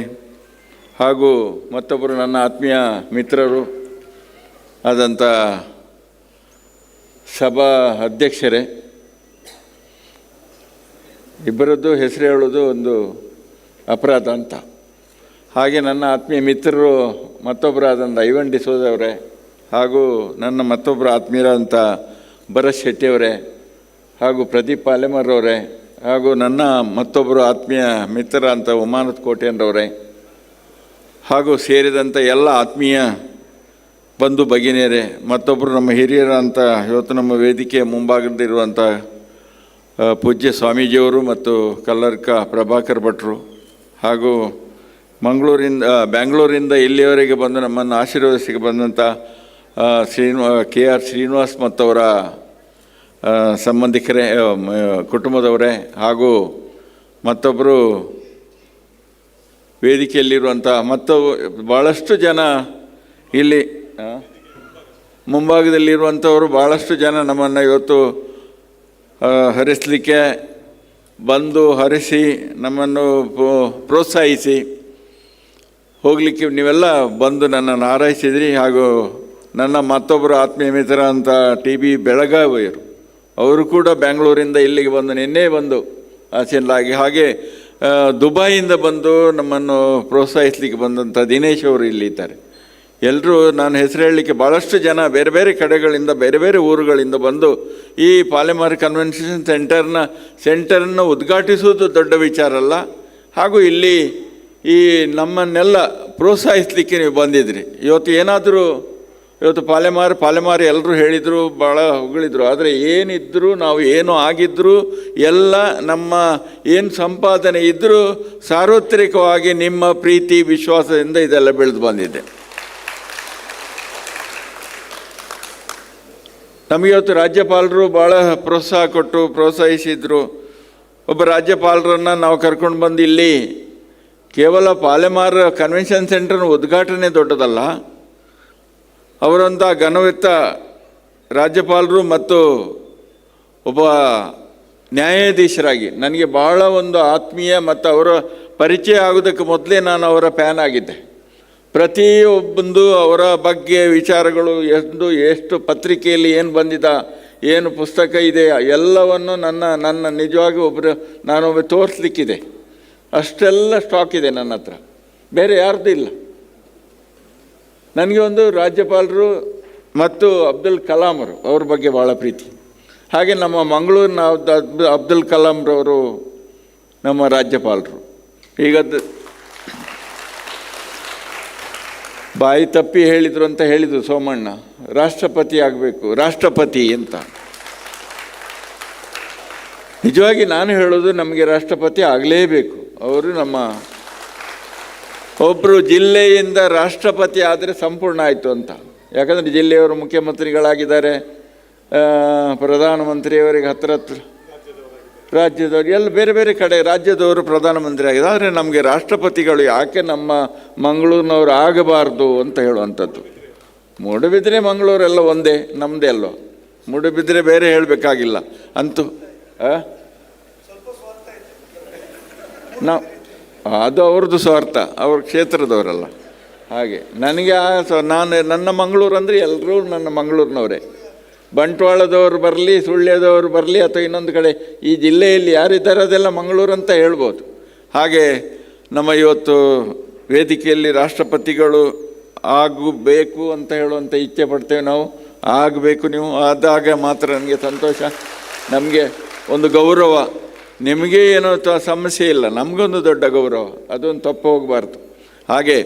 ಹಾಗೂ ಮತ್ತೊಬ್ಬರು ನನ್ನ ಆತ್ಮೀಯ ಮಿತ್ರರು ಆದಂಥ ಸಭಾ ಅಧ್ಯಕ್ಷರೇ, ಇಬ್ಬರದ್ದು ಹೆಸರು ಹೇಳೋದು ಒಂದು ಅಪರಾಧ ಅಂತ. ಹಾಗೆ ನನ್ನ ಆತ್ಮೀಯ ಮಿತ್ರರು ಮತ್ತೊಬ್ಬರಾದಂಥ ಐವನ್ ಡಿಸೋಜ್ ಅವರೇ ಹಾಗೂ ನನ್ನ ಮತ್ತೊಬ್ಬರು ಆತ್ಮೀಯರಾದಂಥ ಭರತ್ ಶೆಟ್ಟಿಯವರೇ ಹಾಗೂ ಪ್ರದೀಪ್ ಪಾಲೆಮಾರ್ ಅವರೇ ಹಾಗೂ ನನ್ನ ಮತ್ತೊಬ್ಬರು ಆತ್ಮೀಯ ಮಿತ್ರ ಅಂತ ಉಮಾನತ್ ಕೋಟ್ಯಾನ್ರವರೇ ಹಾಗೂ ಸೇರಿದಂಥ ಎಲ್ಲ ಆತ್ಮೀಯ ಬಂಧು ಭಗಿನಿಯರೇ, ಮತ್ತೊಬ್ಬರು ನಮ್ಮ ಹಿರಿಯರ ಅಂತ ಇವತ್ತು ನಮ್ಮ ವೇದಿಕೆಯ ಮುಂಭಾಗದಲ್ಲಿರುವಂಥ ಪೂಜ್ಯ ಸ್ವಾಮೀಜಿಯವರು ಮತ್ತು ಕಲ್ಲರ್ಕ ಪ್ರಭಾಕರ್ ಭಟ್ರು ಹಾಗೂ ಬ್ಯಾಂಗ್ಳೂರಿಂದ ಇಲ್ಲಿಯವರೆಗೆ ಬಂದು ನಮ್ಮನ್ನು ಆಶೀರ್ವದಿಸಿಗೆ ಬಂದಂಥ KR ಶ್ರೀನಿವಾಸ್ ಮತ್ತವರ ಸಂಬಂಧಿಕರೇ, ಕುಟುಂಬದವರೇ ಹಾಗೂ ಮತ್ತೊಬ್ಬರು ವೇದಿಕೆಯಲ್ಲಿರುವಂಥ ಭಾಳಷ್ಟು ಜನ ಇಲ್ಲಿ ಮುಂಭಾಗದಲ್ಲಿರುವಂಥವರು ಭಾಳಷ್ಟು ಜನ ನಮ್ಮನ್ನು ಇವತ್ತು ಹರಿಸಲಿಕ್ಕೆ ಬಂದು ಹರಿಸಿ ನಮ್ಮನ್ನು ಪ್ರೋತ್ಸಾಹಿಸಿ ಹೋಗಲಿಕ್ಕೆ ನೀವೆಲ್ಲ ಬಂದು ನನ್ನನ್ನು ಹಾರೈಸಿದ್ರಿ. ಹಾಗೂ ನನ್ನ ಮತ್ತೊಬ್ಬರು ಆತ್ಮೀಯ ಮಿತ್ರ ಅಂತ TB ಬೆಳಗಾವಿಯರು, ಅವರು ಕೂಡ ಬ್ಯಾಂಗ್ಳೂರಿಂದ ಇಲ್ಲಿಗೆ ಬಂದು ನಿನ್ನೆ ಬಂದು ಆಸೀನರಾಗಿ, ಹಾಗೆ ದುಬೈಯಿಂದ ಬಂದು ನಮ್ಮನ್ನು ಪ್ರೋತ್ಸಾಹಿಸಲಿಕ್ಕೆ ಬಂದಂಥ ದಿನೇಶ್ ಅವರು ಇಲ್ಲಿದ್ದಾರೆ. ಎಲ್ಲರೂ ನಾನು ಹೆಸರು ಹೇಳಲಿಕ್ಕೆ ಭಾಳಷ್ಟು ಜನ ಬೇರೆ ಬೇರೆ ಕಡೆಗಳಿಂದ ಬೇರೆ ಬೇರೆ ಊರುಗಳಿಂದ ಬಂದು ಈ ಪಾಲೆಮಾರ್ ಕನ್ವೆನ್ಷನ್ ಸೆಂಟರನ್ನು ಉದ್ಘಾಟಿಸುವುದು ದೊಡ್ಡ ವಿಚಾರ ಅಲ್ಲ, ಹಾಗೂ ಇಲ್ಲಿ ಈ ನಮ್ಮನ್ನೆಲ್ಲ ಪ್ರೋತ್ಸಾಹಿಸಲಿಕ್ಕೆ ನೀವು ಬಂದಿದ್ರಿ. ಇವತ್ತು ಪಾಲೆಮಾರ್ ಎಲ್ಲರೂ ಹೇಳಿದರು, ಭಾಳ ಹೊಗಳಿದ್ರು. ಆದರೆ ಏನಿದ್ದರೂ ನಾವು ಏನು ಆಗಿದ್ದರೂ ಎಲ್ಲ ನಮ್ಮ ಏನು ಸಂಪಾದನೆ ಇದ್ದರೂ ಸಾರ್ವತ್ರಿಕವಾಗಿ ನಿಮ್ಮ ಪ್ರೀತಿ ವಿಶ್ವಾಸದಿಂದ ಇದೆಲ್ಲ ಬೆಳೆದು ಬಂದಿದೆ. ನಮಗೆ ಇವತ್ತು ರಾಜ್ಯಪಾಲರು ಭಾಳ ಪ್ರೋತ್ಸಾಹ ಕೊಟ್ಟು ಪ್ರೋತ್ಸಾಹಿಸಿದರು. ಒಬ್ಬ ರಾಜ್ಯಪಾಲರನ್ನು ನಾವು ಕರ್ಕೊಂಡು ಬಂದು ಇಲ್ಲಿ ಕೇವಲ ಪಾಲೆಮಾರ್ ಕನ್ವೆನ್ಷನ್ ಸೆಂಟರ್ನ ಉದ್ಘಾಟನೆ ದೊಡ್ಡದಲ್ಲ, ಅವರಂಥ ಘನವೆತ್ತ ರಾಜ್ಯಪಾಲರು ಮತ್ತು ಒಬ್ಬ ನ್ಯಾಯಾಧೀಶರಾಗಿ ನನಗೆ ಭಾಳ ಒಂದು ಆತ್ಮೀಯ ಮತ್ತು ಅವರ ಪರಿಚಯ ಆಗೋದಕ್ಕೆ ಮೊದಲೇ ನಾನು ಅವರ ಫ್ಯಾನ್ ಆಗಿದ್ದೆ. ಪ್ರತಿಯೊಬ್ಬಂದು ಅವರ ಬಗ್ಗೆ ವಿಚಾರಗಳು ಎಷ್ಟು ಪತ್ರಿಕೆಯಲ್ಲಿ ಏನು ಬಂದಿದೆ, ಏನು ಪುಸ್ತಕ ಇದೆ ಎಲ್ಲವನ್ನು ನನ್ನ ನಿಜವಾಗಿ ನಾನೊಬ್ಬ ತೋರಿಸ್ಲಿಕ್ಕಿದೆ. ಅಷ್ಟೆಲ್ಲ ಸ್ಟಾಕ್ ಇದೆ ನನ್ನ ಹತ್ರ, ಬೇರೆ ಯಾರ್ದು ಇಲ್ಲ. ನನಗೆ ಒಂದು ರಾಜ್ಯಪಾಲರು ಮತ್ತು ಅಬ್ದುಲ್ ಕಲಾಂರು ಅವ್ರ ಬಗ್ಗೆ ಭಾಳ ಪ್ರೀತಿ. ಹಾಗೆ ನಮ್ಮ ಮಂಗಳೂರಿನ ಅಬ್ದುಲ್ ಕಲಾಂರವರು ನಮ್ಮ ರಾಜ್ಯಪಾಲರು. ಈಗ ಬಾಯಿ ತಪ್ಪಿ ಹೇಳಿದರು ಅಂತ ಹೇಳಿದರು ಸೋಮಣ್ಣ, ರಾಷ್ಟ್ರಪತಿ ಆಗಬೇಕು, ರಾಷ್ಟ್ರಪತಿ ಅಂತ. ನಿಜವಾಗಿ ನಾನು ಹೇಳೋದು ನಮಗೆ ರಾಷ್ಟ್ರಪತಿ ಆಗಲೇಬೇಕು. ಅವರು ನಮ್ಮ ಒಬ್ಬರು ಜಿಲ್ಲೆಯಿಂದ ರಾಷ್ಟ್ರಪತಿ ಆದರೆ ಸಂಪೂರ್ಣ ಆಯಿತು ಅಂತ. ಯಾಕಂದರೆ ಜಿಲ್ಲೆಯವರು ಮುಖ್ಯಮಂತ್ರಿಗಳಾಗಿದ್ದಾರೆ, ಪ್ರಧಾನಮಂತ್ರಿಯವರಿಗೆ ಹತ್ರ ರಾಜ್ಯದವರು ಎಲ್ಲ ಬೇರೆ ಬೇರೆ ಕಡೆ ರಾಜ್ಯದವರು ಪ್ರಧಾನಮಂತ್ರಿ ಆಗಿದೆ. ಆದರೆ ನಮಗೆ ರಾಷ್ಟ್ರಪತಿಗಳು ಯಾಕೆ ನಮ್ಮ ಮಂಗಳೂರಿನವರು ಆಗಬಾರ್ದು ಅಂತ ಹೇಳುವಂಥದ್ದು. ಮೂಡುಬಿದ್ರೆ ಮಂಗಳೂರೆಲ್ಲ ಒಂದೇ, ನಮ್ಮದೇ ಅಲ್ಲೋ. ಮೂಡುಬಿದ್ರೆ ಬೇರೆ ಹೇಳಬೇಕಾಗಿಲ್ಲ ಅಂತೂ. ನಾವು ಅದು ಅವ್ರದ್ದು ಸ್ವಾರ್ಥ, ಅವ್ರ ಕ್ಷೇತ್ರದವರಲ್ಲ. ಹಾಗೆ ನನಗೆ ನನ್ನ ಮಂಗಳೂರು ಅಂದರೆ ಎಲ್ಲರೂ ನನ್ನ ಮಂಗಳೂರಿನವರೇ. ಬಂಟ್ವಾಳದವರು ಬರಲಿ, ಸುಳ್ಯದವರು ಬರಲಿ, ಅಥವಾ ಇನ್ನೊಂದು ಕಡೆ ಈ ಜಿಲ್ಲೆಯಲ್ಲಿ ಯಾರಿದ್ದಾರೆ ಅದೆಲ್ಲ ಮಂಗಳೂರು ಅಂತ ಹೇಳ್ಬೋದು. ಹಾಗೆ ನಮ್ಮ ಇವತ್ತು ವೇದಿಕೆಯಲ್ಲಿ ರಾಷ್ಟ್ರಪತಿಗಳು ಆಗಬೇಕು ಅಂತ ಹೇಳುವಂಥ ಇಚ್ಛೆ ಪಡ್ತೇವೆ ನಾವು. ಆಗಬೇಕು, ನೀವು ಆದಾಗ ಮಾತ್ರ ನನಗೆ ಸಂತೋಷ, ನಮಗೆ ಒಂದು ಗೌರವ. ನಿಮಗೆ ಏನೋ ಸಮಸ್ಯೆ ಇಲ್ಲ, ನಮಗೊಂದು ದೊಡ್ಡ ಗೌರವ, ಅದೊಂದು ತಪ್ಪು ಹೋಗಬಾರ್ದು. ಹಾಗೆ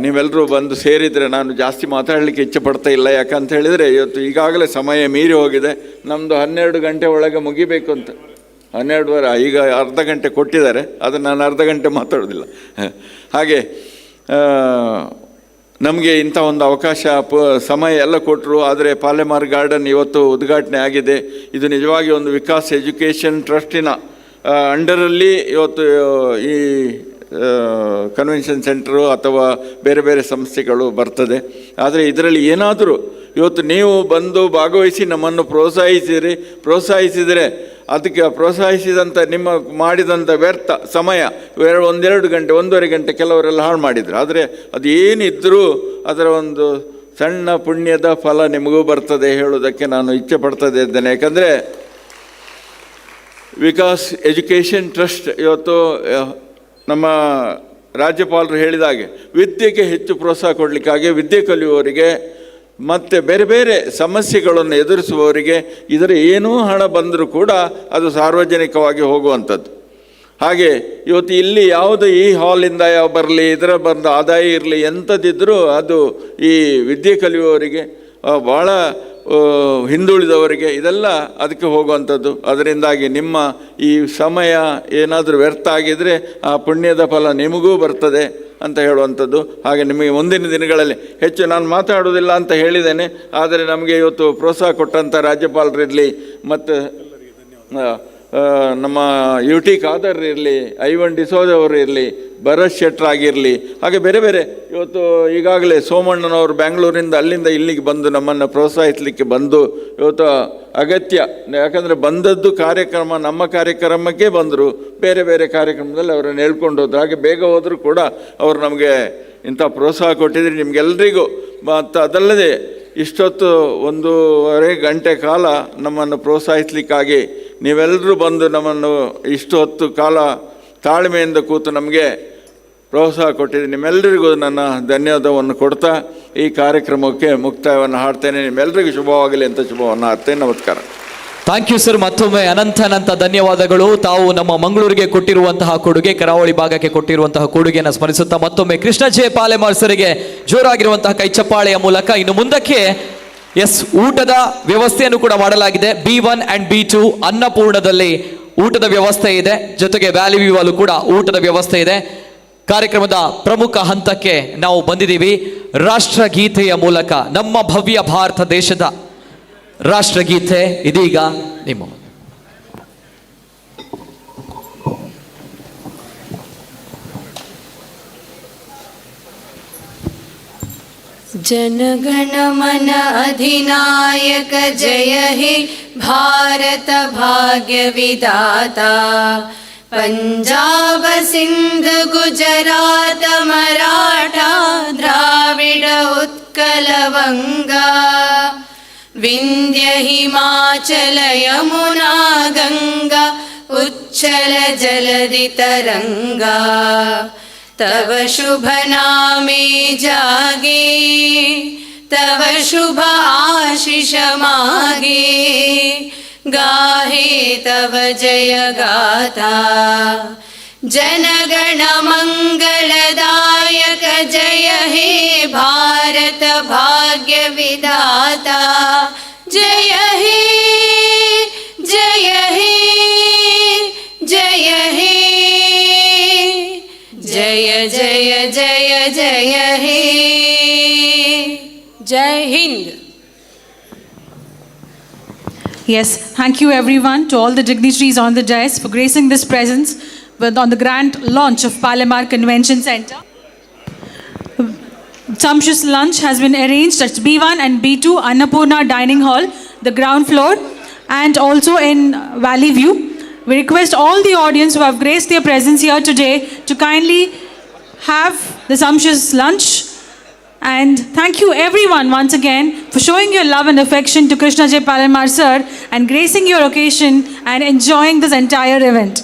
ನೀವೆಲ್ಲರೂ ಬಂದು ಸೇರಿದರೆ ನಾನು ಜಾಸ್ತಿ ಮಾತಾಡಲಿಕ್ಕೆ ಇಚ್ಛೆ ಪಡ್ತಾ ಇಲ್ಲ. ಯಾಕಂತ ಹೇಳಿದರೆ ಇವತ್ತು ಈಗಾಗಲೇ ಸಮಯ ಮೀರಿ ಹೋಗಿದೆ. ನಮ್ಮದು 12 ಗಂಟೆ ಒಳಗೆ ಮುಗಿಬೇಕು ಅಂತ, 12:15 ಈಗ ಅರ್ಧ ಗಂಟೆ ಕೊಟ್ಟಿದ್ದಾರೆ, ಅದು ನಾನು ಅರ್ಧ ಗಂಟೆ ಮಾತಾಡೋದಿಲ್ಲ. ಹಾಗೆ ನಮಗೆ ಇಂಥ ಒಂದು ಅವಕಾಶ ಸಮಯ ಎಲ್ಲ ಕೊಟ್ಟರು. ಆದರೆ ಪಾಲೆಮಾರ್ ಗಾರ್ಡನ್ ಇವತ್ತು ಉದ್ಘಾಟನೆ ಆಗಿದೆ. ಇದು ನಿಜವಾಗಿ ಒಂದು ವಿಕಾಸ್ ಎಜುಕೇಷನ್ ಟ್ರಸ್ಟಿನ ಅಂಡರಲ್ಲಿ ಇವತ್ತು ಈ ಕನ್ವೆನ್ಷನ್ ಸೆಂಟರು ಅಥವಾ ಬೇರೆ ಬೇರೆ ಸಂಸ್ಥೆಗಳು ಬರ್ತದೆ. ಆದರೆ ಇದರಲ್ಲಿ ಏನಾದರೂ ಇವತ್ತು ನೀವು ಬಂದು ಭಾಗವಹಿಸಿ ನಮ್ಮನ್ನು ಪ್ರೋತ್ಸಾಹಿಸಿದರೆ ಅದಕ್ಕೆ ಪ್ರೋತ್ಸಾಹಿಸಿದಂಥ ನಿಮ್ಮ ಮಾಡಿದಂಥ ವ್ಯರ್ಥ ಸಮಯ 1-2 ಗಂಟೆ 1.5 ಗಂಟೆ ಕೆಲವರೆಲ್ಲ ಹಾಳು ಮಾಡಿದರು. ಆದರೆ ಅದು ಏನಿದ್ದರೂ ಅದರ ಒಂದು ಸಣ್ಣ ಪುಣ್ಯದ ಫಲ ನಿಮಗೂ ಬರ್ತದೆ ಹೇಳೋದಕ್ಕೆ ನಾನು ಇಚ್ಛೆ ಪಡ್ತಾ ಇದ್ದೇನೆ. ಯಾಕಂದರೆ ವಿಕಾಸ್ ಎಜುಕೇಷನ್ ಟ್ರಸ್ಟ್ ಇವತ್ತು ನಮ್ಮ ರಾಜ್ಯಪಾಲರು ಹೇಳಿದಾಗೆ ವಿದ್ಯೆಗೆ ಹೆಚ್ಚು ಪ್ರೋತ್ಸಾಹ ಕೊಡಲಿಕ್ಕಾಗಿ ವಿದ್ಯೆ ಕಲಿಯುವವರಿಗೆ ಮತ್ತು ಬೇರೆ ಬೇರೆ ಸಮಸ್ಯೆಗಳನ್ನು ಎದುರಿಸುವವರಿಗೆ ಇದರ ಏನೂ ಹಣ ಬಂದರೂ ಕೂಡ ಅದು ಸಾರ್ವಜನಿಕವಾಗಿ ಹೋಗುವಂಥದ್ದು. ಹಾಗೆ ಇವತ್ತು ಇಲ್ಲಿ ಯಾವುದು ಈ ಹಾಲಿಂದ ಯಾವ ಬರಲಿ, ಇದರ ಬಂದ ಆದಾಯ ಇರಲಿ, ಎಂಥದ್ದಿದ್ದರೂ ಅದು ಈ ವಿದ್ಯೆ ಕಲಿಯುವವರಿಗೆ ಭಾಳ ಹಿಂದುಳಿದವರಿಗೆ ಇದೆಲ್ಲ ಅದಕ್ಕೆ ಹೋಗುವಂಥದ್ದು. ಅದರಿಂದಾಗಿ ನಿಮ್ಮ ಈ ಸಮಯ ಏನಾದರೂ ವ್ಯರ್ಥ ಆಗಿದರೆ ಆ ಪುಣ್ಯದ ಫಲ ನಿಮಗೂ ಬರ್ತದೆ ಅಂತ ಹೇಳುವಂಥದ್ದು. ಹಾಗೆ ನಿಮಗೆ ಮುಂದಿನ ದಿನಗಳಲ್ಲಿ ಹೆಚ್ಚು ನಾನು ಮಾತಾಡೋದಿಲ್ಲ ಅಂತ ಹೇಳಿದ್ದೇನೆ. ಆದರೆ ನಮಗೆ ಇವತ್ತು ಪ್ರೋತ್ಸಾಹ ಕೊಟ್ಟಂಥ ರಾಜ್ಯಪಾಲರಿರಲಿ, ಮತ್ತು ನಮ್ಮ ಯು ಟಿ ಖಾದರ್ ಇರಲಿ, ಐವನ್ ಡಿಸೋಜ ಅವರು ಇರಲಿ, ಭರತ್ ಶೆಟ್ರ್ ಆಗಿರಲಿ, ಹಾಗೆ ಬೇರೆ ಬೇರೆ ಇವತ್ತು ಈಗಾಗಲೇ ಸೋಮಣ್ಣನವರು ಬೆಂಗಳೂರಿಂದ ಅಲ್ಲಿಂದ ಇಲ್ಲಿಗೆ ಬಂದು ನಮ್ಮನ್ನು ಪ್ರೋತ್ಸಾಹಿಸಲಿಕ್ಕೆ ಬಂದು ಇವತ್ತು ಅಗತ್ಯ. ಯಾಕಂದರೆ ಬಂದದ್ದು ಕಾರ್ಯಕ್ರಮ ನಮ್ಮ ಕಾರ್ಯಕ್ರಮಕ್ಕೆ ಬಂದರು, ಬೇರೆ ಬೇರೆ ಕಾರ್ಯಕ್ರಮದಲ್ಲಿ ಅವರನ್ನು ಹೇಳ್ಕೊಂಡು ಹೋದ್ರು. ಹಾಗೆ ಬೇಗ ಹೋದರೂ ಕೂಡ ಅವರು ನಮಗೆ ಇಂಥ ಪ್ರೋತ್ಸಾಹ ಕೊಟ್ಟಿದ್ರೆ ನಿಮಗೆಲ್ಲರಿಗೂ. ಮತ್ತು ಅದಲ್ಲದೆ ಇಷ್ಟೊತ್ತು 1.5 ಗಂಟೆ ಕಾಲ ನಮ್ಮನ್ನು ಪ್ರೋತ್ಸಾಹಿಸಲಿಕ್ಕಾಗಿ ನೀವೆಲ್ಲರೂ ಬಂದು ನಮ್ಮನ್ನು ಇಷ್ಟು ಹೊತ್ತು ಕಾಲ ತಾಳ್ಮೆಯಿಂದ ಕೂತು ನಮಗೆ ಪ್ರೋತ್ಸಾಹ ಕೊಟ್ಟಿದ್ದೀನಿ. ನಿಮ್ಮೆಲ್ಲರಿಗೂ ನನ್ನ ಧನ್ಯವಾದವನ್ನು ಕೊಡ್ತಾ ಈ ಕಾರ್ಯಕ್ರಮಕ್ಕೆ ಮುಕ್ತಾಯವನ್ನು ಹಾಡ್ತೇನೆ. ನಿಮ್ಮೆಲ್ಲರಿಗೂ ಶುಭವಾಗಲಿ ಅಂತ ಶುಭವನ್ನು ಹಾಡ್ತೇನೆ. ನಮಸ್ಕಾರ. Thank you sir. ಮತ್ತೊಮ್ಮೆ ಅನಂತ ಧನ್ಯವಾದಗಳು. ತಾವು ನಮ್ಮ ಮಂಗಳೂರಿಗೆ ಕೊಟ್ಟಿರುವಂತಹ ಕೊಡುಗೆ, ಕರಾವಳಿ ಭಾಗಕ್ಕೆ ಕೊಟ್ಟಿರುವಂತಹ ಕೊಡುಗೆಯನ್ನು ಸ್ಮರಿಸುತ್ತಾ ಮತ್ತೊಮ್ಮೆ ಕೃಷ್ಣ ಜೆ ಪಾಲೆಮಾರ್ ಸರಿಗೆ ಜೋರಾಗಿರುವಂತಹ ಕೈ ಚಪ್ಪಾಳೆಯ ಮೂಲಕ ಇನ್ನು ಮುಂದಕ್ಕೆ ಊಟದ ವ್ಯವಸ್ಥೆಯನ್ನು ಕೂಡ ಮಾಡಲಾಗಿದೆ. B1 and B2 ಅನ್ನಪೂರ್ಣದಲ್ಲಿ ಊಟದ ವ್ಯವಸ್ಥೆ ಇದೆ, ಜೊತೆಗೆ ವ್ಯಾಲಿ ವ್ಯೂ ಅಲ್ಲೂ ಕೂಡ ಊಟದ ವ್ಯವಸ್ಥೆ ಇದೆ. ಕಾರ್ಯಕ್ರಮದ ಪ್ರಮುಖ ಹಂತಕ್ಕೆ ನಾವು ಬಂದಿದ್ದೀವಿ. ರಾಷ್ಟ್ರಗೀತೆಯ ಮೂಲಕ ನಮ್ಮ ಭವ್ಯ ಭಾರತ ದೇಶದ ರಾಷ್ಟ್ರಗೀತೆ ಇದೀಗ ನಿಮ್ಮ जनगण मन अधिनायक जय हे भारत भाग्य विधाता पंजाब सिंध गुजरात मराठा द्राविड उत्कल वंगा विंध्य हिमाचल यमुना गंगा उच्चल जलधि तरंगा तव शुभ नामे जागे तव शुभ आशीष मागे गाहे तव जय गाथा जनगण मंगलदायक जय हे भारत भाग्य विधाता जय हे जय हे जय हे जय जय जय जय हे जय Hind. Yes, thank you everyone, to all the dignitaries on the dais for gracing this presence on the grand launch of Palamar Convention Center. Sumptuous lunch has been arranged at B1 and B2 Annapurna Dining Hall, the ground floor, and also in Valley View. We request all the audience who have graced their presence here today to kindly have the sumptuous lunch. And thank you everyone once again for showing your love and affection to Krishna J. Palamar sir and gracing your occasion and enjoying this entire event.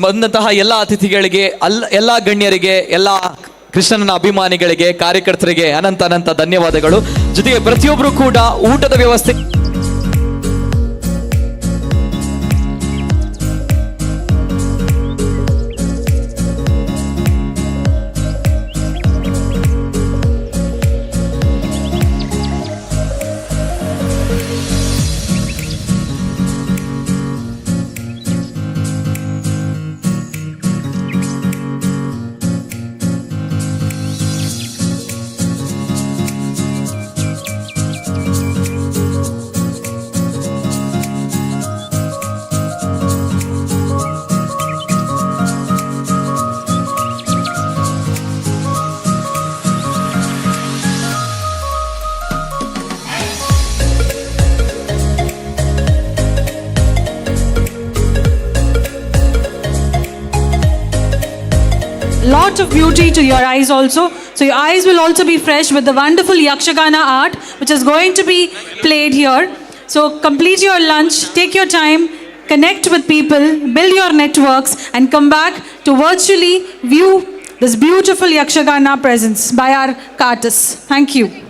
ಬಂದಂತಹ ಎಲ್ಲ ಅತಿಥಿಗಳಿಗೆ ಎಲ್ಲ ಗಣ್ಯರಿಗೆ ಎಲ್ಲ ಕೃಷ್ಣನ ಅಭಿಮಾನಿಗಳಿಗೆ ಕಾರ್ಯಕರ್ತರಿಗೆ ಅನಂತ ಧನ್ಯವಾದಗಳು. ಜೊತೆಗೆ ಪ್ರತಿಯೊಬ್ಬರು ಕೂಡ ಊಟದ ವ್ಯವಸ್ಥೆ lot of beauty to your eyes also. So your eyes will also be fresh with the wonderful Yakshagana art which is going to be played here. So complete your lunch, take your time, connect with people, build your networks and come back to virtually view this beautiful Yakshagana presence by our artists. Thank you.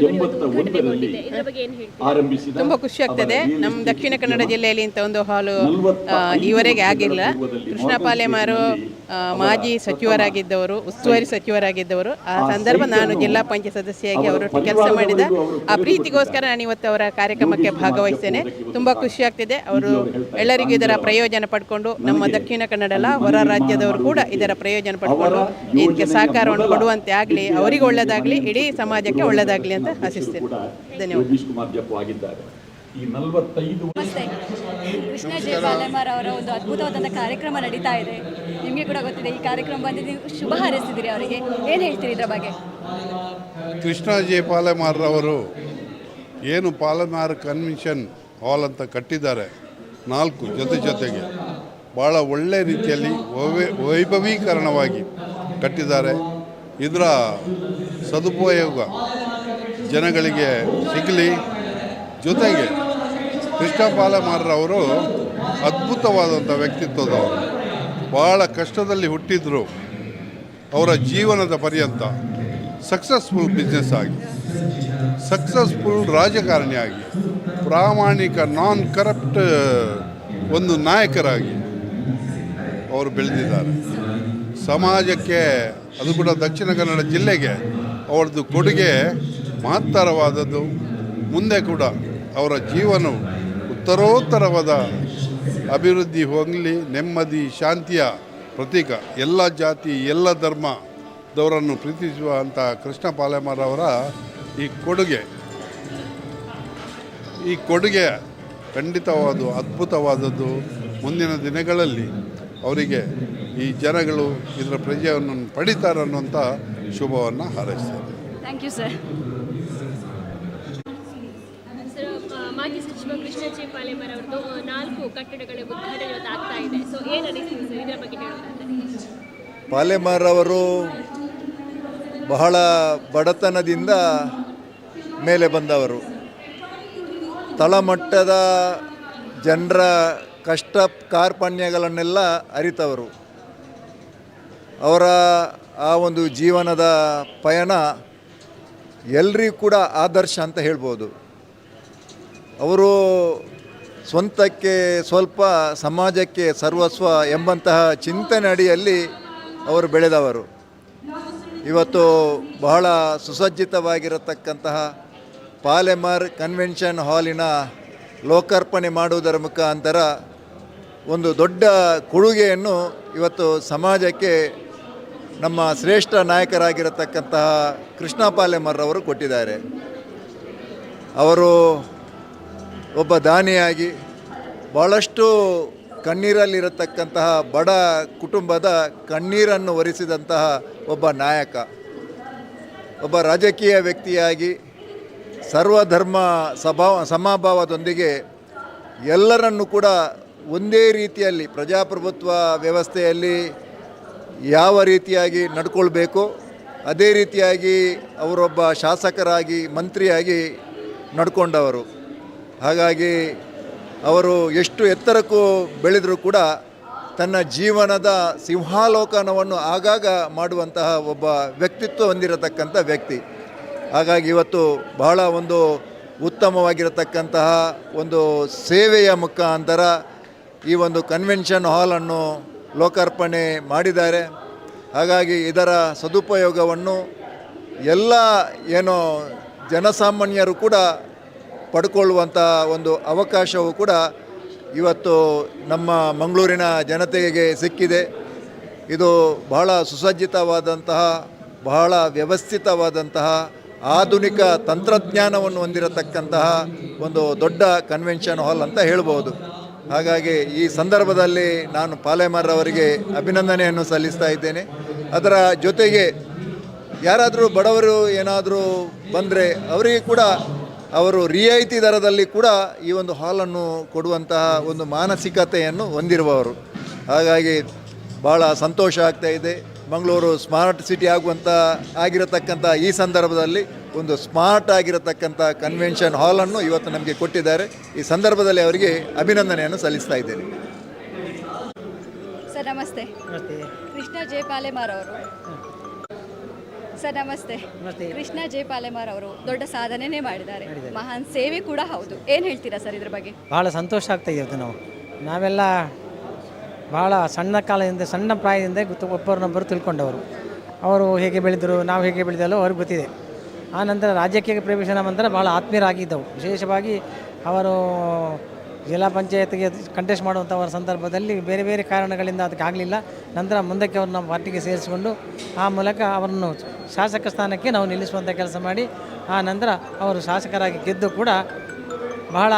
1981ರಲ್ಲಿ ಆರಂಭಿಸಿದ ತುಂಬ ಖುಷಿ ಆಗ್ತದೆ. ನಮ್ಮ ದಕ್ಷಿಣ ಕನ್ನಡ ಜಿಲ್ಲೆಯಲ್ಲಿ ಇಂಥ ಒಂದು ಹಾಲು ಈವರೆಗೆ ಆಗಿಲ್ಲ. ಕೃಷ್ಣ ಪಾಲೆಮಾರು ಮಾಜಿ ಸಚಿವರಾಗಿದ್ದವರು, ಉಸ್ತುವಾರಿ ಸಚಿವರಾಗಿದ್ದವರು. ಆ ಸಂದರ್ಭ ನಾನು ಜಿಲ್ಲಾ ಪಂಚಾಯತ್ ಸದಸ್ಯೆಯಾಗಿ ಅವರೊಟ್ಟಿಗೆ ಕೆಲಸ ಮಾಡಿದ ಆ ಪ್ರೀತಿಗೋಸ್ಕರ ನಾನು ಇವತ್ತು ಅವರ ಕಾರ್ಯಕ್ರಮಕ್ಕೆ ಭಾಗವಹಿಸ್ತೇನೆ. ತುಂಬ ಖುಷಿ ಆಗ್ತಿದೆ. ಅವರು ಎಲ್ಲರಿಗೂ ಇದರ ಪ್ರಯೋಜನ ಪಡ್ಕೊಂಡು, ನಮ್ಮ ದಕ್ಷಿಣ ಕನ್ನಡ ಅಲ್ಲ, ಹೊರ ರಾಜ್ಯದವರು ಕೂಡ ಇದರ ಪ್ರಯೋಜನ ಪಡ್ಕೊಂಡು ಇದಕ್ಕೆ ಸಹಕಾರವನ್ನು ಕೊಡುವಂತೆ ಆಗಲಿ, ಅವರಿಗೆ ಒಳ್ಳೆಯದಾಗಲಿ, ಇಡೀ ಸಮಾಜಕ್ಕೆ ಒಳ್ಳೆಯದಾಗಲಿ ಅಂತ ಆಶಿಸ್ತೇನೆ. ಧನ್ಯವಾದ. ಈ 45 ಕೃಷ್ಣ ಜೆ ಪಾಲೆಮಾರ್ ಅವರ ಒಂದು ಅದ್ಭುತವಾದಂಥ ಕಾರ್ಯಕ್ರಮ ನಡೀತಾ ಇದೆ. ನಿಮಗೆ ಕೂಡ ಗೊತ್ತಿದೆ ಈ ಕಾರ್ಯಕ್ರಮ ಬಂದಿದ್ದು, ಶುಭ ಹಾರೈಸಿದ್ದೀರಿ ಅವರಿಗೆ. ಏನು ಹೇಳ್ತೀರಿ ಇದರ ಬಗ್ಗೆ? ಕೃಷ್ಣ ಜೆ ಪಾಲೆಮಾರ್ ಅವರು ಏನು ಪಾಲೆಮಾರ್ ಕನ್ವೆನ್ಷನ್ ಹಾಲ್ ಅಂತ ಕಟ್ಟಿದ್ದಾರೆ, 4 ಜೊತೆಗೆ ಭಾಳ ಒಳ್ಳೆಯ ರೀತಿಯಲ್ಲಿ ವೈಭವೀಕರಣವಾಗಿ ಕಟ್ಟಿದ್ದಾರೆ. ಇದರ ಸದುಪಯೋಗ ಜನಗಳಿಗೆ ಸಿಗಲಿ. ಜೊತೆಗೆ ಕೃಷ್ಣ ಪಾಲೆಮಾರವರು ಅದ್ಭುತವಾದಂಥ ವ್ಯಕ್ತಿತ್ವದವರು. ಭಾಳ ಕಷ್ಟದಲ್ಲಿ ಹುಟ್ಟಿದ್ರು. ಅವರ ಜೀವನದ ಪರ್ಯಂತ ಸಕ್ಸಸ್ಫುಲ್ ಬಿಸ್ನೆಸ್ ಆಗಿ, ಸಕ್ಸಸ್ಫುಲ್ ರಾಜಕಾರಣಿಯಾಗಿ, ಪ್ರಾಮಾಣಿಕ ನಾನ್ ಕರಪ್ಟ್ ಒಂದು ನಾಯಕರಾಗಿ ಅವರು ಬೆಳೆದಿದ್ದಾರೆ. ಸಮಾಜಕ್ಕೆ, ಅದು ಕೂಡ ದಕ್ಷಿಣ ಕನ್ನಡ ಜಿಲ್ಲೆಗೆ ಅವರದ್ದು ಕೊಡುಗೆ ಮಹತ್ತರವಾದದ್ದು. ಮುಂದೆ ಕೂಡ ಅವರ ಜೀವನವು ಉತ್ತರೋತ್ತರವಾದ ಅಭಿವೃದ್ಧಿ ಹೊಂದಲಿ, ನೆಮ್ಮದಿ ಶಾಂತಿಯ ಪ್ರತೀಕ. ಎಲ್ಲ ಜಾತಿ ಎಲ್ಲ ಧರ್ಮದವರನ್ನು ಪ್ರೀತಿಸುವಂಥ ಕೃಷ್ಣ ಪಾಲೆಮಾರ್ ಅವರ ಈ ಕೊಡುಗೆ ಖಂಡಿತವಾದ ಅದ್ಭುತವಾದದ್ದು. ಮುಂದಿನ ದಿನಗಳಲ್ಲಿ ಅವರಿಗೆ ಈ ಜನಗಳು ಇದರ ಪ್ರಜೆಯನ್ನು ಪಡಿತಾರೆ ಅನ್ನುವಂಥ ಶುಭವನ್ನು ಹಾರೈಸ್ತಾರೆ. Thank you sir. ಮಾಜಿ ಸಚಿವ ಕೃಷ್ಣ ಜೆ ಪಾಲೆಮಾರ್ ಅವರದ್ದು 4 ಕಟ್ಟಡಗಳ ಉದ್ಘಾಟನೆ ಆಗ್ತಾ ಇದೆ. ಸೊ ಏನು ಅನಿಸ್ತಿದೆ ಸರ್ ಇದರ ಬಗ್ಗೆ ಹೇಳೋದಾದ್ರೆ? ಪಾಲೆಮಾರ್ ಅವರು ಬಹಳ ಬಡತನದಿಂದ ಮೇಲೆ ಬಂದವರು. ತಳಮಟ್ಟದ ಜನರ ಕಷ್ಟ ಕಾರ್ಪಣ್ಯಗಳನ್ನೆಲ್ಲ ಅರಿತವರು. ಅವರ ಆ ಒಂದು ಜೀವನದ ಪಯಣ ಎಲ್ರಿಗೂ ಕೂಡ ಆದರ್ಶ ಅಂತ ಹೇಳ್ಬೋದು. ಅವರು ಸ್ವಂತಕ್ಕೆ ಸ್ವಲ್ಪ, ಸಮಾಜಕ್ಕೆ ಸರ್ವಸ್ವ ಎಂಬಂತಹ ಚಿಂತನೆ ಅಡಿಯಲ್ಲಿ ಅವರು ಬೆಳೆದವರು. ಇವತ್ತು ಬಹಳ ಸುಸಜ್ಜಿತವಾಗಿರತಕ್ಕಂತಹ ಪಾಲೆಮಾರ್ ಕನ್ವೆನ್ಷನ್ ಹಾಲಿನ ಲೋಕಾರ್ಪಣೆ ಮಾಡುವುದರ ಮುಖಾಂತರ ಒಂದು ದೊಡ್ಡ ಕೊಡುಗೆಯನ್ನು ಇವತ್ತು ಸಮಾಜಕ್ಕೆ ನಮ್ಮ ಶ್ರೇಷ್ಠ ನಾಯಕರಾಗಿರತಕ್ಕಂತಹ ಕೃಷ್ಣ ಪಾಲೆಮಾರ್ ಅವರು ಕೊಟ್ಟಿದ್ದಾರೆ. ಅವರು ಒಬ್ಬ ದಾನಿಯಾಗಿ ಭಾಳಷ್ಟು ಕಣ್ಣೀರಲ್ಲಿರತಕ್ಕಂತಹ ಬಡ ಕುಟುಂಬದ ಕಣ್ಣೀರನ್ನು ಒರೆಸಿದಂತಹ ಒಬ್ಬ ನಾಯಕ, ಒಬ್ಬ ರಾಜಕೀಯ ವ್ಯಕ್ತಿಯಾಗಿ ಸರ್ವಧರ್ಮ ಸಮಭಾವದೊಂದಿಗೆ ಎಲ್ಲರನ್ನು ಕೂಡ ಒಂದೇ ರೀತಿಯಲ್ಲಿ ಪ್ರಜಾಪ್ರಭುತ್ವ ವ್ಯವಸ್ಥೆಯಲ್ಲಿ ಯಾವ ರೀತಿಯಾಗಿ ನಡ್ಕೊಳ್ಬೇಕು ಅದೇ ರೀತಿಯಾಗಿ ಅವರೊಬ್ಬ ಶಾಸಕರಾಗಿ, ಮಂತ್ರಿಯಾಗಿ ನಡ್ಕೊಂಡವರು. ಹಾಗಾಗಿ ಅವರು ಎಷ್ಟು ಎತ್ತರಕ್ಕೂ ಬೆಳೆದರೂ ಕೂಡ ತನ್ನ ಜೀವನದ ಸಿಂಹಾಲೋಕನವನ್ನು ಆಗಾಗ ಮಾಡುವಂತಹ ಒಬ್ಬ ವ್ಯಕ್ತಿತ್ವ ಹೊಂದಿರತಕ್ಕಂಥ ವ್ಯಕ್ತಿ. ಹಾಗಾಗಿ ಇವತ್ತು ಬಹಳ ಒಂದು ಉತ್ತಮವಾಗಿರತಕ್ಕಂತಹ ಒಂದು ಸೇವೆಯ ಮುಖಾಂತರ ಈ ಒಂದು ಕನ್ವೆನ್ಷನ್ ಹಾಲನ್ನು ಲೋಕಾರ್ಪಣೆ ಮಾಡಿದ್ದಾರೆ. ಹಾಗಾಗಿ ಇದರ ಸದುಪಯೋಗವನ್ನು ಎಲ್ಲ ಏನೋ ಜನಸಾಮಾನ್ಯರು ಕೂಡ ಪಡ್ಕೊಳ್ಳುವಂಥ ಒಂದು ಅವಕಾಶವು ಕೂಡ ಇವತ್ತು ನಮ್ಮ ಮಂಗಳೂರಿನ ಜನತೆಗೆ ಸಿಕ್ಕಿದೆ. ಇದು ಬಹಳ ಸುಸಜ್ಜಿತವಾದಂತಹ, ಬಹಳ ವ್ಯವಸ್ಥಿತವಾದಂತಹ, ಆಧುನಿಕ ತಂತ್ರಜ್ಞಾನವನ್ನು ಹೊಂದಿರತಕ್ಕಂತಹ ಒಂದು ದೊಡ್ಡ ಕನ್ವೆನ್ಷನ್ ಹಾಲ್ ಅಂತ ಹೇಳ್ಬೋದು. ಹಾಗಾಗಿ ಈ ಸಂದರ್ಭದಲ್ಲಿ ನಾನು ಪಾಲೆಮಾರ್ ಅವರಿಗೆ ಅಭಿನಂದನೆಯನ್ನು ಸಲ್ಲಿಸ್ತಾ ಇದ್ದೇನೆ. ಅದರ ಜೊತೆಗೆ ಯಾರಾದರೂ ಬಡವರು ಏನಾದರೂ ಬಂದರೆ ಅವರಿಗೆ ಕೂಡ ಅವರು ರಿಯಾಯಿತಿ ದರದಲ್ಲಿ ಕೂಡ ಈ ಒಂದು ಹಾಲನ್ನು ಕೊಡುವಂತಹ ಒಂದು ಮಾನಸಿಕತೆಯನ್ನು ಹೊಂದಿರುವವರು. ಹಾಗಾಗಿ ಭಾಳ ಸಂತೋಷ ಆಗ್ತಾ ಇದೆ. ಮಂಗಳೂರು ಸ್ಮಾರ್ಟ್ ಸಿಟಿ ಆಗಿರತಕ್ಕಂಥ ಈ ಸಂದರ್ಭದಲ್ಲಿ ಒಂದು ಸ್ಮಾರ್ಟ್ ಆಗಿರತಕ್ಕಂಥ ಕನ್ವೆನ್ಷನ್ ಹಾಲನ್ನು ಇವತ್ತು ನಮಗೆ ಕೊಟ್ಟಿದ್ದಾರೆ. ಈ ಸಂದರ್ಭದಲ್ಲಿ ಅವರಿಗೆ ಅಭಿನಂದನೆಯನ್ನು ಸಲ್ಲಿಸ್ತಾ ಇದ್ದೇನೆ. ಸರ್ ನಮಸ್ತೆ. ಕೃಷ್ಣ ಜೆ ಪಾಲೆಮಾರ್ ಅವರು ಸರ್ ನಮಸ್ತೆ. ಕೃಷ್ಣ ಜೆ ಪಾಲೆಮಾರ್ ಅವರು ದೊಡ್ಡ ಸಾಧನೆನೇ ಮಾಡಿದ್ದಾರೆ, ಮಹಾನ್ ಸೇವೆ ಕೂಡ ಹೌದು. ಏನು ಹೇಳ್ತೀರಾ ಸರ್ ಇದ್ರ ಬಗ್ಗೆ? ಭಾಳ ಸಂತೋಷ ಆಗ್ತಾ ಇದೆ. ನಾವೆಲ್ಲ ಭಾಳ ಸಣ್ಣ ಪ್ರಾಯದಿಂದ ಒಬ್ಬರನ್ನೊಬ್ಬರು ತಿಳ್ಕೊಂಡವರು. ಅವರು ಹೇಗೆ ಬೆಳೆದರು, ನಾವು ಹೇಗೆ ಬೆಳೆದಲ್ಲೋ ಅವ್ರಿಗೆ ಗೊತ್ತಿದೆ. ಆ ನಂತರ ರಾಜ್ಯಕ್ಕೆ ಪ್ರವೇಶನ ನಂತರ ಭಾಳ ಆತ್ಮೀಯರಾಗಿದ್ದವು. ವಿಶೇಷವಾಗಿ ಅವರು ಜಿಲ್ಲಾ ಪಂಚಾಯತ್ಗೆ ಕಂಟೆಸ್ಟ್ ಮಾಡುವಂಥವರ ಸಂದರ್ಭದಲ್ಲಿ ಬೇರೆ ಬೇರೆ ಕಾರಣಗಳಿಂದ ಅದಕ್ಕೆ ಆಗಲಿಲ್ಲ. ನಂತರ ಮುಂದಕ್ಕೆ ಅವ್ರನ್ನ ಪಾರ್ಟಿಗೆ ಸೇರಿಸಿಕೊಂಡು ಆ ಮೂಲಕ ಅವರನ್ನು ಶಾಸಕ ಸ್ಥಾನಕ್ಕೆ ನಾವು ನಿಲ್ಲಿಸುವಂಥ ಕೆಲಸ ಮಾಡಿ ಆ ನಂತರ ಅವರು ಶಾಸಕರಾಗಿ ಗೆದ್ದು ಕೂಡ ಬಹಳ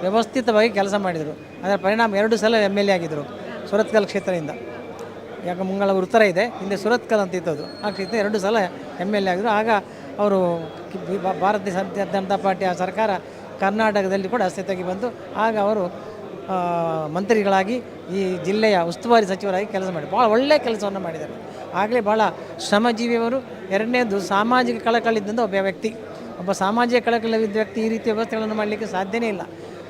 ವ್ಯವಸ್ಥಿತವಾಗಿ ಕೆಲಸ ಮಾಡಿದರು. ಅದರ ಪರಿಣಾಮ 2 ಸಲ MLA ಆಗಿದ್ದರು ಸುರತ್ಕಲ್ ಕ್ಷೇತ್ರದಿಂದ. ಯಾಕೆ ಮಂಗಳೂರು ಉತ್ತರ ಇದೆ, ಹಿಂದೆ ಸುರತ್ಕಲ್ ಅಂತ ಇದ್ದದ್ದು. ಆ ಕ್ಷೇತ್ರ 2 ಸಲ MLA ಆಗಿದ್ದರು. ಆಗ ಅವರು ಭಾರತೀಯ ಜನತಾ ಪಾರ್ಟಿಯ ಸರ್ಕಾರ ಕರ್ನಾಟಕದಲ್ಲಿ ಕೂಡ ಅಸ್ತಿತ್ವಕ್ಕೆ ಬಂತು. ಆಗ ಅವರು ಮಂತ್ರಿಗಳಾಗಿ ಈ ಜಿಲ್ಲೆಯ ಉಸ್ತುವಾರಿ ಸಚಿವರಾಗಿ ಕೆಲಸ ಮಾಡಿ ಭಾಳ ಒಳ್ಳೆಯ ಕೆಲಸವನ್ನು ಮಾಡಿದ್ದಾರೆ. ಆಗಲೇ ಭಾಳ ಶ್ರಮಜೀವಿಯವರು. ಎರಡನೇದು ಸಾಮಾಜಿಕ ಕಳಕಳಿದ್ದಂಥ ಒಬ್ಬ ವ್ಯಕ್ತಿ. ಒಬ್ಬ ಸಾಮಾಜಿಕ ಕಳಕಳಿದ್ದ ವ್ಯಕ್ತಿ ಈ ರೀತಿಯ ವ್ಯವಸ್ಥೆಗಳನ್ನು ಮಾಡಲಿಕ್ಕೆ ಸಾಧ್ಯನೇ ಇಲ್ಲ.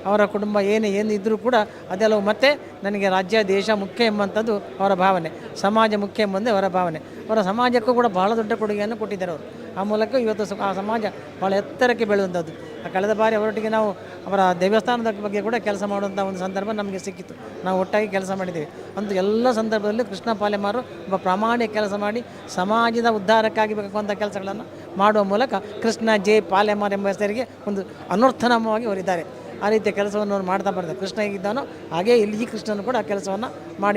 ಅವರ ಕುಟುಂಬ ಏನು ಇದ್ದರೂ ಕೂಡ ಅದೆಲ್ಲವೂ ಮತ್ತೆ ನನಗೆ ರಾಜ್ಯ ದೇಶ ಮುಖ್ಯ ಎಂಬಂಥದ್ದು ಅವರ ಭಾವನೆ, ಸಮಾಜ ಮುಖ್ಯ ಎಂಬಂದೇ ಅವರ ಭಾವನೆ. ಅವರ ಸಮಾಜಕ್ಕೂ ಕೂಡ ಬಹಳ ದೊಡ್ಡ ಕೊಡುಗೆಯನ್ನು ಕೊಟ್ಟಿದ್ದಾರೆ ಅವರು. ಆ ಮೂಲಕ ಇವತ್ತು ಆ ಸಮಾಜ ಭಾಳ ಎತ್ತರಕ್ಕೆ ಬೆಳೆಯುವಂಥದ್ದು. ಕಳೆದ ಬಾರಿ ಅವರೊಟ್ಟಿಗೆ ನಾವು ಅವರ ದೇವಸ್ಥಾನದ ಬಗ್ಗೆ ಕೂಡ ಕೆಲಸ ಮಾಡುವಂಥ ಒಂದು ಸಂದರ್ಭ ನಮಗೆ ಸಿಕ್ಕಿತ್ತು. ನಾವು ಒಟ್ಟಾಗಿ ಕೆಲಸ ಮಾಡಿದ್ದೇವೆ. ಅಂತೂ ಎಲ್ಲ ಸಂದರ್ಭದಲ್ಲೂ ಕೃಷ್ಣ ಪಾಲೆಮಾರು ಒಬ್ಬ ಪ್ರಾಮಾಣಿಕ ಕೆಲಸ ಮಾಡಿ ಸಮಾಜದ ಉದ್ಧಾರಕ್ಕಾಗಿ ಬೇಕಾಗುವಂಥ ಕೆಲಸಗಳನ್ನು ಮಾಡುವ ಮೂಲಕ ಕೃಷ್ಣ ಜೆ ಪಾಲೆಮಾರ್ ಎಂಬ ಹೆಸರಿಗೆ ಒಂದು ಅನರ್ಥನಾಮವಾಗಿ ಅವರಿದ್ದಾರೆ. ಆ ರೀತಿಯ ಕೆಲಸವನ್ನು ಅವರು ಮಾಡ್ತಾ ಬರ್ತಾರೆ. ಕೃಷ್ಣ ಹೇಗಿದ್ದಾನೋ ಹಾಗೇ ಇಲ್ಲಿ ಈ ಕೃಷ್ಣನು ಕೂಡ ಆ ಕೆಲಸವನ್ನು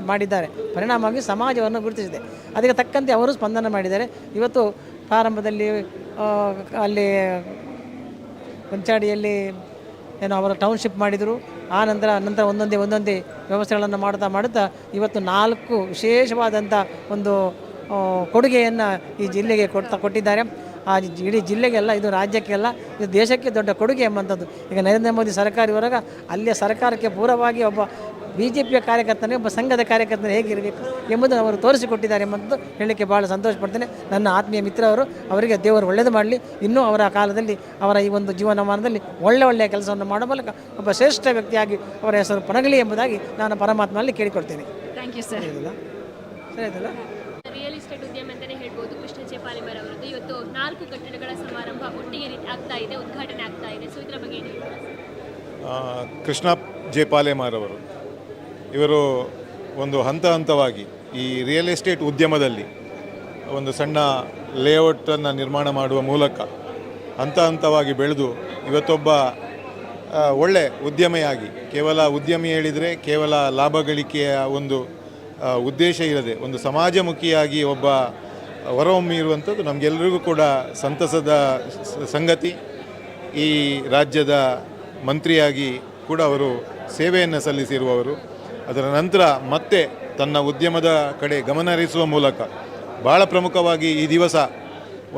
ಮಾಡಿದ್ದಾರೆ. ಪರಿಣಾಮವಾಗಿ ಸಮಾಜವನ್ನು ಗುರುತಿಸಿದೆ. ಅದಕ್ಕೆ ತಕ್ಕಂತೆ ಅವರು ಸ್ಪಂದನೆ ಮಾಡಿದ್ದಾರೆ. ಇವತ್ತು ಪ್ರಾರಂಭದಲ್ಲಿ ಅಲ್ಲಿ ಕೊಂಚಾಡಿಯಲ್ಲಿ ಅವರ ಟೌನ್ಶಿಪ್ ಮಾಡಿದರು. ಆ ನಂತರ ಒಂದೊಂದೇ ವ್ಯವಸ್ಥೆಗಳನ್ನು ಮಾಡುತ್ತಾ ಇವತ್ತು 4 ವಿಶೇಷವಾದಂಥ ಒಂದು ಕೊಡುಗೆಯನ್ನು ಈ ಜಿಲ್ಲೆಗೆ ಕೊಟ್ಟಿದ್ದಾರೆ. ಆ ಇಡೀ ಜಿಲ್ಲೆಗೆಲ್ಲ, ಇದು ರಾಜ್ಯಕ್ಕೆಲ್ಲ, ಇದು ದೇಶಕ್ಕೆ ದೊಡ್ಡ ಕೊಡುಗೆ ಎಂಬಂಥದ್ದು. ಈಗ ನರೇಂದ್ರ ಮೋದಿ ಸರ್ಕಾರ ಇರುವಾಗ ಅಲ್ಲಿಯ ಸರ್ಕಾರಕ್ಕೆ ಪೂರವಾಗಿ ಒಬ್ಬ BJPಯ ಕಾರ್ಯಕರ್ತನಿಗೆ, ಒಬ್ಬ ಸಂಘದ ಕಾರ್ಯಕರ್ತನ ಹೇಗಿರಬೇಕು ಎಂಬುದನ್ನು ಅವರು ತೋರಿಸಿಕೊಟ್ಟಿದ್ದಾರೆ ಎಂಬಂಥದ್ದು ಹೇಳಲಿಕ್ಕೆ ಭಾಳ ಸಂತೋಷ ಪಡ್ತೇನೆ. ನನ್ನ ಆತ್ಮೀಯ ಮಿತ್ರ ಅವರಿಗೆ ದೇವರು ಒಳ್ಳೆಯದು ಮಾಡಲಿ. ಇನ್ನೂ ಅವರ ಕಾಲದಲ್ಲಿ, ಅವರ ಈ ಒಂದು ಜೀವನಮಾನದಲ್ಲಿ ಒಳ್ಳೆಯ ಕೆಲಸವನ್ನು ಮಾಡೋ ಮೂಲಕ ಒಬ್ಬ ಶ್ರೇಷ್ಠ ವ್ಯಕ್ತಿಯಾಗಿ ಅವರ ಹೆಸರು ಪನಗಲಿ ಎಂಬುದಾಗಿ ನಾನು ಪರಮಾತ್ಮನಲ್ಲಿ ಕೇಳಿಕೊಳ್ತೇನೆ. Thank you sir. ಸರಿ ಆಯ್ತಲ್ಲ? ರಿಯಲ್ ಎಸ್ಟೇಟ್ ಉದ್ಯಮ ಅಂತಲೇ ಹೇಳ್ಬೋದು. ಕೃಷ್ಣ ಜೆ ಪಾಲೆಮಾರ್ ಅವರದ್ದು ಇವತ್ತು 4 ಕಟ್ಟಡಗಳ ಸಮಾರಂಭ ಒಟ್ಟಿಗೆ ಆಗ್ತಾ ಇದೆ, ಉದ್ಘಾಟನೆ ಆಗ್ತಾ ಇದೆ. ಸೊ ಇದರ ಬಗ್ಗೆ ಏನು ಹೇಳ್ತೀರಾ? ಕೃಷ್ಣ ಜೆ ಪಾಲೆಮಾರ್ ಅವರು ಇವರು ಒಂದು ಹಂತವಾಗಿ ಈ ರಿಯಲ್ ಎಸ್ಟೇಟ್ ಉದ್ಯಮದಲ್ಲಿ ಒಂದು ಸಣ್ಣ ಲೇಔಟನ್ನು ನಿರ್ಮಾಣ ಮಾಡುವ ಮೂಲಕ ಹಂತವಾಗಿ ಬೆಳೆದು ಇವತ್ತೊಬ್ಬ ಒಳ್ಳೆ ಉದ್ಯಮಿಯಾಗಿ, ಕೇವಲ ಉದ್ಯಮಿ ಹೇಳಿದರೆ ಕೇವಲ ಲಾಭ ಗಳಿಕೆಯ ಒಂದು ಉದ್ದೇಶ ಇರದೆ ಒಂದು ಸಮಾಜಮುಖಿಯಾಗಿ ಒಬ್ಬ ಹೊರಹೊಮ್ಮಿರುವಂಥದ್ದು ನಮಗೆಲ್ಲರಿಗೂ ಕೂಡ ಸಂತಸದ ಸಂಗತಿ. ಈ ರಾಜ್ಯದ ಮಂತ್ರಿಯಾಗಿ ಕೂಡ ಅವರು ಸೇವೆಯನ್ನು ಸಲ್ಲಿಸಿರುವವರು. ಅದರ ನಂತರ ಮತ್ತೆ ತನ್ನ ಉದ್ಯಮದ ಕಡೆ ಗಮನ ಹರಿಸುವ ಮೂಲಕ ಭಾಳ ಪ್ರಮುಖವಾಗಿ ಈ ದಿವಸ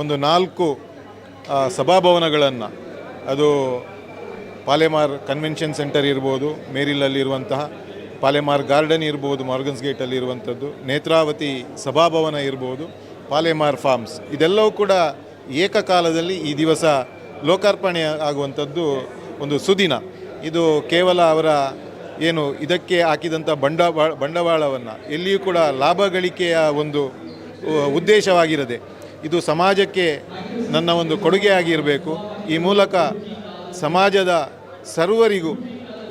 ಒಂದು 4 ಸಭಾಭವನಗಳನ್ನು, ಅದು ಪಾಲೆಮಾರ್ ಕನ್ವೆನ್ಷನ್ ಸೆಂಟರ್ ಇರ್ಬೋದು, ಮೇರಿಲಲ್ಲಿರುವಂತಹ ಪಾಲೆಮಾರ್ ಗಾರ್ಡನ್ ಇರ್ಬೋದು, ಮಾರ್ಗನ್ಸ್ ಗೇಟಲ್ಲಿ ಇರುವಂಥದ್ದು, ನೇತ್ರಾವತಿ ಸಭಾಭವನ ಇರ್ಬೋದು, ಪಾಲೆಮಾರ್ ಫಾರ್ಮ್ಸ್, ಇದೆಲ್ಲವೂ ಕೂಡ ಏಕಕಾಲದಲ್ಲಿ ಈ ದಿವಸ ಲೋಕಾರ್ಪಣೆ ಆಗುವಂಥದ್ದು ಒಂದು ಸುದಿನ. ಇದು ಕೇವಲ ಅವರ ಏನು ಇದಕ್ಕೆ ಹಾಕಿದಂಥ ಬಂಡವಾಳವನ್ನು ಎಲ್ಲಿಯೂ ಕೂಡ ಲಾಭ ಗಳಿಕೆಯ ಒಂದು ಉದ್ದೇಶವಾಗಿರದೆ ಇದು ಸಮಾಜಕ್ಕೆ ನನ್ನ ಒಂದು ಕೊಡುಗೆಯಾಗಿರಬೇಕು. ಈ ಮೂಲಕ ಸಮಾಜದ ಸರ್ವರಿಗೂ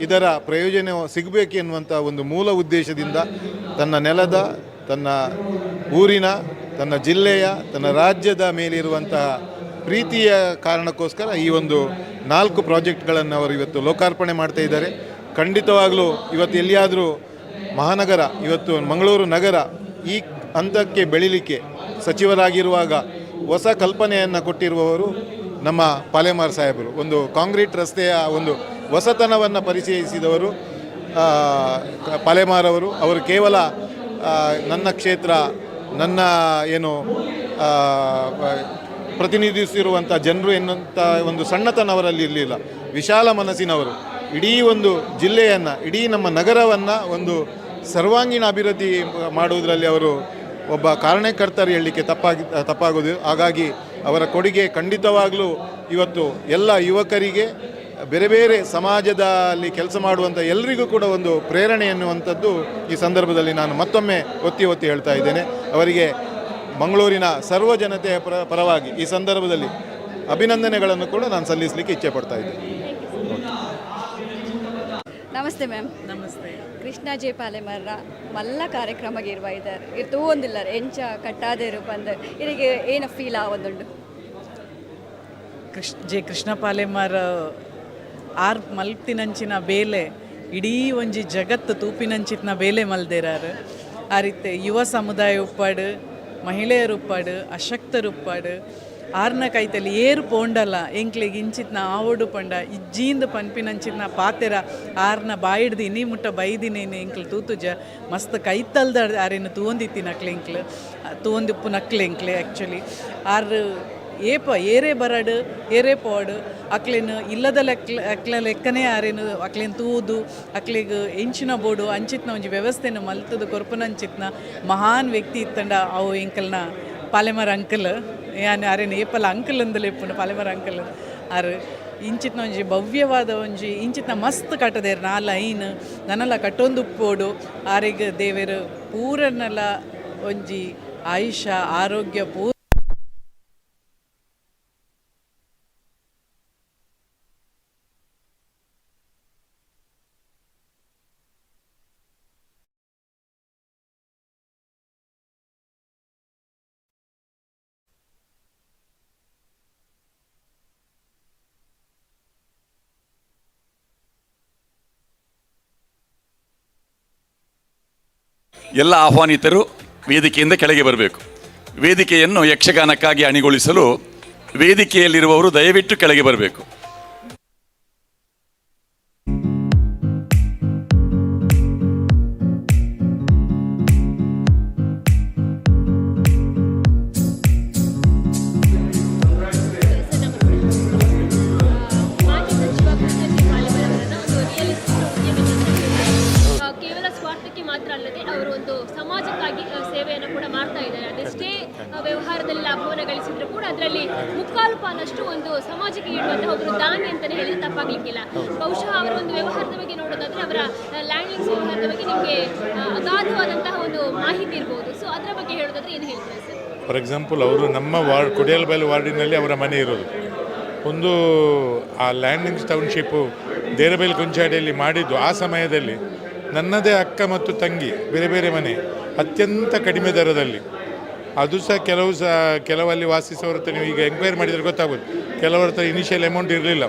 ಇದರ ಪ್ರಯೋಜನ ಸಿಗಬೇಕೆನ್ನುವಂಥ ಒಂದು ಮೂಲ ಉದ್ದೇಶದಿಂದ ತನ್ನ ನೆಲದ, ತನ್ನ ಊರಿನ, ತನ್ನ ಜಿಲ್ಲೆಯ, ತನ್ನ ರಾಜ್ಯದ ಮೇಲಿರುವಂತಹ ಪ್ರೀತಿಯ ಕಾರಣಕ್ಕೋಸ್ಕರ ಈ ಒಂದು 4 ಪ್ರಾಜೆಕ್ಟ್ಗಳನ್ನು ಅವರು ಇವತ್ತು ಲೋಕಾರ್ಪಣೆ ಮಾಡ್ತಾ ಇದ್ದಾರೆ. ಖಂಡಿತವಾಗಲೂ ಇವತ್ತು ಎಲ್ಲಿಯಾದರೂ ಮಹಾನಗರ, ಇವತ್ತು ಮಂಗಳೂರು ನಗರ ಈ ಹಂತಕ್ಕೆ ಬೆಳೀಲಿಕ್ಕೆ ಸಚಿವರಾಗಿರುವಾಗ ಹೊಸ ಕಲ್ಪನೆಯನ್ನು ಕೊಟ್ಟಿರುವವರು ನಮ್ಮ ಪಾಲೆಮಾರ್ ಸಾಹೇಬರು. ಒಂದು ಕಾಂಕ್ರೀಟ್ ರಸ್ತೆಯ ಒಂದು ಹೊಸತನವನ್ನು ಪರಿಚಯಿಸಿದವರು ಪಾಲೆಮಾರ್ ಅವರು. ಅವರು ಕೇವಲ ನನ್ನ ಕ್ಷೇತ್ರ, ನನ್ನ ಏನು ಪ್ರತಿನಿಧಿಸಿರುವಂಥ ಜನರು ಎನ್ನುವಂಥ ಒಂದು ಸಣ್ಣತನ ಅವರಲ್ಲಿ ಇರಲಿಲ್ಲ. ವಿಶಾಲ ಮನಸ್ಸಿನವರು. ಇಡೀ ಒಂದು ಜಿಲ್ಲೆಯನ್ನು, ಇಡೀ ನಮ್ಮ ನಗರವನ್ನು ಒಂದು ಸರ್ವಾಂಗೀಣ ಅಭಿವೃದ್ಧಿ ಮಾಡುವುದರಲ್ಲಿ ಅವರು ಒಬ್ಬ ಕಾರಣಕರ್ತರು ಹೇಳಲಿಕ್ಕೆ ತಪ್ಪಾಗೋದು. ಹಾಗಾಗಿ ಅವರ ಕೊಡುಗೆ ಖಂಡಿತವಾಗಲೂ ಇವತ್ತು ಎಲ್ಲ ಯುವಕರಿಗೆ, ಬೇರೆ ಬೇರೆ ಸಮಾಜದಲ್ಲಿ ಕೆಲಸ ಮಾಡುವಂಥ ಎಲ್ಲರಿಗೂ ಕೂಡ ಒಂದು ಪ್ರೇರಣೆ ಎನ್ನುವಂಥದ್ದು ಈ ಸಂದರ್ಭದಲ್ಲಿ ನಾನು ಮತ್ತೊಮ್ಮೆ ಒತ್ತಿ ಹೇಳ್ತಾ ಇದ್ದೇನೆ. ಅವರಿಗೆ ಮಂಗಳೂರಿನ ಸರ್ವ ಜನತೆಯ ಪರವಾಗಿ ಈ ಸಂದರ್ಭದಲ್ಲಿ ಅಭಿನಂದನೆಗಳನ್ನು ಕೂಡ ನಾನು ಸಲ್ಲಿಸಲಿಕ್ಕೆ ಇಚ್ಛೆ ಪಡ್ತಾ ಇದ್ದೇನೆ. ನಮಸ್ತೆ ಮ್ಯಾಮ್. ನಮಸ್ತೆ. ಕೃಷ್ಣ ಜೆ ಪಾಲೆಮರ ಮಲ್ಲ ಕಾರ್ಯಕ್ರಮಕ್ಕೆ ಇದ್ದಾರೆ ಇದು ಒಂದಿಲ್ಲ ಎಂಚ ಕಟ್ಟಾದೇರು ಬಂದು ಇದಕ್ಕೆ ಏನು ಫೀಲ್ ಆವೊಂದುಂಡು ಕೃಷ್ಣ ಪಾಲೆಮರ ಆರ್ ಮಲ್ಪಿನಂಚಿನ ಬೇಲೆ ಇಡೀ ಒಂಜಿ ಜಗತ್ತು ತೂಪಿನಂಚಿನ ಬೇಲೆ ಮಲ್ದೇರಾರು. ಆ ರೀತಿ ಯುವ ಸಮುದಾಯ ಉಪ್ಪಾಡು, ಮಹಿಳೆಯರು ಉಪ್ಪಾಡು, ಅಶಕ್ತರು ಉಪ್ಪಾಡು, ಆರ್ನ ಕೈತಲ್ಲಿ ಏರು ಪೋಂಡಲ್ಲ ಎಂಕ್ಲೆಗೆ ಇಂಚಿತ್ನ ಆವೋಡು ಪಂಡ ಇಜ್ಜೀಂದು ಪನ್ಪಿನಂಚಿನ ಪಾತೆರ ಆರ್ನ ಬಾಯಿಡ್ದು ಇನ್ನೀ ಮುಟ್ಟ ಬೈದಿನೇನು ಎಂಕ್ಲು ತೂತುಜ ಮಸ್ತ್ ಕೈತಲ್ದ ಆರೇನು ತೂಂದಿತ್ತಿ ನಕ್ಲೆ ಎಂಕ್ಲು ತೂಂದಿಪ್ಪು ನಕ್ಲೆ ಎಂಕ್ಲೆ ಆ್ಯಕ್ಚುಲಿ ಆರ್ ಏಪ ಏರೇ ಬರಡು ಏರೇ ಪೋಡು ಅಕ್ಲೇನು ಇಲ್ಲದ ಲೆಕ್ಕನೇ ಆರೇನು ಅಕ್ಲೇನು ತೂದು ಅಕ್ಲೆಗೆ ಎಂಚಿನ ಬೋಡು ಅಂಚಿತ್ನ ಒಂಜಿ ವ್ಯವಸ್ಥೆನ ಮಲ್ತದ ಕೊರ್ಪನಂಚಿತ್ನ ಮಹಾನ್ ವ್ಯಕ್ತಿ ಇತ್ತಂಡ ಅವು ಎಂಕಲ್ನ ಪಾಲೆಮರ ಅಂಕಲ್ ಯಾನ್ ಆರೇನು ಏಪಲ ಅಂಕಲ್ ಅಂದಲೇ ಇಪ್ಪುಂಡು ಪಾಲೆಮರ ಅಂಕಲ್ ಆರು ಇಂಚಿತ್ನ ಒಂಜಿ ಭವ್ಯವಾದ ಒಂಜಿ ಇಂಚಿತ್ನ ಮಸ್ತ್ ಕಟ್ಟದೇರು ನಾಲ ಐನ್ ನನ್ನಲ್ಲ ಕಟ್ಟೊಂದು ಉಪ್ಪೋಡು ಆರೆಗ್ ದೇವೆರು ಪೂರನ್ನೆಲ್ಲ ಒಂಜಿ ಆಯುಷ ಆರೋಗ್ಯ ಎಲ್ಲ ಆಹ್ವಾನಿತರು ವೇದಿಕೆಯಿಂದ ಕೆಳಗೆ ಬರಬೇಕು. ವೇದಿಕೆಯನ್ನು ಯಕ್ಷಗಾನಕ್ಕಾಗಿ ಅಣಿಗೊಳಿಸಲು ವೇದಿಕೆಯಲ್ಲಿರುವವರು ದಯವಿಟ್ಟು ಕೆಳಗೆ ಬರಬೇಕು. ಕೇವಲ ಸ್ವಾರ್ಥಕ್ಕೆ ಮಾತ್ರ ಅಲ್ಲದೆ ಅವರು ಒಂದು ಸಮಾಜಕ್ಕಾಗಿ ಸೇವೆಯನ್ನು ಕೂಡ ಮಾಡ್ತಾ ಇದ್ದಾರೆ. ಅದೆಷ್ಟೇ ವ್ಯವಹಾರದಲ್ಲಿ ಲಾಭವನ್ನು ಗಳಿಸಿದ್ರು ಕೂಡ ಅದರಲ್ಲಿ ಮುಕ್ಕಾಲು ಪಾಲಷ್ಟು ಒಂದು ಸಮಾಜಕ್ಕೆ ನೀಡುವಂತಹ ಒಬ್ಬರು ದಾನಿ ಅಂತಲೇ ಹೇಳಿದ್ರೆ ತಪ್ಪಾಗಲಿಕ್ಕಿಲ್ಲ. ಬಹುಶಃ ಅವರ ಒಂದು ವ್ಯವಹಾರದ ಬಗ್ಗೆ ನೋಡೋದಾದ್ರೆ ಅವರ ಲ್ಯಾಂಡ್ಲಿಂಗ್ಸ್ ವ್ಯವಹಾರದ ಬಗ್ಗೆ ನಿಮಗೆ ಅಗಾಧವಾದಂತಹ ಒಂದು ಮಾಹಿತಿ ಇರ್ಬೋದು. ಸೊ ಅದರ ಬಗ್ಗೆ ಹೇಳೋದಾದ್ರೆ ಏನು ಹೇಳ್ತಾರೆ ಸರ್? ಫಾರ್ ಎಕ್ಸಾಂಪಲ್ ಅವರು ನಮ್ಮ ವಾರ್ಡ್ ಕೊಡಿಯಲ್ಬೈಲು ವಾರ್ಡಿನಲ್ಲಿ ಅವರ ಮನೆ ಇರೋದು. ಒಂದು ಆ ಲ್ಯಾಂಡಿಂಗ್ಸ್ ಟೌನ್ಶಿಪ್ಪು ದೇರಬೈಲು ಕೊಂಚಾಡಿಯಲ್ಲಿ ಮಾಡಿದ್ದು ಆ ಸಮಯದಲ್ಲಿ ನನ್ನದೇ ಅಕ್ಕ ಮತ್ತು ತಂಗಿ ಬೇರೆ ಬೇರೆ ಮನೆ ಅತ್ಯಂತ ಕಡಿಮೆ ದರದಲ್ಲಿ, ಅದು ಸಹ ಕೆಲವಲ್ಲಿ ವಾಸಿಸೋರ ಹತ್ರ ನೀವು ಈಗ ಎಂಕ್ವೈರಿ ಮಾಡಿದರೆ ಗೊತ್ತಾಗೋದು, ಕೆಲವರ ಹತ್ರ ಇನಿಷಿಯಲ್ ಅಮೌಂಟ್ ಇರಲಿಲ್ಲ,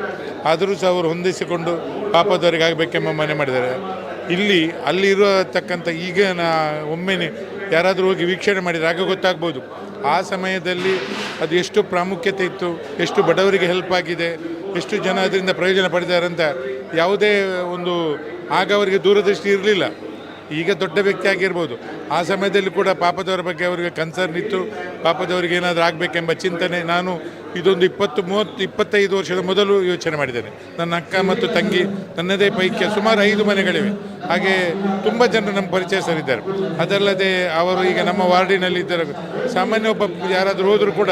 ಆದರೂ ಸಹ ಅವರು ಹೊಂದಿಸಿಕೊಂಡು ಪಾಪದವರಿಗೆ ಆಗಬೇಕೆಂಬ ಮನೆ ಮಾಡಿದ್ದಾರೆ. ಅಲ್ಲಿ ಇರತಕ್ಕಂಥ ಈಗ ಒಮ್ಮೆ ಯಾರಾದರೂ ಹೋಗಿ ವೀಕ್ಷಣೆ ಮಾಡಿದರೆ ಆಗ ಗೊತ್ತಾಗ್ಬೋದು ಆ ಸಮಯದಲ್ಲಿ ಅದು ಎಷ್ಟು ಪ್ರಾಮುಖ್ಯತೆ ಇತ್ತು, ಎಷ್ಟು ಬಡವರಿಗೆ ಹೆಲ್ಪ್ ಆಗಿದೆ, ಎಷ್ಟು ಜನ ಅದರಿಂದ ಪ್ರಯೋಜನ ಪಡೆದಿದ್ದಾರೆ ಅಂತ ಯಾವುದೇ ಒಂದು ಆಗ ಅವರಿಗೆ ದೂರದೃಷ್ಟಿ ಇರಲಿಲ್ಲ. ಈಗ ದೊಡ್ಡ ವ್ಯಕ್ತಿ ಆಗಿರ್ಬೋದು, ಆ ಸಮಯದಲ್ಲಿ ಕೂಡ ಪಾಪದವರ ಬಗ್ಗೆ ಅವರಿಗೆ ಕನ್ಸರ್ನ್ ಇತ್ತು, ಪಾಪದವರಿಗೆ ಏನಾದರೂ ಆಗಬೇಕೆಂಬ ಚಿಂತನೆ. ನಾನು ಇದೊಂದು 20-25 ವರ್ಷದ ಮೊದಲು ಯೋಚನೆ ಮಾಡಿದ್ದೇನೆ. ನನ್ನ ಅಕ್ಕ ಮತ್ತು ತಂಗಿ ನನ್ನದೇ ಪೈಕಿ ಸುಮಾರು 5 ಮನೆಗಳಿವೆ. ಹಾಗೆ ತುಂಬ ಜನರು ನಮ್ಮ ಪರಿಚಯಸ್ಥರಿದ್ದಾರೆ. ಅದಲ್ಲದೆ ಅವರು ಈಗ ನಮ್ಮ ವಾರ್ಡಿನಲ್ಲಿ ಇದ್ದಾರೆ. ಸಾಮಾನ್ಯ ಒಬ್ಬ ಯಾರಾದರೂ ಹೋದರೂ ಕೂಡ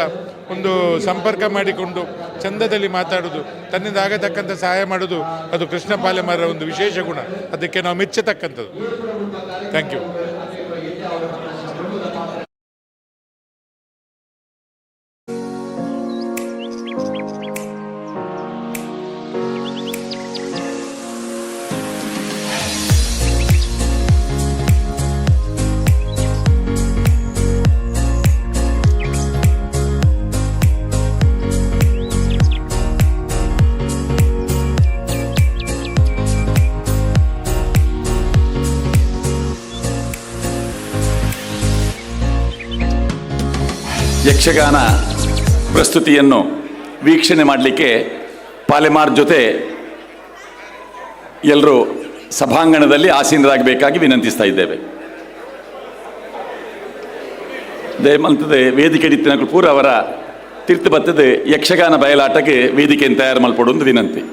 ಒಂದು ಸಂಪರ್ಕ ಮಾಡಿಕೊಂಡು ಚಂದದಲ್ಲಿ ಮಾತಾಡೋದು, ತನ್ನಿಂದ ಆಗತಕ್ಕಂಥ ಸಹಾಯ ಮಾಡೋದು, ಅದು ಕೃಷ್ಣ ಪಾಲೆಮರ ಒಂದು ವಿಶೇಷ ಗುಣ. ಅದಕ್ಕೆ ನಾವು ಮೆಚ್ಚತಕ್ಕಂಥದ್ದು. Thank you. ಯಕ್ಷಗಾನ ಪ್ರಸ್ತುತಿಯನ್ನು ವೀಕ್ಷಣೆ ಮಾಡಲಿಕ್ಕೆ ಪಾಲೆಮಾರ್ ಜೊತೆ ಎಲ್ಲರೂ ಸಭಾಂಗಣದಲ್ಲಿ ಆಸೀನರಾಗಬೇಕಾಗಿ ವಿನಂತಿಸ್ತಾ ಇದ್ದೇವೆ. ದಯಮಂತದೆ ವೇದಿಕೆ ಇತ್ತಿನ ಪೂರ ಅವರ ತೀರ್ಥ ಬರ್ತದೆ ಯಕ್ಷಗಾನ ಬಯಲಾಟಕ್ಕೆ ವೇದಿಕೆಯನ್ನು ತಯಾರು ಮಲ್ಪಡೊಂದು ವಿನಂತಿ.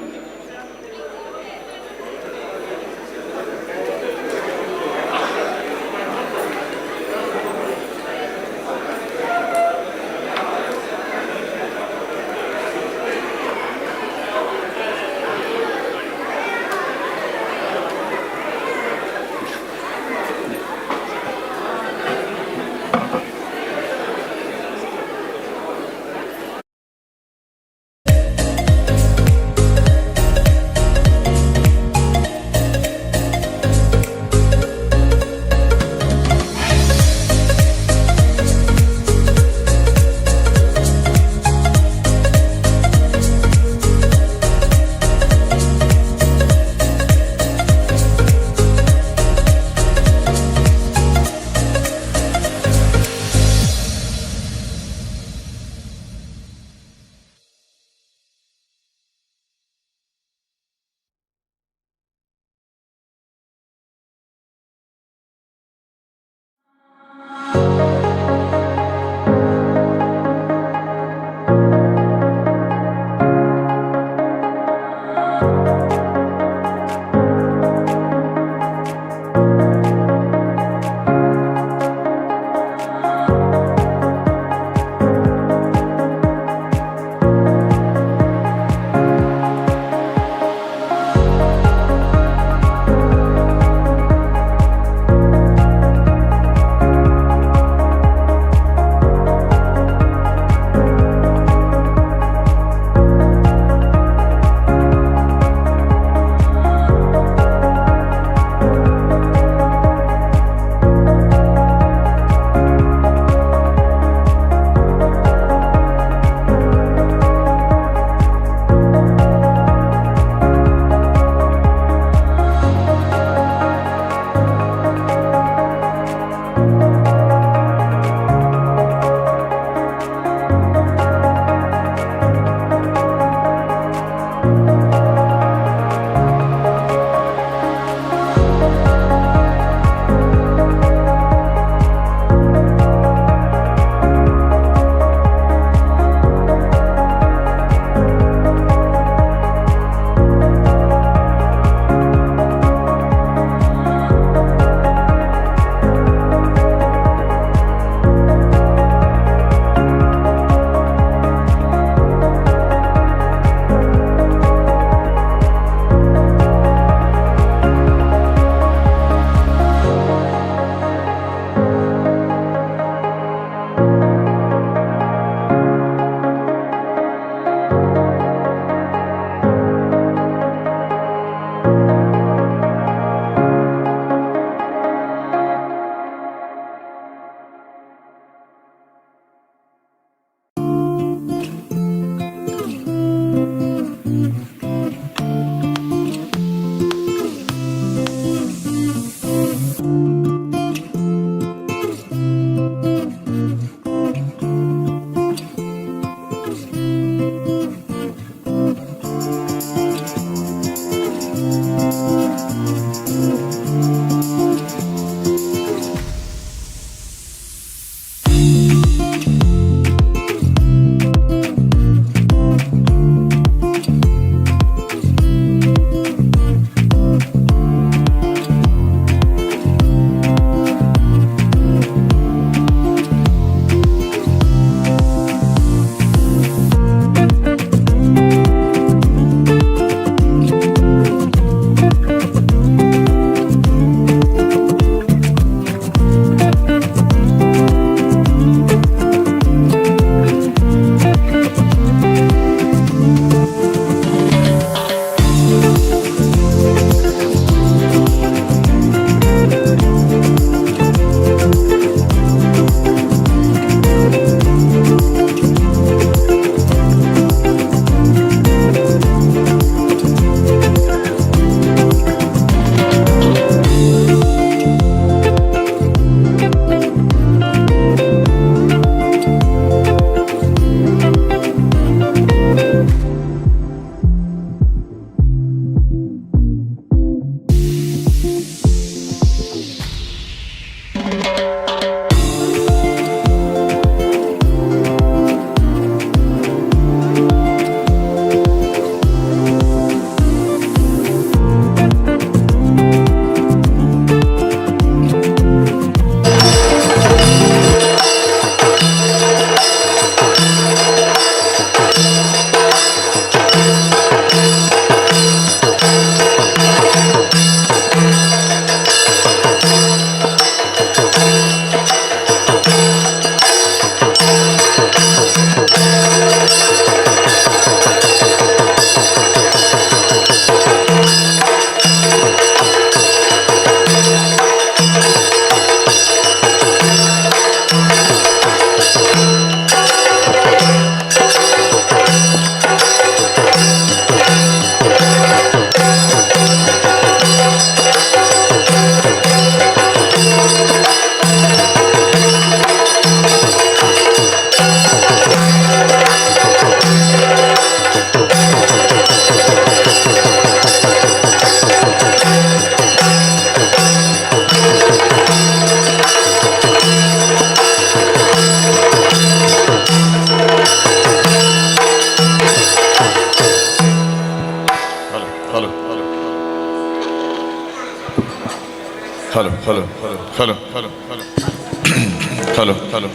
Hello hello hello hello hello hello hello hello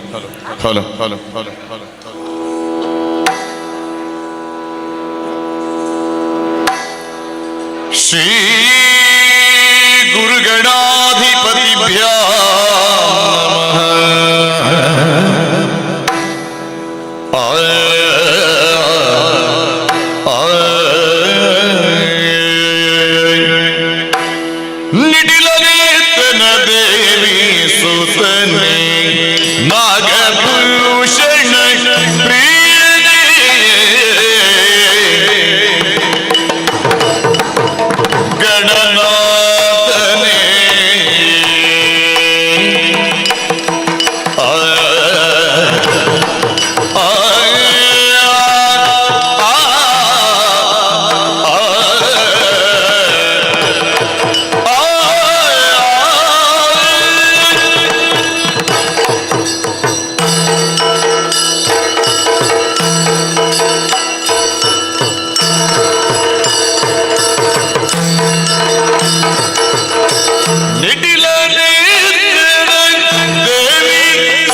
hello hello hello hello ಶ್ರೀ ಗುರುಗಣಾಧಿಪತಿಭ್ಯೋ ನಿಡಿಲನೇತನ ದೇವಿ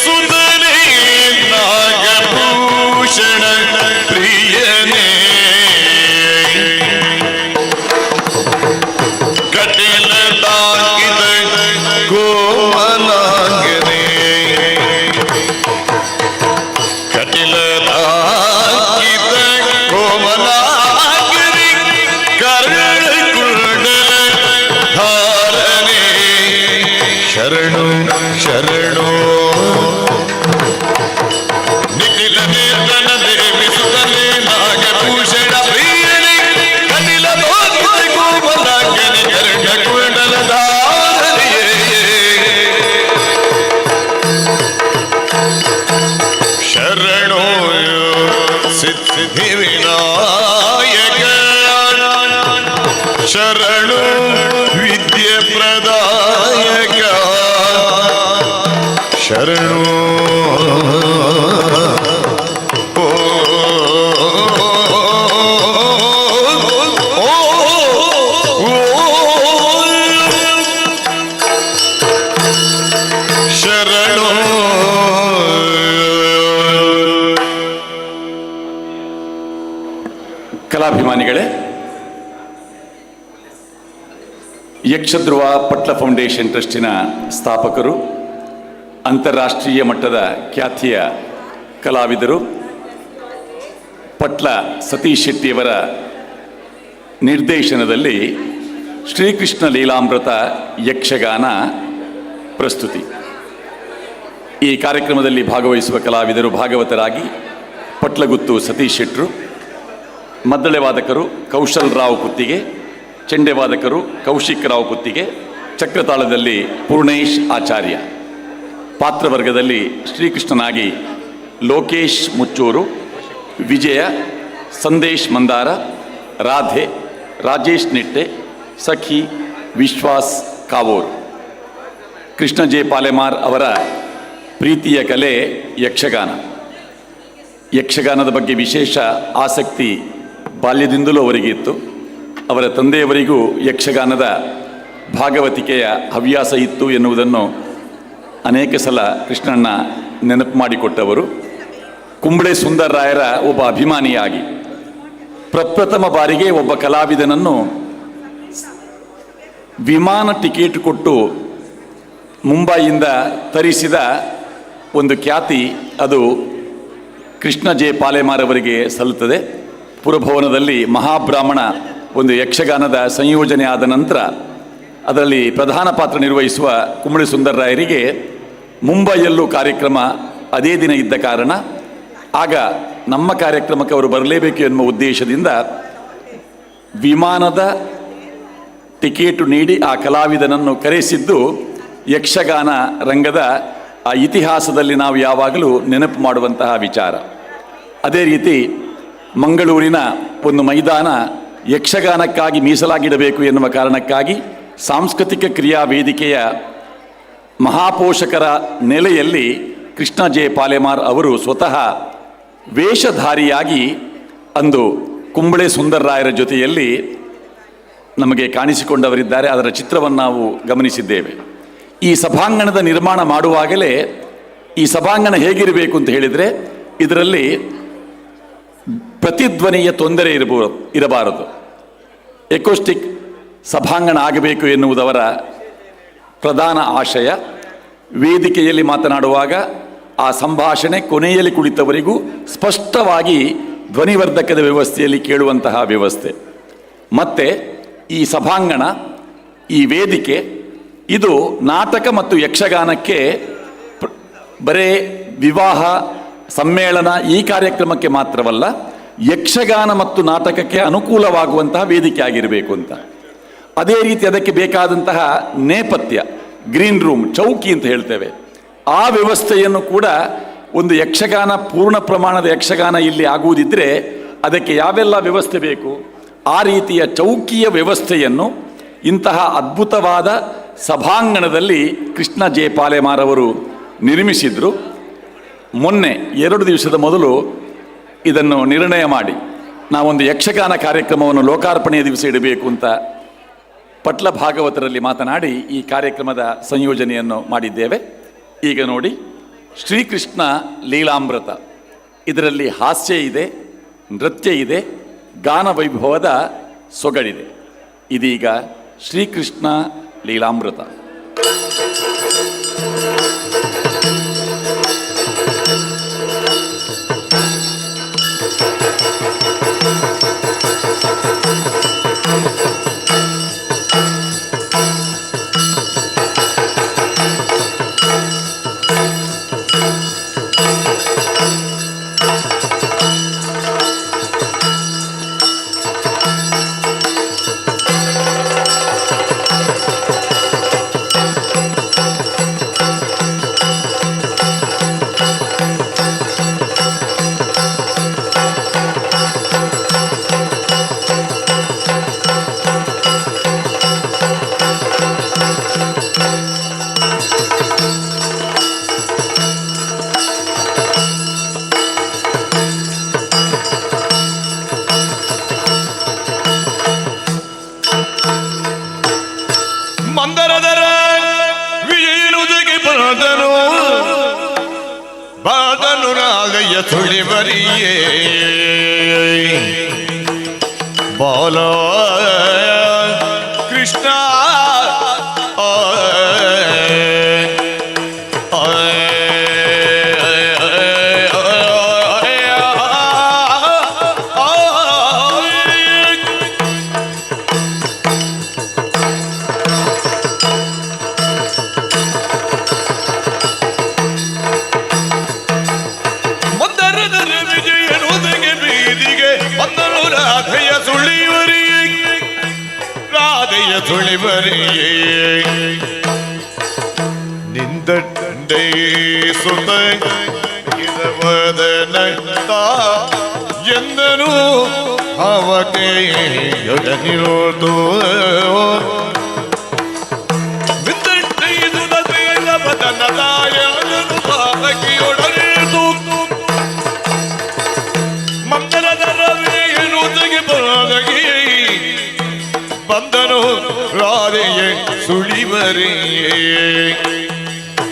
ಸುತನೆ ನಾಗಭೂಷಣ ಪ್ರಿಯನೇ ಗಣನಾಥನೇ ಶರಣು ಶರಣು ನಿಖಿಲ ನೇತನ ದೇವಿ ಸುತನೆ ನಾಗಭೂಷಣ ಪ್ರಿಯನೇ ಕನಿಲ ಕೋಮಲಾಂಗನೆ ಕರ್ಣ ಕುಂಡಲಧಾರಿಯೇ ಶರಣೋ ಸಿದ್ಧಿ ವಿನಾಯಕ ಶರಣು ವಿದ್ಯೆ ಪ್ರದಾಯಕ ಶರಣು ಶರಣು ಕಲಾಭಿಮಾನಿಗಳೇ, ಯಕ್ಷಧ್ರುವ ಪಟ್ಲ ಫೌಂಡೇಶನ್ ಟ್ರಸ್ಟಿನ ಸ್ಥಾಪಕರು, ಅಂತಾರಾಷ್ಟ್ರೀಯ ಮಟ್ಟದ ಖ್ಯಾತಿಯ ಕಲಾವಿದರು ಪಟ್ಲ ಸತೀಶ್ ಶೆಟ್ಟಿಯವರ ನಿರ್ದೇಶನದಲ್ಲಿ ಶ್ರೀಕೃಷ್ಣ ಲೀಲಾಮೃತ ಯಕ್ಷಗಾನ ಪ್ರಸ್ತುತಿ. ಈ ಕಾರ್ಯಕ್ರಮದಲ್ಲಿ ಭಾಗವಹಿಸುವ ಕಲಾವಿದರು ಭಾಗವತರಾಗಿ ಪಟ್ಲಗುತ್ತು ಸತೀಶ್ ಶೆಟ್ಟರು, ಮದ್ದಳೆ ವಾದಕರು ಕೌಶಲ್ ರಾವ್ ಕುತ್ತಿಗೆ, ಚೆಂಡೆ ವಾದಕರು ಕೌಶಿಕ್ ರಾವ್ ಕುತ್ತಿಗೆ, ಚಕ್ರತಾಳದಲ್ಲಿ ಪೂರ್ಣೇಶ್ ಆಚಾರ್ಯ, ಪಾತ್ರವರ್ಗದಲ್ಲಿ ಶ್ರೀಕೃಷ್ಣನಾಗಿ ಲೋಕೇಶ್ ಮುಚ್ಚೂರು, ವಿಜಯ, ಸಂದೇಶ್ ಮಂದಾರ, ರಾಧೆ, ರಾಜೇಶ್ ನಿಟ್ಟೆ, ಸಖಿ, ವಿಶ್ವಾಸ್ ಕಾವೂರ್. ಕೃಷ್ಣ ಜೆ ಪಾಲೆಮಾರ್ ಅವರ ಪ್ರೀತಿಯ ಕಲೆ ಯಕ್ಷಗಾನ. ಯಕ್ಷಗಾನದ ಬಗ್ಗೆ ವಿಶೇಷ ಆಸಕ್ತಿ ಬಾಲ್ಯದಿಂದಲೂ ಅವರಿಗೆ ಇತ್ತು. ಅವರ ತಂದೆಯವರಿಗೂ ಯಕ್ಷಗಾನದ ಭಾಗವತಿಕೆಯ ಹವ್ಯಾಸ ಇತ್ತು ಎನ್ನುವುದನ್ನು ಅನೇಕ ಸಲ ಕೃಷ್ಣಣ್ಣ ನೆನಪು ಮಾಡಿಕೊಟ್ಟವರು. ಕುಂಬಳೆ ಸುಂದರರಾಯರ ಒಬ್ಬ ಅಭಿಮಾನಿಯಾಗಿ ಪ್ರಪ್ರಥಮ ಬಾರಿಗೆ ಒಬ್ಬ ಕಲಾವಿದನನ್ನು ವಿಮಾನ ಟಿಕೆಟ್ ಕೊಟ್ಟು ಮುಂಬೈಯಿಂದ ತರಿಸಿದ ಒಂದು ಖ್ಯಾತಿ ಅದು ಕೃಷ್ಣ ಜೆ ಪಾಲೆಮಾರ್ ಅವರಿಗೆ ಸಲ್ಲುತ್ತದೆ. ಪುರಭವನದಲ್ಲಿ ಮಹಾಬ್ರಾಹ್ಮಣ ಒಂದು ಯಕ್ಷಗಾನದ ಸಂಯೋಜನೆ ಆದ ನಂತರ ಅದರಲ್ಲಿ ಪ್ರಧಾನ ಪಾತ್ರ ನಿರ್ವಹಿಸುವ ಕುಂಬಳೆ ಸುಂದರರಾಯರಿಗೆ ಮುಂಬೈಯಲ್ಲೂ ಕಾರ್ಯಕ್ರಮ ಅದೇ ದಿನ ಇದ್ದ ಕಾರಣ ಆಗ ನಮ್ಮ ಕಾರ್ಯಕ್ರಮಕ್ಕೆ ಅವರು ಬರಲೇಬೇಕು ಎನ್ನುವ ಉದ್ದೇಶದಿಂದ ವಿಮಾನದ ಟಿಕೆಟು ನೀಡಿ ಆ ಕಲಾವಿದನನ್ನು ಕರೆಸಿದ್ದು ಯಕ್ಷಗಾನ ರಂಗದ ಆ ಇತಿಹಾಸದಲ್ಲಿ ನಾವು ಯಾವಾಗಲೂ ನೆನಪು ಮಾಡುವಂತಹ ವಿಚಾರ. ಅದೇ ರೀತಿ ಮಂಗಳೂರಿನ ಒಂದು ಮೈದಾನ ಯಕ್ಷಗಾನಕ್ಕಾಗಿ ಮೀಸಲಾಗಿಡಬೇಕು ಎನ್ನುವ ಕಾರಣಕ್ಕಾಗಿ ಸಾಂಸ್ಕೃತಿಕ ಕ್ರಿಯಾ ವೇದಿಕೆಯ ಮಹಾಪೋಷಕರ ನೆಲೆಯಲ್ಲಿ ಕೃಷ್ಣ ಜೆ ಪಾಲೆಮಾರ್ ಅವರು ಸ್ವತಃ ವೇಷಧಾರಿಯಾಗಿ ಅಂದು ಕುಂಬಳೆ ಸುಂದರರಾಯರ ಜೊತೆಯಲ್ಲಿ ನಮಗೆ ಕಾಣಿಸಿಕೊಂಡವರಿದ್ದಾರೆ. ಅದರ ಚಿತ್ರವನ್ನು ನಾವು ಗಮನಿಸಿದ್ದೇವೆ. ಈ ಸಭಾಂಗಣದ ನಿರ್ಮಾಣ ಮಾಡುವಾಗಲೇ ಈ ಸಭಾಂಗಣ ಹೇಗಿರಬೇಕು ಅಂತ ಹೇಳಿದರೆ ಇದರಲ್ಲಿ ಪ್ರತಿಧ್ವನಿಯ ತೊಂದರೆ ಇರಬಾರದು, ಎಕೋಸ್ಟಿಕ್ ಸಭಾಂಗಣ ಆಗಬೇಕು ಎನ್ನುವುದವರ ಪ್ರಧಾನ ಆಶಯ. ವೇದಿಕೆಯಲ್ಲಿ ಮಾತನಾಡುವಾಗ ಆ ಸಂಭಾಷಣೆ ಕೊನೆಯಲ್ಲಿ ಕುಳಿತವರಿಗೂ ಸ್ಪಷ್ಟವಾಗಿ ಧ್ವನಿವರ್ಧಕದ ವ್ಯವಸ್ಥೆಯಲ್ಲಿ ಕೇಳುವಂತಹ ವ್ಯವಸ್ಥೆ. ಮತ್ತು ಈ ಸಭಾಂಗಣ, ಈ ವೇದಿಕೆ ಇದು ನಾಟಕ ಮತ್ತು ಯಕ್ಷಗಾನಕ್ಕೆ ಬರೇ ವಿವಾಹ ಸಮ್ಮೇಳನ ಈ ಕಾರ್ಯಕ್ರಮಕ್ಕೆ ಮಾತ್ರವಲ್ಲ, ಯಕ್ಷಗಾನ ಮತ್ತು ನಾಟಕಕ್ಕೆ ಅನುಕೂಲವಾಗುವಂತಹ ವೇದಿಕೆ ಆಗಿರಬೇಕು ಅಂತ. ಅದೇ ರೀತಿ ಅದಕ್ಕೆ ಬೇಕಾದಂತಹ ನೇಪಥ್ಯ, ಗ್ರೀನ್ ರೂಮ್, ಚೌಕಿ ಅಂತ ಹೇಳ್ತೇವೆ, ಆ ವ್ಯವಸ್ಥೆಯನ್ನು ಕೂಡ ಒಂದು ಯಕ್ಷಗಾನ, ಪೂರ್ಣ ಪ್ರಮಾಣದ ಯಕ್ಷಗಾನ ಇಲ್ಲಿ ಆಗುವುದಿದ್ದರೆ ಅದಕ್ಕೆ ಯಾವೆಲ್ಲ ವ್ಯವಸ್ಥೆ ಬೇಕು ಆ ರೀತಿಯ ಚೌಕಿಯ ವ್ಯವಸ್ಥೆಯನ್ನು ಇಂತಹ ಅದ್ಭುತವಾದ ಸಭಾಂಗಣದಲ್ಲಿ ಕೃಷ್ಣ ಜೆ ಪಾಲೆಮಾರವರು ನಿರ್ಮಿಸಿದರು. ಮೊನ್ನೆ 2 ದಿವಸದ ಮೊದಲು ಇದನ್ನು ನಿರ್ಣಯ ಮಾಡಿ ನಾವೊಂದು ಯಕ್ಷಗಾನ ಕಾರ್ಯಕ್ರಮವನ್ನು ಲೋಕಾರ್ಪಣೆಯ ದಿವಸ ಇಡಬೇಕು ಅಂತ ಪಟ್ಲ ಭಾಗವತರಲ್ಲಿ ಮಾತನಾಡಿ ಈ ಕಾರ್ಯಕ್ರಮದ ಸಂಯೋಜನೆಯನ್ನು ಮಾಡಿದ್ದೇವೆ. ಈಗ ನೋಡಿ, ಶ್ರೀಕೃಷ್ಣ ಲೀಲಾಮೃತ, ಇದರಲ್ಲಿ ಹಾಸ್ಯ ಇದೆ, ನೃತ್ಯ ಇದೆ, ಗಾನ ವೈಭವದ ಸೊಗಡಿದೆ. ಇದೀಗ ಶ್ರೀಕೃಷ್ಣ ಲೀಲಾಮೃತ. ಮಂದರದರ ವಿಜಯನುದಿಗೆ ಬಾದನು ಬಾದನು ರಾಗಯ್ಯ ಸುಳಿವರಿಯೇ ಬಾಲ ಕೃಷ್ಣ ಸುಳಿವರಿಯೇ ನಿಂದೈ ಸುತ ವದನ ಎಂದನು ಅವಕೆ ಯೋಧನಿರೋದು ವಿಂದೈ ಸುತ ವದನದಾಯ ಅವಕಿಯೊಡನೆದು ಮಂದರದ ರವಿಯನ್ನು ತೆಗೆಬಾರಗಿ ಬಂದನು ರಾಧೆಯೇ ಸುಳಿವರಿಯೇ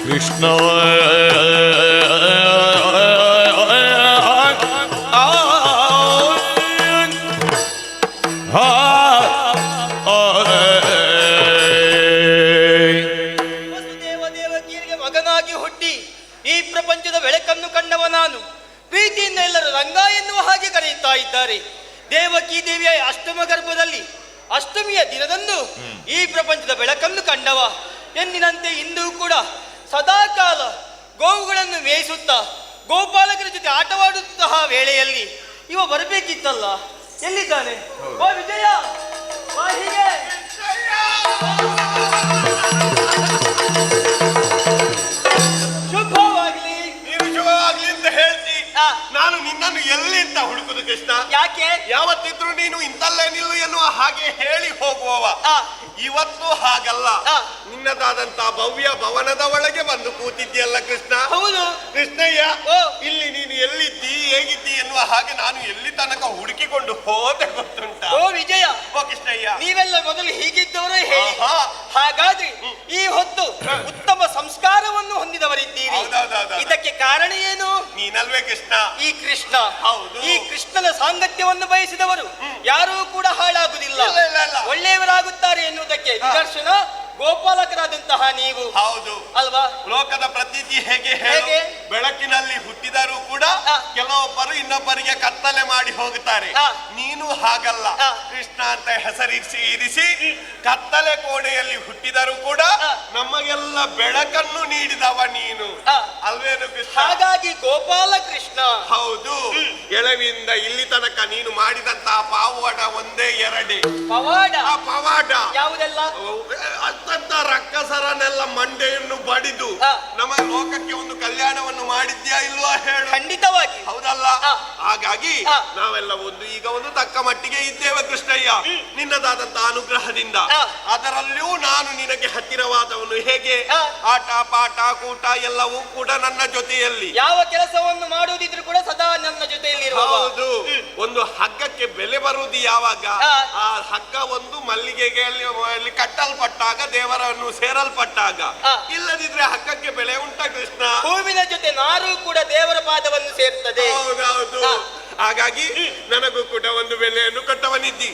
ಕೃಷ್ಣ ಮಗನಾಗಿ ಹುಟ್ಟಿ ಈ ಪ್ರಪಂಚದ ಬೆಳಕನ್ನು ಕಂಡವ ನಾನು. ಪ್ರೀತಿಯಿಂದ ಎಲ್ಲರೂ ರಂಗ ಎನ್ನುವ ಹಾಗೆ ಕರೆಯುತ್ತಾ ಇದ್ದಾರೆ. ದೇವಕಿ ದೇವಿಯ ಅಷ್ಟಮ ಗರ್ಭದಲ್ಲಿ ಅಷ್ಟಮಿಯ ದಿನದಂದು ಈ ಪ್ರಪಂಚದ ಬೆಳಕನ್ನು ಕಂಡವ ಎಂದಿನಂತೆ ಇಂದು ಕೂಡ ಸದಾಕಾಲ ಗೋವುಗಳನ್ನು ಮೇಯಿಸುತ್ತಾ ಗೋಪಾಲಕರ ಜೊತೆ ಆಟವಾಡುತ್ತಹ ವೇಳೆಯಲ್ಲಿ ಇವ ಬರಬೇಕಿತ್ತಲ್ಲ, ಎಲ್ಲಿದ್ದಾನೆ? ಓ ವಿಜಯ, ಬಾ ಹೀಗೆ. ಶುಭವಾಗ್ಲಿ. ನೀನು ಶುಭವಾಗ್ಲಿ ಅಂತ ಹೇಳ್ತಿ, ನಾನು ನಿನ್ನನ್ನು ಎಲ್ಲಿ ಅಂತ ಹುಡುಕುದು ಕೃಷ್ಣ. ಯಾಕೆ? ಯಾವತ್ತಿದ್ರು ನೀನು ಇಂತಲ್ಲೇ ನಿಲ್ಲು ಎನ್ನುವ ಹಾಗೆ ಹೇಳಿ ಹೋಗುವವ. ಇವತ್ತು ಹಾಗಲ್ಲ, ನಿನ್ನದಾದಂತ ಭವ್ಯ ಭವನದ ಒಳಗೆ ಬಂದು ಕೂತಿದ್ಯಲ್ಲ ಕೃಷ್ಣ. ಹೌದು ಕೃಷ್ಣಯ್ಯ, ಇಲ್ಲಿ ನೀನು ಎಲ್ಲಿದ್ದಿ ಹೇಗಿದ್ದಿ ಎನ್ನುವ ಹಾಗೆ ನಾನು ಎಲ್ಲಿ ತನಕ ಹುಡುಕಿಕೊಂಡು ಹೋದೆ ಗೊತ್ತುಂಟ. ಓ ವಿಜಯ, ಓ ಕೃಷ್ಣಯ್ಯ, ನೀವೆಲ್ಲ ಮೊದಲು ಹೀಗಿದ್ದವರೇ ಹೇಳಿ. ಹಾಗಾದ್ರೆ ಈ ಹೊತ್ತು ಉತ್ತಮ ಇದಕ್ಕೆ ಕಾರಣ ಏನು? ನೀನಲ್ವೇ ಕೃಷ್ಣ? ಈ ಕೃಷ್ಣ. ಹೌದು. ಈ ಕೃಷ್ಣನ ಸಾಂಗತ್ಯವನ್ನು ಬಯಸಿದವರು ಯಾರೂ ಕೂಡ ಹಾಳಾಗುವುದಿಲ್ಲ, ಒಳ್ಳೆಯವರಾಗುತ್ತಾರೆ ಎನ್ನುವುದಕ್ಕೆ ನಿದರ್ಶನ ಗೋಪಾಲಕರಾದಂತಹ ನೀವು. ಹೌದು ಅಲ್ವಾ? ಲೋಕದ ಪ್ರತೀತಿ ಹೇಗೆ ಹೇಗೆ? ಬೆಳಕಿನಲ್ಲಿ ಹುಟ್ಟಿದರೂ ಕೂಡ ಕೆಲವೊಬ್ಬರು ಇನ್ನೊಬ್ಬರಿಗೆ ಕತ್ತಲೆ ಮಾಡಿ ಹೋಗುತ್ತಾರೆ. ನೀನು ಹಾಗಲ್ಲ. ಕೃಷ್ಣ ಅಂತ ಇರಿಸಿ ಕತ್ತಲೆ ಕೋಣೆಯಲ್ಲಿ ಹುಟ್ಟಿದರೂ ಕೂಡ ನಮಗೆಲ್ಲ ಬೆಳಕನ್ನು ನೀಡಿದವ ನೀನು ಅಲ್ವೇನು ಕೃಷ್ಣ? ಹಾಗಾಗಿ ಗೋಪಾಲ ಕೃಷ್ಣ. ಹೌದು. ಎಳವಿಂದ ಇಲ್ಲಿ ತನಕ ನೀನು ಮಾಡಿದಂತಹ ಪಾವಡ ಒಂದೇ ಎರಡೇ. ಪವಾಡ? ಪವಾಡ ಯಾವುದೆಲ್ಲ? ಅತ್ತಂತ ರಕ್ಕಸರನ್ನೆಲ್ಲ ಮಂಡೆಯನ್ನು ಬಡಿದು ನಮ್ಮ ಲೋಕಕ್ಕೆ ಒಂದು ಕಲ್ಯಾಣವನ್ನು ಮಾಡಿದ್ಯಾ ಇಲ್ವಾ ಹೇಳು? ಖಂಡಿತವಾಗಿ. ಹೌದಲ್ಲ? ಹಾಗಾಗಿ ನಾವೆಲ್ಲ ಈಗ ಒಂದು ತಕ್ಕ ಮಟ್ಟಿಗೆ ಇದ್ದೇವೆ ಕೃಷ್ಣಯ್ಯ, ನಿನ್ನದಾದಂತಹ ಅನುಗ್ರಹದಿಂದ. ಅದರಲ್ಲಿಯೂ ನಾನು ನಿನಗೆ ಹತ್ತಿರವಾದವನು. ಹೇಗೆ? ಆಟ ಪಾಠ ಕೂಟ ಎಲ್ಲವೂ ಕೂಡ ನನ್ನ ಜೊತೆಯಲ್ಲಿ. ಯಾವ ಕೆಲಸವನ್ನು ಮಾಡುವುದಿದ್ರು ಕೂಡ ಸದಾ ನನ್ನ ಜೊತೆಯಲ್ಲಿ. ಹೌದು. ಒಂದು ಹಗ್ಗಕ್ಕೆ ಬೆಲೆ ಬರುವುದು ಯಾವಾಗ? ಆ ಹಗ್ಗ ಒಂದು ಮಲ್ಲಿಗೆಗೆ ಕಟ್ಟಲ್ಪಟ್ಟಾಗ, ದೇವರನ್ನು ಸೇರಲ್ಪಟ್ಟಾಗ. ಇಲ್ಲದಿದ್ರೆ ಹಗ್ಗಕ್ಕೆ ಬೆಲೆ ಉಂಟಾ ಕೃಷ್ಣ? ಹೂವಿನ ಜೊತೆ ನಾರು ಕೂಡ ದೇವರ ಪಾದವನ್ನು ಸೇರ್ತದೆ. ಹೌದೌದು. ಹಾಗಾಗಿ ನನಗೂ ಕೂಡ ಒಂದು ಬೆಲೆಯನ್ನು ಕೊಟ್ಟವನಿದ್ದಿ.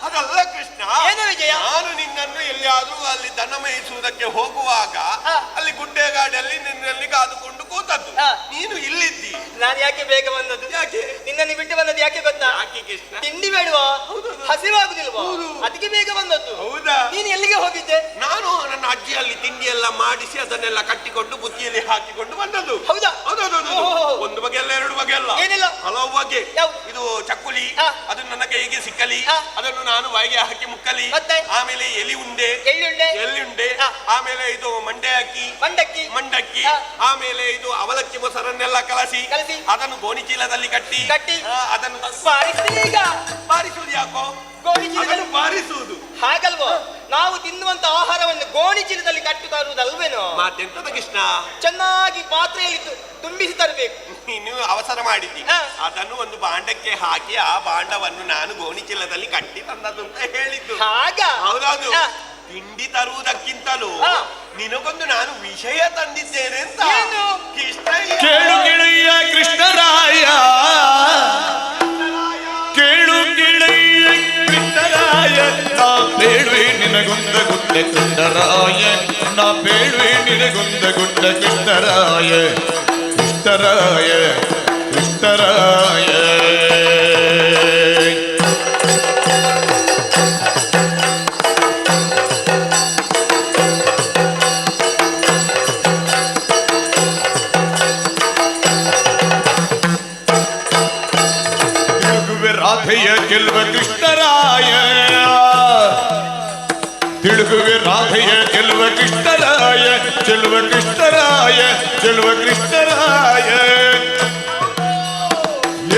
ಅದಲ್ಲ ಕೃಷ್ಣ, ಏನು ವಿಜಯ? ನಾನು ನಿನ್ನನ್ನು ಎಲ್ಲಿಯಾದ್ರೂ ಅಲ್ಲಿ ದನ ಮೇಯಿಸುವುದಕ್ಕೆ ಹೋಗುವಾಗ ಅಲ್ಲಿ ಗುಡ್ಡೆಗಾಡಲ್ಲಿ ನಿನ್ನಲ್ಲಿ ಕಾದುಕೊಂಡು ಕೂತದ್ದು. ನೀನು ಇಲ್ಲಿದ್ದಿ. ನಾನು ಯಾಕೆ ಬೇಗ ಬಂದದ್ದು? ಯಾಕೆ ನಿನ್ನನ್ನು ಬಿಟ್ಟು ಬಂದದ್ದು ಯಾಕೆ ಗೊತ್ತಾ? ಯಾಕೆ ಕೃಷ್ಣ? ತಿಂಡಿ ಬೇಡವಾ? ಹಸಿವಾಗುದಿಲ್ವಾ? ಅದಕ್ಕೆ ಬೇಗ ಬಂದದ್ದು. ಹೌದಾ? ನೀನು ಎಲ್ಲಿಗೆ ಹೋಗಿದ್ದೆ? ನಾನು ನನ್ನ ಅಜ್ಜಿಯಲ್ಲಿ ತಿಂಡಿ ಎಲ್ಲ ಮಾಡಿಸಿ ಅದನ್ನೆಲ್ಲ ಕಟ್ಟಿಕೊಂಡು ಬುತ್ತಿಯಲ್ಲಿ ಹಾಕಿಕೊಂಡು ಬಂದದ್ದು. ಹೌದಾ? ಹೌದೌದು. ಒಂದು ಬಗೆ ಅಲ್ಲ, ಎರಡು ಬಗೆ ಅಲ್ಲ, ಏನಿಲ್ಲ, ಹಲವು ಬಗೆ. ಇದು ಚಕ್ಕುಲಿ, ಅದು ನನ್ನ ಕೈಗೆ ಸಿಕ್ಕಲಿ, ಅದನ್ನು ನಾನು ಬಾಯಿಗೆ ಹಾಕಿ ಮುಕ್ಕಲಿ. ಆಮೇಲೆ ಎಲ್ಲಿ ಉಂಡೆ, ಆಮೇಲೆ ಇದು ಮಂಡಕ್ಕಿ, ಆಮೇಲೆ ಇದು ಅವಲಕ್ಕಿ ಮೊಸರನ್ನೆಲ್ಲ ಕಲಸಿ ಅದನ್ನು ಗೋಣಿ ಚೀಲದಲ್ಲಿ ಕಟ್ಟಿ ಅದನ್ನು ಬಾರಿಸುವುದು. ಯಾಕೋ ಗೋಣಿ ಬಾರಿಸುವುದು? ಹಾಗಲ್ವೋ? ನಾವು ತಿನ್ನುವಂತ ಆಹಾರವನ್ನು ಗೋಣಿ ಚೀಲದಲ್ಲಿ ಕಟ್ಟು ತರುವುದಲ್ವೇನೋ? ಮಾತೆಂತದ ಕೃಷ್ಣ? ಚೆನ್ನಾಗಿ ಪಾತ್ರೆಯಲ್ಲಿ ತುಂಬಿಸಿ ತರಬೇಕು. ನೀನು ಅವಸರ ಮಾಡಿದ್ದಿ. ಅದನ್ನು ಒಂದು ಭಾಂಡಕ್ಕೆ ಹಾಕಿ ಆ ಭಾಂಡವನ್ನು ನಾನು ಗೋಣಿ ಚೀಲದಲ್ಲಿ ಕಟ್ಟಿ ತಂದದ್ದು ಅಂತ ಹೇಳಿದ್ದು. ಹೌದೌದು. ತಿಂಡಿ ತರುವುದಕ್ಕಿಂತಲೂ ನಿನಗೊಂದು ನಾನು ವಿಷಯ ತಂದಿದ್ದೇನೆ ಅಂತ. ಕೃಷ್ಣಯ್ಯ, ಕೇಳು ಗೆಳೆಯ ಕೃಷ್ಣರಾಯ, ಕೇಳು ಗೆಳೆಯ ಕೃಷ್ಣರಾಯ, ನಾ ಬೇಡುವೆ ನಿನಗೊಂದ ಗುಡ್ಡ ಕೃಷ್ಣರಾಯ, ನಾ ಬೇಡುವೆ ನಿನಗೊಂದ ಗುಡ್ಡ ಕೃಷ್ಣರಾಯ, ಕೃಷ್ಣರಾಯ ಕೃಷ್ಣರಾಯ. ರಾಧೆಯ ಗೆಲ್ವ ಕೃಷ್ಣರಾಯ, ತಿಳುಗುವೆ ರಾಧೆಯ ಗೆಲ್ವ ಕೃಷ್ಣರಾಯ, ಚೆಲುವ ಕೃಷ್ಣರಾಯ, ಚೆಲುವ ಕೃಷ್ಣರಾಯ.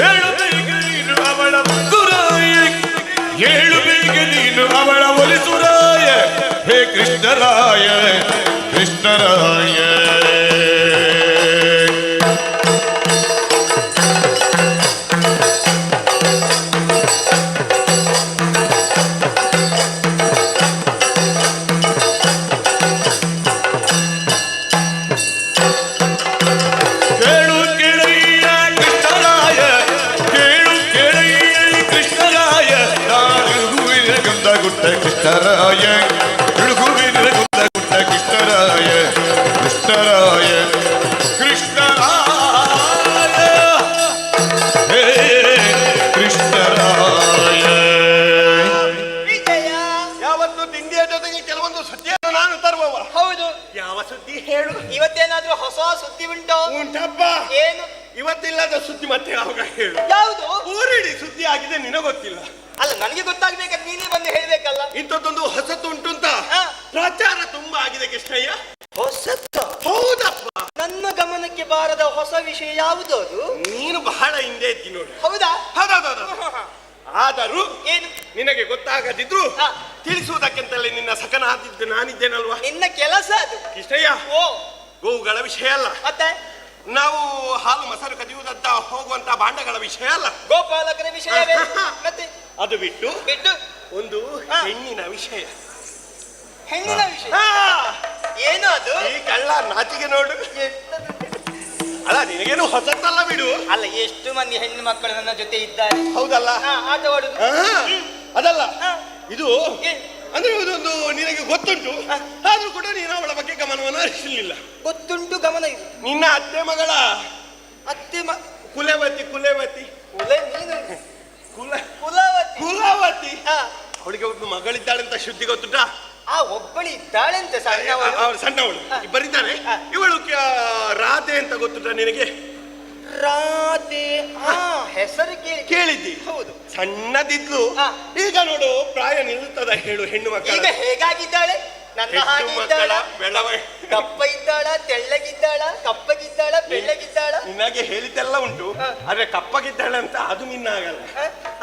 ಏಳು ಬೇಗ ನೀನು ಅವಳ ಸುರಾಯ, ಏಳು ಬೇಗ ನೀನು ಅವಳ ಒಲಿಸುರಾಯ, ಹೇ ಕೃಷ್ಣರಾಯ ಕೃಷ್ಣರಾಯ. ಕೃಷ್ಣರಾಯ ತಿಳುಗುವಿನ ಗುಡ್ಡ ಗುಡ್ಡ ಕೃಷ್ಣರಾಯ ಕೃಷ್ಣರಾಯ ಕೃಷ್ಣರಾಯ, ಹೇ ಕೃಷ್ಣರಾಯ. ವಿಜಯ, ಯಾವತ್ತು ತಿಂಡಿಯ ಜೊತೆಗೆ ಕೆಲವೊಂದು ಸುದ್ದಿಯನ್ನು ನಾನು ತರುವವ. ಹೌದು. ಯಾವ ಸುದ್ದಿ ಹೇಳು? ಇವತ್ತೇನಾದ್ರೂ ಹೊಸ ಸುದ್ದಿ ಉಂಟೋ? ಉಂಟಪ್ಪ. ಏನು? ಇವತ್ತಿಲ್ಲದ ಸುದ್ದಿ ಮತ್ತೆ ಯಾವಾಗ ಹೇಳು? ಯಾವುದು? ಊರಿಡಿ ಸುದ್ದಿ ಆಗಿದೆ, ನಿನಗೊತ್ತಿಲ್ಲ. ಅಲ್ಲ, ನನಗೆ ಗೊತ್ತಾಗ್ಬೇಕಾದ್ರೆ ನೀನೇ ಬಂದು ಹೇಳ್ಬೇಕಲ್ಲ. ಇಂಥದ್ದೊಂದು ಹೊಸತು ಉಂಟುಂತ ಪ್ರಚಾರ ತುಂಬಾ ಆಗಿದೆ ಕೃಷ್ಣಯ್ಯ. ಹೊಸತ್ತ? ಹೌದಪ್ಪ. ನನ್ನ ಗಮನಕ್ಕೆ ಬಾರದ ಹೊಸ ವಿಷಯ ಯಾವುದು ಅದು? ನೀನು ಬಹಳ ಹಿಂದೆ ಇದ್ದಿ ನೋಡಿ. ಹೌದಾ? ಹೌದೌದು. ಆದರೂ ಏನು ನಿನಗೆ ಗೊತ್ತಾಗದಿದ್ರು ತಿಳಿಸುವುದಕ್ಕಿಂತಲೇ ನಿನ್ನ ಸಖನಾದಿದ್ದು ನಾನಿದ್ದೇನಲ್ವಾ? ನಿನ್ನ ಕೆಲಸ ಅದು ಕೃಷ್ಣಯ್ಯ. ಓ, ಗೋವುಗಳ ವಿಷಯ ಅಲ್ಲ, ಮತ್ತೆ ನಾವು ಹಾಲು ಮೊಸರು ಕದಿಯುವುದಂತ ಹೋಗುವಂತ ಭಾಂಡಗಳ ವಿಷಯ ಅಲ್ಲ, ಗೋಪಾಲಕರ ವಿಷಯವೇ. ಮತ್ತೆ ಅದು ಬಿಟ್ಟು ಒಂದು ಹೆಣ್ಣಿನ ವಿಷಯ. ಹೆಣ್ಣಿನ ವಿಷಯ? ಏನು ಅದು? ಈ ಕಳ್ಳ ನಾಚಿಗೆ ನೋಡು. ಅಲ್ಲ ನಿನಗೇನು ಹೊಸತಲ್ಲ ಬಿಡು. ಅಲ್ಲ, ಎಷ್ಟು ಮಂದಿ ಹೆಣ್ಣು ಮಕ್ಕಳು ನನ್ನ ಜೊತೆ ಇದ್ದಾರೆ. ಹೌದಲ್ಲ, ಆಟವಾಡುದು ಅದಲ್ಲ ಇದು ಅಂದ್ರೆ ಇದೊಂದು ನಿನಗೆ ಗೊತ್ತುಂಟು, ಆದ್ರೂ ಕೂಡ ನೀನು ಅವಳ ಬಗ್ಗೆ ಗಮನವನ್ನು ಹರಿಸಲಿಲ್ಲ. ಗೊತ್ತುಂಟು, ಗಮನ ಇದೆ. ನಿನ್ನ ಅತ್ತೆ ಮಗಳ ಕುಲವತಿ ಕುಲವತಿ ಕುಲವತಿ ಅವಳಿಗೆ ಒಬ್ಬ ಮಗಳಿದ್ದಾಳೆ ಅಂತ ಶುದ್ಧಿ ಗೊತ್ತುಂಟಾ? ಒಬ್ಬಳಿ ಇದ್ದಾಳೆ ಅಂತ ಸಣ್ಣವಳು ಇಬ್ಬರಿದ್ದಾನೆ. ಇವಳು ರಾಧೆ ಅಂತ ಗೊತ್ತುಂಟಾ ನಿನಗೆ? ರಾಧೆ ಹೆಸರು ಕೇಳಿದ್ದಿ? ಹೌದು. ಸಣ್ಣದಿದ್ಲು, ಈಗ ನೋಡು ಪ್ರಾಯ ನಿಲ್ಲುತ್ತದ ಹೇಳು ಹೆಣ್ಣು ಮಕ್ಕಳ. ಈಗ ಹೇಗಾಗಿದ್ದಾಳೆ? ನನ್ನ ಹಾಗಿದ್ದಾಳ? ದಪ್ಪ ಇದ್ದಾಳ, ತೆಳ್ಳಗಿದ್ದಾಳ, ಕಪ್ಪಗಿದ್ದಾಳ, ಬೆಳ್ಳಗಿದ್ದಾಳ? ನಿನಗೆ ಹೇಳಿದ್ದೆಲ್ಲ ಉಂಟು, ಆದ್ರೆ ಕಪ್ಪಗಿದ್ದಾಳೆ ಅಂತ ಅದು ನಿನ್ನ ಆಗಲ್ಲ.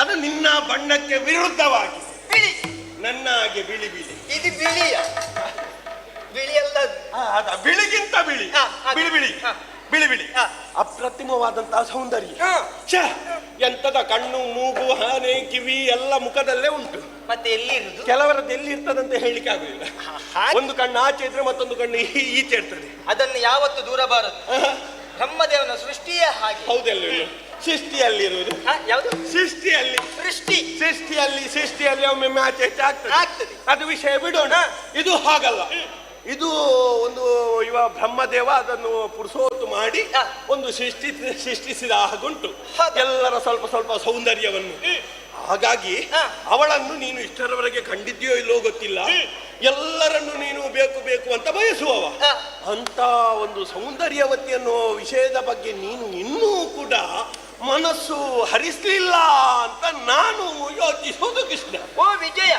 ಅದು ನಿನ್ನ ಬಣ್ಣಕ್ಕೆ ವಿರುದ್ಧವಾಗಿ ಬಿಳಿ, ನನ್ನ ಹಾಗೆ ಬಿಳಿ ಬಿಳಿ. ಇದು ಬಿಳಿಯ ಬಿಳಿ ಅಲ್ಲ, ಬಿಳಿಗಿಂತ ಬಿಳಿ, ಬಿಳಿ ಬಿಳಿ ಬಿಳಿ ಬಿಳಿ ಅಪ್ರತಿಮವಾದಂತಹ ಸೌಂದರ್ಯ. ಎಂತದ ಕಣ್ಣು, ಮೂಗು, ಆನೆ, ಕಿವಿ ಎಲ್ಲ ಮುಖದಲ್ಲೇ ಉಂಟು. ಮತ್ತೆ ಎಲ್ಲಿ ಇರುದು? ಕೆಲವರದ್ದು ಎಲ್ಲಿ ಇರ್ತದಂತೆ ಹೇಳಿಕೆ ಆಗುದಿಲ್ಲ. ಒಂದು ಕಣ್ಣು ಆಚೆ ಇದ್ರೆ ಮತ್ತೊಂದು ಕಣ್ಣು ಈಚೆ ಇರ್ತದೆ. ಅದನ್ನು ಯಾವತ್ತು ದೂರ ಬಾರದು. ಬ್ರಹ್ಮದೇವನ ಸೃಷ್ಟಿಯೇ ಹಾಗೆ. ಹೌದಲ್ಲ, ಸೃಷ್ಟಿಯಲ್ಲಿರುವುದು ಯಾವುದು? ಸೃಷ್ಟಿಯಲ್ಲಿ ಸೃಷ್ಟಿಯಲ್ಲಿ ಒಮ್ಮೆ ಆಚೆ ಹೆಚ್ಚು ಆಗ್ತದೆ. ಅದು ವಿಷಯ ಬಿಡೋಣ. ಇದು ಹಾಗಲ್ಲ. ಇದು ಒಂದು ಬ್ರಹ್ಮದೇವ ಅದನ್ನು ಪುರುಷೋತ್ತು ಮಾಡಿ ಒಂದು ಸೃಷ್ಟಿಸಿದ ಹಾಗುಂಟು ಎಲ್ಲರ ಸ್ವಲ್ಪ ಸ್ವಲ್ಪ ಸೌಂದರ್ಯವನ್ನು. ಹಾಗಾಗಿ ಅವಳನ್ನು ನೀನು ಇಷ್ಟರವರೆಗೆ ಕಂಡಿದ್ಯೋ ಇಲ್ಲೋ ಗೊತ್ತಿಲ್ಲ, ಎಲ್ಲರನ್ನು ನೀನು ಬೇಕು ಬೇಕು ಅಂತ ಬಯಸುವವ. ಅಂತ ಒಂದು ಸೌಂದರ್ಯವತಿ ಅನ್ನೋ ವಿಷಯದ ಬಗ್ಗೆ ನೀನು ಇನ್ನೂ ಕೂಡ ಮನಸ್ಸು ಹರಿಸಲಿಲ್ಲ ಅಂತ ನಾನು ಯೋಚಿಸುವುದು ಕೃಷ್ಣ. ಓ ವಿಜಯ,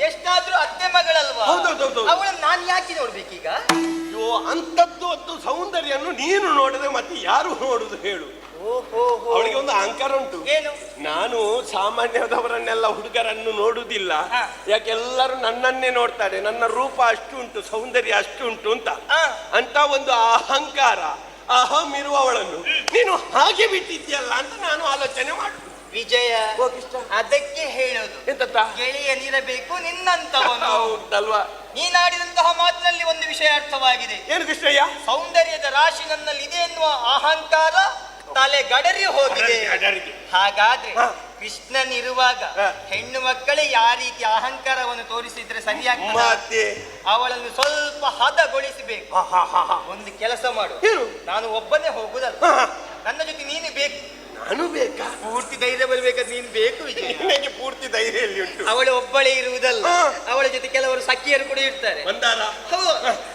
ಎಷ್ಟಾದ್ರೂ ಅತ್ತೆ ಮಗಳಲ್ವಾ? ಹೌದೌದೌದು. ಅವಳನ್ನು ನಾನು ಯಾಕೆ ನೋಡ್ಬೇಕೀಗ? ಅಯ್ಯೋ, ಅಂತದ್ದು ಒಂದು ಸೌಂದರ್ಯನ್ನು ನೀನು ನೋಡದೆ ಮತ್ತೆ ಯಾರು ನೋಡುದು ಹೇಳು? ಅವಳಿಗೆ ಒಂದು ಅಹಂಕಾರ ಉಂಟು. ಏನು? ನಾನು ಸಾಮಾನ್ಯದವರನ್ನೆಲ್ಲ ಹುಡುಗರನ್ನು ನೋಡುವುದಿಲ್ಲ, ಯಾಕೆ ಎಲ್ಲರೂ ನನ್ನನ್ನೇ ನೋಡ್ತಾರೆ, ನನ್ನ ರೂಪ ಅಷ್ಟು ಉಂಟು, ಸೌಂದರ್ಯ ಅಷ್ಟು ಉಂಟು ಅಂತ ಒಂದು ಅಹಂಕಾರ, ಅಹಂ ಇರುವವಳನ್ನು ನೀನು ಹಾಗೆ ಬಿಟ್ಟಿದ್ಯಲ್ಲ ಅಂತ ನಾನು ಆಲೋಚನೆ ಮಾಡುದು. ವಿಜಯ, ಅದಕ್ಕೆ ಹೇಳೋದು ಎಂತ ಗೆಳೆಯನಿರಬೇಕು ನಿನ್ನಂತವನು ಅಲ್ವಾ? ನೀನಾಡಿದಂತಹ ಮಾತಿನಲ್ಲಿ ಒಂದು ವಿಷಯ ಅರ್ಥವಾಗಿದೆ. ಏನು ಕೃಷ್ಣಯ್ಯ? ಸೌಂದರ್ಯದ ರಾಶಿ ನನ್ನಲ್ಲಿ ಇದೆ ಎನ್ನುವ ಅಹಂಕಾರ ತಲೆ ಗಡರಿ ಹೋಗಿದೆ. ಹಾಗಾದ್ರೆ ಕೃಷ್ಣನಿರುವಾಗ ಹೆಣ್ಣು ಮಕ್ಕಳೇ ಯಾವ ರೀತಿ ಅಹಂಕಾರವನ್ನು ತೋರಿಸಿದ್ರೆ ಸರಿಯಾಗ್ತದೆ? ಅವಳನ್ನು ಸ್ವಲ್ಪ ಹದಗೊಳಿಸಬೇಕು. ಒಂದು ಕೆಲಸ ಮಾಡು, ನಾನು ಒಬ್ಬನೇ ಹೋಗುದಲ್ಲ, ನನ್ನ ಜೊತೆ ನೀನು ಬೇಕು. ನಾನು ಬೇಕಾ? ಪೂರ್ತಿ ಧೈರ್ಯ ಬರ್ಬೇಕಾದ್ರೆ ನೀನು ಬೇಕು ವಿಜಯ. ನನಗೆ ಪೂರ್ತಿ ಧೈರ್ಯ ಎಲ್ಲಿ ಉಂಟು? ಅವಳು ಒಬ್ಬಳೇ ಇರುವುದಲ್ಲ, ಅವಳ ಜೊತೆ ಕೆಲವರು ಸಖಿಯರು ಕೂಡ ಇರ್ತಾರೆ. ಹೌದು,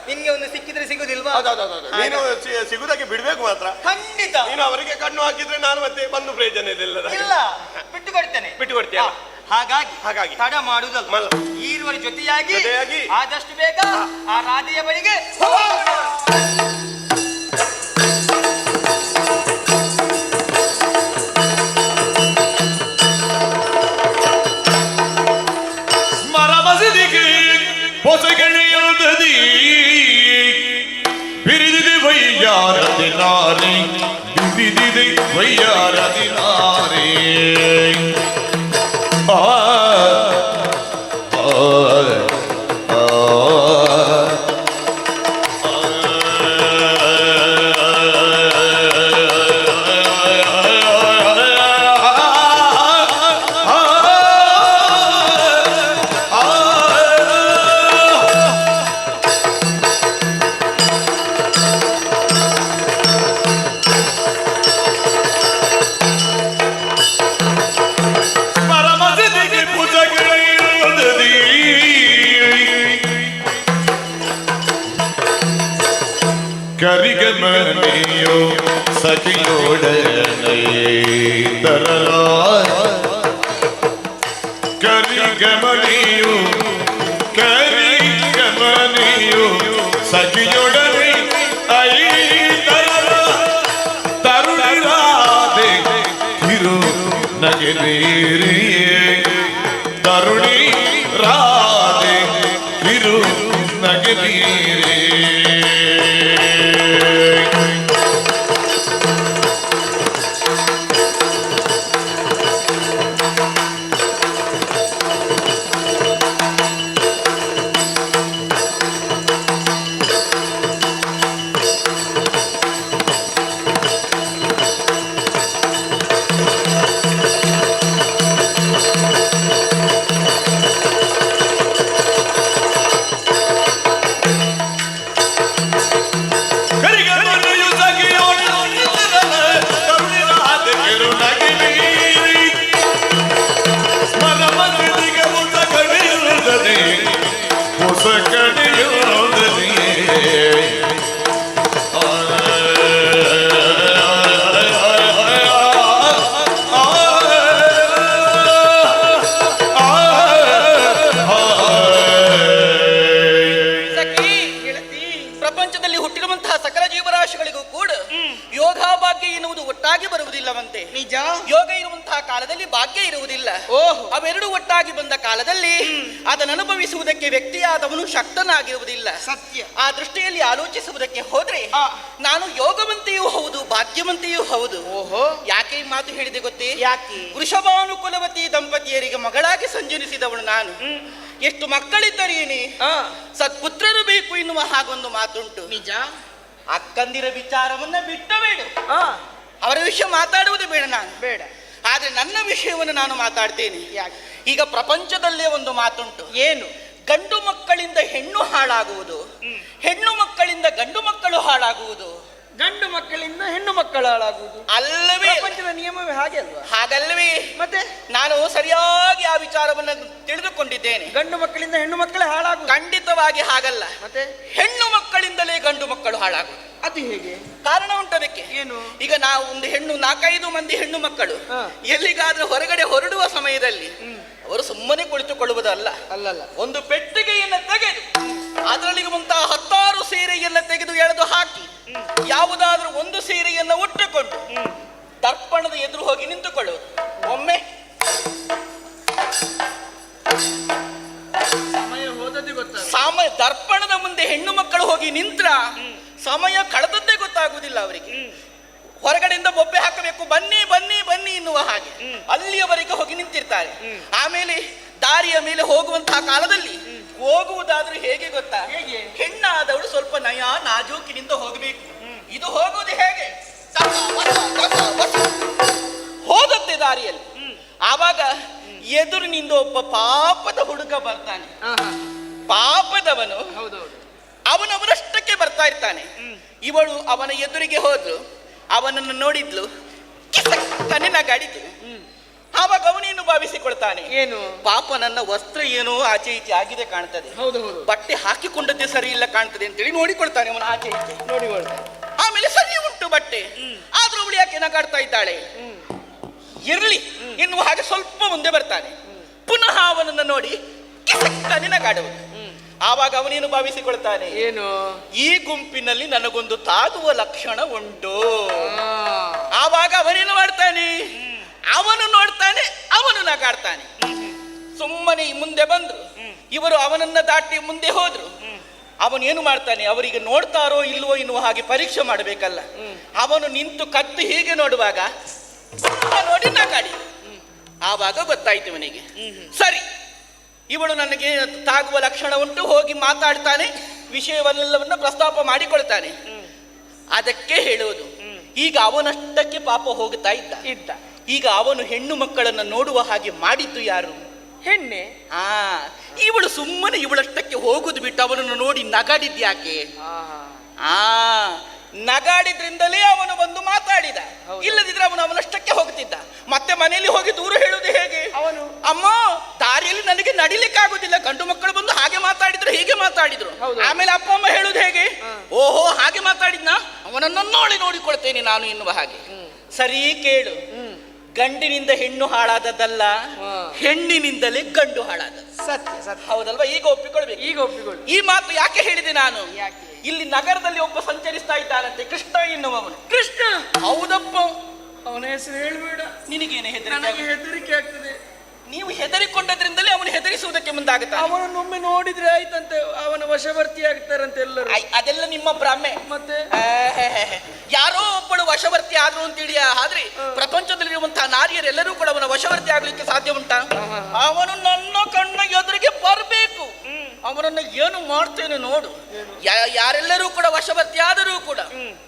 ನಿನ್ಗೆ ಒಂದು ಸಿಕ್ಕಿದ್ರೆ ಸಿಗುದಿಲ್ವಾ? ನೀನು ಸಿಗುದಕ್ಕೆ ಬಿಡ್ಬೇಕು ಮಾತ್ರ. ಖಂಡಿತ. ನೀನು ಅವರಿಗೆ ಕಣ್ಣು ಹಾಕಿದ್ರೆ ನಾನು ಮತ್ತೆ ಬಂದು ಪ್ರಯೋಜನ ಇಲ್ಲ, ಬಿಟ್ಟು ಕೊಡ್ತೇನೆ. ಬಿಟ್ಟು ಕೊಡ್ತೀಯ? ಹಾಗಾಗಿ ತಡ ಮಾಡುವುದಲ್ಲ, ಈರುವರ ಜೊತೆಯಾಗಿ ಆದಷ್ಟು ಬೇಗ ಆ ರಾಧೆಯ ಬಳಿಗೆ ಬಿರಿದಿದೆ ವೈಯಾರದಿ ನಾರಿ, ಬಿರಿದಿದೆ ವೈಯಾರದಿ ನಾರಿ. ಕರಿಗಮನೆಯೋ ಸಖಿಯೋಡನೆ ತರಲ, ಕರಿಗಮನೆಯೋ ಸಖಿಯೊಡನೆ ಐ ತರಲ, ತರುಣಿರಾದೆ ಹಿರು ನಗೆ ನೀರಿಯೇ, ತರುಣಿ ರಾಧೆ ಹಿರು ನಗೆ ನೀರೇ. ಭಾಗ್ಯ ಇರುವುದಿಲ್ಲ. ಅವೆರಡು ಒಟ್ಟಾಗಿ ಬಂದ ಕಾಲದಲ್ಲಿ ಅದನ್ನು ಅನುಭವಿಸುವುದಕ್ಕೆ ವ್ಯಕ್ತಿಯಾದವನು ಶಕ್ತನಾಗಿರುವುದಿಲ್ಲ. ಸತ್ಯ. ಆ ದೃಷ್ಟಿಯಲ್ಲಿ ಆಲೋಚಿಸುವುದಕ್ಕೆ ಹೋದ್ರೆ ನಾನು ಯೋಗವಂತೆಯೂ ಹೌದು, ಭಾಗ್ಯವಂತೆಯೂ ಹೌದು. ಯಾಕೆ ಈ ಮಾತು ಹೇಳಿದೆ ಗೊತ್ತೇ? ಯಾಕೆ? ವೃಷಭಾನುಕುಲವತಿ ದಂಪತಿಯರಿಗೆ ಮಗಳಾಗಿ ಸಂಜನಿಸಿದವಳು ನಾನು. ಎಷ್ಟು ಮಕ್ಕಳಿದ್ದರೇನೆ ಸತ್ಪುತ್ರರು ಬೇಕು ಎನ್ನುವ ಹಾಗೊಂದು ಮಾತುಂಟು. ನಿಜ. ಅಕ್ಕಂದಿರ ವಿಚಾರವನ್ನ ಬಿಟ್ಟಬೇಡ, ಅವರ ವಿಷಯ ಮಾತಾಡುವುದು ಬೇಡ. ನಾನು ಬೇಡ. ಆದ್ರೆ ನನ್ನ ವಿಷಯವನ್ನು ನಾನು ಮಾತಾಡ್ತೇನೆ. ಈಗ ಪ್ರಪಂಚದಲ್ಲೇ ಒಂದು ಮಾತುಂಟು. ಏನು? ಗಂಡು ಮಕ್ಕಳಿಂದ ಹೆಣ್ಣು ಹಾಳಾಗುವುದು, ಹೆಣ್ಣು ಮಕ್ಕಳಿಂದ ಗಂಡು ಮಕ್ಕಳು ಹಾಳಾಗುವುದು. ಗಂಡು ಮಕ್ಕಳಿಂದ ಹೆಣ್ಣು ಮಕ್ಕಳು ಹಾಳಾಗುವುದು ಅಲ್ಲವೇ? ಪ್ರಪಂಚದ ನಿಯಮವೇ ಹಾಗೆ ಅಲ್ವಾ? ಹಾಗಲ್ಲವೇ? ಮತ್ತೆ ನಾನು ಸರಿಯಾಗಿ ಆ ವಿಚಾರವನ್ನು ತಿಳಿದುಕೊಂಡಿದ್ದೇನೆ. ಗಂಡು ಮಕ್ಕಳಿಂದ ಹೆಣ್ಣು ಮಕ್ಕಳೇ ಹಾಳಾಗುವುದು? ಖಂಡಿತವಾಗಿ ಹಾಗಲ್ಲ. ಮತ್ತೆ ಹೆಣ್ಣು ಮಕ್ಕಳಿಂದಲೇ ಗಂಡು ಮಕ್ಕಳು ಹಾಳಾಗುವುದು. ಅದು ಹೇಗೆ? ಕಾರಣ ಉಂಟದಕ್ಕೆ. ಏನು? ಈಗ ನಾವು ಒಂದು ಹೆಣ್ಣು 4-5 ಮಂದಿ ಹೆಣ್ಣು ಮಕ್ಕಳು ಎಲ್ಲಿಗಾದ್ರೂ ಹೊರಗಡೆ ಹೊರಡುವ ಸಮಯದಲ್ಲಿ ಅವರು ಸುಮ್ಮನೆ ಕುಳಿತುಕೊಳ್ಳುವುದಲ್ಲ. ಅಲ್ಲಲ್ಲ, ಒಂದು ಪೆಟ್ಟಿಗೆಯನ್ನು ತೆಗೆದು ಅದರಲ್ಲಿ ಮುಂತಹ 10 ಸೀರೆಯನ್ನು ತೆಗೆದು ಎಳೆದು ಹಾಕಿ ಯಾವುದಾದ್ರೂ ಒಂದು ಸೀರೆಯನ್ನು ಉಟ್ಟುಕೊಂಡು ದರ್ಪಣದ ಎದುರು ಹೋಗಿ ನಿಂತುಕೊಳ್ಳುವುದು. ಒಮ್ಮೆ ಸಮಯ ಹೋದದ್ದೇ ಗೊತ್ತಾಗ. ದರ್ಪಣದ ಮುಂದೆ ಹೆಣ್ಣು ಮಕ್ಕಳು ಹೋಗಿ ನಿಂತ್ರ ಸಮಯ ಕಳೆದದ್ದೇ ಗೊತ್ತಾಗುವುದಿಲ್ಲ ಅವರಿಗೆ. ಹೊರಗಡೆಯಿಂದ ಬೊಬ್ಬೆ ಹಾಕಬೇಕು, ಬನ್ನಿ ಬನ್ನಿ ಬನ್ನಿ ಎನ್ನುವ ಹಾಗೆ ಅಲ್ಲಿಯವರೆಗೆ ಹೋಗಿ ನಿಂತಿರ್ತಾರೆ. ಆಮೇಲೆ ದಾರಿಯ ಮೇಲೆ ಹೋಗುವಂತಹ ಕಾಲದಲ್ಲಿ ಹೋಗುವುದಾದ್ರೂ ಹೇಗೆ ಗೊತ್ತಾ? ಹೆಣ್ಣಾದವಳು ಸ್ವಲ್ಪ ನಯ ನಾಜೂಕಿನಿಂದ ಹೋಗಬೇಕು. ಇದು ಹೋಗುವುದು ಹೇಗೆ? ಹೋದದ್ದೇ ದಾರಿಯಲ್ಲಿ. ಆವಾಗ ಎದುರಿನಿಂದ ಒಬ್ಬ ಪಾಪದ ಹುಡುಗ ಬರ್ತಾನೆ. ಪಾಪದವನು ಅವನವರಷ್ಟಕ್ಕೆ ಬರ್ತಾ ಇರ್ತಾನೆ. ಇವಳು ಅವನ ಎದುರಿಗೆ ಹೋದ್ಲು, ಅವನನ್ನು ನೋಡಿದ್ಲು, ಕಿಸಕ್ಕನೆ ನಗಾಡಿದ್ಲು. ಆವಾಗ ಅವನೇನು ಭಾವಿಸಿಕೊಳ್ತಾನೆ? ಏನು? ಪಾಪ ನನ್ನ ವಸ್ತ್ರ ಏನೋ ಆಚೆ ಈಚೆ ಆಗಿದೆ ಕಾಣ್ತದೆ, ಬಟ್ಟೆ ಹಾಕಿಕೊಂಡದ್ದೇ ಸರಿ ಇಲ್ಲ ಕಾಣ್ತದೆ ಅಂತೇಳಿ ನೋಡಿಕೊಳ್ತಾನೆ. ಅವನ ಆಚೆ ಈಚೆ ನೋಡಿಕೊಳ್ತಾನೆ. ಆಮೇಲೆ ಸರಿ ಉಂಟು ಬಟ್ಟೆ, ಆದ್ರೂ ಅವಳು ಯಾಕೆ ನಗಾಡ್ತಾ ಇದ್ದಾಳೆ? ಇರ್ಲಿ ಎನ್ನುವ ಹಾಗೆ ಸ್ವಲ್ಪ ಮುಂದೆ ಬರ್ತಾನೆ. ಪುನಃ ಅವನನ್ನು ನೋಡಿ ಕಿಸಕ್ಕನೆ ನಗಾಡುವುದು. ಆವಾಗ ಅವನೇನು ಭಾವಿಸಿಕೊಳ್ತಾನೆ? ಏನು? ಈ ಗುಂಪಿನಲ್ಲಿ ನನಗೊಂದು ತಾಗುವ ಲಕ್ಷಣ ಉಂಟು. ಆವಾಗ ಅವನೇನು ಮಾಡ್ತಾನೆ? ಅವನು ನೋಡ್ತಾನೆ, ಅವನು ನಗಾಡ್ತಾನೆ. ಸುಮ್ಮನೆ ಮುಂದೆ ಬಂದ್ರು, ಇವರು ಅವನನ್ನ ದಾಟಿ ಮುಂದೆ ಹೋದ್ರು. ಅವನೇನು ಮಾಡ್ತಾನೆ? ಅವರಿಗೆ ನೋಡ್ತಾರೋ ಇಲ್ವೋ ಎನ್ನುವ ಹಾಗೆ ಪರೀಕ್ಷೆ ಮಾಡಬೇಕಲ್ಲ. ಅವನು ನಿಂತು ಕತ್ತು ಹೀಗೆ ನೋಡುವಾಗ ನೋಡಿ ನಗಾಡಿ. ಆವಾಗ ಗೊತ್ತಾಯ್ತು ಇವನಿಗೆ, ಸರಿ ಇವಳು ನನಗೆ ತಾಗುವ ಲಕ್ಷಣ ಉಂಟು. ಹೋಗಿ ಮಾತಾಡ್ತಾನೆ, ವಿಷಯವನ್ನೆಲ್ಲವನ್ನ ಪ್ರಸ್ತಾಪ ಮಾಡಿಕೊಳ್ತಾನೆ. ಅದಕ್ಕೆ ಹೇಳುವುದು, ಈಗ ಅವನಷ್ಟಕ್ಕೆ ಪಾಪ ಹೋಗ್ತಾ ಇದ್ದ. ಈಗ ಅವನು ಹೆಣ್ಣು ಮಕ್ಕಳನ್ನು ನೋಡುವ ಹಾಗೆ ಮಾಡಿದ್ದು ಯಾರು? ಹೆಣ್ಣೆ. ಇವಳು ಸುಮ್ಮನೆ ಇವಳಷ್ಟಕ್ಕೆ ಹೋಗುದು ಬಿಟ್ಟು ಅವನನ್ನು ನೋಡಿ ನಗಾಡಿದ್ಯಾಕೆ? ನಗಾಡಿದ್ರಿಂದಲೇ ಅವನು ಬಂದು ಮಾತಾಡಿದ. ಇಲ್ಲದಿದ್ರೆ ಅವನು ಅವನಷ್ಟಕ್ಕೆ ಹೋಗ್ತಿದ್ದ. ಮತ್ತೆ ಮನೆಯಲ್ಲಿ ಹೋಗಿ ದೂರ ಹೇಳುವುದು ಹೇಗೆ? ಅವನು ಅಮ್ಮ ದಾರಿಯಲ್ಲಿ ನನಗೆ ನಡಿಲಿಕ್ಕಾಗುದಿಲ್ಲ, ಗಂಡು ಮಕ್ಕಳು ಬಂದು ಹಾಗೆ ಮಾತಾಡಿದ್ರು ಹೀಗೆ ಮಾತಾಡಿದ್ರು. ಆಮೇಲೆ ಅಪ್ಪ ಅಮ್ಮ ಹೇಳುದು ಹೇಗೆ? ಓಹೋ ಹಾಗೆ ಮಾತಾಡಿದ್ನ, ಅವನನ್ನು ನೋಡಿಕೊಳ್ತೇನೆ ನಾನು ಎನ್ನುವ ಹಾಗೆ. ಸರಿ ಕೇಳು, ಗಂಡಿನಿಂದ ಹೆಣ್ಣು ಹಾಳಾದದ್ದಲ್ಲ, ಹೆಣ್ಣಿನಿಂದಲೇ ಗಂಡು ಹಾಳಾದದ್ದು. ಸತ್ಯ ಸತ್ಯ. ಹೌದಲ್ವಾ? ಈಗ ಒಪ್ಪಿಕೊಳ್ಬೇಕು. ಈಗ ಒಪ್ಪಿಕೊಳ್ಳಿ. ಈ ಮಾತು ಯಾಕೆ ಹೇಳಿದೆ ನಾನು? ಇಲ್ಲಿ ನಗರದಲ್ಲಿ ಒಬ್ಬ ಸಂಚರಿಸ್ತಾ ಇದ್ದಾರಂತೆ, ಕೃಷ್ಣ ಎನ್ನುವವನು. ಕೃಷ್ಣ? ಹೌದಪ್ಪ. ಅವನ ಹೆಸರು ಹೇಳ್ಬೇಡ. ನಿನಗೇನು ನನಗೆ ಹೆದರಿಕೆ ಆಗ್ತದೆ. ನೀವು ಹೆದರಿಕೊಂಡದ್ರಿಂದಲೇ ಅವನು ಹೆದರಿಸುವುದಕ್ಕೆ ಮುಂದಾಗುತ್ತಾನೆ. ಅವನನ್ನೊಮ್ಮೆ ನೋಡಿದ್ರೆ ಆಯ್ತಂತೆ ಅವನ ವಶವರ್ತಿ ಆಗ್ತಾರಂತೆ ಎಲ್ಲರೂ. ಅದೆಲ್ಲ ನಿಮ್ಮ ಭ್ರಮೆ. ಮತ್ತೆ ಯಾರೋ ಒಬ್ಬಳು ವಶವರ್ತಿ ಆದ್ರು ಅಂತೇಳಿ ಆದ್ರೆ ಪ್ರಪಂಚದಲ್ಲಿರುವಂತಹ ನಾರಿಯರೆಲ್ಲರೂ ಕೂಡ ಅವನ ವಶವರ್ತಿ ಆಗ್ಲಿಕ್ಕೆ ಸಾಧ್ಯ ಉಂಟಾ? ಅವನು ನನ್ನ ಕಣ್ಣ ಎದುರಿಗೆ ಬರಬೇಕು. ಅವನನ್ನು ಏನು ಮಾಡ್ತೇನೆ ನೋಡು. ಯಾರೆಲ್ಲರೂ ಕೂಡ ವಶವರ್ತಿ ಆದರೂ ಕೂಡ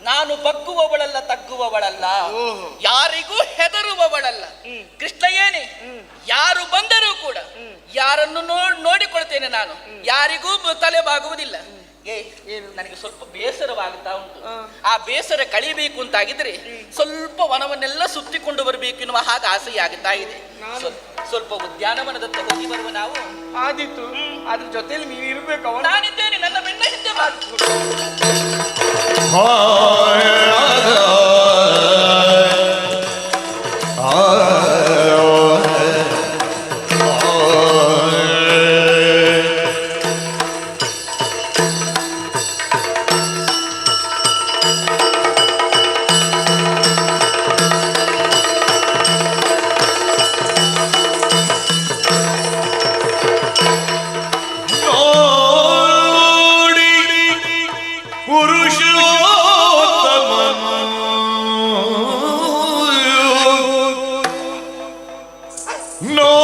ನಾನು ಬಗ್ಗುವವಳಲ್ಲ, ತಗ್ಗುವವಳಲ್ಲ, ಯಾರಿಗೂ ಹೆದರುವವಳಲ್ಲ. ಕೃಷ್ಣ ಏನೇ, ಯಾರು ಬಂದರೂ ಕೂಡ ಯಾರನ್ನು ನೋಡಿಕೊಳ್ತೇನೆ ನಾನು, ಯಾರಿಗೂ ತಲೆ ಬಾಗುವುದಿಲ್ಲ. ನನಗೆ ಸ್ವಲ್ಪ ಬೇಸರವಾಗುತ್ತಾ ಉಂಟು. ಆ ಬೇಸರ ಕಳಿಬೇಕು ಅಂತಾಗಿದ್ರೆ ಸ್ವಲ್ಪ ವನವನ್ನೆಲ್ಲ ಸುತ್ತಿಕೊಂಡು ಬರಬೇಕು ಎನ್ನುವ ಹಾಗೆ ಆಸೆಯಾಗುತ್ತಾ ಇದೆ. ಸ್ವಲ್ಪ ಉದ್ಯಾನವನದತ್ತ ಹೋಗಿ ಬರುವ ನಾವು. ಆದಿತ್ತು, ಅದ್ರ ಜೊತೆಲಿ ನೀವು ಇರ್ಬೇಕು. ನಾನಿದ್ದೇನೆ, ನನ್ನ ಬೆನ್ನ ಹಿಂದೆ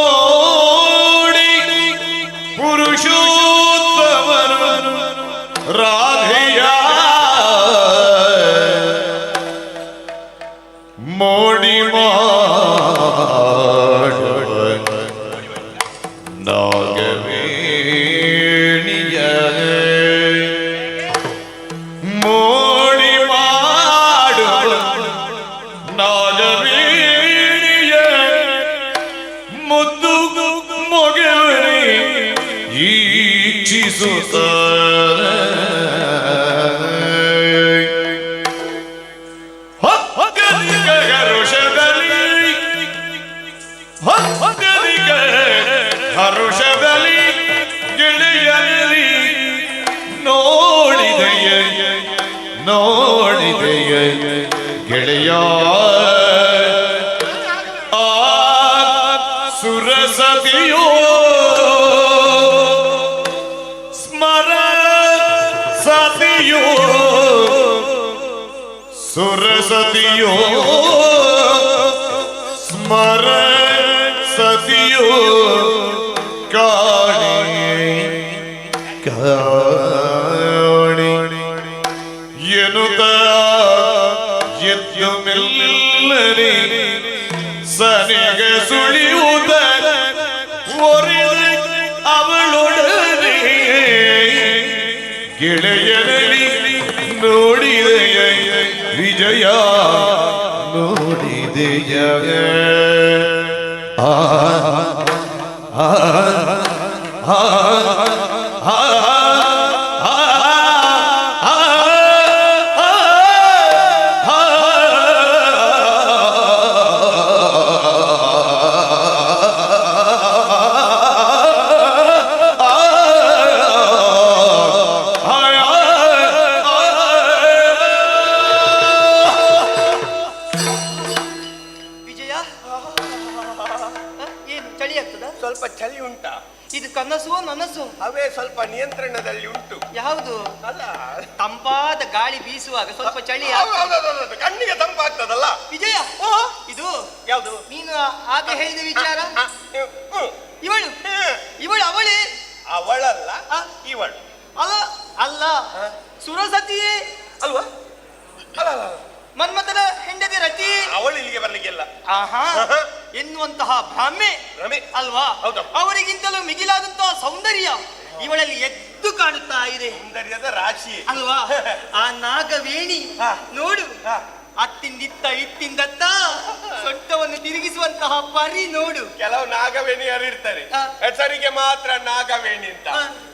ನೋಡಿ ಪುರುಷೋತ್ತಮನು ರಾಧೆಯ ಮೋಡಿ ಮಾಡುವ ನಾಗವೇಣಿಯ ಮೋಡಿ ಮಾಡುವ ನಾಗವೇಣಿಯ ಮುದ್ದು ಮೊಗವನೇ ಈಕ್ಷಿಸುತ್ತ ಹರುಷದಲ್ಲಿ ಗೆಳೆಯಲಿ ನೋಡಿದೆಯ ಗೆಳೆಯ ಆ ಸುರಸತಿಯೋ ಸ್ಮರ ಸತಿಯೋ ಸುರಸತಿಯೋ ಸ್ಮರ ಸತಿಯೋ ಕಾಣಿ ಎನ್ನುತ್ತ ಎದ್ದು ಮೆಲ್ಲನೆ ಸನಿಗ ಸುಳಿಯುತ್ತ ಒರೆದು ಅವಳೊಡನೆ ಗೆಳೆಯರಲ್ಲಿ ನೋಡಿದೆಯ ವಿಜಯ ನೋಡಿದೆಯ ವಿಜಯ, ಏನು ಚಳಿ ಆಗ್ತದ? ಸ್ವಲ್ಪ ಚಳಿ ಉಂಟಾ? ಇದು ಕನಸು ನನಸು? ಅವೇ ಸ್ವಲ್ಪ ನಿಯಂತ್ರಣದಲ್ಲಿ ಉಂಟು. ಯಾವುದು? ಅಲ್ಲ, ತಂಪಾದ ಗಾಳಿ ಬೀಸುವಾಗ ಸ್ವಲ್ಪ ಚಳಿ ಕಣ್ಣಿಗೆ ತಂಪಾಗ್ತದಲ್ಲ. ವಿಜಯ, ಇದು ಯಾವುದು ನೀನು ಆಗ ಹೇಳಿದ ವಿಚಾರ? ಇವಳು ಅವಳೇ? ಅವಳಲ್ಲ, ಇವಳು. ಅಲ್ಲ ಅಲ್ಲ, ಸುರಸತಿಯೇ ಅಲ್ವಾ? ಅಲ್ಲ, ಮನ್ಮಥನ ಹೆಂಡತಿ ರತಿ. ಅವಳು ಇಲ್ಲಿಗೆ ಬರ್ಲಿಕ್ಕಿಲ್ಲ ಎನ್ನುವಂತಹ ಭ್ರಮೆ ಅಲ್ವಾ? ಅವರಿಗಿಂತಲೂ ಮಿಗಿಲಾದಂತಹ ಸೌಂದರ್ಯ ಇವಳಲ್ಲಿ ಎದ್ದು ಕಾಣುತ್ತಾ ಇದೆ. ಸೌಂದರ್ಯದ ರಾಶಿ ಅಲ್ವಾ? ಆ ನಾಗವೇಣಿ ನೋಡು, ಅತ್ತಿಂದಿತ್ತ ಇತ್ತಿಂದತ್ತ ಸೊಟ್ಟವನ್ನು ತಿರುಗಿಸುವಂತಹ ಪರಿ ನೋಡು. ಕೆಲವು ನಾಗವೇಣಿಯರು ಇರ್ತಾರೆ, ಹೆಸರಿಗೆ ಮಾತ್ರ ನಾಗವೇಣಿ ಅಂತ.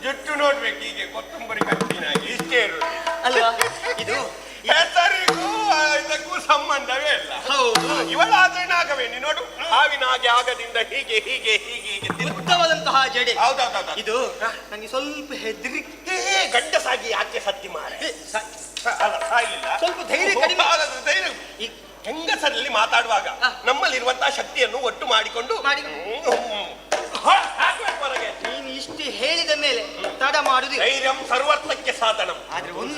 ಜುಟ್ಟು ನೋಡ್ಬೇಕು ಹೀಗೆ ಕೊತ್ತಂಬರಿ ಕಟ್ಟಿನಾಗಿ, ಇಷ್ಟೇ ಇರುವುದು ಅಲ್ವಾ? ಇದು ಹೆಸರಿಗೂ ಇದಕ್ಕೂ ಸಂಬಂಧವೇ ಇಲ್ಲ. ಹೌದು, ಇವಳಾದ್ರೆ ನಾಗವೇಣಿ ನೋಡು, ಹಾವಿನ ಹಾಗೆ ಆಗದಿಂದ ಹೀಗೆ ಹೀಗೆ ಹೀಗೆ ಹೀಗೆ ಉದ್ದವಾದಂತಹ ಜಡೆ. ಹೌದೌದು, ಇದು ನನಗೆ ಸ್ವಲ್ಪ ಹೆದರಿಕೆ. ಗಡ್ಡಸಾಗಿ ಯಾಕೆ ಸತ್ತಿ ಮಾರೆ? ಸ್ವಲ್ಪ ಧೈರ್ಯ ಕಡಿಮೆ. ಧೈರ್ಯ ಈ ಹೆಂಗಸರಲ್ಲಿ ಮಾತಾಡುವಾಗ ನಮ್ಮಲ್ಲಿರುವಂತಹ ಶಕ್ತಿಯನ್ನು ಒಟ್ಟು ಮಾಡಿಕೊಂಡು ಹೊರಗೆ. ನೀನು ಇಷ್ಟು ಹೇಳಿದ ಮೇಲೆ ತಡ ಮಾಡುದು. ಧೈರ್ಯಂ ಸರ್ವರ್ಥಕ್ಕೆ ಸಾಧನಂ. ಆದ್ರೆ ಒಂದು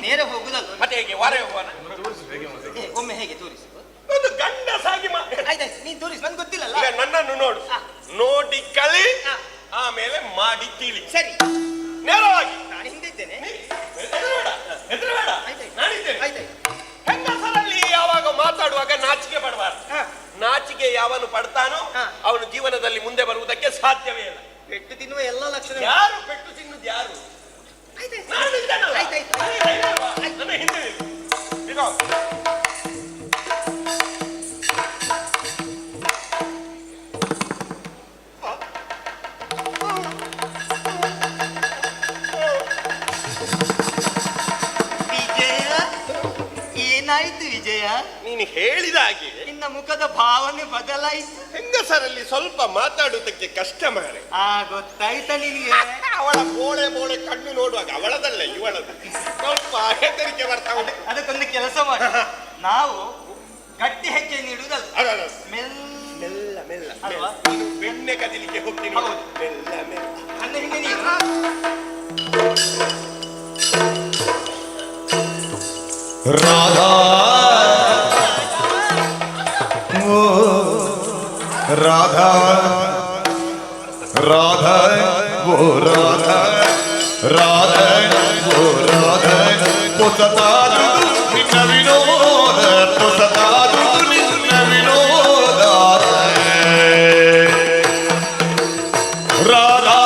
ನೇರ ಹೋಗುದಲ್ಲ. ಮತ್ತೆ ಹೇಗೆ ವಾರ ಹೋಗೋಣ? ಒಮ್ಮೆ ಹೇಗೆ ತೋರಿಸಿ. ಒಂದು ಗಂಡಸಾಗಿ ಆಯ್ತಾಯ್ತು, ನೀನ್ ತೋರಿಸಿ, ನನ್ಗೆ ಗೊತ್ತಿಲ್ಲಲ್ಲ. ನನ್ನನ್ನು ನೋಡು, ನೋಡಿ ಕಲಿ, ಆಮೇಲೆ ಮಾಡಿ ತಿಳಿ. ಸರಿ, ನೇರವಾಗಿ. ನಾನು ಹಿಂದಿದ್ದೇನೆ. ಹೆಂಗಸರಲ್ಲಿ ಯಾವಾಗ ಮಾತಾಡುವಾಗ ನಾಚಿಕೆ ಪಡಬಾರ್ದು. ನಾಚಿಕೆ ಯಾವನು ಪಡ್ತಾನೋ ಅವನು ಜೀವನದಲ್ಲಿ ಮುಂದೆ ಬರುವುದಕ್ಕೆ ಸಾಧ್ಯವೇ ಇಲ್ಲ. ಪೆಟ್ಟು ತಿನ್ನುವ ಎಲ್ಲ ಲಕ್ಷಣ. ಯಾರು ಪೆಟ್ಟು ತಿನ್ನುವುದು ಯಾರು? ನನ್ನ ಹಿಂದೆ ಏನಾಯ್ತು ವಿಜಯ? ನೀನು ಹೇಳಿದ ಹಾಗೆ ನಿನ್ನ ಮುಖದ ಭಾವನೆ ಬದಲಾಯಿತು. ಹೆಂಗಸರಲ್ಲಿ ಸ್ವಲ್ಪ ಮಾತಾಡುವುದಕ್ಕೆ ಕಷ್ಟ ಮಾರೆ. ಗೊತ್ತಾಯ್ತ ನಿನಗೆ? ಅವಳ ಬೋಳೆ ಬೋಳೆ ಕಣ್ಣು ನೋಡುವಾಗ ಅವಳದಲ್ಲ ಇವಳದು ಸ್ವಲ್ಪ ಹೆದರಿಕೆ ಬರ್ತಾ ಉಂಟು. ಅದಕ್ಕೊಂದು ಕೆಲಸ ಮಾಡಿ, ನಾವು ಗಟ್ಟಿ ಹೆಜ್ಜೆ ನೀಡುವುದಲ್ಲ, ಮೆಲ್ಲ ಮೆಲ್ಲ ಅಲ್ವಾ? ನೀನು ಬೆಣ್ಣೆ ಕದಿಲಿಕ್ಕೆ ಹೋಗ್ತೀನಿ, ಮೆಲ್ಲ ಮೆಲ್ಲ. ನನ್ನ ಹಿಂದೆ ನೀನು ರಾಧಾ ಓ ರಾಧಾ ರಾಧಾ ಓ ರಾಧಾ ರಾಧಾ ಓ ರಾಧಾ ಪೊಸತಾದುದು ನಿನ್ನ ವಿನೋದ ಪೊಸತಾದುದು ನಿನ್ನ ವಿನೋದ ರಾಧಾ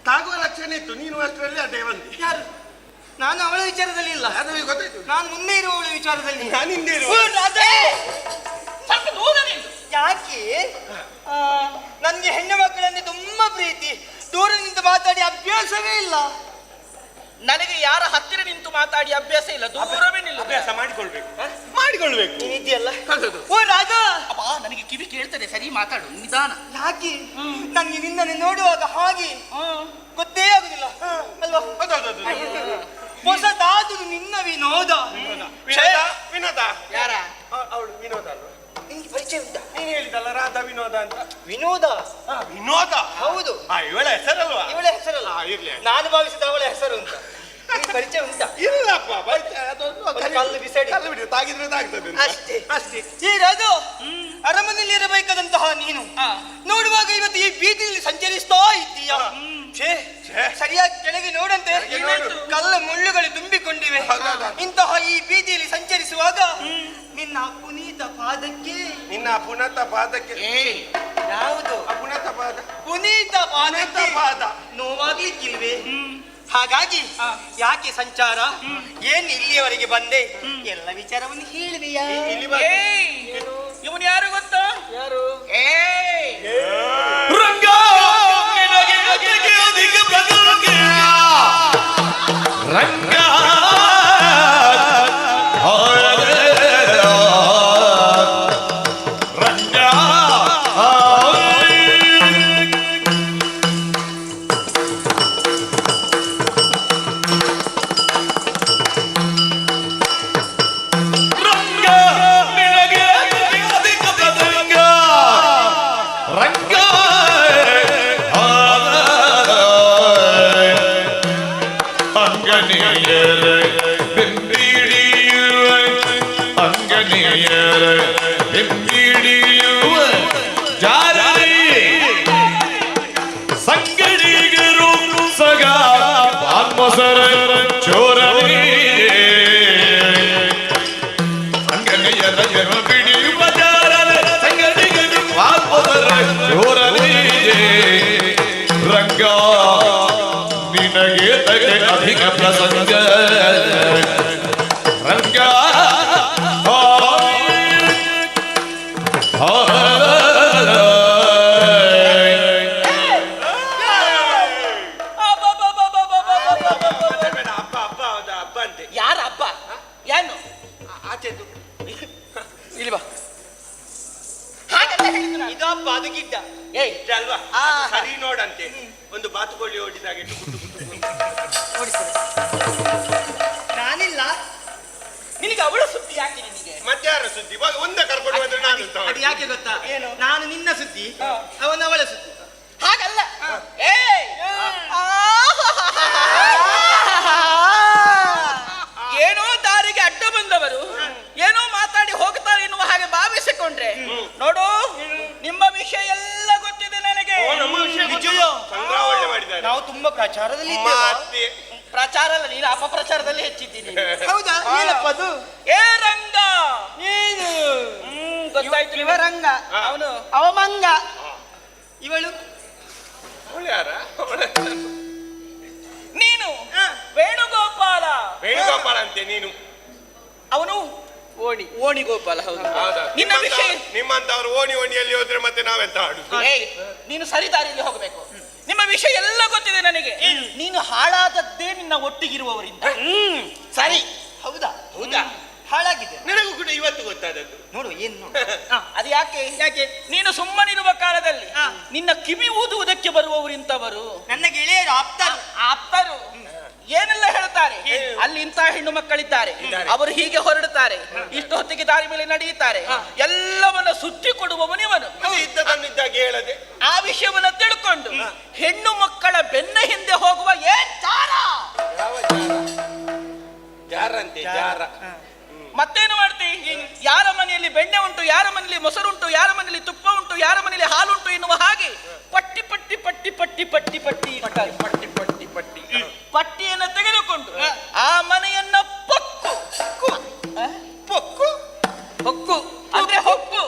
ತಾಗುವ ಲಕ್ಷಣ ಇತ್ತು, ನೀನು ಅಷ್ಟರಲ್ಲಿ ಅದೇ ಬಂದಿ. ಯಾರು? ನಾನು ಅವಳ ವಿಚಾರದಲ್ಲಿ ಇಲ್ಲ, ಅದು ಗೊತ್ತಾಯ್ತು. ನಾನು ಮುಂದೆ ಇರುವವಳ ವಿಚಾರದಲ್ಲಿ. ನಾನು ಹಿಂದೆ ಯಾಕೆ ನನ್ಗೆ ಹೆಣ್ಣು ಮಕ್ಕಳಂದ್ರೆ ತುಂಬಾ ಪ್ರೀತಿ, ದೂರದಿಂದ ಮಾತಾಡಿ ಅಭ್ಯಾಸವೇ ಇಲ್ಲ. ನನಗೆ ಯಾರ ಹತ್ತಿರ ನಿಂತು ಮಾತಾಡಿ ಅಭ್ಯಾಸ ಇಲ್ಲ, ದೂರವೇ ನಿಲ್ಲ. ಅಭ್ಯಾಸ ಮಾಡಿಕೊಳ್ಬೇಕು, ಮಾಡಿಕೊಳ್ಬೇಕು. ನೀನಿದೆಯಲ್ಲ. ಓ ರಾಜ, ಅಪ್ಪ ನನಗೆ ಕಿವಿ ಕೇಳ್ತದೆ, ಸರಿ ಮಾತಾಡು ನಿಧಾನ. ಯಾಕೆ ನನ್ಗೆ ನಿನ್ನನ್ನು ನೋಡುವಾಗ ಹಾಗೆ ಗೊತ್ತೇ ಆಗುದಿಲ್ಲ ಅಲ್ವಾ? ಹೊಸದಾದುದು ನಿನ್ನ ವಿನೋದ. ವಿನೋದ ಯಾರ? ಅವಳು ವಿನೋದ ಅಲ್ವಾ? ನಿನ್ಗೆ ಪರಿಚಯ ಉಂಟಾ? ನೀನು ಹೇಳಿದಲ್ಲ ರಾಧಾ ವಿನೋದ ಅಂತ. ವಿನೋದ? ವಿನೋದ ಹೌದು. ಇವಳ ಹೆಸರಲ್ವಾ? ಇವಳ ಹೆಸರಲ್ಲ. ಇರ್ಲಿ, ನಾನು ಭಾವಿಸಿದ ಅವಳ ಹೆಸರು ಅಂತ. ನಿನ್ಗೆ ಪರಿಚಯ ಉಂಟಾ? ಇಲ್ಲಪ್ಪ, ಅದೊಂದು ಕಲ್ಲು ಬಿಸಾಡಿ ತಾಗಿದ್ರೆ ತಾಗ್ತದೆ ಅಷ್ಟೇ ಅಷ್ಟೇ. ಈ ರಾಜು, ಅರಮನೆಯಲ್ಲಿ ಇರಬೇಕಾದಂತಹ ನೀನು ನೋಡುವಾಗ ಇವತ್ತು ಈ ಬೀದಿಯಲ್ಲಿ ಸಂಚರಿಸ್ತಾ ಇದ್ದೀಯ. ಸರಿಯಾಗಿ ಕೆಳಗೆ ನೋಡಂತೆ, ಕಲ್ಲ ಮುಳ್ಳುಗಳು ತುಂಬಿಕೊಂಡಿವೆ. ಇಂತಹ ಈ ಬೀದಿಯಲ್ಲಿ ಸಂಚರಿಸುವಾಗ ನಿನ್ನ ಪುನೀತ ಪಾದಕ್ಕೆ, ನಿನ್ನ ಪುನತ ಪಾದಕ್ಕೆ ಯಾವುದು ಪುನತ ಪಾದ? ಪುನೀತ ಪಾದ ನೋವಾಗ್ಲಿಕ್ಕಿಲ್ವೇ? ಹಾಗಾಗಿ ಯಾಕೆ ಸಂಚಾರ, ಏನ್ ಇಲ್ಲಿಯವರೆಗೆ ಬಂದೆ, ಎಲ್ಲ ವಿಚಾರವನ್ನು ಹೇಳುವೆಯಾ? ಇವನು ಯಾರು ಗೊತ್ತಾ? ಯಾರು? ಅದು ಗಿಡ್ಡ ಗಿಡ್ಡ ಅಲ್ವಾ ಸರಿ ನೋಡಂತೆ ಒಂದು ಬಾತುಕೋಳಿ ಓಡಿದಾಗೆ ನಾನಿಲ್ಲ. ನಿನಗೆ ಅವಳ ಸುದ್ದಿ ಯಾಕೆ ನಿನಗೆ? ಮಧ್ಯಾಹ್ನ ಸುದ್ದಿ ಒಂದೇ ಕರ್ಕೊಂಡು ಹೋದ್ರೆ ನಾನು ಅದು ಯಾಕೆ ಗೊತ್ತಾ? ಏನು? ನಾನು ನಿನ್ನ ಸುದ್ದಿ, ಅವಳ ಸುದ್ದಿ. ಹಾಗಲ್ಲ. ಏನೋ ದಾರಿಗೆ ಅಡ್ಡ ಬಂದವರು ಏನೋ ಮಾತಾಡಿ ಹೋಗ್ತಾರೆ ಎನ್ನುವ ಹಾಗೆ ಭಾವಿಸಿಕೊಂಡ್ರೆ ನೋಡು, ನಿಮ್ಮ ವಿಷಯ ಎಲ್ಲ ಗೊತ್ತಿದೆ ನನಗೆ. ನಾವು ತುಂಬಾ ಪ್ರಚಾರದಲ್ಲಿ ಪ್ರಚಾರ ಅಲ್ಲ, ನೀನು ಅಪಪ್ರಚಾರದಲ್ಲಿ ಹೆಚ್ಚಿದ್ದೀನಿ. ಹೌದಾ? ಏನಪ್ಪದು? ಏ ರಂಗ, ನೀನು ಗೊತ್ತಾಯ್ತು. ಇವ ರಂಗ, ಅವನು ಅವಮಂಗ, ಇವಳು ಯಾರ? ನೀನು ವೇಣುಗೋಪಾಲ. ವೇಣುಗೋಪಾಲ ಅಂತೆ ನೀನು. ಅವನು ಓಣಿ ಗೋಪಾಲ. ಹೌದು. ನಿನ್ನ ವಿಷಯ ನಿಮ್ಮಂತವ್ರು ಓಣಿಯಲ್ಲಿ ಹೋದ್ರೆ ಮತ್ತೆ ನಾವೆಂತ ಆಡು? ನೀನು ಸರಿ ದಾರಿಯಲ್ಲಿ ಹೋಗಬೇಕು. ನಿಮ್ಮ ವಿಷಯ ಎಲ್ಲ ಗೊತ್ತಿದೆ ನನಗೆ. ನೀನು ಹಾಳಾದದ್ದೇ ನಿನ್ನ ಒಟ್ಟಿಗಿರುವವರಿಂದ. ಸರಿ. ಹೌದಾ? ಹೌದಾ? ಹಾಳಾಗಿದೆ. ನನಗೂ ಕೂಡ ಇವತ್ತು ಗೊತ್ತಾದದ್ದು. ನೋಡು ಏನು ಅದು ಯಾಕೆ ಯಾಕೆ ನೀನು ಸುಮ್ಮನಿರುವ ಕಾಲದಲ್ಲಿ ನಿನ್ನ ಕಿವಿ ಊದುವುದಕ್ಕೆ ಬರುವವರಿಂತವರು ನನ್ನ ಗೆಳೆಯರು ಆಪ್ತರು ಏನೆಲ್ಲ ಹೇಳ್ತಾರೆ. ಅಲ್ಲಿ ಇಂತಹ ಹೆಣ್ಣು ಮಕ್ಕಳಿದ್ದಾರೆ, ಅವರು ಹೀಗೆ ಹೊರಡುತ್ತಾರೆ, ಇಷ್ಟು ಹೊತ್ತಿಗೆ ದಾರಿ ಮೇಲೆ ನಡೆಯುತ್ತಾರೆ, ಎಲ್ಲವನ್ನ ಸುತ್ತಿ ಕೊಡುವವನಿವನು. ಇದ್ದದನ್ನಿದ್ದಾಗೆ ಹೇಳದೆ ಆ ವಿಷಯವನ್ನ ತಿಳ್ಕೊಂಡು ಹೆಣ್ಣು ಮಕ್ಕಳ ಬೆನ್ನ ಹಿಂದೆ ಹೋಗುವ ಜಾರಂತೆ ಜಾರ. ಮತ್ತೇನು ಮಾಡ್ತಿ? ಯಾರ ಮನೆಯಲ್ಲಿ ಬೆಣ್ಣೆ ಉಂಟು, ಯಾರ ಮನೆಯಲ್ಲಿ ಮೊಸರುಂಟು, ಯಾರ ಮನೆಯಲ್ಲಿ ತುಪ್ಪ ಉಂಟು, ಯಾರ ಮನೆಯಲ್ಲಿ ಹಾಲುಂಟು ಎನ್ನುವ ಹಾಗೆ ಪಟ್ಟಿ ಪಟ್ಟಿ ಪಟ್ಟಿ ಪಟ್ಟಿ ಪಟ್ಟಿ ಪಟ್ಟಿ ಪಟ್ಟಿ ಪಟ್ಟಿ ಪಟ್ಟಿ ಪಟ್ಟಿಯನ್ನು ತೆಗೆದುಕೊಂಡು ಆ ಮನೆಯನ್ನ ಪೊಕ್ಕು ಹೊಕ್ಕು ಅಂದ್ರೆ ಹೊಕ್ಕು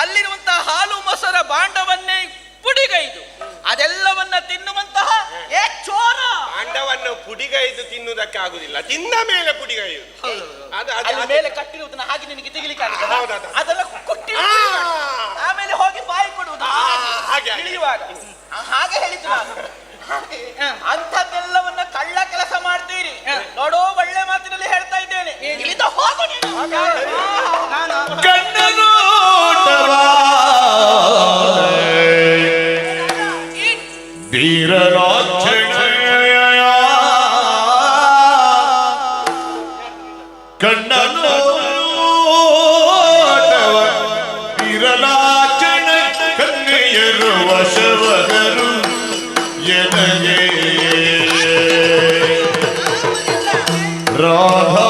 ಅಲ್ಲಿರುವಂತಹ ಹಾಲು ಮೊಸರ ಭಾಂಡವನ್ನೇ ಪುಡಿಗೈದು ಅದೆಲ್ಲವನ್ನ ತಿನ್ನುವಂತಹ ಚೋರ. ಭಾಂಡವನ್ನು ಪುಡಿಗೈದು ತಿನ್ನುವುದಕ್ಕೆ ಆಗುದಿಲ್ಲ, ತಿಂದ ಮೇಲೆ ಪುಡಿಗೈದು. ಅಲ್ಲಿ ಮೇಲೆ ಕಟ್ಟಿರುವುದನ್ನ ಹಾಗೆ ನಿನಗೆ ತೆಗಿಲಿಕ್ಕೆ ಅದೆಲ್ಲ ಕೊಟ್ಟಿ ಆಮೇಲೆ ಹೋಗಿ ಬಾಯಿ ಕೊಡುವುದು ಇಳಿಯುವಾಗ. ಹಾಗೆ ಹೇಳಿದ್ದು ನಾನು. ಅಂಥದ್ದೆಲ್ಲವನ್ನ ಕಳ್ಳ ಕೆಲಸ ಮಾಡ್ತೀರಿ ನೋಡೋ, ಒಳ್ಳೆ ಮಾತಿನಲ್ಲಿ ಹೇಳ್ತಾ ಇದ್ದೇನೆ. ಇಲ್ಲಿಂದ ಹೋಗು ನೀನು. ಕನ್ಯೆಯರು ವಶವದರು ಎನಗೆ ರಾಧಾ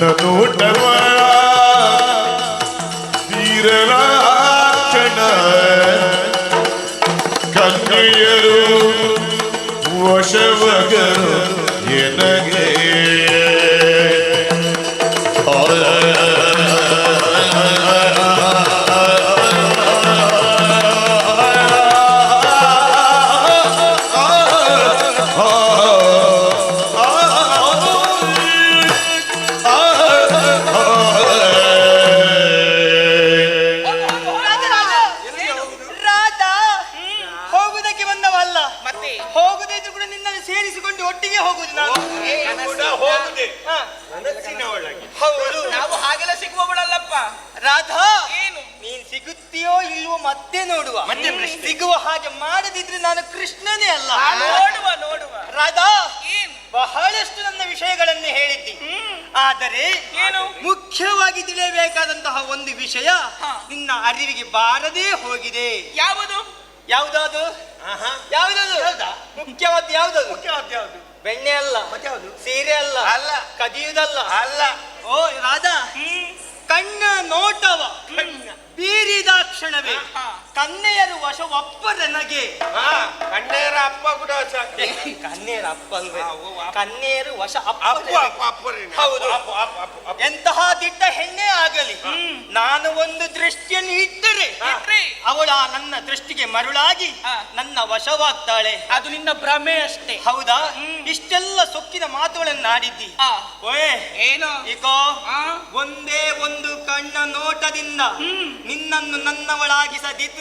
ಕೃಷ್ಣ ನೋಟವ ಬೀರಲಾಕ್ಷಣ ಕನ್ಯೆಯರು ವಶವಗರು ಎನಗೆ ರಾಧಾ ಹೋಗುದಕ್ಕೆ ಬಂದವಲ್ಲ, ಮತ್ತೆ ಹೋಗುದೇ ಇದ್ರು ಕೂಡ ನಿನ್ನಲ್ಲಿ ಸೇರಿಸಿಕೊಂಡು ಒಟ್ಟಿಗೆ ಹೋಗುದು ನಾನು. ಹೋಗುದೆ ಮನಸ್ಸಿನ ಒಳಗೆ. ಹೌದು, ನಾವು ಹಾಗೆಲ್ಲ ಸಿಗುವವಳಲ್ಲಪ್ಪ. ರಾಧಾ ಏನು ನೀನ್ ಸಿಗುತ್ತೀಯೋ ಇಲ್ವೋ ಮತ್ತೆ ನೋಡುವ. ಸಿಗುವ ಹಾಗೆ ಮಾಡದಿದ್ರೆ ನಾನು ಕೃಷ್ಣನೇ ಅಲ್ಲ. ನೋಡುವ ನೋಡುವ. ರಾಧಾ ಏನು ಬಹಳಷ್ಟು ನನ್ನ ವಿಷಯಗಳನ್ನು ಹೇಳಿದ್ದಿ, ಆದರೆ ಏನು ಮುಖ್ಯವಾಗಿ ತಿಳಿಯಬೇಕಾದಂತಹ ಒಂದು ವಿಷಯ ನಿನ್ನ ಅರಿವಿಗೆ ಬಾರದೇ ಹೋಗಿದೆ. ಯಾವುದು? ಯಾವುದಾದು? ಯಾವುದಾದು? ಮುಖ್ಯವಾದ ಯಾವುದಾದು? ಮುಖ್ಯವಾದ ಯಾವುದು? ಬೆಣ್ಣೆ ಅಲ್ಲ, ಮತ್ತೆ ಯಾವುದು? ಸೀರೆ ಅಲ್ಲ, ಅಲ್ಲ, ಕದಿಯುವುದಲ್ಲ, ಅಲ್ಲ. ಓ ರಾಧಾ, ಕಣ್ಣ ನೋಟವ ಬೀರಿದ ಕ್ಷಣವೇ ಕನ್ನೆಯರು ವಶ ಒಪ್ಪರನಗೆ. ಕಣ್ಣೇರ ಅಪ್ಪ ಕೂಡ ಸಾಕು. ಕನ್ನೆಯರ ಅಪ್ಪ ಅಲ್ವೇ? ಕನ್ನೆಯರು ವಶ ಅಪ್ಪ. ಹೌದು. ಎಂತಹ ದಿಟ್ಟ ಹೆಣ್ಣೆ ಆಗಲಿ, ನಾನು ಒಂದು ದೃಷ್ಟಿಯನ್ನು ಇಟ್ಟರೆ ಅವಳ ನನ್ನ ದೃಷ್ಟಿಗೆ ಮರುಳಾಗಿ ನನ್ನ ವಶವಾಗ್ತಾಳೆ. ಅದು ನಿನ್ನ ಭ್ರಮೆ ಅಷ್ಟೇ. ಹೌದಾ? ಇಷ್ಟೆಲ್ಲ ಸೊಕ್ಕಿನ ಮಾತುಗಳನ್ನು ಆಡಿದ್ದಿ. ಓಯ್ ಏನು ಈಗೋ ಒಂದೇ ಒಂದು ಕಣ್ಣ ನೋಟದಿಂದ ನಿನ್ನನ್ನು ನನ್ನವಳಾಗಿಸದಿದ್ರೆ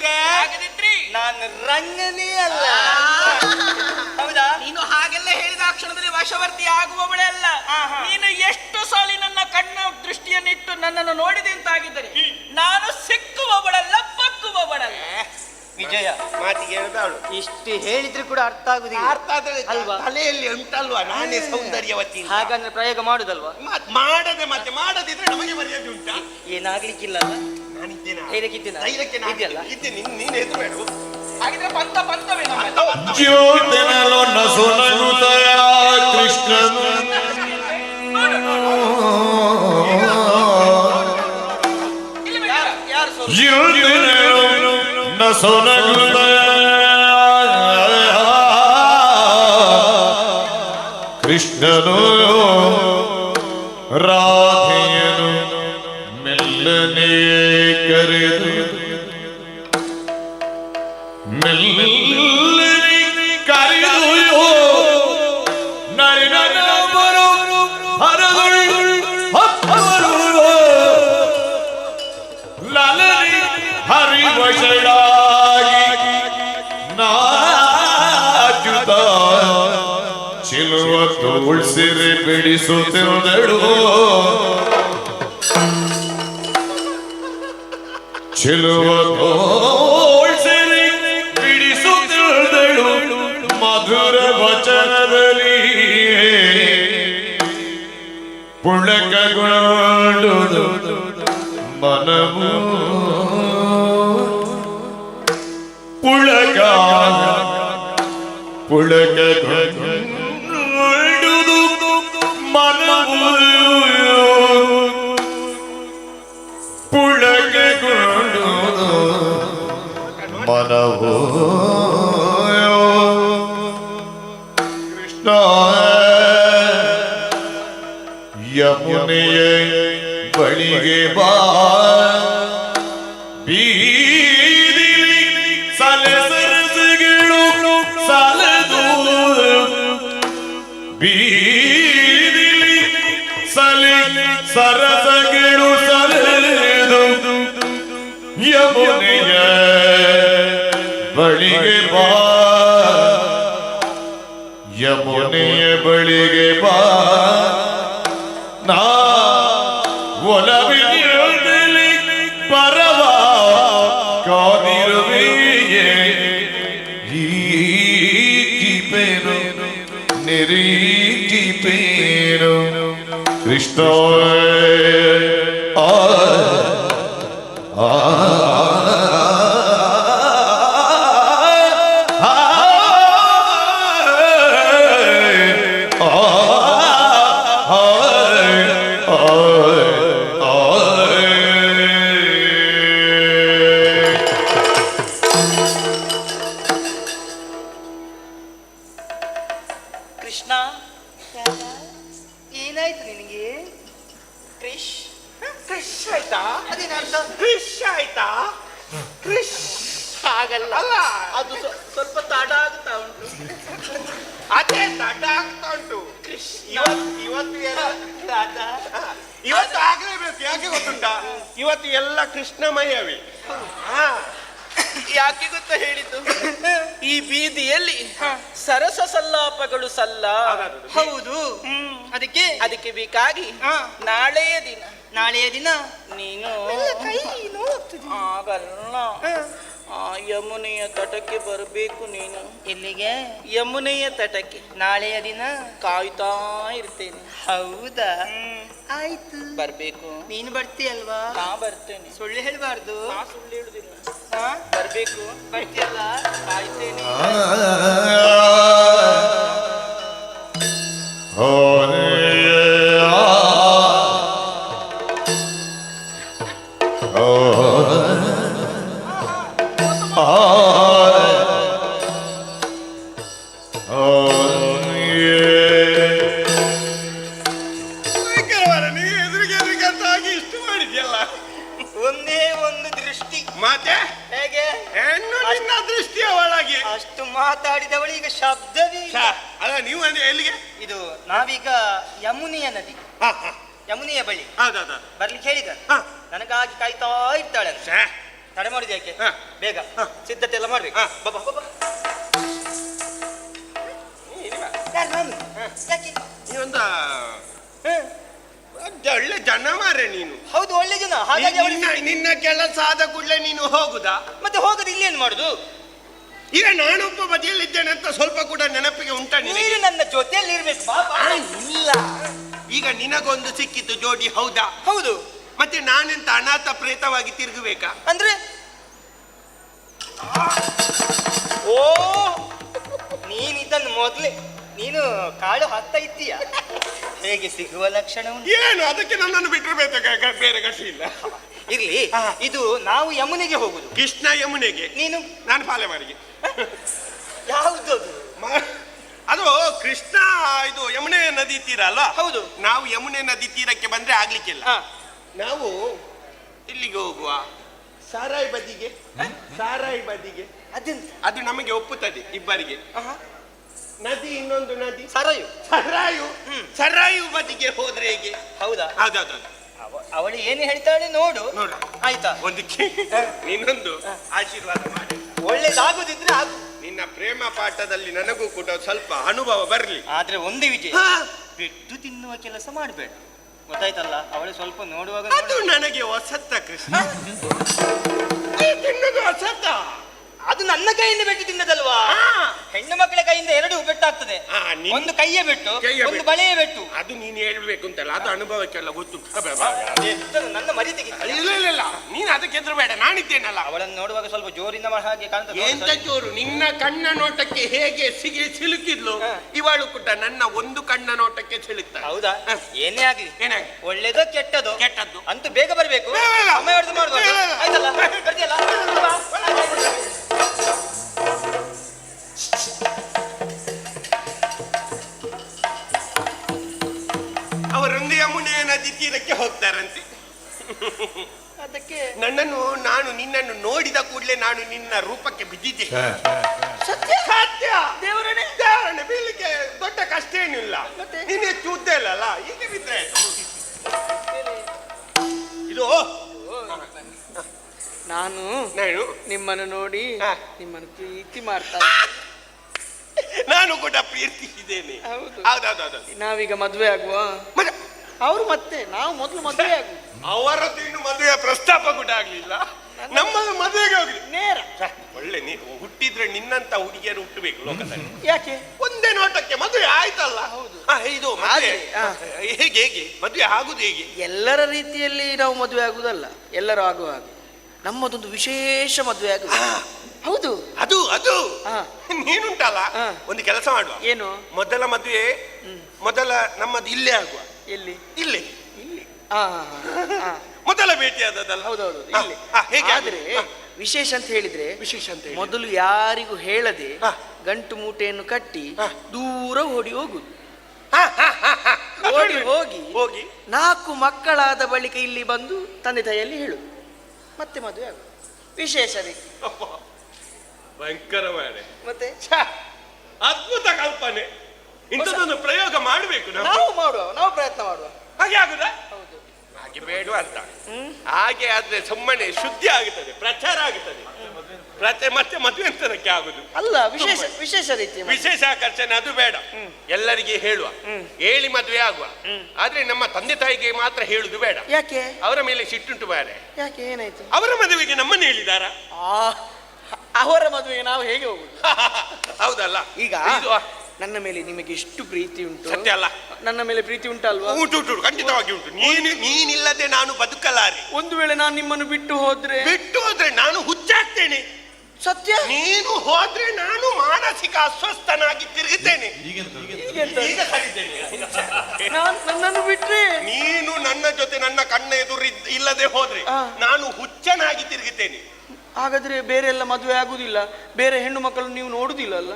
ನಾನು ರಂಗನೇ ಅಲ್ಲ. ಹೌದಾ? ನೀನು ಹಾಗೆಲ್ಲ ಹೇಳಿದ ಕ್ಷಣದಲ್ಲಿ ವಶವರ್ತಿ ಆಗುವವಳೇ ಅಲ್ಲ. ನೀನು ಎಷ್ಟು ಸಾಲಿ ನನ್ನ ಕಣ್ಣ ದೃಷ್ಟಿಯನ್ನಿಟ್ಟು ನನ್ನನ್ನು ನೋಡಿದೆ ಅಂತಾಗಿದ್ದರೆ ನಾನು ಸಿಕ್ಕುವವಳಲ್ಲ, ಪಕ್ಕುವವಳಲ್ಲ. ವಿಜಯ ಮಾತಿಗೆ ಹೇಳ್ದಾಳು. ಇಷ್ಟು ಹೇಳಿದ್ರೆ ಕೂಡ ಅರ್ಥ ಆಗುದಿಲ್ಲ. ಅರ್ಥ ಆದ್ರೆ ಅಲ್ವಾ? ತಲೆಯಲ್ಲಿ ಉಂಟಲ್ವಾ ನಾನೇ ಸೌಂದರ್ಯವತಿ. ಹಾಗಂದ್ರೆ ಪ್ರಯೋಗ ಮಾಡುದಲ್ವಾ? ಮಾಡದೆ ಮತ್ತೆ ಮಾಡದಿದ್ರೆ ನಮಗೆ ಮರ್ಯಾದೆ ಉಂಟಾ? ಏನಾಗ್ಲಿಕ್ಕಿಲ್ಲ. ನಾನಿದ್ದೇನೆ, ಧೈರ್ಯಕ್ಕಿದ್ದೇನೆ. ಧೈರ್ಯಕ್ಕೆ ಇದೆಯಲ್ಲ? ಇದ್ದೇನೆ. ನೀನು ಎದುರುಬೇಡ. ಹಾಗಿದ್ರೆ ಪಂತವೇ ಜ್ಯೋತಿನಲು ನಸುನಗುತ್ತಯ ಕೃಷ್ಣನು ಜ್ಯೋತಿನಲು ನಸುನಗುತ್ತಯ ಕೃಷ್ಣನು ರಾಧೆಯನು ಮೆಲ್ಲನೆ ಕರೆದು ಮೆಲ್ಲನೆ ಕರೆದು ನರಿನವರು ಹರಗಳು ಹತ್ತರು ಲಲನೆ ಹರಿವಶಳಾಗಿ ನಾಚುತ್ತ ಚಿಲುವ ತೋಳ್ಸಿರೆ ಬಿಡಿಸುತ್ತಿರುದಳು ಚಿಲುವ ತೋಳ್ಸಿರೆ ಬಿಡಿಸುತ್ತಿರುದಳು ಮಧುರ ವಚನದಲ್ಲಿ ಪುಳಕಗೊಂಡು ಮನವು ಪುಳಕ ಪುಳಕಗೊಂಡು ಮನವು ಪುಳಕಗೊಂಡು ಮನವು ಕೃಷ್ಣ ಯಮುನೆಯ ಬಳಿಗೆ ಬಾ ಬೀದಿ ಸಲಸರಸಗಳು ಸಲದು ಬೀದಿ ಸರಸಗಳು ಸಲದು ಯಮುನೆಯ ಬಳಿಗೆ ಬಾ ಯಮುನೆಯ ಬಳಿಗೆ ಬಾ ನಾ ಒಲವಿನಲ್ಲಿ ಪರವ ಕಾದಿರುವೆಯೇ ಈ ಕಿಪೇನು ನಿರೀಕ್ಷಿಪೇನು ಕೃಷ್ಣ ಆ ಆ ಏನಾಯ್ತು ನಿನಗೆ? ಕ್ರಿಶ್ ಆಯ್ತಾ? ಅದೇನರ್ಥ? ಕ್ರಿಶ್ ಆಯ್ತಾ? ಕ್ರಿಶ್ ಹಾಗಲ್ಲ, ಅಲ್ಲ, ಅದು ಸ್ವಲ್ಪ ತಡ ಆಗ್ತಾ ಉಂಟು. ಅದೇ ತಡ ಆಗ್ತಾ ಉಂಟು. ಕೃಷ್ಣ ಇವತ್ತು ಆಗ್ಲೇಬೇಕು. ಯಾಕೆ ಗೊತ್ತುಂಟಾ? ಇವತ್ತು ಎಲ್ಲ ಕೃಷ್ಣಮಯವೇ. ಯಾಕೆ ಗೊತ್ತಾ ಹೇಳಿದ್ದು? ಈ ಬೀದಿಯಲ್ಲಿ ಸರಸ ಸಲ್ಲಾಪಗಳು ಸಲ್ಲ. ಹೌದು. ಅದಕ್ಕೆ ಬೇಕಾಗಿ ನಾಳೆಯ ದಿನ ನೀನು ಆಗಲ್ಲ, ಯಮುನೆಯ ತಟಕ್ಕೆ ಬರಬೇಕು. ನೀನು ಎಲ್ಲಿಗೆ? ಯಮುನೆಯ ತಟಕ್ಕೆ. ನಾಳೆಯ ದಿನ ಕಾಯ್ತಾ ಇರ್ತೇನೆ. ಹೌದಾ? ಆಯ್ತು, ಬರ್ಬೇಕು. ನೀನು ಬರ್ತೀಯಲ್ವಾ? ನಾ ಬರ್ತೇನೆ. ಸುಳ್ಳು ಹೇಳಬಾರ್ದು. ಸುಳ್ಳು ಹೇಳುದಿಲ್ಲ. ಬರ್ಬೇಕು. ಬರ್ತೀಯಲ್ಲ? ಕಾಯ್ತೇನೆ. ನೀವು ಎದುರಿಗೆ ಇಷ್ಟು ಮಾಡಿದ್ಯಲ್ಲ. ಒಂದೇ ಒಂದು ದೃಷ್ಟಿ. ಮತ್ತೆ ಹೇಗೆ? ಹೆಣ್ಣು ನಿನ್ನ ದೃಷ್ಟಿಯ ಒಳಗೆ. ಅಷ್ಟು ಮಾತಾಡಿದವಳು ಈಗ ಶಬ್ದವೇ ಇಲ್ಲ. ಅಲ್ಲ, ನೀವು ಅಂದ್ರೆ ಎಲ್ಲಿಗೆ? ಇದು ನಾವೀಗ ಯಮುನೆಯ ನದಿ, ಯಮುನೆಯ ಬಳಿ ಬರ್ಲಿಕ್ಕೆ ಹೇಳಿದ. ನನಗಾಗಿ ಕಾಯ್ತಾ ಇರ್ತಾಳೆ. ತಡೆ ಮಾಡುದು ಯಾಕೆ? ಬೇಗ ಸಿದ್ಧತೆ ಎಲ್ಲ ಮಾಡ್ಬೇಕು. ನೀವೊಂದು ಒಳ್ಳೆ ಜನ ಮಾರೆ ನೀನು. ಹೌದು, ಒಳ್ಳೆ ಜನ. ಹಾಗಾಗಿ ನಿನ್ನ ಕೆಲಸ ಆದ ಕೂಡಲೇ ನೀನು ಹೋಗುದಾ? ಮತ್ತೆ ಹೋಗದು ಇಲ್ಲಿ ಏನ್ ಮಾಡುದು? ಈಗ ನಾನೊಬ್ಬ ಬದಿಯಲ್ಲಿದ್ದೇನೆ ಅಂತ ಸ್ವಲ್ಪ ಕೂಡ ನೆನಪಿಗೆ ಉಂಟಾ? ನೀನು ನನ್ನ ಜೊತೆಯಲ್ಲಿ ಇರ್ಬೇಕು. ಇಲ್ಲ, ಈಗ ನಿನಗೊಂದು ಸಿಕ್ಕಿತ್ತು ಜೋಡಿ. ಹೌದಾ? ಹೌದು. ಮತ್ತೆ ನಾನೆಂತ ಅನಾಥ ಪ್ರೇತವಾಗಿ ತಿರುಗಬೇಕಾ? ಅಂದ್ರೆ ಓ, ನೀನ್ ಇದನ್ನು ಮೊದ್ಲೇ ನೀನು ಕಾಳು ಹಾಕ್ತಾ ಇದ್ದೀಯ. ಹೇಗೆ ಸಿಗುವ ಲಕ್ಷಣ ಉಂಟು? ಏನು ಅದಕ್ಕೆ ನನ್ನನ್ನು ಬಿಟ್ಟರೆ ಬೇರೆ ಗತಿ ಇಲ್ಲ. ಇರ್ಲಿ, ಇದು ನಾವು ಯಮುನೆಗೆ ಹೋಗುದು. ಕೃಷ್ಣ ಯಮುನೆಗೆ, ನೀನು? ನಾನು ಪಾಲೆಮಾರಿಗೆ. ಯಾವುದು ಅದು? ಕೃಷ್ಣ ಇದು ಯಮುನೆ ನದಿ ತೀರ ಅಲ್ಲ? ಹೌದು. ನಾವು ಯಮುನೆ ನದಿ ತೀರಕ್ಕೆ ಬಂದ್ರೆ ಆಗ್ಲಿಕ್ಕಿಲ್ಲ. ನಾವು ಇಲ್ಲಿಗೆ ಹೋಗುವ, ಸಾರಾಯಿ ಬದಿಗೆ. ಸಾರಾಯಿ ಬದಿಗೆ ಅದು ನಮಗೆ ಒಪ್ಪುತ್ತದೆ ಇಬ್ಬರಿಗೆ. ನದಿ, ಇನ್ನೊಂದು ನದಿ ಸರಾಯು. ಸರಾಯು ಬದಿಗೆ ಹೋದ್ರೆ ಹೇಗೆ? ಹೌದಾ? ಹೌದೌದು. ಅವಳು ಏನು ಹೇಳ್ತಾಳೆ ನೋಡು. ಆಯ್ತಾ? ಒಂದಕ್ಕೆ ಇನ್ನೊಂದು ಆಶೀರ್ವಾದ ಮಾಡಿ. ಒಳ್ಳೇದಾಗುದಿದ್ರೆ ಆಗು. ನಿನ್ನ ಪ್ರೇಮ ಪಾಠದಲ್ಲಿ ನನಗೂ ಕೂಡ ಸ್ವಲ್ಪ ಅನುಭವ ಬರಲಿ. ಆದ್ರೆ ಒಂದು ವಿಜಯ, ಬಿಟ್ಟು ತಿನ್ನುವ ಕೆಲಸ ಮಾಡಬೇಡ. ಗೊತ್ತಾಯ್ತಲ್ಲ? ಅವಳು ಸ್ವಲ್ಪ ನೋಡುವಾಗ ಅದು ನನಗೆ ಹೊಸತ್ತ. ಕೃಷ್ಣ ತಿನ್ನೋದು ಹೊಸತ್ತ. ಅದು ನನ್ನ ಕೈಯಿಂದ ಬೆಟ್ಟು ತಿನ್ನದಲ್ವಾ? ಹೆಣ್ಣು ಮಕ್ಕಳ ಕೈಯಿಂದ ಎರಡು ಬೆಟ್ಟಾಗ್ತದೆ. ಒಂದು ಕೈಯ ಬೆಟ್ಟು, ಒಂದು ಬಳೆಯ ಬೆಟ್ಟು. ಅದು ನೀನು ಹೇಳ್ಬೇಕು ಅಂತಲ್ಲ, ಅದು ಅನುಭವಕ್ಕೆಲ್ಲ ಗೊತ್ತು. ನನ್ನ ಮರಿ ತೆಗಿ. ಇಲ್ಲ, ನೀನು ಅದಕ್ಕೆ ಎದುರು ಬೇಡ, ನಾನಿದ್ದೇನಲ್ಲ. ಅವಳನ್ನು ನೋಡುವಾಗ ಸ್ವಲ್ಪ ಜೋರಿನ ಹಾಗೆ ಕಾಣ್ತದೆ. ಎಂತ ಜೋರು? ನಿನ್ನ ಕಣ್ಣ ನೋಟಕ್ಕೆ ಹೇಗೆ ಸಿಲುಕಿದ್ಲು, ಇವಳು ಕೂಡ ನನ್ನ ಒಂದು ಕಣ್ಣ ನೋಟಕ್ಕೆ ಸಿಲುಕ್ತಾಳೆ. ಹೌದಾ? ಏನೇ ಆಗ್ಲಿ, ಒಳ್ಳೇದೋ ಕೆಟ್ಟದೋ ಕೆಟ್ಟದ್ದು ಅಂತೂ ಬೇಗ ಬರ್ಬೇಕು. ಸಮಯ ಹೊಡೆದು ಮಾಡ್ಬೋದು. ಆಯ್ತಲ್ಲ? ಬರ್ತೀಯಲ್ಲ? ಅವರೊಂದು ಯಮುನೆ ನದಿ ತೀರಕ್ಕೆ ಹೋಗ್ತಾರಂತೆ. ಅದಕ್ಕೆ ನಿನ್ನನ್ನು ನೋಡಿದ ಕೂಡಲೇ ನಾನು ನಿನ್ನ ರೂಪಕ್ಕೆ ಬಿದ್ದಿದ್ದೆ. ಸತ್ಯ ದೇವರೇ ಬೀಳಿಕ್ಕೆ ದೊಡ್ಡ ಕಷ್ಟ ಏನಿಲ್ಲ. ನೀನೇ ಚೂತ ಇಲ್ಲಲ್ಲ, ಈಗ ಬಿದ್ದರೆ ಇದು. ನಾನು ನಿಮ್ಮನ್ನು ನೋಡಿ ನಿಮ್ಮನ್ನು ಪ್ರೀತಿ ಮಾಡ್ತಾ ನಾನು ಕೂಡ ಪ್ರೀತಿಸಿದ್ದೇನೆ. ಹೌದೌದು. ನಾವೀಗ ಮದುವೆ ಆಗುವ. ಅವರು ಮತ್ತೆ ನಾವು ಮೊದಲು ಮದುವೆ ಆಗುವ. ಅವರದ್ದು ಇನ್ನು ಮದುವೆ ಪ್ರಸ್ತಾಪ ಕೂಡ ಆಗ್ಲಿಲ್ಲ. ನಮ್ಮದು ಮದುವೆಗೆ ಹೋಗ್ಲಿ ನೇರ. ಒಳ್ಳೆ ನೀನು ಹುಟ್ಟಿದ್ರೆ ನಿನ್ನಂತ ಹುಡುಗಿಯರು ಹುಟ್ಟಬೇಕು ಲೋಕದಲ್ಲಿ. ಯಾಕೆ? ಒಂದೇ ನೋಟಕ್ಕೆ ಮದುವೆ ಆಯ್ತಲ್ಲ. ಹೌದು. ಇದು ಹೇಗೆ ಮದುವೆ ಆಗುದು ಹೇಗೆ? ಎಲ್ಲರ ರೀತಿಯಲ್ಲಿ ನಾವು ಮದುವೆ ಆಗುದಲ್ಲ, ಎಲ್ಲರೂ ಆಗುವ ಹಾಗೆ ನಮ್ಮದೊಂದು ವಿಶೇಷ ಮದುವೆ ಆಗುದು. ಹೌದು. ಅದು ನೀನುಂಟಲ್ಲ, ಒಂದು ಕೆಲಸ ಮಾಡುವ. ಏನು? ಮೊದಲ ಮದುವೆ ನಮ್ಮದು ಇಲ್ಲೇ ಆಗುವ. ಎಲ್ಲಿ? ಇಲ್ಲಿ ಮೊದಲ ಭೇಟಿ ಆದದಲ್ಲ. ಹೌದೌದು. ಇಲ್ಲಿ ಆದ್ರೆ ವಿಶೇಷ ಅಂತ ಹೇಳಿದ್ರೆ ಮೊದಲು ಯಾರಿಗೂ ಹೇಳದೆ ಗಂಟು ಮೂಟೆಯನ್ನು ಕಟ್ಟಿ ದೂರ ಓಡಿ ಹೋಗುದು. ಓಡಿ ಹೋಗಿ ಹೋಗಿ 4 ಮಕ್ಕಳಾದ ಬಳಿಕ ಇಲ್ಲಿ ಬಂದು ತಂದೆ ತಾಯಿಯಲ್ಲಿ ಹೇಳು, ಮತ್ತೆ ಮದುವೆ ಆಗು. ವಿಶೇಷ ರೀತಿ. ಭಯಂಕರ ಮಾಡೆ. ಮತ್ತೆ ಅದ್ಭುತ ಕಲ್ಪನೆ. ಇಂಥದೊಂದು ಪ್ರಯೋಗ ಮಾಡಬೇಕು ನಾವು ಪ್ರಯತ್ನ ಮಾಡುವ. ಹಾಗೆ ಆಗುದಾ? ಹಾಗೆ ಬೇಡ ಅಂತ. ಹಾಗೆ ಆದ್ರೆ ಸುಮ್ಮನೆ ಶುದ್ಧಿ ಆಗುತ್ತದೆ, ಪ್ರಚಾರ ಆಗುತ್ತದೆ. ಮತ್ತೆ ಮದುವೆ ಅಂತನಕ್ಕೆ ಆಗುದು ಅಲ್ಲ. ವಿಶೇಷ ರೀತಿ, ವಿಶೇಷ ಆಕರ್ಷಣೆ ಅದು ಬೇಡ. ಎಲ್ಲರಿಗೆ ಹೇಳುವ, ಹೇಳಿ ಮದುವೆ ಆಗುವ. ಆದ್ರೆ ನಮ್ಮ ತಂದೆ ತಾಯಿಗೆ ಮಾತ್ರ ಹೇಳುದು ಬೇಡ. ಯಾಕೆ? ಅವರ ಮೇಲೆ ಸಿಟ್ಟುಂಟು ಬೇರೆ. ಯಾಕೆ? ಏನಾಯ್ತು? ಅವರ ಮದುವೆಗೆ ನಮ್ಮನ್ನು ಹೇಳಿದಾರ? ಅವರ ಮದುವೆಗೆ ನಾವು ಹೇಗೆ ಹೋಗುದು? ಹೌದಲ್ಲ. ಈಗ ನನ್ನ ಮೇಲೆ ನಿಮಗೆ ಎಷ್ಟು ಪ್ರೀತಿ ಉಂಟು? ಸತ್ಯ ಅಲ್ಲ? ನನ್ನ ಮೇಲೆ ಪ್ರೀತಿ ಉಂಟಲ್ವಾ? ಉಂಟು, ಖಂಡಿತವಾಗಿ ಉಂಟು. ನೀನಿಲ್ಲದೆ ನಾನು ಬದುಕಲಾರೆ. ಒಂದು ವೇಳೆ ನಾನು ನಿಮ್ಮನ್ನು ಬಿಟ್ಟು ಹೋದ್ರೆ ನಾನು ಹುಚ್ಚಾಗ್ತೇನೆ. ಸತ್ಯ. ನೀನು ಹೋದ್ರೆ ನಾನು ಮಾನಸಿಕ ಅಸ್ವಸ್ಥನಾಗಿ ತಿರುಗುತ್ತೇನೆ. ನನ್ನನ್ನು ಬಿಟ್ರೆ ನೀನು ನನ್ನ ಜೊತೆ ನನ್ನ ಕಣ್ಣ ಎದುರು ಇಲ್ಲದೆ ಹೋದ್ರೆ ನಾನು ಹುಚ್ಚನಾಗಿ ತಿರುಗುತ್ತೇನೆ. ಹಾಗಾದ್ರೆ ಬೇರೆ ಎಲ್ಲ ಮದುವೆ ಆಗುದಿಲ್ಲ? ಬೇರೆ ಹೆಣ್ಣು ಮಕ್ಕಳನ್ನು ನೀವು ನೋಡುದಿಲ್ಲ ಅಲ್ಲ?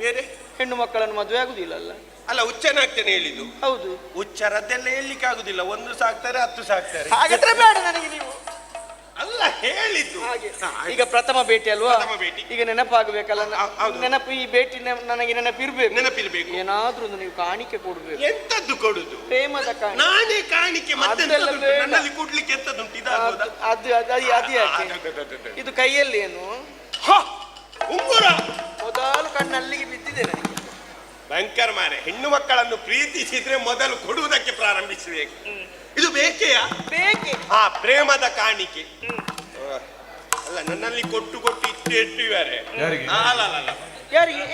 ಬೇರೆ ಹೆಣ್ಣು ಮಕ್ಕಳನ್ನು ಮದುವೆ ಆಗುದಿಲ್ಲ ಅಲ್ಲ? ಅಲ್ಲ, ಹುಚ್ಚನಾಗ್ತೇನೆ ಹೇಳಿದ್ದು. ಹೌದು. ಹುಚ್ಚರದ್ದೆಲ್ಲ ಹೇಳಲಿಕ್ಕೆ ಆಗುದಿಲ್ಲ. 1 ಸಾಕ್ತಾರೆ, 10 ಸಾಕ್ತಾರೆ. ಹಾಗಾದ್ರೆ ಬೇಡ ನನಗೆ ನೀವು. ಅಲ್ಲ ಹೇಳಿದ್ದು. ಈಗ ಪ್ರಥಮ ಭೇಟಿ ಅಲ್ವಾ? ಭೇಟಿ. ಈಗ ನೆನಪಾಗಬೇಕಲ್ಲ. ನೆನಪು, ಈ ಭೇಟಿ ನನಗೆ ನೆನಪಿರ್ಬೇಕು. ಏನಾದ್ರೂ ಒಂದು ನೀವು ಕಾಣಿಕೆ ಕೊಡ್ಬೇಕು. ಎಂತದ್ದು ಕೊಡುದು? ಪ್ರೇಮದ ಕಾಣಿಕೆ. ನಾನೇ ಕಾಣಿಕೆ ನನ್ನಲ್ಲಿ ಕೊಡ್ಲಿಕ್ಕೆ ಎಂತದುಂಟು? ಅದು ಯಾಕೆ? ಇದು ಕೈಯಲ್ಲಿ ಏನು? ಉಂಗುರ. ಮೊದಲು ಕಣ್ಣಲ್ಲಿಗೆ ಬಿದ್ದಿದೆ ನನಗೆ. ಭಯಂಕರ ಮಾರೆ. ಹೆಣ್ಣು ಮಕ್ಕಳನ್ನು ಪ್ರೀತಿಸಿದ್ರೆ ಮೊದಲು ಕೊಡುವುದಕ್ಕೆ ಪ್ರಾರಂಭಿಸಬೇಕು. ಇದು ಬೇಕೆಯಾ? ಬೇಕೆ. ಪ್ರೇಮದ ಕಾಣಿಕೆ. ಅಲ್ಲ, ನನ್ನಲ್ಲಿ ಕೊಟ್ಟು ಇಟ್ಟಿದ್ದಾರೆ. ಯಾರಿಗೆ?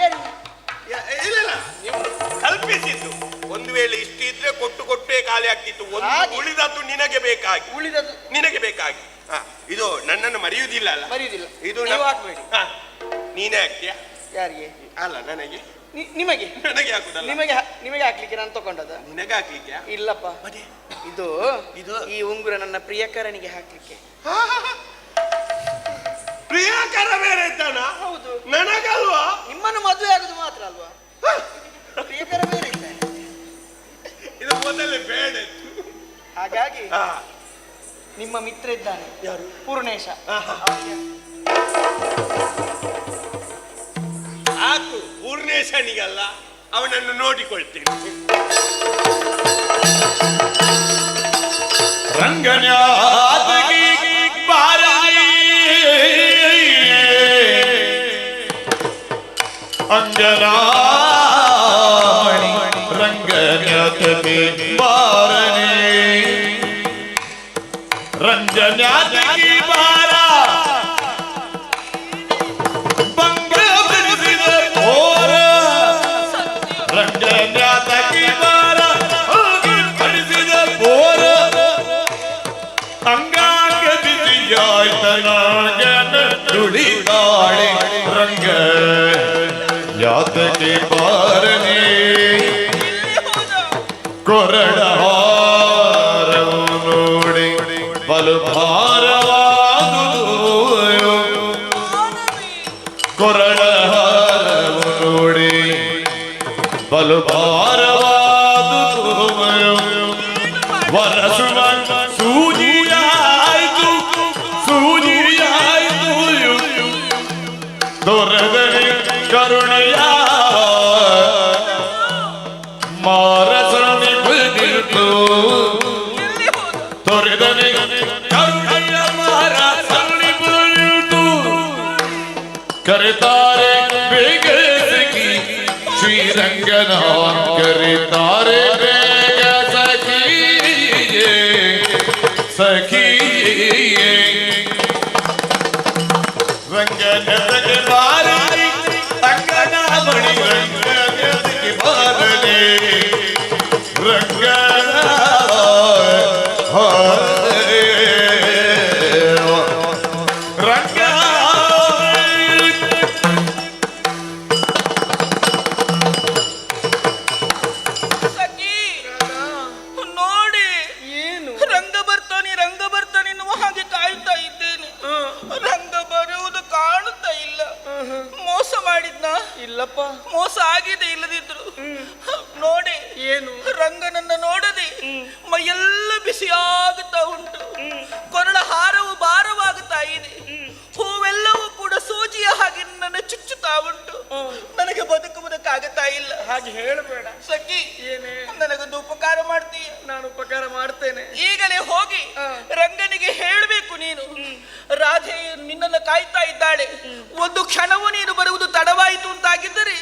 ಇಲ್ಲ, ನೀವು ಕಲ್ಪಿಸಿದ್ದು. ಒಂದು ವೇಳೆ ಇಷ್ಟು ಇದ್ರೆ ಕೊಟ್ಟೇ ಖಾಲಿ ಆಗ್ತಿತ್ತು. ಉಳಿದದ್ದು ನಿನಗೆ ಬೇಕಾಗಿ. ಇದು ನನ್ನನ್ನು ಮರೆಯುವುದಿಲ್ಲ ಅಲ್ಲ? ಮರೆಯುವುದಿಲ್ಲ. ಇದು ನೀನೇ ಆಗ್ತೀಯಾ? ಯಾರಿಗೆ? ಅಲ್ಲ, ನನಗೆ. ನಿಮಗೆ? ನನಗೆ ಹಾಕುದಲ್ಲ. ನಿಮಗೆ ಹಾಕ್ಲಿಕ್ಕೆ ನಾನು ತಗೊಂಡದ? ನಿನಗೆ ಹಾಕ್ಲಿಕ್ಕೆ? ಇಲ್ಲಪ್ಪ, ಇದು ಈ ಉಂಗುರ ನನ್ನ ಪ್ರಿಯಕರನಿಗೆ ಹಾಕ್ಲಿಕ್ಕೆ. ಪ್ರಿಯಕರ ಬೇರೆ ಇದ್ದಾನ? ಹೌದು. ನನಗಲ್ವಾ? ನಿಮ್ಮನ್ನು ಮದುವೆ ಆಗುದು ಮಾತ್ರ ಅಲ್ವಾ? ಪ್ರಿಯಕರ ಬೇರೆ ಇದ್ದಾನೆ. ಇದು ಮೊದಲೇ ಬೇಡ. ಹಾಗಾಗಿ ನಿಮ್ಮ ಮಿತ್ರ ಇದ್ದಾನೆ. ಯಾರು? ಪೂರ್ಣೇಶ. ಆತು, ಪೂರ್ಣೇಶನಿಗಲ್ಲ, ಅವನನ್ನು ನೋಡಿಕೊಳ್ತೇನೆ. ರಂಗನಾಥಗಿ ಬಾರಲಿ ಅಂಜನಾಮಣಿ, ರಂಗನಾಥಗಿ ಬಾರಲಿ ರಂಜನಾಥಗಿ ಬಾರ ರಂಗನಾಥಗಿ ಬಾರ ಕಳಿಸಿದ ಬೋರ ಅಂಗಾಂಗ ಬಿಸಿಯಾಯ್ತನಾಗನ ನುಡಿದಾಳೆ ರಂಗ ಯಾತಕ್ಕೆ ಬಾರನೆ ಕೊರಡ ಹಾರವು ನೋಡಿ ಬಲು ಭಾರವಾದುದು ಕೊರಡ ಹಾರವು ನೋಡಿ ಬಲು ಭಾರವಾದುದು ವರಸುವ ಸೂಜಿಯಾಯ್ತು ದೊರೆದರೆ ಕರುಣೆಯ ಮಾರಸಣಿ ಬಿದ್ದಿತು ದೊರೆದರೆ ಕರುಣೆಯ ಮಾರಸಣಿ ಬಿದ್ದಿತು ಕರೆತಾರೆ ಬೇಗ ಶ್ರೀರಂಗನಾಥ್ ಕರೆತಾರೆ ಬೇಗ ಸಖಿಯೇ ರಂಗನಾಥಗೆ ಬಾರಲಿ ಅಂಗನಾಮಣಿ ರಂಗನಾಥಗೆ ಬಾರಲಿ ನೋಡಿ ಏನು ರಂಗ ಬರ್ತಾನೆ ಎನ್ನುವ ಹಾಗೆ ಕಾಯ್ತಾ ಇದ್ದೇನೆ. ರಂಗ ಬರುವುದು ಕಾಣುತ್ತಾ ಇಲ್ಲ. ಮೋಸ ಮಾಡಿದ್ನ? ಇಲ್ಲಪ್ಪ, ಮೋಸ ಆಗಿದೆ. ಇಲ್ಲದಿದ್ರು ನೋಡಿ ಏನು ರಂಗನನ್ನ ನೋಡದೆ ಮೈಯೆಲ್ಲ ಬಿಸಿಯಾಗುತ್ತಾ ಉಂಟು, ಕೊರಳ ಹಾರವು ಭಾರವಾಗುತ್ತಾ ಇದೆ, ಹೂವೆಲ್ಲವೂ ಕೂಡ ಸೂಜಿಯ ಹಾಗೆ ನನ್ನ ಚುಚ್ಚುತ್ತಾ ಉಂಟು. ನನಗೆ ಬದುಕುವುದಕ್ಕಾಗುತ್ತಾ ಇಲ್ಲ. ಹಾಗೆ ಹೇಳಬೇಡ ಸಖಿ, ಏನೇ ನನಗೊಂದು ಉಪಕಾರ ಮಾಡ್ತೀಯ? ನಾನು ಉಪಕಾರ ಮಾಡ್ತೇನೆ. ಈಗಲೇ ಹೋಗಿ ರಂಗನಿಗೆ ಹೇಳಬೇಕು, ನೀನು ರಾಧೆ ನಿನ್ನನ್ನು ಕಾಯ್ತಾ ಇದ್ದಾಳೆ, ಒಂದು ಕ್ಷಣವೂ ನೀನು ಬರುವುದು ತಡವಾಯಿತು ಅಂತಾಗಿದ್ದರೆ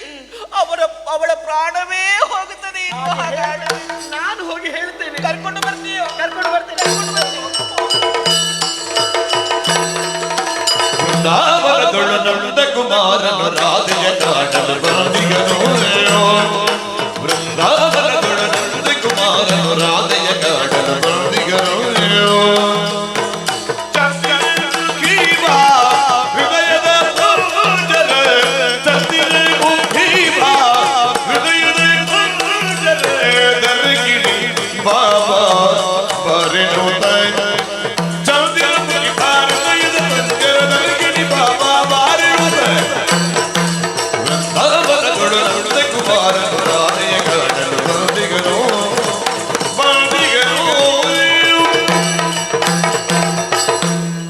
ಅವಳ ಪ್ರಾಣವೇ ಹೋಗುತ್ತದೆ. ನಾನು ಹೋಗಿ ಹೇಳ್ತೇನೆ. ಕರ್ಕೊಂಡು ಬರ್ತೀಯೋ? ಕರ್ಕೊಂಡು ಬರ್ತೇನೆ. ವೃಂದಾವನದೊಳನಂದ ಕುಮಾರನು ರಾಧೆಯ ಕಾಡಲು ಬಂದಿಗನು. ವೃಂದಾವನದೊಳನಂದ ಕುಮಾರನು ರಾಧೆಯ ಕಾಡಲು ಬಂದಿಗನು. ಹೃದಯದ ಪೂಜಲ ತಂದಿರ ಭೀಮಾ, ಹೃದಯದ ಪೂಜಲ ದರಗಿರಿ ಬಾಬಾ ಬರೆನು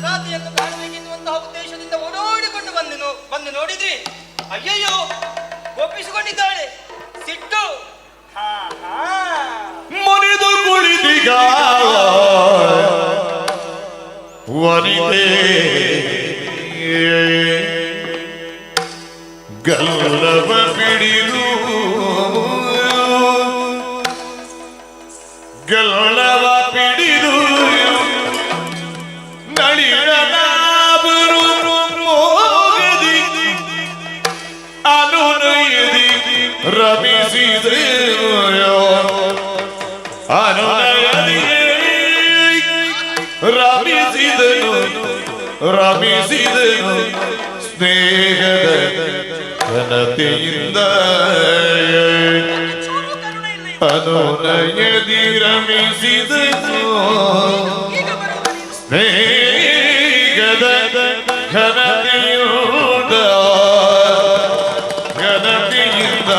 ರಾಧೆಯನ್ನು ಕಾಣಬೇಕೆನ್ನುವಂತಹ ಉದ್ದೇಶದಿಂದ ಓಡೋಡಿಕೊಂಡು ಬಂದು ನೋಡಿದ್ರಿ, ಅಯ್ಯಯ್ಯೋ ಒಪ್ಪಿಸಿಕೊಂಡಿದ್ದಾಳೆ. ಸಿಟ್ಟು ಮುನಿದು ಕುಳಿತಿಗ ವನಿತೆ ಗಲ್ಲವ ಪಿಡಿದು ಗಲ್ಲವ ಪಿಡಿದು ನಳಿನಾಬರು ಮೋಗದಿ ಅನುನಯದಿ ರಮಿಸಿದೆ. ಅನುನಯದಿ ರಮಿಸಿದನು ಸ್ನೇಹದ ಘನತೆಯಿಂದ. ಅನುನಯದಿ ರಮಿಸಿದನು ಸ್ನೇಹದ ಘನತೆಯಿಂದ ಘನತೆಯಿಂದ.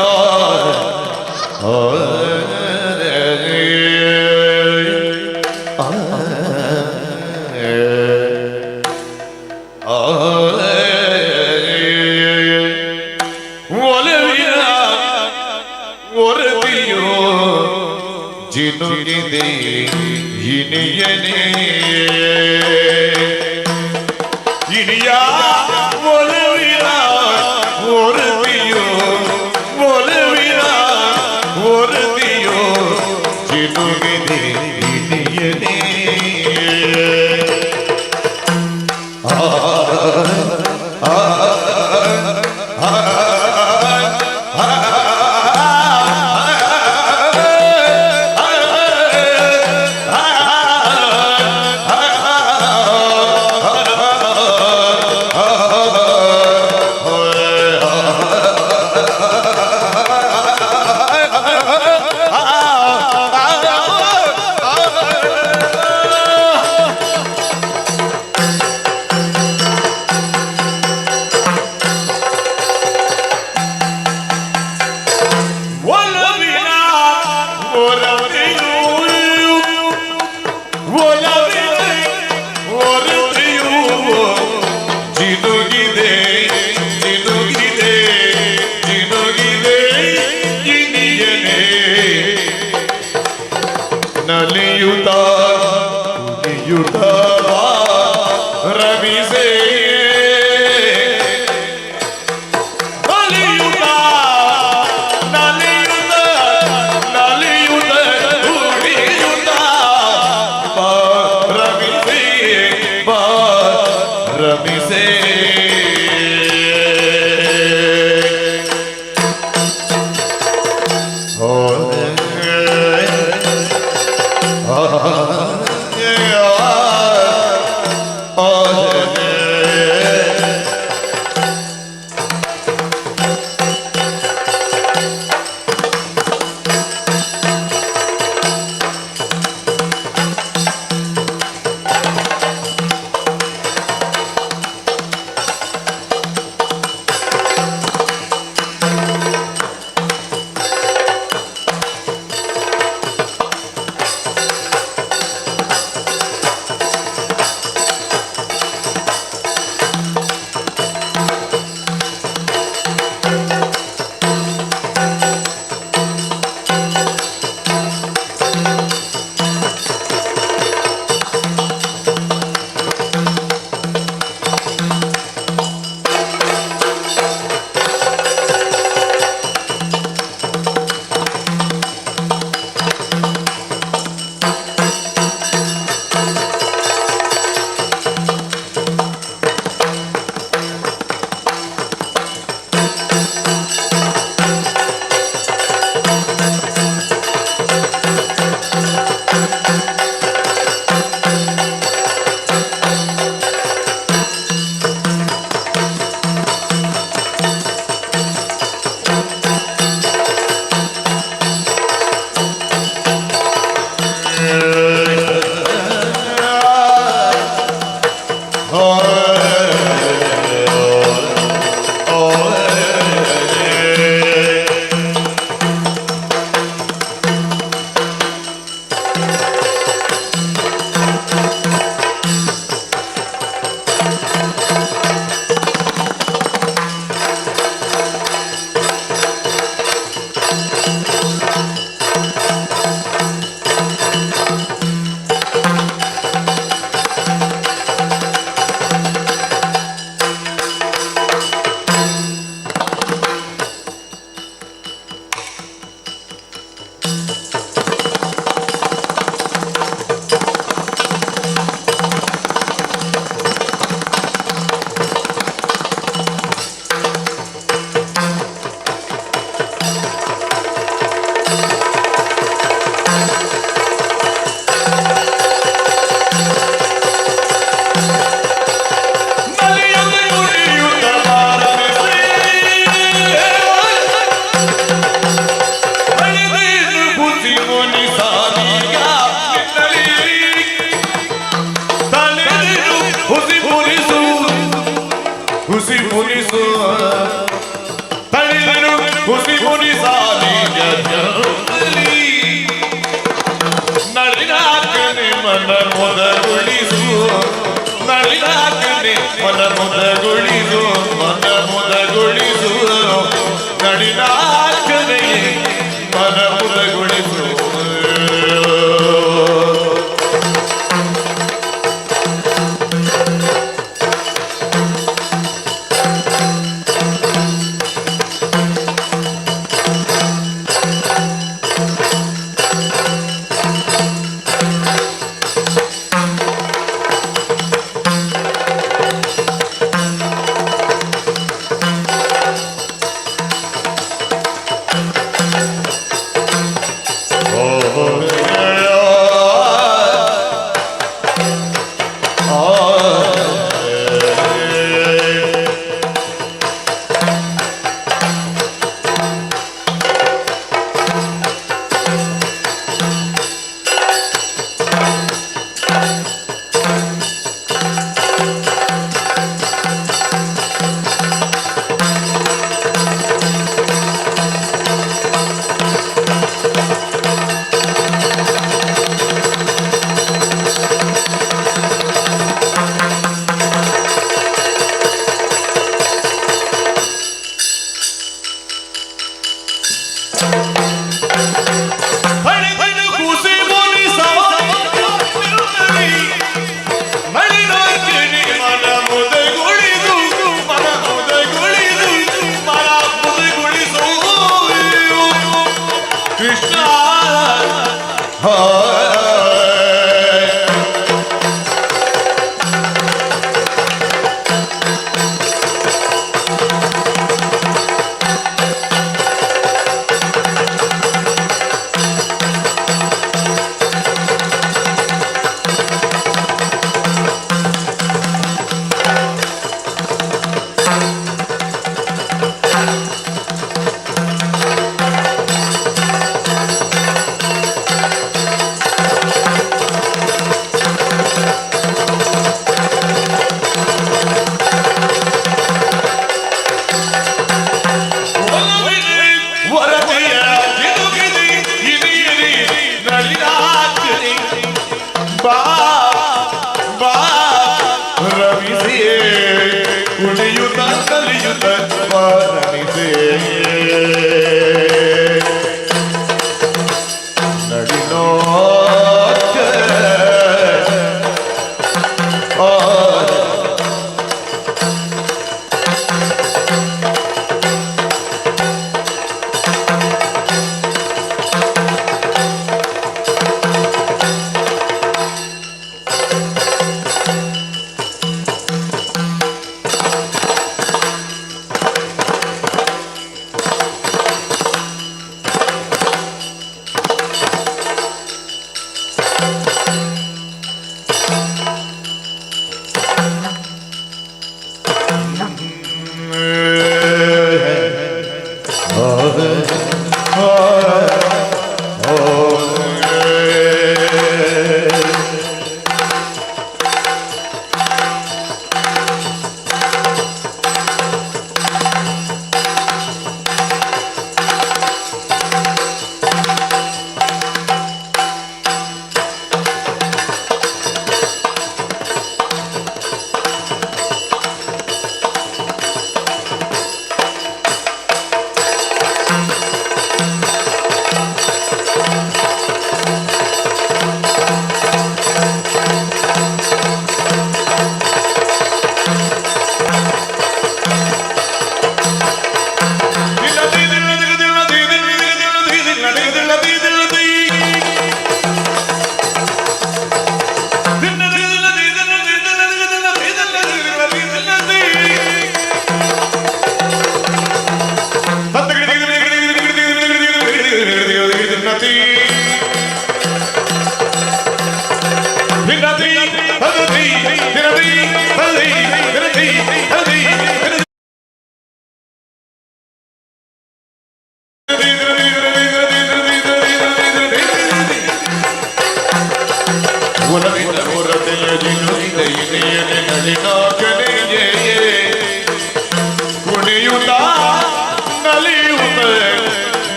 ಒಲವಿನ ಒರವಿಯೋ ಜಿನುಗಿದೆ ಇನಿಯನೇ ಇನಿಯ ಒಲವಿನ ಒರವಿಯೋ ಒಲವಿನ ಒರವಿಯೋ ಜಿನುಗಿದೆ ಇನಿಯನೇ. ಮನ ಮುದಗೊಳಿಸು ನಳಿನಾಕನೆ ಮನ ಮುದಗೊಳಿಸು ಮನ ಮುದಗೊಳಿಸು ನಳಿನಾಕನೆ ಮನ ಮುದಗೊಳಿಸು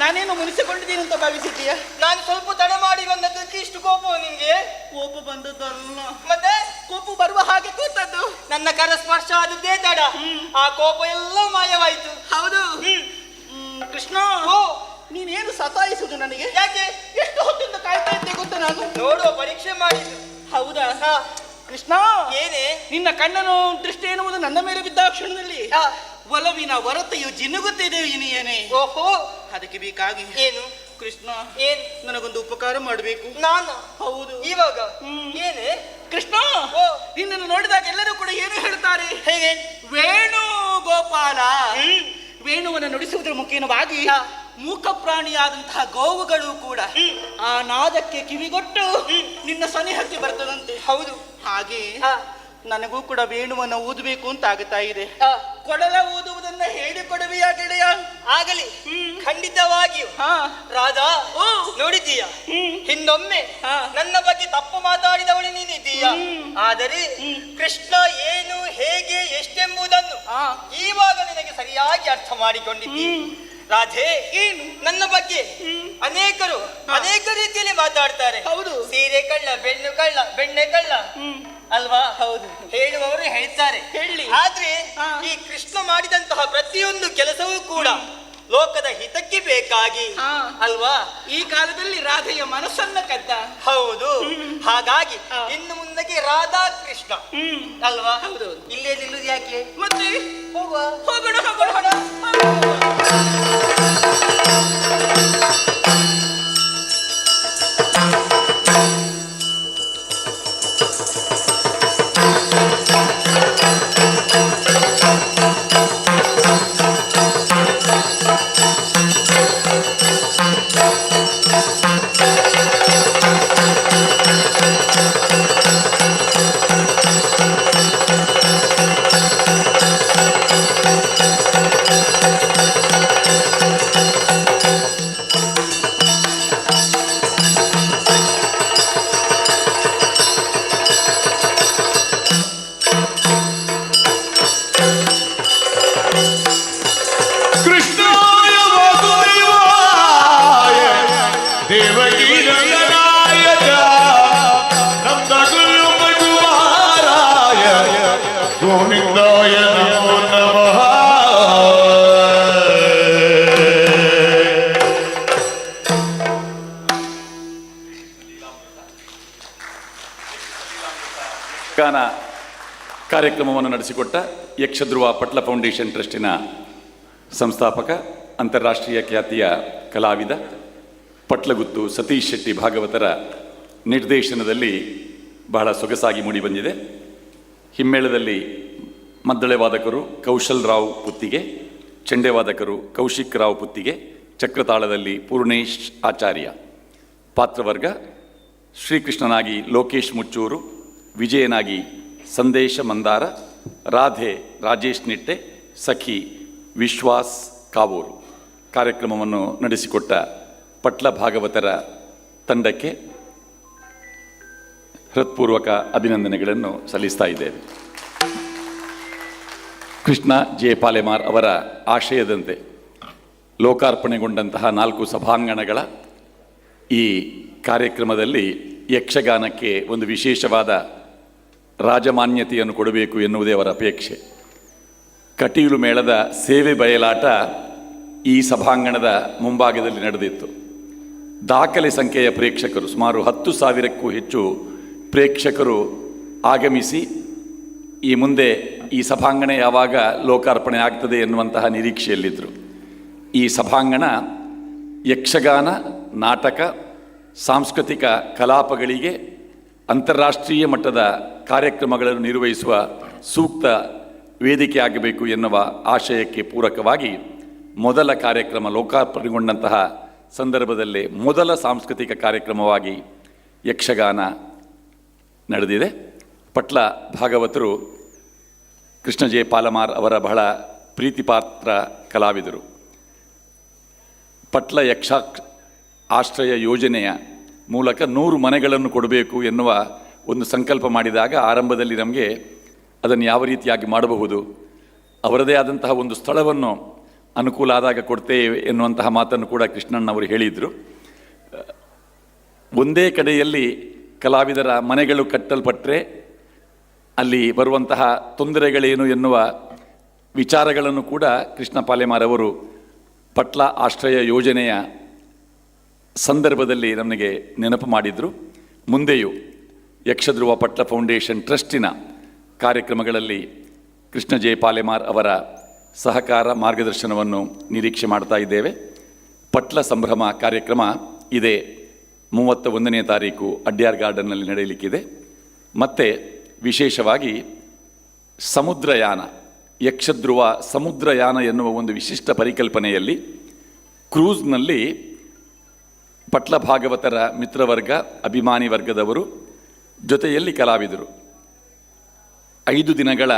ನಾನೇನು ಮುನಿಸಿಕೊಂಡಿದ್ದೀನಿ ಅಂತ ಭಾವಿಸಿದ್ದೀಯ? ನಾನು ಸ್ವಲ್ಪ ತಡ ಮಾಡಿ ಬಂದದ್ದಕ್ಕೆ ಇಷ್ಟು ಕೋಪ ನಿನ್ಗೆ? ಕೋಪ ಬಂದದ್ದಲ್ಲ, ಮತ್ತೆ ಕೋಪ ಬರುವ ಹಾಗೆ ಕೂತದ್ದು. ನನ್ನ ಕರ ಸ್ಪರ್ಶ ಆದದ್ದೇ ತಡ, ಆ ಕೋಪ ಎಲ್ಲ ಮಾಯವಾಯಿತು. ಹೌದು. ಕೃಷ್ಣ, ನೀನೇನು ಸತಾಯಿಸುದು ನನಗೆ? ಯಾಕೆ? ಎಷ್ಟು ಹೊತ್ತಿಂದ ಕಾಯ್ತಾ ಇದ್ದೆ ಗೊತ್ತಾ ನಾನು? ನೋಡುವ ಪರೀಕ್ಷೆ ಮಾಡಿದ್ದು. ಹೌದಾ? ಕೃಷ್ಣ, ಏನೇ? ನಿನ್ನ ಕಣ್ಣನು ದೃಷ್ಟಿ ಎನ್ನುವುದು ನನ್ನ ಮೇಲೆ ಬಿದ್ದ ಕ್ಷಣದಲ್ಲಿ ಒಲವಿನ ಹೊರತೆಯು ಜಿನುಗುತ್ತಿದೆ ಇನಿಯೇನೆ. ಓಹೋ, ಅದಕ್ಕೆ ಬೇಕಾಗಿ ಏನು? ಕೃಷ್ಣ, ಏನ್? ನನಗೊಂದು ಉಪಕಾರ ಮಾಡಬೇಕು. ನಾನು? ಹೌದು. ಇವಾಗ? ಏನೇ? ಕೃಷ್ಣ, ನಿನ್ನನ್ನು ನೋಡಿದಾಗ ಎಲ್ಲರೂ ಕೂಡ ಏನು ಹೇಳ್ತಾರೆ? ಹೇಗೆ? ವೇಣು ಗೋಪಾಲ. ವೇಣುವನ್ನು ನುಡಿಸುವುದರ ಮುಖೇನವಾಗಿ ಮೂಕ ಪ್ರಾಣಿಯಾದಂತಹ ಗೋವುಗಳು ಕೂಡ ಆ ನಾದಕ್ಕೆ ಕಿವಿಗೊಟ್ಟು ನಿನ್ನ ಸನಿಹಕ್ಕೆ ಬರ್ತದಂತೆ. ಹೌದು. ಹಾಗೆ ನನಗೂ ಕೂಡ ವೇಣುವನ್ನು ಊದಬೇಕು ಅಂತ ಆಗುತ್ತಾ ಇದೆ. ಕೊಡಲ ಊದುವುದನ್ನ ಹೇಳಿಕೊಡುವೆಯಾ ಗೆಳೆಯ? ಆಗಲಿ, ಖಂಡಿತವಾಗಿಯೂ. ರಾಧಾ, ನೋಡಿದ್ದೀಯ, ಹಿಂದೊಮ್ಮೆ ನನ್ನ ಬಗ್ಗೆ ತಪ್ಪು ಮಾತಾಡಿದವಳು ನೀನಿದ್ದೀಯ. ಆದರೆ ಕೃಷ್ಣ ಏನು, ಹೇಗೆ, ಎಷ್ಟೆಂಬುದನ್ನು ಈವಾಗ ನಿನಗೆ ಸರಿಯಾಗಿ ಅರ್ಥ ಮಾಡಿಕೊಂಡಿದ್ದೀ. ರಾಧೆ, ನನ್ನ ಬಗ್ಗೆ ಅನೇಕರು ಅನೇಕ ರೀತಿಯಲ್ಲಿ ಮಾತಾಡ್ತಾರೆ. ಹೌದು. ಸೀರೆ ಕಳ್ಳ, ಬೆಣ್ಣು ಕಳ್ಳ, ಬೆಣ್ಣೆ ಕಳ್ಳ ಅಲ್ವಾ? ಹೌದು. ಹೇಳುವವರು ಹೇಳ್ತಾರೆ. ಹೇಳಿ. ಆದ್ರೆ ಈ ಕೃಷ್ಣ ಮಾಡಿದಂತಹ ಪ್ರತಿಯೊಂದು ಕೆಲಸವೂ ಕೂಡ ಲೋಕದ ಹಿತಕ್ಕೆ ಬೇಕಾಗಿ ಅಲ್ವಾ? ಈ ಕಾಲದಲ್ಲಿ ರಾಧೆಯ ಮನಸ್ಸನ್ನ ಕದ್ದ. ಹೌದು. ಹಾಗಾಗಿ ಇನ್ನು ಮುಂದಕ್ಕೆ ರಾಧಾ ಕೃಷ್ಣ ಅಲ್ವಾ? ಹೌದು. ಇಲ್ಲೇ ನಿಲ್ಲುದು ಯಾಕೆ? ಮತ್ತೆ ಹೋಗುವ. ಹೋಗೋಣ ಹೋಗೋಣ. ಕೃಷ್ಣಾಯ ವಾಸುದೇವಾಯ ದೇವಕಿ ನಂದನಾಯ ನಂದ ಗುರು ಮಧುವಾರಾಯ ಗೋವಿಂದಾಯ ನಮೋ ನಮಃ. ಗಾನ ಕಾರ್ಯಕ್ರಮವನ್ನು ನಡೆಸಿಕೊಟ್ಟ ಯಕ್ಷಧ್ರುವ ಪಟ್ಲ ಫೌಂಡೇಶನ್ ಟ್ರಸ್ಟಿನ ಸಂಸ್ಥಾಪಕ, ಅಂತಾರಾಷ್ಟ್ರೀಯ ಖ್ಯಾತಿಯ ಕಲಾವಿದ ಪಟ್ಲಗುತ್ತು ಸತೀಶ್ ಶೆಟ್ಟಿ ಭಾಗವತರ ನಿರ್ದೇಶನದಲ್ಲಿ ಬಹಳ ಸೊಗಸಾಗಿ ಮೂಡಿಬಂದಿದೆ. ಹಿಮ್ಮೇಳದಲ್ಲಿ ಮದ್ದಳೆ ವಾದಕರು ಕೌಶಲ್ ರಾವ್ ಪುತ್ತಿಗೆ, ಚೆಂಡೆ ವಾದಕರು ಕೌಶಿಕ್ ರಾವ್ ಪುತ್ತಿಗೆ, ಚಕ್ರತಾಳದಲ್ಲಿ ಪೂರ್ಣೇಶ್ ಆಚಾರ್ಯ. ಪಾತ್ರವರ್ಗ ಶ್ರೀಕೃಷ್ಣನಾಗಿ ಲೋಕೇಶ್ ಮುಚ್ಚೂರು, ವಿಜಯನಾಗಿ ಸಂದೇಶ ಮಂದಾರ, ರಾಧೆ ರಾಜೇಶ್ ನಿಟ್ಟೆ, ಸಖಿ ವಿಶ್ವಾಸ್ ಕಾವೂರು. ಕಾರ್ಯಕ್ರಮವನ್ನು ನಡೆಸಿಕೊಟ್ಟ ಪಟ್ಲ ಭಾಗವತರ ತಂಡಕ್ಕೆ ಹೃತ್ಪೂರ್ವಕ ಅಭಿನಂದನೆಗಳನ್ನು ಸಲ್ಲಿಸ್ತಾ ಇದ್ದೇವೆ. ಕೃಷ್ಣ ಜೆ ಪಾಲೆಮಾರ್ ಅವರ ಆಶಯದಂತೆ ಲೋಕಾರ್ಪಣೆಗೊಂಡಂತಹ 4 ಸಭಾಂಗಣಗಳ ಈ ಕಾರ್ಯಕ್ರಮದಲ್ಲಿ ಯಕ್ಷಗಾನಕ್ಕೆ ಒಂದು ವಿಶೇಷವಾದ ರಾಜಮಾನ್ಯತೆಯನ್ನು ಕೊಡಬೇಕು ಎನ್ನುವುದೇ ಅವರ ಅಪೇಕ್ಷೆ. ಕಟೀಲು ಮೇಳದ ಸೇವೆ ಬಯಲಾಟ ಈ ಸಭಾಂಗಣದ ಮುಂಭಾಗದಲ್ಲಿ ನಡೆದಿತ್ತು. ದಾಖಲೆ ಸಂಖ್ಯೆಯ ಪ್ರೇಕ್ಷಕರು, ಸುಮಾರು 10,000ಕ್ಕೂ ಹೆಚ್ಚು ಪ್ರೇಕ್ಷಕರು ಆಗಮಿಸಿ ಈ ಮುಂದೆ ಈ ಸಭಾಂಗಣ ಯಾವಾಗ ಲೋಕಾರ್ಪಣೆ ಆಗ್ತದೆ ಎನ್ನುವಂತಹ ನಿರೀಕ್ಷೆಯಲ್ಲಿದ್ದರು. ಈ ಸಭಾಂಗಣ ಯಕ್ಷಗಾನ, ನಾಟಕ, ಸಾಂಸ್ಕೃತಿಕ ಕಲಾಪಗಳಿಗೆ ಅಂತಾರಾಷ್ಟ್ರೀಯ ಮಟ್ಟದ ಕಾರ್ಯಕ್ರಮಗಳನ್ನು ನಿರ್ವಹಿಸುವ ಸೂಕ್ತ ವೇದಿಕೆ ಆಗಬೇಕು ಎನ್ನುವ ಆಶಯಕ್ಕೆ ಪೂರಕವಾಗಿ ಮೊದಲ ಕಾರ್ಯಕ್ರಮ ಲೋಕಾರ್ಪಣೆಗೊಂಡಂತಹ ಸಂದರ್ಭದಲ್ಲೇ ಮೊದಲ ಸಾಂಸ್ಕೃತಿಕ ಕಾರ್ಯಕ್ರಮವಾಗಿ ಯಕ್ಷಗಾನ ನಡೆದಿದೆ. ಪಟ್ಲ ಭಾಗವತರು ಕೃಷ್ಣ ಜೆ ಪಾಲಮಾರ್ ಅವರ ಬಹಳ ಪ್ರೀತಿಪಾತ್ರ ಕಲಾವಿದರು. ಪಟ್ಲ ಯಕ್ಷ ಆಶ್ರಯ ಯೋಜನೆಯ ಮೂಲಕ 100 ಮನೆಗಳನ್ನು ಕೊಡಬೇಕು ಎನ್ನುವ ಒಂದು ಸಂಕಲ್ಪ ಮಾಡಿದಾಗ ಆರಂಭದಲ್ಲಿ ನಮಗೆ ಅದನ್ನು ಯಾವ ರೀತಿಯಾಗಿ ಮಾಡಬಹುದು, ಅವರದೇ ಆದಂತಹ ಒಂದು ಸ್ಥಳವನ್ನು ಅನುಕೂಲ ಆದಾಗ ಕೊಡ್ತೇವೆ ಎನ್ನುವಂತಹ ಮಾತನ್ನು ಕೂಡ ಕೃಷ್ಣಣ್ಣವರು ಹೇಳಿದರು. ಒಂದೇ ಕಡೆಯಲ್ಲಿ ಕಲಾವಿದರ ಮನೆಗಳು ಕಟ್ಟಲ್ಪಟ್ಟರೆ ಅಲ್ಲಿ ಬರುವಂತಹ ತೊಂದರೆಗಳೇನು ಎನ್ನುವ ವಿಚಾರಗಳನ್ನು ಕೂಡ ಕೃಷ್ಣ ಪಾಲೆಮಾರ್ ಅವರು ಪಟ್ಲ ಆಶ್ರಯ ಯೋಜನೆಯ ಸಂದರ್ಭದಲ್ಲಿ ನಮಗೆ ನೆನಪು ಮಾಡಿದರು. ಮುಂದೆಯೂ ಯಕ್ಷಧ್ರುವ ಪಟ್ಲ ಫೌಂಡೇಶನ್ ಟ್ರಸ್ಟಿನ ಕಾರ್ಯಕ್ರಮಗಳಲ್ಲಿ ಕೃಷ್ಣ ಜೆ ಪಾಲೆಮಾರ್ ಅವರ ಸಹಕಾರ ಮಾರ್ಗದರ್ಶನವನ್ನು ನಿರೀಕ್ಷೆ ಮಾಡ್ತಾ ಇದ್ದೇವೆ. ಪಟ್ಲ ಸಂಭ್ರಮ ಕಾರ್ಯಕ್ರಮ ಇದೇ 31ನೇ ತಾರೀಕು ಅಡ್ಯಾರ್ ಗಾರ್ಡನ್ನಲ್ಲಿ ನಡೆಯಲಿಕ್ಕಿದೆ. ಮತ್ತು ವಿಶೇಷವಾಗಿ ಸಮುದ್ರಯಾನ, ಯಕ್ಷಧ್ರುವ ಸಮುದ್ರಯಾನ ಎನ್ನುವ ಒಂದು ವಿಶಿಷ್ಟ ಪರಿಕಲ್ಪನೆಯಲ್ಲಿ ಕ್ರೂಸ್ನಲ್ಲಿ ಪಟ್ಲ ಭಾಗವತರ ಮಿತ್ರವರ್ಗ, ಅಭಿಮಾನಿ ವರ್ಗದವರು ಜೊತೆಯಲ್ಲಿ ಕಲಾವಿದರು 5 ದಿನಗಳ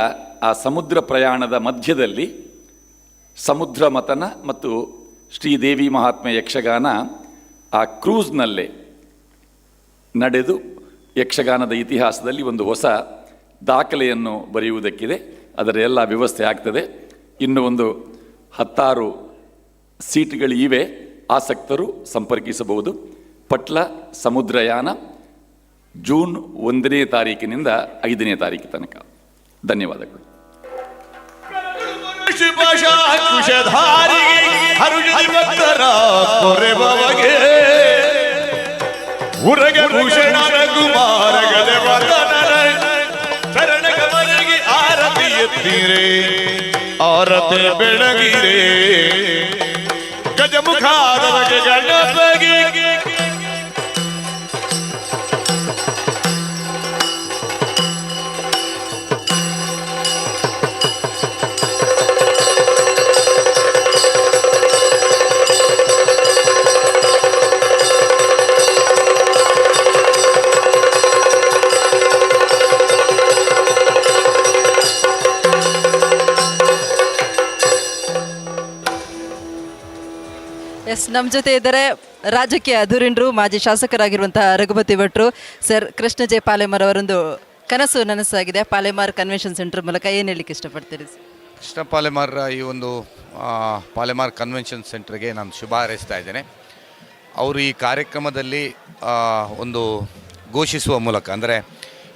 ಆ ಸಮುದ್ರ ಪ್ರಯಾಣದ ಮಧ್ಯದಲ್ಲಿ ಸಮುದ್ರ ಮಥನ ಮತ್ತು ಶ್ರೀದೇವಿ ಮಹಾತ್ಮೆ ಯಕ್ಷಗಾನ ಆ ಕ್ರೂಸ್ನಲ್ಲೇ ನಡೆದು ಯಕ್ಷಗಾನದ ಇತಿಹಾಸದಲ್ಲಿ ಒಂದು ಹೊಸ ದಾಖಲೆಯನ್ನು ಬರೆಯುವುದಕ್ಕಿದೆ. ಅದರ ಎಲ್ಲ ವ್ಯವಸ್ಥೆ ಆಗ್ತದೆ. ಇನ್ನು ಒಂದು 16 ಸೀಟ್ಗಳು ಇವೆ. ಆಸಕ್ತರು ಸಂಪರ್ಕಿಸಬಹುದು. ಪಟ್ಲ ಸಮುದ್ರಯಾನ ಜೂನ್ 1ನೇ ತಾರೀಕಿನಿಂದ 5ನೇ ತಾರೀಕು ತನಕ. ಧನ್ಯವಾದಗಳು. ಉರಗೆ ಭೂಷಣ ಕುಮಾರ ಗದೆ ಶರಣ ಕಮಲಗಿ ಆರತಿ ಎತ್ತೀರೆ ಆರತಿ ಬೆಳಗಿರೆ ಗಜಮುಖಾದವಗೆ ಗಣಪಗೆ ಎಸ್, ನಮ್ಮ ಜೊತೆ ಇದ್ದಾರೆ ರಾಜಕೀಯ ಧುರೀಣರು, ಮಾಜಿ ಶಾಸಕರಾಗಿರುವಂತಹ ರಘುಪತಿ ಭಟ್ರು. ಸರ್, ಕೃಷ್ಣ ಜೆ ಪಾಲೆಮಾರ್ ಅವರೊಂದು ಕನಸು ನನಸಾಗಿದೆ. ಪಾಲೆಮಾರ್ ಕನ್ವೆನ್ಷನ್ ಸೆಂಟರ್ ಮೂಲಕ ಏನು ಹೇಳಲಿಕ್ಕೆ ಇಷ್ಟಪಡ್ತೀರಿ? ಕೃಷ್ಣ ಪಾಲೆಮಾರ್ ಈ ಒಂದು ಪಾಲೆಮಾರ್ ಕನ್ವೆನ್ಷನ್ ಸೆಂಟರ್ಗೆ ನಾನು ಶುಭ ಹಾರೈಸ್ತಾ ಇದ್ದೇನೆ. ಅವರು ಈ ಕಾರ್ಯಕ್ರಮದಲ್ಲಿ ಒಂದು ಘೋಷಿಸುವ ಮೂಲಕ, ಅಂದರೆ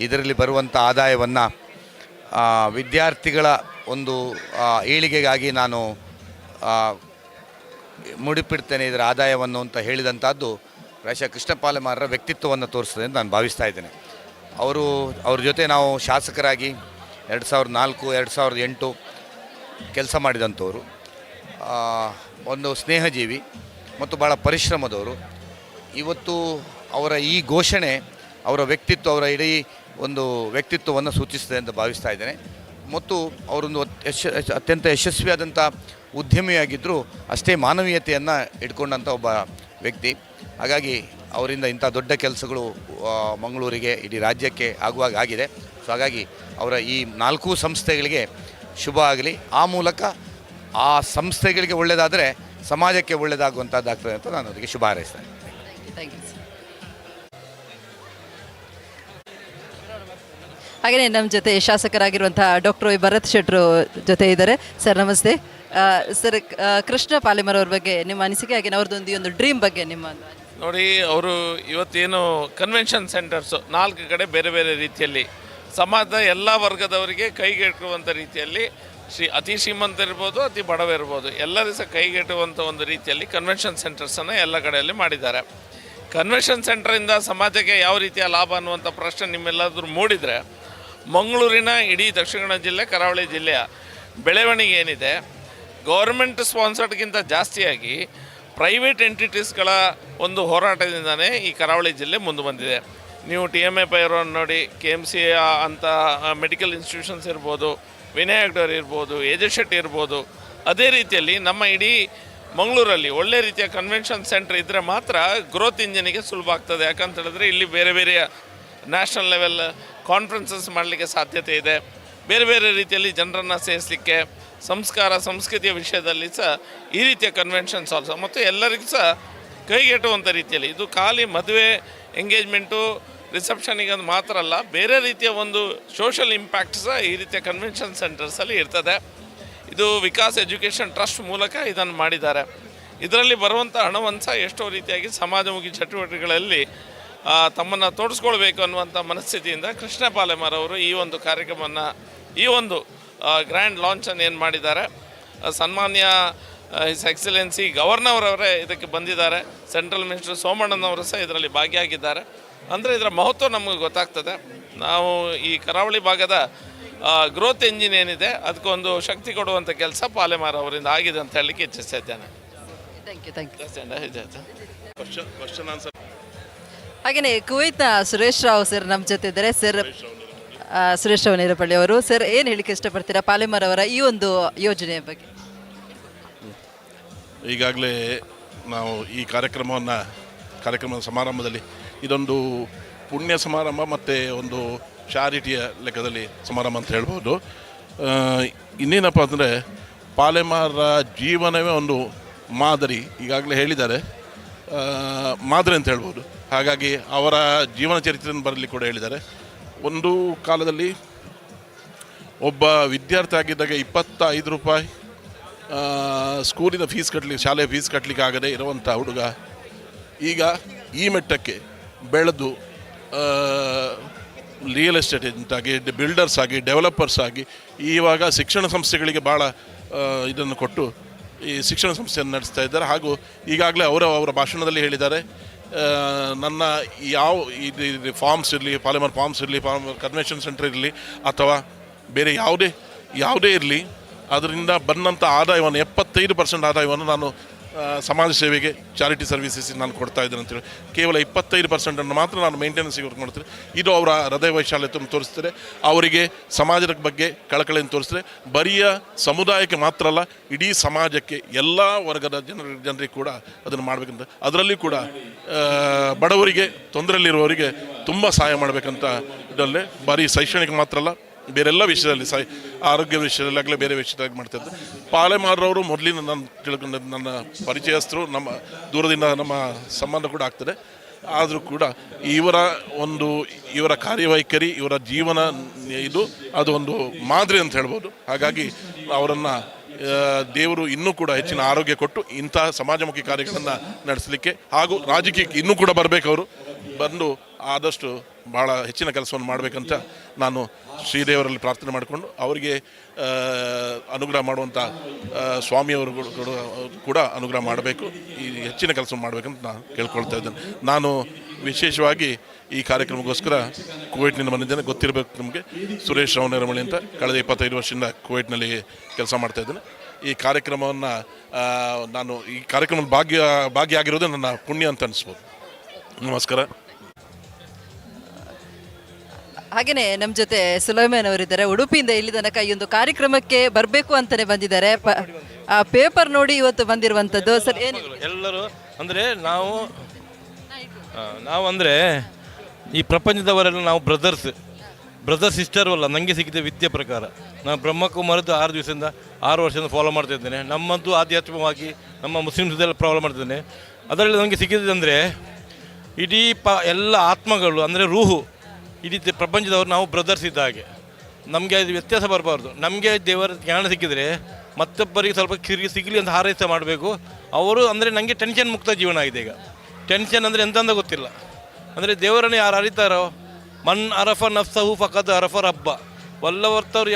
ಇದರಲ್ಲಿ ಬರುವಂಥ ಆದಾಯವನ್ನು ವಿದ್ಯಾರ್ಥಿಗಳ ಒಂದು ಏಳಿಗೆಗಾಗಿ ನಾನು ಮುಡಿಪಿಡ್ತೇನೆ ಇದರ ಆದಾಯವನ್ನು ಅಂತ ಹೇಳಿದಂಥದ್ದು ಪ್ರಾಯಶಃ ಕೃಷ್ಣ ಪಾಲೆಮಾರರ ವ್ಯಕ್ತಿತ್ವವನ್ನು ತೋರಿಸ್ತದೆ ಅಂತ ನಾನು ಭಾವಿಸ್ತಾ ಇದ್ದೇನೆ. ಅವ್ರ ಜೊತೆ ನಾವು ಶಾಸಕರಾಗಿ 2004, 2008 ಕೆಲಸ ಮಾಡಿದಂಥವರು. ಒಂದು ಸ್ನೇಹಜೀವಿ ಮತ್ತು ಭಾಳ ಪರಿಶ್ರಮದವರು. ಇವತ್ತು ಅವರ ಈ ಘೋಷಣೆ ಅವರ ವ್ಯಕ್ತಿತ್ವ, ಅವರ ಇಡೀ ಒಂದು ವ್ಯಕ್ತಿತ್ವವನ್ನು ಸೂಚಿಸ್ತದೆ ಅಂತ ಭಾವಿಸ್ತಾ ಇದ್ದೇನೆ. ಮತ್ತು ಅವರೊಂದು ಅತ್ಯಂತ ಯಶಸ್ವಿಯಾದಂಥ ಉದ್ಯಮಿಯಾಗಿದ್ದರೂ ಅಷ್ಟೇ ಮಾನವೀಯತೆಯನ್ನು ಇಟ್ಕೊಂಡಂಥ ಒಬ್ಬ ವ್ಯಕ್ತಿ. ಹಾಗಾಗಿ ಅವರಿಂದ ಇಂಥ ದೊಡ್ಡ ಕೆಲಸಗಳು ಮಂಗಳೂರಿಗೆ, ಇಡೀ ರಾಜ್ಯಕ್ಕೆ ಆಗುವಾಗ ಆಗಿದೆ. ಸೊ ಹಾಗಾಗಿ ಅವರ ಈ 4 ಸಂಸ್ಥೆಗಳಿಗೆ ಶುಭ ಆಗಲಿ. ಆ ಮೂಲಕ ಆ ಸಂಸ್ಥೆಗಳಿಗೆ ಒಳ್ಳೆಯದಾದರೆ ಸಮಾಜಕ್ಕೆ ಒಳ್ಳೆಯದಾಗುವಂಥದ್ದಾಗ್ತದೆ ಅಂತ ನಾನು ಅವರಿಗೆ ಶುಭ ಹಾರೈಸ್ತೇನೆ. Thank you. ಹಾಗೆಯೇ ನಮ್ಮ ಜೊತೆ ಶಾಸಕರಾಗಿರುವಂತಹ ಡಾಕ್ಟರ್ ಭರತ್ ಶೆಟ್ರು ಜೊತೆ ಇದ್ದಾರೆ. ಸರ್, ನಮಸ್ತೆ. ಸರ್, ಕೃಷ್ಣ ಪಾಲೆಮಾರ್ ಅವ್ರ ಬಗ್ಗೆ ನಿಮ್ಮ ಅನಿಸಿಕೆ, ಹಾಗೆ ಅವ್ರದ್ದೊಂದು ಈ ಒಂದು ಡ್ರೀಮ್ ಬಗ್ಗೆ ನಿಮ್ಮ ನೋಡಿ. ಅವರು ಇವತ್ತೇನು ಕನ್ವೆನ್ಷನ್ ಸೆಂಟರ್ಸು 4 ಕಡೆ ಬೇರೆ ಬೇರೆ ರೀತಿಯಲ್ಲಿ ಸಮಾಜದ ಎಲ್ಲ ವರ್ಗದವರಿಗೆ ಕೈಗೆಟುಕುವಂಥ ರೀತಿಯಲ್ಲಿ ಅತಿ ಶ್ರೀಮಂತ ಇರ್ಬೋದು, ಅತಿ ಬಡವ ಇರ್ಬೋದು, ಎಲ್ಲರೂ ಸಹ ಕೈಗೆಟುವಂಥ ಒಂದು ರೀತಿಯಲ್ಲಿ ಕನ್ವೆನ್ಷನ್ ಸೆಂಟರ್ಸನ್ನು ಎಲ್ಲ ಕಡೆಯಲ್ಲಿ ಮಾಡಿದ್ದಾರೆ. ಕನ್ವೆನ್ಷನ್ ಸೆಂಟರಿಂದ ಸಮಾಜಕ್ಕೆ ಯಾವ ರೀತಿಯ ಲಾಭ ಅನ್ನುವಂಥ ಪ್ರಶ್ನೆ ನಿಮ್ಮೆಲ್ಲಾದರೂ ಮೂಡಿದರೆ, ಮಂಗಳೂರಿನ ಇಡೀ ದಕ್ಷಿಣ ಕನ್ನಡ ಜಿಲ್ಲೆ, ಕರಾವಳಿ ಜಿಲ್ಲೆಯ ಬೆಳವಣಿಗೆ ಏನಿದೆ, ಗೌರ್ಮೆಂಟ್ ಸ್ಪಾನ್ಸರ್ಡ್ಗಿಂತ ಜಾಸ್ತಿಯಾಗಿ ಪ್ರೈವೇಟ್ ಎಂಟಿಟೀಸ್ಗಳ ಒಂದು ಹೋರಾಟದಿಂದನೇ ಈ ಕರಾವಳಿ ಜಿಲ್ಲೆ ಮುಂದೆ ಬಂದಿದೆ. ನೀವು TMA ಪೈರೋನ್ ನೋಡಿ, KMC ಅಂತ ಮೆಡಿಕಲ್ ಇನ್ಸ್ಟಿಟ್ಯೂಷನ್ಸ್ ಇರ್ಬೋದು, ವಿನಾಯಕ್ ಡೋರ್ ಇರ್ಬೋದು, ಏಜೆಡ್ ಶೆಟ್ಟಿ ಇರ್ಬೋದು. ಅದೇ ರೀತಿಯಲ್ಲಿ ನಮ್ಮ ಇಡೀ ಮಂಗಳೂರಲ್ಲಿ ಒಳ್ಳೆ ರೀತಿಯ ಕನ್ವೆನ್ಷನ್ ಸೆಂಟರ್ ಇದ್ದರೆ ಮಾತ್ರ ಗ್ರೋತ್ ಇಂಜಿನಿಗೆ ಸುಲಭ ಆಗ್ತದೆ. ಯಾಕಂತ ಹೇಳಿದ್ರೆ ಇಲ್ಲಿ ಬೇರೆ ಬೇರೆಯ ನ್ಯಾಷನಲ್ ಲೆವೆಲ್ ಕಾನ್ಫರೆನ್ಸಸ್ ಮಾಡಲಿಕ್ಕೆ ಸಾಧ್ಯತೆ ಇದೆ. ಬೇರೆ ಬೇರೆ ರೀತಿಯಲ್ಲಿ ಜನರನ್ನು ಸೇರಿಸಲಿಕ್ಕೆ, ಸಂಸ್ಕೃತಿಯ ವಿಷಯದಲ್ಲಿ ಸಹ ಈ ರೀತಿಯ ಕನ್ವೆನ್ಷನ್ಸ್ ಆಲ್ಸೋ, ಮತ್ತು ಎಲ್ಲರಿಗೂ ಸಹ ಕೈಗೆಟುವಂಥ ರೀತಿಯಲ್ಲಿ. ಇದು ಖಾಲಿ ಮದುವೆ, ಎಂಗೇಜ್ಮೆಂಟು, ರಿಸೆಪ್ಷನಿಗೆ ಅದು ಮಾತ್ರ ಅಲ್ಲ, ಬೇರೆ ರೀತಿಯ ಒಂದು ಸೋಷಲ್ ಇಂಪ್ಯಾಕ್ಟ್ ಸಹ ಈ ರೀತಿಯ ಕನ್ವೆನ್ಷನ್ ಸೆಂಟರ್ಸಲ್ಲಿ ಇರ್ತದೆ. ಇದು ವಿಕಾಸ್ ಎಜುಕೇಷನ್ ಟ್ರಸ್ಟ್ ಮೂಲಕ ಇದನ್ನು ಮಾಡಿದ್ದಾರೆ. ಇದರಲ್ಲಿ ಬರುವಂಥ ಹಣವನ್ನು ಸಹ ಎಷ್ಟೋ ರೀತಿಯಾಗಿ ಸಮಾಜಮುಖಿ ಚಟುವಟಿಕೆಗಳಲ್ಲಿ ತಮ್ಮನ್ನು ತೋರಿಸ್ಕೊಳ್ಬೇಕು ಅನ್ನುವಂಥ ಮನಸ್ಥಿತಿಯಿಂದ ಕೃಷ್ಣ ಪಾಲೆಮಾರ್ ಅವರು ಈ ಒಂದು ಕಾರ್ಯಕ್ರಮವನ್ನು, ಈ ಒಂದು ಗ್ರ್ಯಾಂಡ್ ಲಾಂಚನ್ನು ಏನು ಮಾಡಿದ್ದಾರೆ, ಸನ್ಮಾನ್ಯ ಹಿಸ್ ಎಕ್ಸಲೆನ್ಸಿ ಗವರ್ನರ್ ಅವರೇ ಇದಕ್ಕೆ ಬಂದಿದ್ದಾರೆ. ಸೆಂಟ್ರಲ್ ಮಿನಿಸ್ಟರ್ ಸೋಮಣ್ಣನವರು ಸಹ ಇದರಲ್ಲಿ ಭಾಗಿಯಾಗಿದ್ದಾರೆ. ಅಂದರೆ ಇದರ ಮಹತ್ವ ನಮಗೆ ಗೊತ್ತಾಗ್ತದೆ. ನಾವು ಈ ಕರಾವಳಿ ಭಾಗದ ಗ್ರೋತ್ ಎಂಜಿನ್ ಏನಿದೆ ಅದಕ್ಕೊಂದು ಶಕ್ತಿ ಕೊಡುವಂಥ ಕೆಲಸ ಪಾಲೆಮಾರ್ ಅವರಿಂದ ಆಗಿದೆ ಅಂತ ಹೇಳಲಿಕ್ಕೆ ಇಚ್ಛಿಸ್ತಾ ಇದ್ದೇನೆ. ಹಾಗೆಯೇ ಕುವೈತ್ನ ಸುರೇಶ್ ರಾವ್ ಸರ್ ನಮ್ಮ ಜೊತೆ ಇದ್ದಾರೆ. ಸರ್, ಸುರೇಶ್ ರಾವ್ ನೇರಪಳ್ಳಿ ಅವರು, ಸರ್ ಏನು ಹೇಳಿಕ್ಕೆ ಇಷ್ಟಪಡ್ತೀರಾ ಪಾಲೆಮಾರ್ ಅವರ ಈ ಒಂದು ಯೋಜನೆಯ ಬಗ್ಗೆ? ಈಗಾಗಲೇ ನಾವು ಈ ಕಾರ್ಯಕ್ರಮದ ಸಮಾರಂಭದಲ್ಲಿ ಇದೊಂದು ಪುಣ್ಯ ಸಮಾರಂಭ ಮತ್ತು ಒಂದು ಚಾರಿಟಿಯ ಲೆಕ್ಕದಲ್ಲಿ ಸಮಾರಂಭ ಅಂತ ಹೇಳ್ಬೋದು. ಇನ್ನೇನಪ್ಪ ಅಂದರೆ ಪಾಲೆಮಾರ ಜೀವನವೇ ಒಂದು ಮಾದರಿ, ಈಗಾಗಲೇ ಹೇಳಿದ್ದಾರೆ, ಮಾದರಿ ಅಂತ ಹೇಳ್ಬೋದು. ಹಾಗಾಗಿ ಅವರ ಜೀವನ ಚರಿತ್ರೆಯನ್ನು ಬರಲಿ ಕೂಡ ಹೇಳಿದ್ದಾರೆ. ಒಂದು ಕಾಲದಲ್ಲಿ ಒಬ್ಬ ವಿದ್ಯಾರ್ಥಿ ಆಗಿದ್ದಾಗ 25 ರೂಪಾಯಿ ಸ್ಕೂಲಿನ ಫೀಸ್ ಕಟ್ಟಲಿಕ್ಕೆ, ಶಾಲೆಯ ಫೀಸ್ ಕಟ್ಟಲಿಕ್ಕೆ ಆಗದೆ ಇರುವಂಥ ಹುಡುಗ ಈಗ ಈ ಮಟ್ಟಕ್ಕೆ ಬೆಳೆದು ರಿಯಲ್ ಎಸ್ಟೇಟ್ ಅಂತಾಗಿ, ಬಿಲ್ಡರ್ಸ್ ಆಗಿ, ಡೆವಲಪರ್ಸ್ ಆಗಿ ಇವಾಗ ಶಿಕ್ಷಣ ಸಂಸ್ಥೆಗಳಿಗೆ ಭಾಳ ಇದನ್ನು ಕೊಟ್ಟು ಈ ಶಿಕ್ಷಣ ಸಂಸ್ಥೆಯನ್ನು ನಡೆಸ್ತಾ ಇದ್ದಾರೆ. ಹಾಗೂ ಈಗಾಗಲೇ ಅವರ ಭಾಷಣದಲ್ಲಿ ಹೇಳಿದ್ದಾರೆ, ನನ್ನ ಯಾವ ಇದು ಫಾರ್ಮ್ಸ್ ಇರಲಿ, ಪಾಲೆಮಾರ್ ಫಾರ್ಮ್ಸ್ ಇರಲಿ, ಪಾಲೆಮಾರ್ ಕನ್ವೆನ್ಷನ್ ಸೆಂಟರ್ ಇರಲಿ, ಅಥವಾ ಬೇರೆ ಯಾವುದೇ ಇರಲಿ, ಅದರಿಂದ ಬಂದಂಥ ಆದಾಯವನ್ನು 75% ಆದಾಯವನ್ನು ನಾನು ಸಮಾಜ ಸೇವೆಗೆ, ಚಾರಿಟಿ ಸರ್ವಿಸಸ್ ನಾನು ಕೊಡ್ತಾ ಇದ್ದೇನೆ ಅಂತೇಳಿ ಕೇವಲ 25% ಮಾತ್ರ ನಾನು ಮೇಂಟೆನೆನ್ಸಿಗೆ ವರ್ಕ್ ಮಾಡ್ತೀನಿ. ಇದು ಅವರ ಹೃದಯ ವೈಶಾಲ್ಯತೆಯನ್ನು ತೋರಿಸ್ತಾರೆ, ಅವರಿಗೆ ಸಮಾಜದ ಬಗ್ಗೆ ಕಳಕಳಿಯನ್ನು ತೋರಿಸ್ತಾರೆ. ಬರಿಯ ಸಮುದಾಯಕ್ಕೆ ಮಾತ್ರ ಅಲ್ಲ, ಇಡೀ ಸಮಾಜಕ್ಕೆ ಎಲ್ಲ ವರ್ಗದ ಜನರಿಗೆ ಕೂಡ ಅದನ್ನು ಮಾಡಬೇಕಂತ, ಅದರಲ್ಲಿ ಕೂಡ ಬಡವರಿಗೆ, ತೊಂದರೆಯಲ್ಲಿರುವವರಿಗೆ ತುಂಬ ಸಹಾಯ ಮಾಡಬೇಕಂತ ಇದರಲ್ಲೇ ಬರೀ ಶೈಕ್ಷಣಿಕ ಮಾತ್ರ ಅಲ್ಲ, ಬೇರೆಲ್ಲ ವಿಷಯದಲ್ಲಿ ಆರೋಗ್ಯ ವಿಷಯದಲ್ಲಿ ಆಗಲೇ ಬೇರೆ ವಿಷಯದಲ್ಲಿ ಮಾಡ್ತಾಯಿದ್ದೆ. ಪಾಲೆಮಾರವರು ಮೊದಲಿನ ನಾನು ತಿಳ್ಕೊಂಡ ನನ್ನ ಪರಿಚಯಸ್ಥರು, ನಮ್ಮ ದೂರದಿಂದ ನಮ್ಮ ಸಂಬಂಧ ಕೂಡ ಆಗ್ತದೆ. ಆದರೂ ಕೂಡ ಇವರ ಕಾರ್ಯವೈಖರಿ, ಇವರ ಜೀವನ ಅದು ಒಂದು ಮಾದರಿ ಅಂತ ಹೇಳ್ಬೋದು. ಹಾಗಾಗಿ ಅವರನ್ನು ದೇವರು ಇನ್ನೂ ಕೂಡ ಹೆಚ್ಚಿನ ಆರೋಗ್ಯ ಕೊಟ್ಟು ಇಂಥ ಸಮಾಜಮುಖಿ ಕಾರ್ಯಗಳನ್ನು ನಡೆಸಲಿಕ್ಕೆ, ಹಾಗೂ ರಾಜಕೀಯಕ್ಕೆ ಇನ್ನೂ ಕೂಡ ಬರಬೇಕು. ಅವರು ಬಂದು ಆದಷ್ಟು ಭಾಳ ಹೆಚ್ಚಿನ ಕೆಲಸವನ್ನು ಮಾಡಬೇಕಂತ ನಾನು ಶ್ರೀದೇವರಲ್ಲಿ ಪ್ರಾರ್ಥನೆ ಮಾಡಿಕೊಂಡು, ಅವರಿಗೆ ಅನುಗ್ರಹ ಮಾಡುವಂಥ ಸ್ವಾಮಿಯವರು ಕೂಡ ಅನುಗ್ರಹ ಮಾಡಬೇಕು, ಈ ಹೆಚ್ಚಿನ ಕೆಲಸ ಮಾಡಬೇಕಂತ ನಾನು ಕೇಳ್ಕೊಳ್ತಾ ಇದ್ದೇನೆ. ನಾನು ವಿಶೇಷವಾಗಿ ಈ ಕಾರ್ಯಕ್ರಮಕ್ಕೋಸ್ಕರ ಕುವೈಟ್ನಿಂದ ಬಂದಿದ್ದೇನೆ. ಗೊತ್ತಿರಬೇಕು ನಿಮಗೆ, ಸುರೇಶ್ ರಾವ್ ನೇರಮಳ್ಳಿ ಅಂತ, ಕಳೆದ 25 ವರ್ಷದಿಂದ ಕುವೈಟ್ನಲ್ಲಿ ಕೆಲಸ ಮಾಡ್ತಾಯಿದ್ದೇನೆ. ಈ ಕಾರ್ಯಕ್ರಮವನ್ನು ನಾನು ಈ ಕಾರ್ಯಕ್ರಮದ ಭಾಗಿಯಾಗಿರೋದೇ ನನ್ನ ಪುಣ್ಯ ಅಂತ ಅನಿಸ್ಬೋದು. ನಮಸ್ಕಾರ. ಹಾಗೆಯೇ ನಮ್ಮ ಜೊತೆ ಸುಲೈಮಾನ್ ಅವರಿದ್ದಾರೆ. ಉಡುಪಿಯಿಂದ ಇಲ್ಲಿ ತನಕ ಈ ಒಂದು ಕಾರ್ಯಕ್ರಮಕ್ಕೆ ಬರಬೇಕು ಅಂತಲೇ ಬಂದಿದ್ದಾರೆ. ಪೇಪರ್ ನೋಡಿ ಇವತ್ತು ಬಂದಿರುವಂಥದ್ದು. ಸರ್, ಏನು ಎಲ್ಲರೂ ಅಂದರೆ ನಾವು ಅಂದರೆ ಈ ಪ್ರಪಂಚದವರೆಲ್ಲ ನಾವು ಬ್ರದರ್ ಸಿಸ್ಟರು ಅಲ್ಲ. ನನಗೆ ಸಿಕ್ಕಿದ ವಿದ್ಯೆ ಪ್ರಕಾರ ನಾನು ಬ್ರಹ್ಮಕುಮಾರದ್ದು 6 ವರ್ಷದಿಂದ ಫಾಲೋ ಮಾಡ್ತಾ ಇದ್ದೇನೆ. ನಮ್ಮದು ಆಧ್ಯಾತ್ಮಿಕವಾಗಿ ನಮ್ಮ ಮುಸ್ಲಿಮ್ಸ್ದೆಲ್ಲ ಫಾಲೋ ಮಾಡ್ತಿದ್ದೇನೆ. ಅದರಲ್ಲಿ ನನಗೆ ಸಿಕ್ಕಿದ್ದೆಂದರೆ ಇಡೀ ಎಲ್ಲ ಆತ್ಮಗಳು ಅಂದರೆ ರೂಹು, ಇಡೀ ಪ್ರಪಂಚದವರು ನಾವು ಬ್ರದರ್ಸ್ ಇದ್ದ ಹಾಗೆ. ನಮಗೆ ಅದು ವ್ಯತ್ಯಾಸ ಬರಬಾರ್ದು. ನಮಗೆ ದೇವರ ಜ್ಞಾನ ಸಿಕ್ಕಿದರೆ ಮತ್ತೊಬ್ಬರಿಗೆ ಸ್ವಲ್ಪ ಸಿಗಲಿ ಅಂತ ಹಾರೈಕೆ ಮಾಡಬೇಕು. ಅವರು ಅಂದರೆ ನನಗೆ ಟೆನ್ಷನ್ ಮುಕ್ತ ಜೀವನ ಆಗಿದೆ ಈಗ. ಟೆನ್ಷನ್ ಅಂದರೆ ಎಂತ ಗೊತ್ತಿಲ್ಲ. ಅಂದರೆ ದೇವರನ್ನು ಯಾರು ಅರಿತಾರೋ, ಮನ್ ಅರಫ ನಫ್ಸಹು ಫಕದ್ ಅರಫ ರಬ್ಬ, ಒಲ್ಲವರ್ತವ್ರು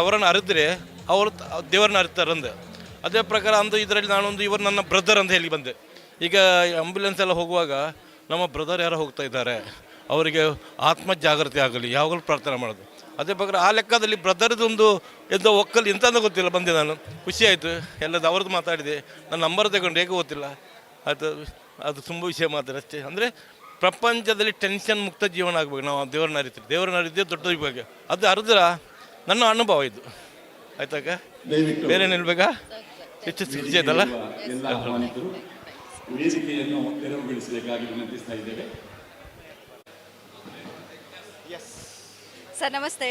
ಅವರನ್ನು ಅರಿದ್ರೆ ಅವರು ದೇವರನ್ನ ಅರಿತಾರೆ ಅಂದೆ. ಅದೇ ಪ್ರಕಾರ ಅಂದು ಇದರಲ್ಲಿ ನಾನೊಂದು ಇವರು ನನ್ನ ಬ್ರದರ್ ಅಂತ ಹೇಳಿ ಬಂದೆ. ಈಗ ಆಂಬ್ಯುಲೆನ್ಸ್ ಎಲ್ಲ ಹೋಗುವಾಗ ನಮ್ಮ ಬ್ರದರ್ ಯಾರೋ ಹೋಗ್ತಾ ಇದ್ದಾರೆ, ಅವರಿಗೆ ಆತ್ಮ ಜಾಗೃತಿ ಆಗಲಿ ಯಾವಾಗಲೂ ಪ್ರಾರ್ಥನೆ ಮಾಡೋದು. ಅದೇ ಪ್ರಕಾರ ಆ ಲೆಕ್ಕದಲ್ಲಿ ಬ್ರದರ್ದೊಂದು ಒಕ್ಕಲ್ಲಿ ಎಂತ ಗೊತ್ತಿಲ್ಲ ಬಂದೆ. ನಾನು ಖುಷಿ ಆಯಿತು, ಎಲ್ಲದು ಅವ್ರದ್ದು ಮಾತಾಡಿದೆ. ನನ್ನ ನಂಬರ್ ತಗೊಂಡು ಹೇಗೆ ಗೊತ್ತಿಲ್ಲ ಅದು ತುಂಬ ವಿಷಯ ಮಾತಾಡಿ ಅಷ್ಟೇ. ಅಂದರೆ ಪ್ರಪಂಚದಲ್ಲಿ ಟೆನ್ಷನ್ ಮುಕ್ತ ಜೀವನ ಆಗಬೇಕು. ನಾವು ದೇವ್ರನ್ನ ಅರಿತೀವಿ, ದೇವ್ರನ್ನ ಅರಿದ್ದೇ ದೊಡ್ಡ ಬಗ್ಗೆ. ಅದು ಅರಿದ್ರ ನನ್ನ ಅನುಭವ ಇದು. ಆಯ್ತಾಗ ಬೇರೆ ನಿಲ್ಬೇಕಾ? ಹೆಚ್ಚು ಖುಷಿ ಆಯ್ತಲ್ಲ. ಸರ್ ನಮಸ್ತೆ.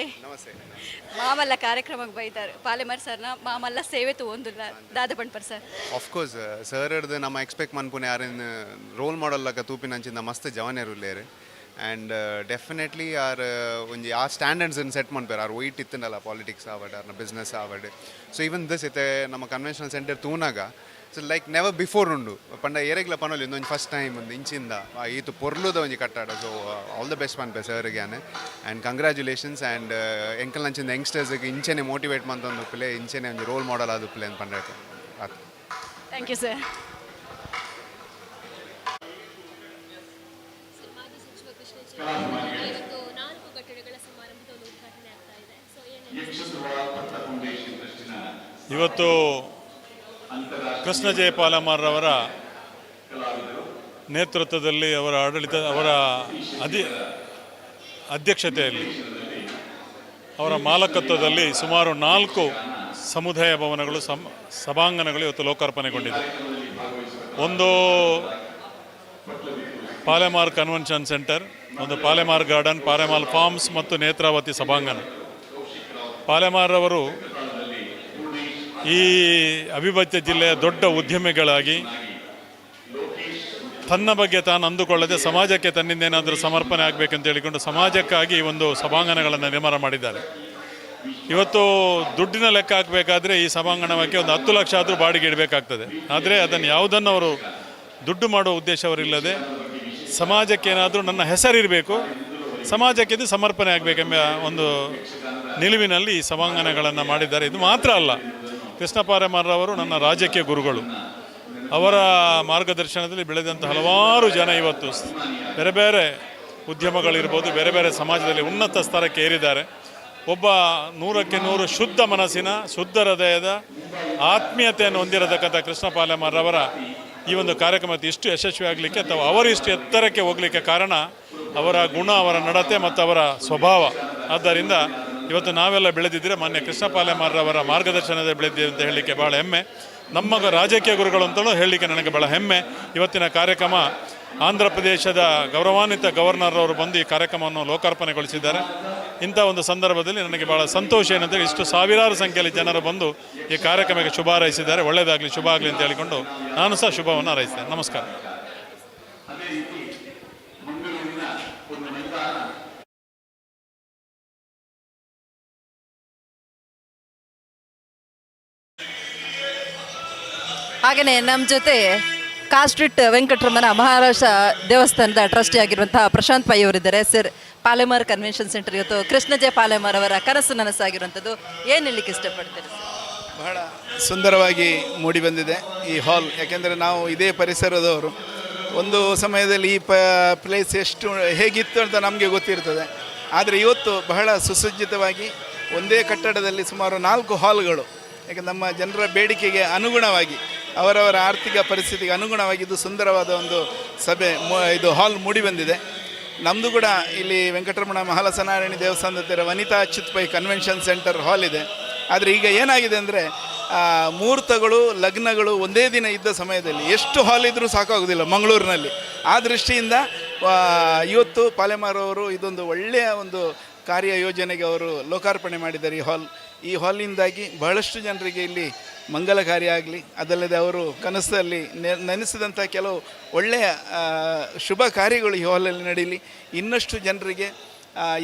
ಮಾಮಲ್ಲ ಕಾರ್ಯಕ್ರಮಕ್ಕೆ ಬೈತಾರೆ ಪಾಲೆಮಾರ್ ಸರ್ನ ಮಾಮಲ್ಲ ಸೇವೆ ತಗೊಂಡಿಲ್ಲ ದಾದಪಣ್ಪರ್ ಸರ್. ಆಫ್ಕೋರ್ಸ್ ಸರ್ ಹಿಡ್ದು ನಮ್ಮ ಎಕ್ಸ್ಪೆಕ್ಟ್ ಮನ್ಪುನೆ ಯಾರೇನು ರೋಲ್ ಮಾಡಲ್ಲಕ ತೂಪಿನಂಚಿಂದ ಮಸ್ತ್ ಜವನೇರು ಇಲ್ಲೇರು. ಆ್ಯಂಡ್ ಡೆಫಿನೆಟ್ಲಿ ಒಂಜಿ ಆ ಸ್ಟ್ಯಾಂಡರ್ಡ್ಸನ್ನು ಸೆಟ್ ಮಾಡ್ತಾರೆ ಆರು ಒಯ್ಟ್ ಇತ್ತನಲ್ಲ ಪಾಲಿಟಿಕ್ಸ್ ಆವಡ್ ಅವ್ರನ್ನ ಬಿಸ್ನೆಸ್ ಆವಡ್ ಸೊ ಈವನ್ ದಿಸ್ ಇತ್ತೆ ನಮ್ಮ ಕನ್ವೆನ್ಷನಲ್ ಸೆಂಟರ್ ತೂನಾಗ ಸೊ ಲೈಕ್ ನೆವರ್ ಬಿಫೋರ್ ಉಂಡು ಪಂಡ ಏರೆಗ್ಲ ಪನೊಲಿ ಒಂದೊಂದು ಫಸ್ಟ್ ಟೈಮ್ ಒಂದು ಇಂಚಿಂದ ಈತು ಪೊರ್ಲುದ ಒಂಜಿ ಕಟ್ಟಾಡ ಸೊ ಆಲ್ ದ ಬೆಸ್ಟ್ ಪನ್ಪೆ ಸರ್ಗ್ಯಾನೆ ಆ್ಯಂಡ್ ಕಂಗ್ರ್ಯಾಚುಲೇಷನ್ಸ್ ಆ್ಯಂಡ್ ಎಂಕಲ್ ನಂಚಿಂದ ಯಂಗ್ಸ್ಟರ್ಸ್ಗೆ ಇಂಚೆನೆ ಮೋಟಿವೇಟ್ ಮಂತೊಂದು ಪ್ಲೇ ಇಂಚೆನೆ ಒಂದು ರೋಲ್ ಮಾಡಲ್ ಆದ ಪ್ಲೇ ಅಂತ ಪಂಡ ಥ್ಯಾಂಕ್ ಯು ಸರ್. ಮಾಜಿ ಸಚಿವ ಕೃಷ್ಣ ಜೆ ಇವತ್ತು 4 ಕಟ್ಟಡಗಳ ಸಮಾರಂಭದ ಒಂದು ಉದ್ಘಾಟನೆ ಆಗ್ತಾ ಇದೆ. ಸೊ ಏನು ಇವತ್ತು ಕೃಷ್ಣ ಜೆ ಪಾಲೆಮಾರ್ರವರ ನೇತೃತ್ವದಲ್ಲಿ ಅವರ ಅವರ ಅಧ್ಯಕ್ಷತೆಯಲ್ಲಿ ಅವರ ಮಾಲಕತ್ವದಲ್ಲಿ ಸುಮಾರು 4 ಸಮುದಾಯ ಭವನಗಳು ಸಭಾಂಗಣಗಳು ಇವತ್ತು ಲೋಕಾರ್ಪಣೆಗೊಂಡಿದೆ. ಒಂದು ಪಾಲೆಮಾರ್ ಕನ್ವೆನ್ಷನ್ ಸೆಂಟರ್, ಒಂದು ಪಾಲೆಮಾರ್ ಗಾರ್ಡನ್, ಪಾಲೆಮಾರ್ ಫಾರ್ಮ್ಸ್ ಮತ್ತು ನೇತ್ರಾವತಿ ಸಭಾಂಗಣ. ಪಾಲೆಮಾರ್ರವರು ಈ ಅವಿಭಜಿತ ಜಿಲ್ಲೆಯ ದೊಡ್ಡ ಉದ್ಯಮಿಗಳಾಗಿ ತನ್ನ ಬಗ್ಗೆ ತಾನು ಅಂದುಕೊಳ್ಳದೆ ಸಮಾಜಕ್ಕೆ ತನ್ನಿಂದ ಏನಾದರೂ ಸಮರ್ಪಣೆ ಆಗಬೇಕಂತ ಹೇಳಿಕೊಂಡು ಸಮಾಜಕ್ಕಾಗಿ ಒಂದು ಸಭಾಂಗಣಗಳನ್ನು ನಿರ್ಮಾಣ ಮಾಡಿದ್ದಾರೆ. ಇವತ್ತು ದುಡ್ಡಿನ ಲೆಕ್ಕ ಹಾಕಬೇಕಾದ್ರೆ ಈ ಸಭಾಂಗಣಕ್ಕೆ ಒಂದು 10 ಲಕ್ಷ ಆದರೂ ಬಾಡಿಗೆ ಇಡಬೇಕಾಗ್ತದೆ. ಆದರೆ ಅದನ್ನು ಯಾವುದನ್ನು ಅವರು ದುಡ್ಡು ಮಾಡುವ ಉದ್ದೇಶ ಅವರಿಲ್ಲದೆ ಸಮಾಜಕ್ಕೆ ಏನಾದರೂ ನನ್ನ ಹೆಸರಿರಬೇಕು, ಸಮಾಜಕ್ಕೆ ಇದು ಸಮರ್ಪಣೆ ಆಗಬೇಕೆಂಬ ಒಂದು ನಿಲುವಿನಲ್ಲಿ ಈ ಸಭಾಂಗಣಗಳನ್ನು ಮಾಡಿದ್ದಾರೆ. ಇದು ಮಾತ್ರ ಅಲ್ಲ, ಕೃಷ್ಣ ಪಾಲೆಮಾರ್ರವರು ನನ್ನ ರಾಜಕೀಯ ಗುರುಗಳು. ಅವರ ಮಾರ್ಗದರ್ಶನದಲ್ಲಿ ಬೆಳೆದಂಥ ಹಲವಾರು ಜನ ಇವತ್ತು ಬೇರೆ ಬೇರೆ ಉದ್ಯಮಗಳಿರ್ಬೋದು, ಬೇರೆ ಬೇರೆ ಸಮಾಜದಲ್ಲಿ ಉನ್ನತ ಸ್ತರಕ್ಕೆ ಏರಿದ್ದಾರೆ. ಒಬ್ಬ 100ಕ್ಕೆ 100 ಶುದ್ಧ ಮನಸ್ಸಿನ, ಶುದ್ಧ ಹೃದಯದ ಆತ್ಮೀಯತೆಯನ್ನು ಹೊಂದಿರತಕ್ಕಂಥ ಕೃಷ್ಣ ಪಾಲೆಮಾರ್ರವರ ಈ ಒಂದು ಕಾರ್ಯಕ್ರಮ ಇಷ್ಟು ಯಶಸ್ವಿ ಆಗಲಿಕ್ಕೆ ಅಥವಾ ಅವರಿಷ್ಟು ಎತ್ತರಕ್ಕೆ ಹೋಗಲಿಕ್ಕೆ ಕಾರಣ ಅವರ ಗುಣ, ಅವರ ನಡತೆ ಮತ್ತು ಅವರ ಸ್ವಭಾವ. ಆದ್ದರಿಂದ ಇವತ್ತು ನಾವೆಲ್ಲ ಬೆಳೆದಿದ್ದರೆ ಮಾನ್ಯ ಕೃಷ್ಣ ಪಾಲೆಮಾರ್ರವರ ಮಾರ್ಗದರ್ಶನದ ಬೆಳೆದಿದೆ ಅಂತ ಹೇಳಲಿಕ್ಕೆ ಭಾಳ ಹೆಮ್ಮೆ. ನಮ್ಮ ರಾಜಕೀಯ ಗುರುಗಳು ಅಂತಲೂ ಹೇಳಲಿಕ್ಕೆ ನನಗೆ ಭಾಳ ಹೆಮ್ಮೆ. ಇವತ್ತಿನ ಕಾರ್ಯಕ್ರಮ ಆಂಧ್ರ ಪ್ರದೇಶದ ಗೌರವಾನ್ವಿತ ಗವರ್ನರ್ ಅವರು ಬಂದು ಈ ಕಾರ್ಯಕ್ರಮವನ್ನು ಲೋಕಾರ್ಪಣೆಗೊಳಿಸಿದ್ದಾರೆ. ಇಂಥ ಒಂದು ಸಂದರ್ಭದಲ್ಲಿ ನನಗೆ ಭಾಳ ಸಂತೋಷ ಏನಂದರೆ ಇಷ್ಟು ಸಾವಿರಾರು ಸಂಖ್ಯೆಯಲ್ಲಿ ಜನರು ಬಂದು ಈ ಕಾರ್ಯಕ್ರಮಕ್ಕೆ ಶುಭ ಹಾರೈಸಿದ್ದಾರೆ. ಒಳ್ಳೆಯದಾಗಲಿ, ಶುಭ ಆಗಲಿ ಅಂತ ಹೇಳಿಕೊಂಡು ನಾನು ಸಹ ಶುಭವನ್ನು ಹಾರೈಸ್ತೇನೆ. ನಮಸ್ಕಾರ. ಹಾಗೆಯೇ ನಮ್ಮ ಜೊತೆ ಕಾಸ್ಟ್ರಿಟ್ ವೆಂಕಟರಮಣ ಮಹಾರಾಷ್ಟ್ರ ದೇವಸ್ಥಾನದ ಟ್ರಸ್ಟಿ ಆಗಿರುವಂತಹ ಪ್ರಶಾಂತ್ ಪೈ ಅವರಿದ್ದಾರೆ. ಸರ್, ಪಾಲೆಮಾರ್ ಕನ್ವೆನ್ಷನ್ ಸೆಂಟರ್ ಇವತ್ತು ಕೃಷ್ಣ ಜೆ ಪಾಲೆಮಾರ್ ಅವರ ಕನಸು ನನಸಾಗಿರುವಂಥದ್ದು, ಏನು ಹೇಳಲಿಕ್ಕೆ ಇಷ್ಟಪಡ್ತೀರಿ ಸರ್? ಬಹಳ ಸುಂದರವಾಗಿ ಮೂಡಿ ಬಂದಿದೆ ಈ ಹಾಲ್. ಯಾಕೆಂದರೆ ನಾವು ಇದೇ ಪರಿಸರದವರು. ಒಂದು ಸಮಯದಲ್ಲಿ ಈ ಪ್ಲೇಸ್ ಎಷ್ಟು ಹೇಗಿತ್ತು ಅಂತ ನಮಗೆ ಗೊತ್ತಿರ್ತದೆ. ಆದರೆ ಇವತ್ತು ಬಹಳ ಸುಸಜ್ಜಿತವಾಗಿ ಒಂದೇ ಕಟ್ಟಡದಲ್ಲಿ ಸುಮಾರು 4 ಹಾಲ್ಗಳು, ಯಾಕೆ ನಮ್ಮ ಜನರ ಬೇಡಿಕೆಗೆ ಅನುಗುಣವಾಗಿ, ಅವರವರ ಆರ್ಥಿಕ ಪರಿಸ್ಥಿತಿಗೆ ಅನುಗುಣವಾಗಿ ಇದು ಸುಂದರವಾದ ಒಂದು ಸಭೆ ಇದು ಹಾಲ್ ಮೂಡಿ ಬಂದಿದೆ. ನಮ್ಮದು ಕೂಡ ಇಲ್ಲಿ ವೆಂಕಟರಮಣ ಮಹಾಲಸನಾರಾಯಣಿ ದೇವಸ್ಥಾನದ ಹತ್ತಿರ ವನಿತಾ ಅಚ್ಯುತ್ ಪೈ ಕನ್ವೆನ್ಷನ್ ಸೆಂಟರ್ ಹಾಲ್ ಇದೆ. ಆದರೆ ಈಗ ಏನಾಗಿದೆ ಅಂದರೆ ಮುಹೂರ್ತಗಳು, ಲಗ್ನಗಳು ಒಂದೇ ದಿನ ಇದ್ದ ಸಮಯದಲ್ಲಿ ಎಷ್ಟು ಹಾಲ್ ಇದ್ದರೂ ಸಾಕಾಗೋದಿಲ್ಲ ಮಂಗಳೂರಿನಲ್ಲಿ. ಆ ದೃಷ್ಟಿಯಿಂದ ಇವತ್ತು ಪಾಲೆಮಾರ್ ಅವರು ಇದೊಂದು ಒಳ್ಳೆಯ ಒಂದು ಕಾರ್ಯ ಯೋಜನೆಗೆ ಅವರು ಲೋಕಾರ್ಪಣೆ ಮಾಡಿದ್ದಾರೆ ಈ ಹಾಲಿಂದಾಗಿ ಬಹಳಷ್ಟು ಜನರಿಗೆ ಇಲ್ಲಿ ಮಂಗಲ ಕಾರ್ಯ ಆಗಲಿ, ಅದಲ್ಲದೆ ಅವರು ಕನಸಲ್ಲಿ ನೆನೆಸಿದಂಥ ಕೆಲವು ಒಳ್ಳೆಯ ಶುಭ ಕಾರ್ಯಗಳು ಈ ಹಾಲಲ್ಲಿ ನಡೀಲಿ, ಇನ್ನಷ್ಟು ಜನರಿಗೆ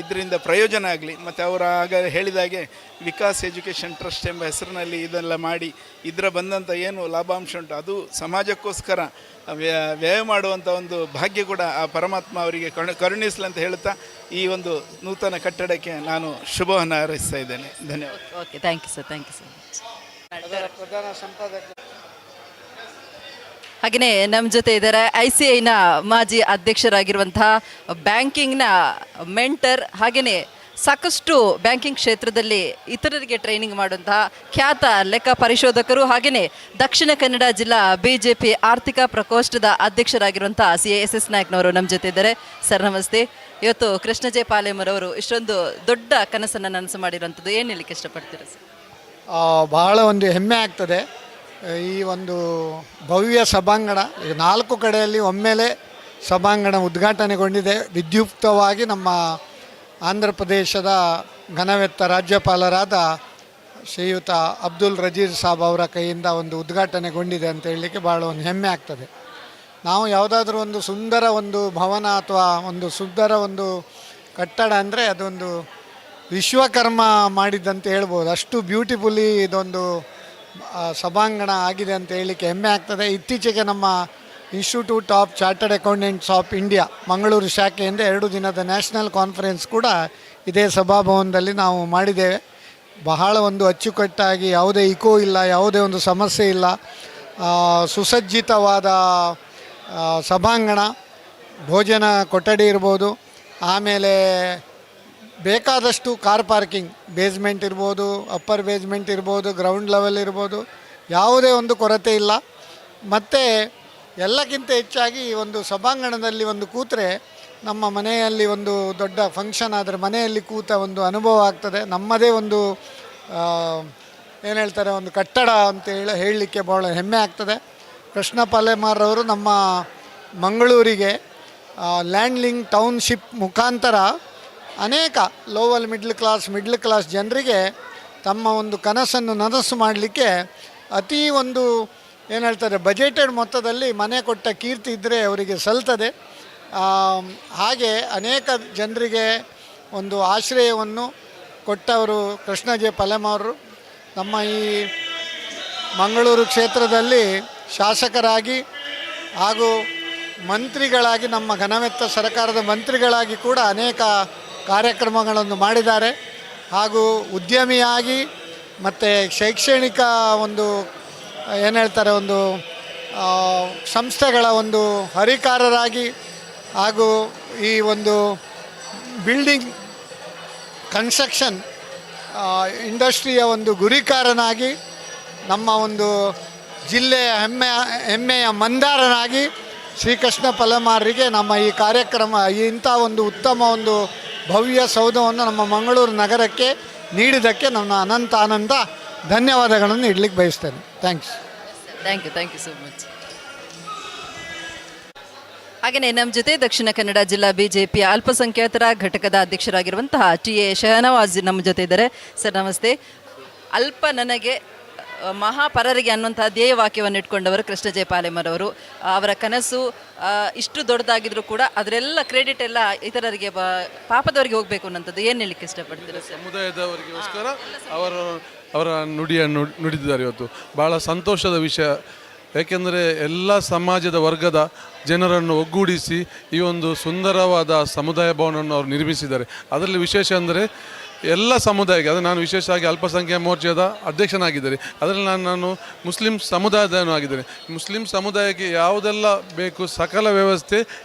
ಇದರಿಂದ ಪ್ರಯೋಜನ ಆಗಲಿ. ಮತ್ತು ಅವರ ಆಗ ಹೇಳಿದಾಗೆ ವಿಕಾಸ್ ಎಜುಕೇಷನ್ ಟ್ರಸ್ಟ್ ಎಂಬ ಹೆಸರಿನಲ್ಲಿ ಇದೆಲ್ಲ ಮಾಡಿ ಇದರ ಬಂದಂಥ ಏನು ಲಾಭಾಂಶ ಉಂಟು ಅದು ಸಮಾಜಕ್ಕೋಸ್ಕರ ವ್ಯಯ ಮಾಡುವಂಥ ಒಂದು ಭಾಗ್ಯ ಕೂಡ ಆ ಪರಮಾತ್ಮ ಅವರಿಗೆ ಕರುಣಿಸಲಿ ಅಂತ ಹೇಳ್ತಾ ಈ ಒಂದು ನೂತನ ಕಟ್ಟಡಕ್ಕೆ ನಾನು ಶುಭವನ್ನು ಹಾರೈಸ್ತಾ ಇದ್ದೇನೆ. ಧನ್ಯವಾದ. Okay, thank you sir. Thank you sir. ಪ್ರಧಾನ ಸಂಪಾದಕ ಹಾಗೆಯೇ ನಮ್ಮ ಜೊತೆ ಇದ್ದಾರೆ ICIನ ಮಾಜಿ ಅಧ್ಯಕ್ಷರಾಗಿರುವಂತಹ ಬ್ಯಾಂಕಿಂಗ್ನ ಮೆಂಟರ್, ಹಾಗೆಯೇ ಸಾಕಷ್ಟು ಬ್ಯಾಂಕಿಂಗ್ ಕ್ಷೇತ್ರದಲ್ಲಿ ಇತರರಿಗೆ ಟ್ರೈನಿಂಗ್ ಮಾಡುವಂತಹ ಖ್ಯಾತ ಲೆಕ್ಕ ಪರಿಶೋಧಕರು, ಹಾಗೆಯೇ ದಕ್ಷಿಣ ಕನ್ನಡ ಜಿಲ್ಲಾ BJP ಆರ್ಥಿಕ ಪ್ರಕೋಷ್ಠದ ಅಧ್ಯಕ್ಷರಾಗಿರುವಂತಹ CASS ನಾಯಕ್ನವರು ನಮ್ಮ ಜೊತೆ ಇದ್ದಾರೆ. ಸರ್ ನಮಸ್ತೆ. ಇವತ್ತು ಕೃಷ್ಣ ಜೆ ಪಾಲೆಮಾರ್ ಅವರು ಇಷ್ಟೊಂದು ದೊಡ್ಡ ಕನಸನ್ನು ನನಸು ಮಾಡಿರುವಂಥದ್ದು, ಏನು ಹೇಳಲಿಕ್ಕೆ ಇಷ್ಟಪಡ್ತೀರಾ ಸರ್? ಬಹಳ ಒಂದು ಹೆಮ್ಮೆ ಆಗ್ತದೆ. ಈ ಒಂದು ಭವ್ಯ ಸಭಾಂಗಣ 4 ಕಡೆಯಲ್ಲಿ ಒಮ್ಮೆಲೆ ಸಭಾಂಗಣ ಉದ್ಘಾಟನೆಗೊಂಡಿದೆ. ವಿದ್ಯುಕ್ತವಾಗಿ ನಮ್ಮ ಆಂಧ್ರ ಪ್ರದೇಶದ ಘನವೆತ್ತ ರಾಜ್ಯಪಾಲರಾದ ಶ್ರೀಯುತ ಅಬ್ದುಲ್ ರಜೀರ್ ಸಾಬ್ ಅವರ ಕೈಯಿಂದ ಒಂದು ಉದ್ಘಾಟನೆಗೊಂಡಿದೆ ಅಂತ ಹೇಳಲಿಕ್ಕೆ ಭಾಳ ಒಂದು ಹೆಮ್ಮೆ ಆಗ್ತದೆ. ನಾವು ಯಾವುದಾದ್ರೂ ಒಂದು ಸುಂದರ ಒಂದು ಭವನ ಅಥವಾ ಒಂದು ಸುಂದರ ಒಂದು ಕಟ್ಟಡ ಅಂದರೆ ಅದೊಂದು ವಿಶ್ವಕರ್ಮ ಮಾಡಿದ್ದಂತ ಹೇಳ್ಬೋದು. ಅಷ್ಟು ಬ್ಯೂಟಿಫುಲ್ಲಿ ಇದೊಂದು ಸಭಾಂಗಣ ಆಗಿದೆ ಅಂತ ಹೇಳಲಿಕ್ಕೆ ಹೆಮ್ಮೆ ಆಗ್ತದೆ. ಇತ್ತೀಚೆಗೆ ನಮ್ಮ institute of chartered accountants of India Mangaluru ಶಾಖೆಯಿಂದ 2 ದಿನದ ನ್ಯಾಷನಲ್ ಕಾನ್ಫರೆನ್ಸ್ ಕೂಡ ಇದೇ ಸಭಾಭವನದಲ್ಲಿ ನಾವು ಮಾಡಿದ್ದೇವೆ. ಬಹಳ ಒಂದು ಅಚ್ಚುಕಟ್ಟಾಗಿ, ಯಾವುದೇ ಇಕೋ ಇಲ್ಲ, ಯಾವುದೇ ಒಂದು ಸಮಸ್ಯೆ ಇಲ್ಲ, ಸುಸಜ್ಜಿತವಾದ ಸಭಾಂಗಣ, ಭೋಜನ ಕೊಠಡಿ ಇರ್ಬೋದು, ಆಮೇಲೆ ಬೇಕಾದಷ್ಟು ಕಾರ್ ಪಾರ್ಕಿಂಗ್, ಬೇಸ್ಮೆಂಟ್ ಇರ್ಬೋದು, ಅಪ್ಪರ್ ಬೇಸ್ಮೆಂಟ್ ಇರ್ಬೋದು, ಗ್ರೌಂಡ್ ಲೆವೆಲ್ ಇರ್ಬೋದು, ಯಾವುದೇ ಒಂದು ಕೊರತೆ ಇಲ್ಲ. ಮತ್ತು ಎಲ್ಲಕ್ಕಿಂತ ಹೆಚ್ಚಾಗಿ ಒಂದು ಸಭಾಂಗಣದಲ್ಲಿ ಒಂದು ಕೂತ್ರೆ ನಮ್ಮ ಮನೆಯಲ್ಲಿ ಒಂದು ದೊಡ್ಡ ಫಂಕ್ಷನ್ ಆದರೆ ಮನೆಯಲ್ಲಿ ಕೂತ ಒಂದು ಅನುಭವ ಆಗ್ತದೆ. ನಮ್ಮದೇ ಒಂದು ಏನು ಹೇಳ್ತಾರೆ, ಒಂದು ಕಟ್ಟಡ ಅಂತ ಹೇಳಲಿಕ್ಕೆ ಭಾಳ ಹೆಮ್ಮೆ ಆಗ್ತದೆ. ಕೃಷ್ಣ ಪಾಲೆಮಾರವರು ನಮ್ಮ ಮಂಗಳೂರಿಗೆ ಲ್ಯಾಂಡ್ ಲಿಂಕ್ ಟೌನ್ಶಿಪ್ ಮುಖಾಂತರ ಅನೇಕ ಲೋವಲ್ ಮಿಡ್ಲ್ ಕ್ಲಾಸ್ ಜನರಿಗೆ ತಮ್ಮ ಒಂದು ಕನಸನ್ನು ನನಸು ಮಾಡಲಿಕ್ಕೆ ಅತೀ ಒಂದು ಏನು ಹೇಳ್ತಾರೆ, ಬಜೆಟೆಡ್ ಮೊತ್ತದಲ್ಲಿ ಮನೆ ಕೊಟ್ಟ ಕೀರ್ತಿ ಇದ್ದರೆ ಅವರಿಗೆ ಸಲ್ತದೆ. ಹಾಗೆ ಅನೇಕ ಜನರಿಗೆ ಒಂದು ಆಶ್ರಯವನ್ನು ಕೊಟ್ಟವರು ಕೃಷ್ಣ ಜೆ ಪಾಲೆಮಾರರು. ನಮ್ಮ ಈ ಮಂಗಳೂರು ಕ್ಷೇತ್ರದಲ್ಲಿ ಶಾಸಕರಾಗಿ ಹಾಗೂ ಮಂತ್ರಿಗಳಾಗಿ, ನಮ್ಮ ಘನವೆತ್ತ ಸರ್ಕಾರದ ಮಂತ್ರಿಗಳಾಗಿ ಕೂಡ ಅನೇಕ ಕಾರ್ಯಕ್ರಮಗಳನ್ನು ಮಾಡಿದ್ದಾರೆ. ಹಾಗೂ ಉದ್ಯಮಿಯಾಗಿ ಮತ್ತು ಶೈಕ್ಷಣಿಕ ಒಂದು ಏನು ಹೇಳ್ತಾರೆ, ಒಂದು ಸಂಸ್ಥೆಗಳ ಒಂದು ಹರಿಕಾರರಾಗಿ, ಹಾಗೂ ಈ ಒಂದು ಬಿಲ್ಡಿಂಗ್ ಕನ್ಸ್ಟ್ರಕ್ಷನ್ ಇಂಡಸ್ಟ್ರಿಯ ಒಂದು ಗುರಿಕಾರನಾಗಿ, ನಮ್ಮ ಒಂದು ಜಿಲ್ಲೆಯ ಹೆಮ್ಮೆಯ ಮಂದಾರನಾಗಿ ಶ್ರೀಕೃಷ್ಣ ಪಾಲೆಮಾರರಿಗೆ ನಮ್ಮ ಈ ಕಾರ್ಯಕ್ರಮ, ಇಂಥ ಒಂದು ಉತ್ತಮ ಒಂದು ಭವ್ಯ ಸೌಧವನ್ನು ನಮ್ಮ ಮಂಗಳೂರು ನಗರಕ್ಕೆ ನೀಡಿದ್ದಕ್ಕೆ ನನ್ನ ಅನಂತ ಧನ್ಯವಾದಗಳನ್ನು ಇಡ್ಲಿಕ್ಕೆ ಬಯಸ್ತೇನೆ. Thanks. Thank you so much. ಹಾಗೆಯೇ ನಮ್ಮ ಜೊತೆ ದಕ್ಷಿಣ ಕನ್ನಡ ಜಿಲ್ಲಾ ಬಿಜೆಪಿಯ ಅಲ್ಪಸಂಖ್ಯಾತರ ಘಟಕದ ಅಧ್ಯಕ್ಷರಾಗಿರುವಂತಹ ಟಿ.ಎ. ಶಹನವಾಜ್ ನಮ್ಮ ಜೊತೆ ಇದ್ದಾರೆ. ಸರ್ ನಮಸ್ತೆ. ಅಲ್ಪ ನನಗೆ ಮಹಾಪರರಿಗೆ ಅನ್ನುವಂತಹ ಧ್ಯೇಯವಾಕ್ಯವನ್ನು ಇಟ್ಕೊಂಡವರು ಕೃಷ್ಣ ಜೆ ಪಾಲೆಮಾರವರು. ಅವರ ಕನಸು ಇಷ್ಟು ದೊಡ್ಡದಾಗಿದ್ರು ಕೂಡ ಅದರೆಲ್ಲ ಕ್ರೆಡಿಟ್ ಎಲ್ಲ ಇತರರಿಗೆ, ಪಾಪದವರಿಗೆ ಹೋಗಬೇಕು ಅನ್ನೋಂಥದ್ದು. ಏನು ಹೇಳಲಿಕ್ಕೆ ಇಷ್ಟಪಡ್ತೀರಾ ಸರ್? ಸಮುದಾಯದವರಿಗೋಸ್ಕರ ಅವರ ನುಡಿಯನ್ನು ನುಡಿದಿದ್ದಾರೆ. ಇವತ್ತು ಭಾಳ ಸಂತೋಷದ ವಿಷಯ. ಏಕೆಂದರೆ ಎಲ್ಲ ಸಮಾಜದ ವರ್ಗದ ಜನರನ್ನು ಒಗ್ಗೂಡಿಸಿ ಈ ಒಂದು ಸುಂದರವಾದ ಸಮುದಾಯ ಭವನವನ್ನು ಅವರು ನಿರ್ಮಿಸಿದ್ದಾರೆ. ಅದರಲ್ಲಿ ವಿಶೇಷ ಅಂದರೆ ಎಲ್ಲ ಸಮುದಾಯಕ್ಕೆ, ಅದು ನಾನು ವಿಶೇಷವಾಗಿ ಅಲ್ಪಸಂಖ್ಯಾತ ಮೋರ್ಚಾದ ಅಧ್ಯಕ್ಷನಾಗಿದ್ದೇನೆ. ಅದರಲ್ಲಿ ನಾನು ಮುಸ್ಲಿಂ ಸಮುದಾಯದವನು ಆಗಿದ್ದೇನೆ. ಮುಸ್ಲಿಂ ಸಮುದಾಯಕ್ಕೆ ಯಾವುದೆಲ್ಲ ಬೇಕು ಸಕಲ ವ್ಯವಸ್ಥೆ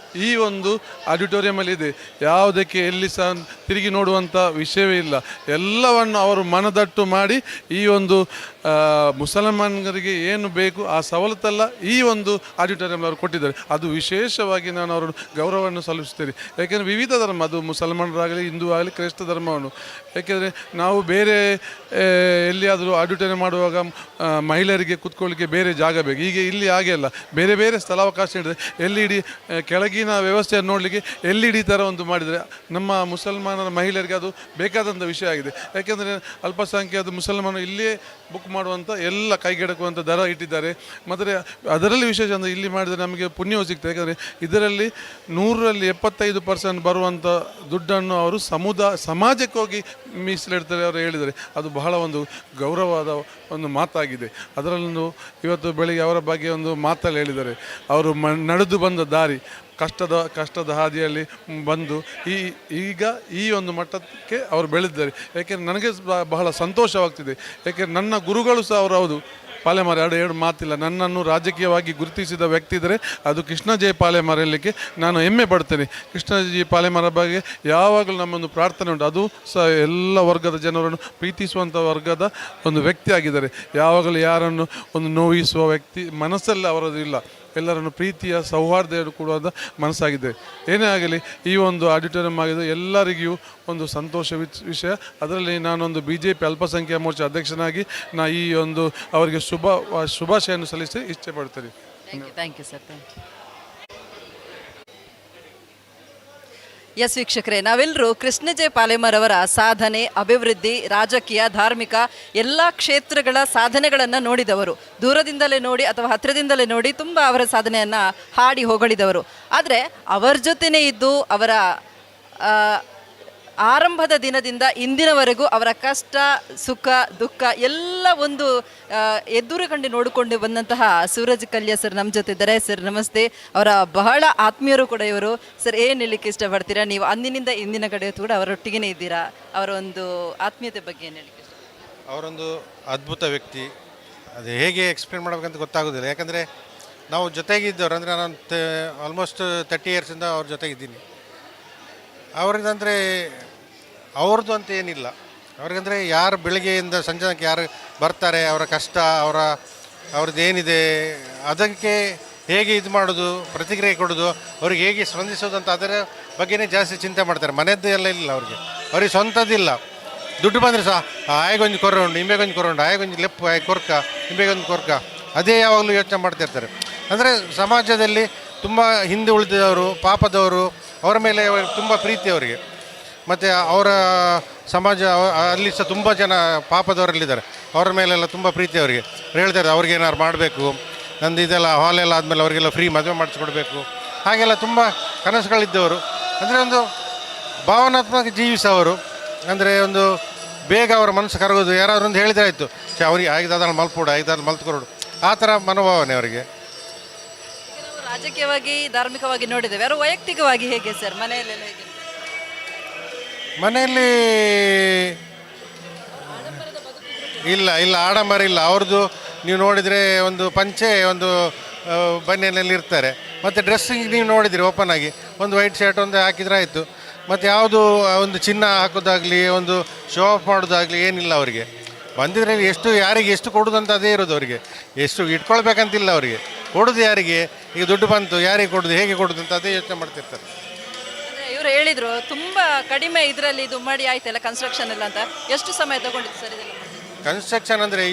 ಈ ಒಂದು ಆಡಿಟೋರಿಯಮಲ್ಲಿ ಇದೆ. ಯಾವುದಕ್ಕೆ ಎಲ್ಲಿ ಸಹ ತಿರುಗಿ ನೋಡುವಂಥ ವಿಷಯವೇ ಇಲ್ಲ. ಎಲ್ಲವನ್ನು ಅವರು ಮನದಟ್ಟು ಮಾಡಿ ಈ ಒಂದು ಮುಸಲ್ಮಾನರಿಗೆ ಏನು ಬೇಕು ಆ ಸವಲತ್ತೆಲ್ಲ ಈ ಒಂದು ಆಡಿಟೋರಿಯಂ ಅವರು ಕೊಟ್ಟಿದ್ದಾರೆ. ಅದು ವಿಶೇಷವಾಗಿ ನಾನು ಅವರು ಗೌರವವನ್ನು ಸಲ್ಲಿಸುತ್ತೇನೆ. ಯಾಕೆಂದರೆ ವಿವಿಧ ಧರ್ಮ, ಅದು ಮುಸಲ್ಮಾನರಾಗಲಿ, ಹಿಂದೂ ಆಗಲಿ, ಕ್ರೈಸ್ತ ಧರ್ಮವನ್ನು. ಯಾಕೆಂದರೆ ನಾವು ಬೇರೆ ಎಲ್ಲಿಯಾದರೂ ಆಡಿಟೋರಿಯಂ ಮಾಡುವಾಗ ಮಹಿಳೆಯರಿಗೆ ಕೂತ್ಕೊಳ್ಳಿಕ್ಕೆ ಬೇರೆ ಜಾಗ ಬೇಕು. ಈಗ ಇಲ್ಲಿ ಹಾಗೆ ಅಲ್ಲ, ಬೇರೆ ಬೇರೆ ಸ್ಥಳಾವಕಾಶ ಇದೆ. LED ಕೆಳಗಿನ ವ್ಯವಸ್ಥೆಯನ್ನು ನೋಡಲಿಕ್ಕೆ LED ಥರ ಒಂದು ಮಾಡಿದರೆ ನಮ್ಮ ಮುಸಲ್ಮಾನರ ಮಹಿಳೆಯರಿಗೆ ಅದು ಬೇಕಾದಂಥ ವಿಷಯ ಆಗಿದೆ. ಯಾಕೆಂದರೆ ಅಲ್ಪಸಂಖ್ಯಾತ ಮುಸಲ್ಮಾನರು ಇಲ್ಲಿಯೇ ಬುಕ್ ಮಾಡುವಂಥ ಎಲ್ಲ ಕೈಗೆಡಕುವಂಥ ದರ ಇಟ್ಟಿದ್ದಾರೆ. ಮತ್ತು ಅದರಲ್ಲಿ ವಿಶೇಷ ಅಂದರೆ ಇಲ್ಲಿ ಮಾಡಿದರೆ ನಮಗೆ ಪುಣ್ಯವು ಸಿಗ್ತದೆ. ಯಾಕಂದರೆ ಇದರಲ್ಲಿ 100ರಲ್ಲಿ 75% ಬರುವಂಥ ದುಡ್ಡನ್ನು ಅವರು ಸಮಾಜಕ್ಕೆ ಹೋಗಿ ಮೀಸಲಿಡ್ತಾರೆ ಅವರು ಹೇಳಿದ್ದಾರೆ. ಅದು ಬಹಳ ಒಂದು ಗೌರವವಾದ ಒಂದು ಮಾತಾಗಿದೆ. ಅದರಲ್ಲೂ ಇವತ್ತು ಬೆಳಿಗ್ಗೆ ಅವರ ಬಗ್ಗೆ ಒಂದು ಮಾತಲ್ಲಿ ಹೇಳಿದ್ದಾರೆ. ಅವರು ನಡೆದು ಬಂದ ದಾರಿ, ಕಷ್ಟದ ಹಾದಿಯಲ್ಲಿ ಬಂದು ಈಗ ಈ ಒಂದು ಮಟ್ಟಕ್ಕೆ ಅವರು ಬೆಳೆದಿದ್ದಾರೆ. ಯಾಕೆಂದರೆ ನನಗೆ ಬಹಳ ಸಂತೋಷವಾಗ್ತಿದೆ. ಯಾಕೆಂದರೆ ನನ್ನ ಗುರುಗಳು ಸಹ ಅವರು ಹೌದು ಪಾಲೆಮಾರ, ಎರಡು ಮಾತಿಲ್ಲ. ನನ್ನನ್ನು ರಾಜಕೀಯವಾಗಿ ಗುರುತಿಸಿದ ವ್ಯಕ್ತಿ ಇದ್ದರೆ ಅದು ಕೃಷ್ಣ ಜೆ ಪಾಲೆಮಾರ ಹೇಳಲಿಕ್ಕೆ ನಾನು ಹೆಮ್ಮೆ ಪಡ್ತೇನೆ. ಕೃಷ್ಣ ಜಿ ಪಾಲೆಮಾರ ಬಗ್ಗೆ ಯಾವಾಗಲೂ ನಮ್ಮೊಂದು ಪ್ರಾರ್ಥನೆ ಉಂಟು. ಅದು ಸಹ ಎಲ್ಲ ವರ್ಗದ ಜನರನ್ನು ಪ್ರೀತಿಸುವಂಥ ವರ್ಗದ ಒಂದು ವ್ಯಕ್ತಿ ಆಗಿದ್ದಾರೆ. ಯಾವಾಗಲೂ ಯಾರನ್ನು ಒಂದು ನೋವಿಸುವ ವ್ಯಕ್ತಿ ಮನಸ್ಸಲ್ಲಿ ಅವರದ್ದು ಇಲ್ಲ. ಎಲ್ಲರನ್ನು ಪ್ರೀತಿಯ ಸೌಹಾರ್ದ ಕೊಡುವಂಥ ಮನಸ್ಸಾಗಿದೆ. ಏನೇ ಆಗಲಿ ಈ ಒಂದು ಆಡಿಟೋರಿಯಂ ಆಗಿದೆ ಎಲ್ಲರಿಗೂ ಒಂದು ಸಂತೋಷ ವಿಷಯ. ಅದರಲ್ಲಿ ನಾನೊಂದು BJP ಅಲ್ಪಸಂಖ್ಯಾತ ಮೋರ್ಚಾ ಅಧ್ಯಕ್ಷನಾಗಿ ಈ ಒಂದು ಅವರಿಗೆ ಶುಭಾಶಯನ್ನು ಸಲ್ಲಿಸಿ ಇಷ್ಟಪಡ್ತೇನೆ. Thank you sir. ಎಸ್ ವೀಕ್ಷಕರೇ, ನಾವೆಲ್ಲರೂ ಕೃಷ್ಣ ಜೆ ಪಾಲೇಮರ್ ಅವರ ಸಾಧನೆ, ಅಭಿವೃದ್ಧಿ, ರಾಜಕೀಯ, ಧಾರ್ಮಿಕ ಎಲ್ಲ ಕ್ಷೇತ್ರಗಳ ಸಾಧನೆಗಳನ್ನು ನೋಡಿದವರು. ದೂರದಿಂದಲೇ ನೋಡಿ ಅಥವಾ ಹತ್ತಿರದಿಂದಲೇ ನೋಡಿ ತುಂಬ ಅವರ ಸಾಧನೆಯನ್ನು ಹಾಡಿ ಹೊಗಳಿದವರು. ಆದರೆ ಅವರ ಜೊತೆನೇ ಇದ್ದು ಅವರ ಆರಂಭದ ದಿನದಿಂದ ಇಂದಿನವರೆಗೂ ಅವರ ಕಷ್ಟ, ಸುಖ, ದುಃಖ ಎಲ್ಲ ಒಂದು ಎದುರು ಕಂಡು ನೋಡಿಕೊಂಡು ಬಂದಂತಹ ಸೂರಜ್ ಕಲ್ಯ ಸರ್ ನಮ್ಮ ಜೊತೆ ಇದ್ದಾರೆ. ಸರ್ ನಮಸ್ತೆ. ಅವರ ಬಹಳ ಆತ್ಮೀಯರು ಕೂಡ ಇವರು. ಸರ್ ಏನು ಹೇಳಲಿಕ್ಕೆ ಇಷ್ಟಪಡ್ತೀರಾ? ನೀವು ಅಂದಿನಿಂದ ಇಂದಿನ ಕಡೆ ಕೂಡ ಅವರೊಟ್ಟಿಗೆ ಇದ್ದೀರಾ. ಅವರ ಒಂದು ಆತ್ಮೀಯತೆ ಬಗ್ಗೆ ಏನು ಹೇಳಲಿಕ್ಕೆ ಇಷ್ಟ? ಅವರೊಂದು ಅದ್ಭುತ ವ್ಯಕ್ತಿ. ಅದು ಹೇಗೆ ಎಕ್ಸ್ಪ್ಲೇನ್ ಮಾಡಬೇಕಂತ ಗೊತ್ತಾಗೋದಿಲ್ಲ. ಯಾಕಂದರೆ ನಾವು ಜೊತೆಗಿದ್ದವರು, ಅಂದರೆ ನಾನು ಆಲ್ಮೋಸ್ಟ್ 30 ಇಯರ್ಸಿಂದ ಅವ್ರ ಜೊತೆಗಿದ್ದೀನಿ. ಅವ್ರಿಗಂದರೆ ಅವ್ರದ್ದು ಅಂತ ಏನಿಲ್ಲ. ಅವ್ರಿಗಂದರೆ ಯಾರು ಬೆಳಗ್ಗೆಯಿಂದ ಸಂಜೆಗೆ ಯಾರು ಬರ್ತಾರೆ, ಅವರ ಕಷ್ಟ, ಅವ್ರದ್ದು ಏನಿದೆ ಅದಕ್ಕೆ ಹೇಗೆ ಇದು ಮಾಡೋದು, ಪ್ರತಿಕ್ರಿಯೆ ಕೊಡೋದು, ಅವ್ರಿಗೆ ಹೇಗೆ ಸ್ಪಂದಿಸೋದು ಅಂತ ಅದರ ಬಗ್ಗೆನೇ ಜಾಸ್ತಿ ಚಿಂತೆ ಮಾಡ್ತಾರೆ. ಮನೆಯದ್ದು ಎಲ್ಲ ಇಲ್ಲ ಅವ್ರಿಗೆ ಸ್ವಂತದ್ದಿಲ್ಲ. ದುಡ್ಡು ಬಂದರೆ ಸಹ ಆಯಗೊಂದು ಕೊರೋಂಡು, ನಿಂಬೆಗೊಂದು ಕೊರೋಂಡು, ಆಯಗೊಂದು ಲೆಪ್ಪು, ಆಯ್ ಕೊರ್ಕ, ನಿಂಬೆಗೊಂದು ಕೊರ್ಕ, ಅದೇ ಯಾವಾಗಲೂ ಯೋಚನೆ ಮಾಡ್ತಿರ್ತಾರೆ. ಅಂದರೆ ಸಮಾಜದಲ್ಲಿ ತುಂಬ ಹಿಂದೆ ಉಳಿದವರು, ಪಾಪದವರು, ಅವರ ಮೇಲೆ ತುಂಬ ಪ್ರೀತಿ ಅವರಿಗೆ. ಮತ್ತು ಅವರ ಸಮಾಜ ಅಲ್ಲಿ ಸಹ ತುಂಬ ಜನ ಪಾಪದವರಲ್ಲಿದ್ದಾರೆ, ಅವರ ಮೇಲೆಲ್ಲ ತುಂಬ ಪ್ರೀತಿ ಅವರಿಗೆ. ಹೇಳ್ತಾರೆ ಅವ್ರಿಗೆ ಏನಾದ್ರು ಮಾಡಬೇಕು, ನಂದು ಇದೆಲ್ಲ ಹಾಲೆಲ್ಲ ಆದಮೇಲೆ ಅವರಿಗೆಲ್ಲ ಫ್ರೀ ಮದುವೆ ಮಾಡಿಸ್ಕೊಡ್ಬೇಕು, ಹಾಗೆಲ್ಲ ತುಂಬ ಕನಸುಗಳಿದ್ದವರು. ಅಂದರೆ ಒಂದು ಭಾವನಾತ್ಮಕ ಜೀವಿಸವರು. ಅಂದರೆ ಒಂದು ಬೇಗ ಅವರ ಮನಸ್ಸು ಕರಗೋದು. ಯಾರಾದರೂ ಒಂದು ಹೇಳಿದ್ರೆ ಆಯಿತು, ಅವ್ರಿಗೆ ಆಗಿದ್ದಾದ್ರಲ್ಲಿ ಮಲ್ಪೋಡು, ಆಗಿದ್ದಾದ್ರಲ್ಲಿ ಮಲ್ತ್ಕೊಡು, ಆ ಥರ ಮನೋಭಾವನೆ ಅವರಿಗೆ. ರಾಜಕೀಯವಾಗಿ, ಧಾರ್ಮಿಕವಾಗಿ ನೋಡಿದ್ದೇವೆ. ಯಾರು ವೈಯಕ್ತಿಕವಾಗಿ ಹೇಗೆ ಸರ್? ಮನೆಯಲ್ಲೆಲ್ಲ ಹೇಗೆ? ಮನೆಯಲ್ಲಿ ಇಲ್ಲ ಆಡಂಬರ ಇಲ್ಲ ಅವ್ರದ್ದು. ನೀವು ನೋಡಿದರೆ ಒಂದು ಪಂಚೆ, ಒಂದು ಬನ್ನಿಯಲ್ಲಿ ಇರ್ತಾರೆ. ಮತ್ತು ಡ್ರೆಸ್ಸಿಂಗ್ ನೀವು ನೋಡಿದಿರಿ ಓಪನ್ ಆಗಿ ಒಂದು ವೈಟ್ ಶರ್ಟ್ ಒಂದು ಹಾಕಿದರೆ ಆಯಿತು. ಮತ್ತು ಯಾವುದು ಒಂದು ಚಿನ್ನ ಹಾಕೋದಾಗಲಿ, ಒಂದು ಶೋ ಆಫ್ ಮಾಡೋದಾಗಲಿ ಏನಿಲ್ಲ ಅವರಿಗೆ. ಬಂದಿದ್ರೆ ಎಷ್ಟು, ಯಾರಿಗೆ ಎಷ್ಟು ಕೊಡೋದು ಅಂತ ಅದೇ ಇರೋದು ಅವರಿಗೆ. ಎಷ್ಟು ಇಟ್ಕೊಳ್ಬೇಕಂತಿಲ್ಲ ಅವರಿಗೆ. ಕೊಡೋದು ಯಾರಿಗೆ, ಈಗ ದುಡ್ಡು ಬಂತು ಯಾರಿಗೆ ಕೊಡೋದು, ಹೇಗೆ ಕೊಡೋದು ಅಂತ ಅದೇ ಯೋಚನೆ ಮಾಡ್ತಿರ್ತಾರೆ. ಇವರು ಹೇಳಿದರು ತುಂಬ ಕಡಿಮೆ ಇದರಲ್ಲಿ ಇದು ಮಾಡಿ ಆಯ್ತಲ್ಲ ಕನ್ಸ್ಟ್ರಕ್ಷನ್ ಎಲ್ಲ ಅಂತ. ಎಷ್ಟು ಸಮಯ ತಗೊಂಡಿತ್ತು ಸರ್ ಇದೆಲ್ಲ? ಕನ್ಸ್ಟ್ರಕ್ಷನ್ ಅಂದರೆ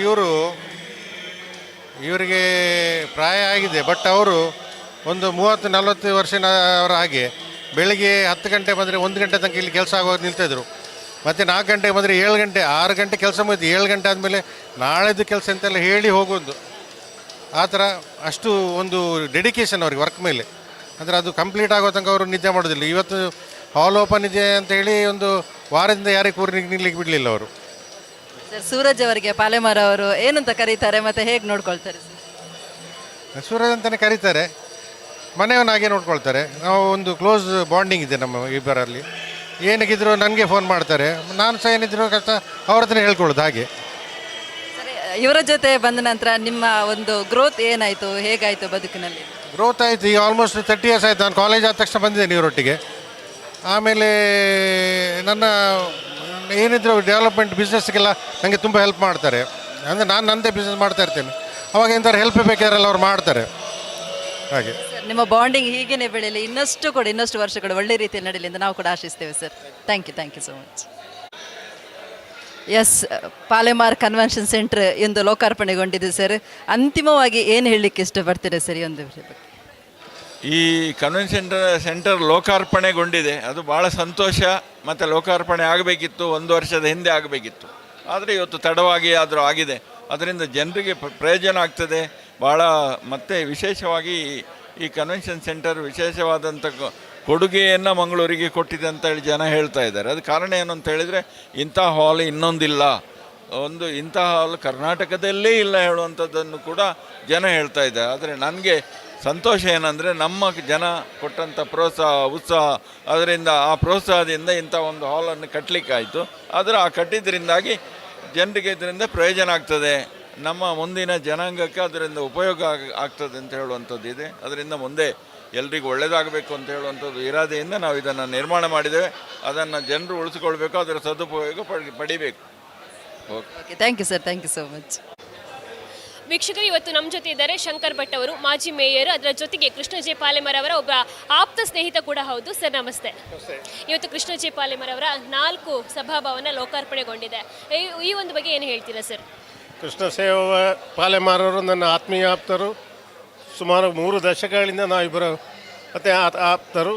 ಇವರಿಗೆ ಪ್ರಾಯ ಆಗಿದೆ, ಬಟ್ ಅವರು ಒಂದು 30-40 ವರ್ಷದವರ ಹಾಗೆ ಬೆಳಿಗ್ಗೆ 10 ಗಂಟೆ ಬಂದರೆ 1 ಗಂಟೆ ತನಕ ಇಲ್ಲಿ ಕೆಲಸ ಆಗೋದು ನಿಲ್ತಾಯಿದ್ರು. ಮತ್ತು 4 ಗಂಟೆಗೆ ಬಂದರೆ 7 ಗಂಟೆ 6 ಗಂಟೆ ಕೆಲಸ ಮುಗಿತು. 7 ಗಂಟೆ ಆದಮೇಲೆ ನಾಳೆದು ಕೆಲಸ ಅಂತೆಲ್ಲ ಹೇಳಿ ಹೋಗೋದು. ಆ ಥರ ಅಷ್ಟು ಒಂದು ಡೆಡಿಕೇಶನ್ ಅವ್ರಿಗೆ ವರ್ಕ್ ಮೇಲೆ. ಅಂದರೆ ಅದು ಕಂಪ್ಲೀಟ್ ಆಗೋ ತನಕ ಅವರು ನಿದ್ದೆ ಮಾಡೋದಿಲ್ಲ. ಇವತ್ತು ಹಾಲ್ ಓಪನ್ ಇದೆ ಅಂತ ಹೇಳಿ ಒಂದು ವಾರದಿಂದ ಯಾರಿಗೆ ಕೂರಿ ನಿಲ್ಲಕ್ಕೆ ಬಿಡಲಿಲ್ಲ ಅವರು. ಸರ್ ಸೂರಜ್ ಅವರಿಗೆ ಪಾಲೇಮರ್ ಅವರು ಏನಂತ ಕರೀತಾರೆ ಮತ್ತು ಹೇಗೆ ನೋಡ್ಕೊಳ್ತಾರೆ ಸರ್? ಸೂರಜ್ ಅಂತಲೇ ಕರೀತಾರೆ, ಮನೆಯವನಾಗೆ ನೋಡ್ಕೊಳ್ತಾರೆ. ನಾವು ಒಂದು ಕ್ಲೋಸ್ ಬಾಂಡಿಂಗ್ ಇದೆ ನಮ್ಮ ಇಬ್ಬರಲ್ಲಿ. ಏನಕ್ಕಿದ್ರು ನನಗೆ ಫೋನ್ ಮಾಡ್ತಾರೆ, ನಾನು ಸಹ ಏನಿದ್ರು ಕಷ್ಟ ಅವ್ರ ಹತ್ರ ಹೇಳ್ಕೊಳ್ಳೋದು ಹಾಗೆ. ಸರಿ, ಇವರ ಜೊತೆ ಬಂದ ನಂತರ ನಿಮ್ಮ ಒಂದು ಗ್ರೋತ್ ಏನಾಯಿತು, ಹೇಗಾಯಿತು ಬದುಕಿನಲ್ಲಿ? ಗ್ರೋತ್ ಆಯಿತು. ಈಗ ಆಲ್ಮೋಸ್ಟ್ 30 ಇಯರ್ಸ್ ಆಯಿತು. ನಾನು ಕಾಲೇಜ್ ಆದ ತಕ್ಷಣ ಬಂದಿದ್ದೇನೆ ಇವರೊಟ್ಟಿಗೆ. ಆಮೇಲೆ ನನ್ನ ಏನಿದ್ರು ಡೆವಲಪ್ಮೆಂಟ್ ಬಿಸ್ನೆಸ್ಗೆಲ್ಲ ನನಗೆ ತುಂಬ ಹೆಲ್ಪ್ ಮಾಡ್ತಾರೆ. ಅಂದರೆ ನಾನು ನನ್ನದೇ ಬಿಸ್ನೆಸ್ ಮಾಡ್ತಾ ಇರ್ತೇನೆ, ಅವಾಗ ಎಂಥವ್ರು ಹೆಲ್ಪ್ ಬೇಕಾದ್ರೆಲ್ಲ ಅವ್ರು ಮಾಡ್ತಾರೆ ಹಾಗೆ. ಸರ್ ನಿಮ್ಮ ಬಾಂಡಿಂಗ್ ಹೀಗೇ ಬೆಳೀಲಿ, ಇನ್ನಷ್ಟು ವರ್ಷಗಳು ಒಳ್ಳೆ ರೀತಿಯಲ್ಲಿ ನಡೀಲಿ ಅಂತ ನಾವು ಕೂಡ ಆಶಿಸ್ತೇವೆ ಸರ್. Thank you so much. Yes, Palemar convention centre ಎಂದು ಲೋಕಾರ್ಪಣೆಗೊಂಡಿದೆ ಸರ್. ಅಂತಿಮವಾಗಿ ಏನು ಹೇಳಲಿಕ್ಕೆ ಇಷ್ಟಪಡ್ತೀರಾ ಸರ್ ಈ ಒಂದು ವಿಷಯ ಬಗ್ಗೆ? ಈ ಕನ್ವೆನ್ಷನ್ ಸೆಂಟರ್ ಲೋಕಾರ್ಪಣೆಗೊಂಡಿದೆ, ಅದು ಭಾಳ ಸಂತೋಷ. ಮತ್ತು ಲೋಕಾರ್ಪಣೆ ಆಗಬೇಕಿತ್ತು, 1 ವರ್ಷದ ಹಿಂದೆ ಆಗಬೇಕಿತ್ತು. ಆದರೆ ಇವತ್ತು ತಡವಾಗಿ ಆದರೂ ಆಗಿದೆ. ಅದರಿಂದ ಜನರಿಗೆ ಪ್ರಯೋಜನ ಆಗ್ತದೆ ಭಾಳ. ಮತ್ತು ವಿಶೇಷವಾಗಿ ಈ ಕನ್ವೆನ್ಷನ್ ಸೆಂಟರ್ ವಿಶೇಷವಾದಂಥ ಕೊಡುಗೆಯನ್ನು ಮಂಗಳೂರಿಗೆ ಕೊಟ್ಟಿದೆ ಅಂತೇಳಿ ಜನ ಹೇಳ್ತಾ ಇದ್ದಾರೆ. ಅದು ಕಾರಣ ಏನು ಅಂತ ಹೇಳಿದರೆ, ಇಂಥ ಹಾಲ್ ಇನ್ನೊಂದಿಲ್ಲ, ಇಂಥ ಹಾಲ್ ಕರ್ನಾಟಕದಲ್ಲೇ ಇಲ್ಲ ಹೇಳುವಂಥದ್ದನ್ನು ಕೂಡ ಜನ ಹೇಳ್ತಾ ಇದ್ದಾರೆ. ಆದರೆ ನನಗೆ ಸಂತೋಷ ಏನಂದರೆ, ನಮ್ಮ ಜನ ಕೊಟ್ಟಂಥ ಪ್ರೋತ್ಸಾಹ, ಉತ್ಸಾಹ, ಅದರಿಂದ ಆ ಪ್ರೋತ್ಸಾಹದಿಂದ ಇಂಥ ಒಂದು ಹಾಲನ್ನು ಕಟ್ಟಲಿಕ್ಕಾಯಿತು. ಆದರೆ ಆ ಕಟ್ಟಿದ್ದರಿಂದಾಗಿ ಜನರಿಗೆ ಇದರಿಂದ ಪ್ರಯೋಜನ ಆಗ್ತದೆ, ನಮ್ಮ ಮುಂದಿನ ಜನಾಂಗಕ್ಕೆ ಅದರಿಂದ ಉಪಯೋಗ ಆಗ್ತದೆ ಅಂತ ಹೇಳುವಂಥದ್ದು ಇದೆ. ಅದರಿಂದ ಮುಂದೆ ಎಲ್ರಿಗೂ ಒಳ್ಳೆಯದಾಗಬೇಕು ಅಂತ ಹೇಳುವಂಥದ್ದು ಇರಾದೆಯಿಂದ ನಾವು ಇದನ್ನು ನಿರ್ಮಾಣ ಮಾಡಿದ್ದೇವೆ. ಅದನ್ನು ಜನರು ಉಳಿಸ್ಕೊಳ್ಬೇಕು, ಅದರ ಸದುಪಯೋಗ ಪಡಿಬೇಕು. Okay, thank you sir, thank you so much. ವೀಕ್ಷಕರು, ಇವತ್ತು ನಮ್ಮ ಜೊತೆ ಇದ್ದಾರೆ ಶಂಕರ್ ಭಟ್ ಅವರು, ಮಾಜಿ ಮೇಯರ್, ಅದರ ಜೊತೆಗೆ ಕೃಷ್ಣ ಜೆ ಪಾಲೇಮರ್ ಅವರ ಒಬ್ಬ ಆಪ್ತ ಸ್ನೇಹಿತ ಕೂಡ ಹೌದು. ಸರ್ ನಮಸ್ತೆ. ಇವತ್ತು ಕೃಷ್ಣ ಜೆ ಪಾಲೇಮರ್ ಅವರ 4 ಸಭಾಭವನ ಲೋಕಾರ್ಪಣೆಗೊಂಡಿದೆ. ಈ ಒಂದು ಬಗ್ಗೆ ಏನು ಹೇಳ್ತೀರಾ ಸರ್? ಕೃಷ್ಣ ಸೇವ ಪಾಲೇಮರ್ ಅವರು ನನ್ನ ಆತ್ಮೀಯ ಆಪ್ತರು. ಸುಮಾರು 3 ದಶಕಗಳಿಂದ ನಾವಿಬ್ಬರು ಮತ್ತು ಆಪ್ತರು.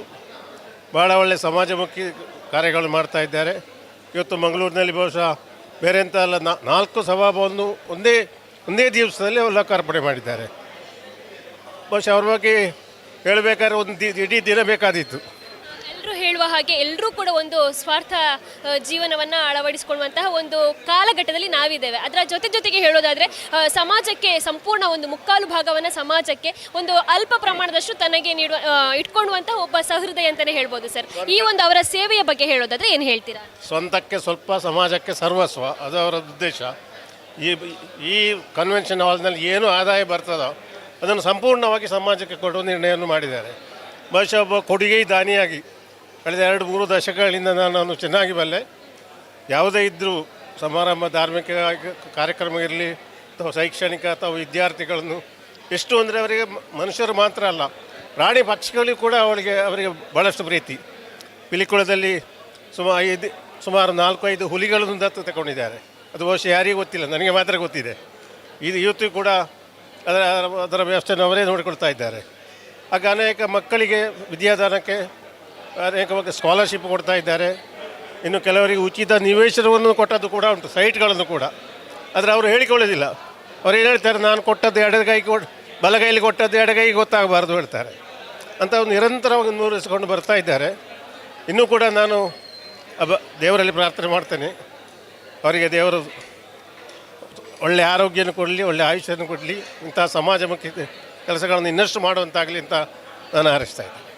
ಭಾಳ ಒಳ್ಳೆಯ ಸಮಾಜಮುಖಿ ಕಾರ್ಯಗಳು ಮಾಡ್ತಾ ಇದ್ದಾರೆ. ಇವತ್ತು ಮಂಗಳೂರಿನಲ್ಲಿ ಬಹುಶಃ ಬೇರೆ ಎಂತ ಅಲ್ಲ 4 ಸಭಾಭವನವನ್ನು ಒಂದೇ ದಿವಸದಲ್ಲಿ ಲೋಕಾರ್ಪಣೆ ಮಾಡಿದ್ದಾರೆ. ಬಹುಶಃ ಅವ್ರ ಬಗ್ಗೆ ಹೇಳಬೇಕಾದ್ರೆ ಇಡೀ ದಿನ ಬೇಕಾದೀತು. ಎಲ್ಲರೂ ಹೇಳುವ ಹಾಗೆ ಎಲ್ಲರೂ ಕೂಡ ಒಂದು ಸ್ವಾರ್ಥ ಜೀವನವನ್ನು ಅಳವಡಿಸಿಕೊಳ್ಳುವಂತಹ ಒಂದು ಕಾಲಘಟ್ಟದಲ್ಲಿ ನಾವಿದ್ದೇವೆ. ಅದರ ಜೊತೆಗೆ ಹೇಳೋದಾದರೆ ಸಮಾಜಕ್ಕೆ ಸಂಪೂರ್ಣ ಒಂದು 3/4 ಭಾಗವನ್ನು ಸಮಾಜಕ್ಕೆ ಒಂದು ಅಲ್ಪ ಪ್ರಮಾಣದಷ್ಟು ತನಗೆ ನೀಡುವ ಇಟ್ಕೊಳ್ಳುವಂತಹ ಒಬ್ಬ ಸಹೃದಯ ಅಂತಲೇ ಹೇಳ್ಬೋದು ಸರ್. ಈ ಒಂದು ಅವರ ಸೇವೆಯ ಬಗ್ಗೆ ಹೇಳೋದಾದರೆ ಏನು ಹೇಳ್ತೀರಾ? ಸ್ವಂತಕ್ಕೆ ಸ್ವಲ್ಪ, ಸಮಾಜಕ್ಕೆ ಸರ್ವಸ್ವ, ಅದು ಅವರ ಉದ್ದೇಶ. ಈ ಕನ್ವೆನ್ಷನ್ ಹಾಲ್ನಲ್ಲಿ ಏನು ಆದಾಯ ಬರ್ತದೋ ಅದನ್ನು ಸಂಪೂರ್ಣವಾಗಿ ಸಮಾಜಕ್ಕೆ ಕೊಡುವ ನಿರ್ಣಯವನ್ನು ಮಾಡಿದ್ದಾರೆ. ಬಹುಶಃ ಒಬ್ಬ ಕೊಡುಗೆ ದಾನಿಯಾಗಿ ಕಳೆದ 2-3 ದಶಕಗಳಿಂದ ನಾನು ಚೆನ್ನಾಗಿ ಬಲ್ಲೆ. ಯಾವುದೇ ಇದ್ದರೂ ಸಮಾರಂಭ, ಧಾರ್ಮಿಕ ಕಾರ್ಯಕ್ರಮ ಇರಲಿ ಅಥವಾ ಶೈಕ್ಷಣಿಕ ಅಥವಾ ವಿದ್ಯಾರ್ಥಿಗಳನ್ನು ಎಷ್ಟು ಅಂದರೆ ಅವರಿಗೆ ಮನುಷ್ಯರು ಮಾತ್ರ ಅಲ್ಲ, ಪ್ರಾಣಿ ಪಕ್ಷಿಗಳಿಗೂ ಕೂಡ ಅವರಿಗೆ ಭಾಳಷ್ಟು ಪ್ರೀತಿ. ಪಿಲಿಕುಳದಲ್ಲಿ ಸುಮಾರು 4-5 ಹುಲಿಗಳನ್ನು ದತ್ತು ತಗೊಂಡಿದ್ದಾರೆ. ಅದು ಬಹುಶಃ ಯಾರಿಗೂ ಗೊತ್ತಿಲ್ಲ, ನನಗೆ ಮಾತ್ರ ಗೊತ್ತಿದೆ. ಇವತ್ತು ಕೂಡ ಅದರ ವ್ಯವಸ್ಥೆಯನ್ನು ಅವರೇ ನೋಡಿಕೊಳ್ತಾ ಇದ್ದಾರೆ. ಆಗ ಅನೇಕ ಮಕ್ಕಳಿಗೆ ವಿದ್ಯಾದಾನಕ್ಕೆ ಅನೇಕ ಸ್ಕಾಲರ್ಶಿಪ್ ಕೊಡ್ತಾ ಇದ್ದಾರೆ. ಇನ್ನು ಕೆಲವರಿಗೆ ಉಚಿತ ನಿವೇಶನವನ್ನು ಕೊಟ್ಟದ್ದು ಕೂಡ ಉಂಟು, ಸೈಟ್ಗಳನ್ನು ಕೂಡ. ಆದರೆ ಅವರು ಹೇಳಿಕೊಳ್ಳೋದಿಲ್ಲ. ಅವ್ರು ಏನು ಹೇಳ್ತಾರೆ, ನಾನು ಕೊಟ್ಟದ್ದು ಬಲಗೈಲಿ ಕೊಟ್ಟದ್ದು ಎಡಗೈಗೆ ಗೊತ್ತಾಗಬಾರ್ದು ಹೇಳ್ತಾರೆ. ಅಂತ ಒಂದು ನಿರಂತರವಾಗಿ ಮುಂದುವರಿಸಿಕೊಂಡು ಬರ್ತಾ ಇದ್ದಾರೆ. ಇನ್ನೂ ಕೂಡ ನಾನು ದೇವರಲ್ಲಿ ಪ್ರಾರ್ಥನೆ ಮಾಡ್ತೇನೆ, ಅವರಿಗೆ ದೇವರು ಒಳ್ಳೆಯ ಆರೋಗ್ಯನ ಕೊಡಲಿ, ಒಳ್ಳೆಯ ಆಯುಷ್ಯವನ್ನು ಕೊಡಲಿ, ಇಂಥ ಸಮಾಜಮುಖಿ ಕೆಲಸಗಳನ್ನು ಇನ್ನಷ್ಟು ಮಾಡುವಂತಾಗಲಿ ಅಂತ ನಾನು ಹಾರೈಸ್ತಾ ಇದ್ದೇನೆ.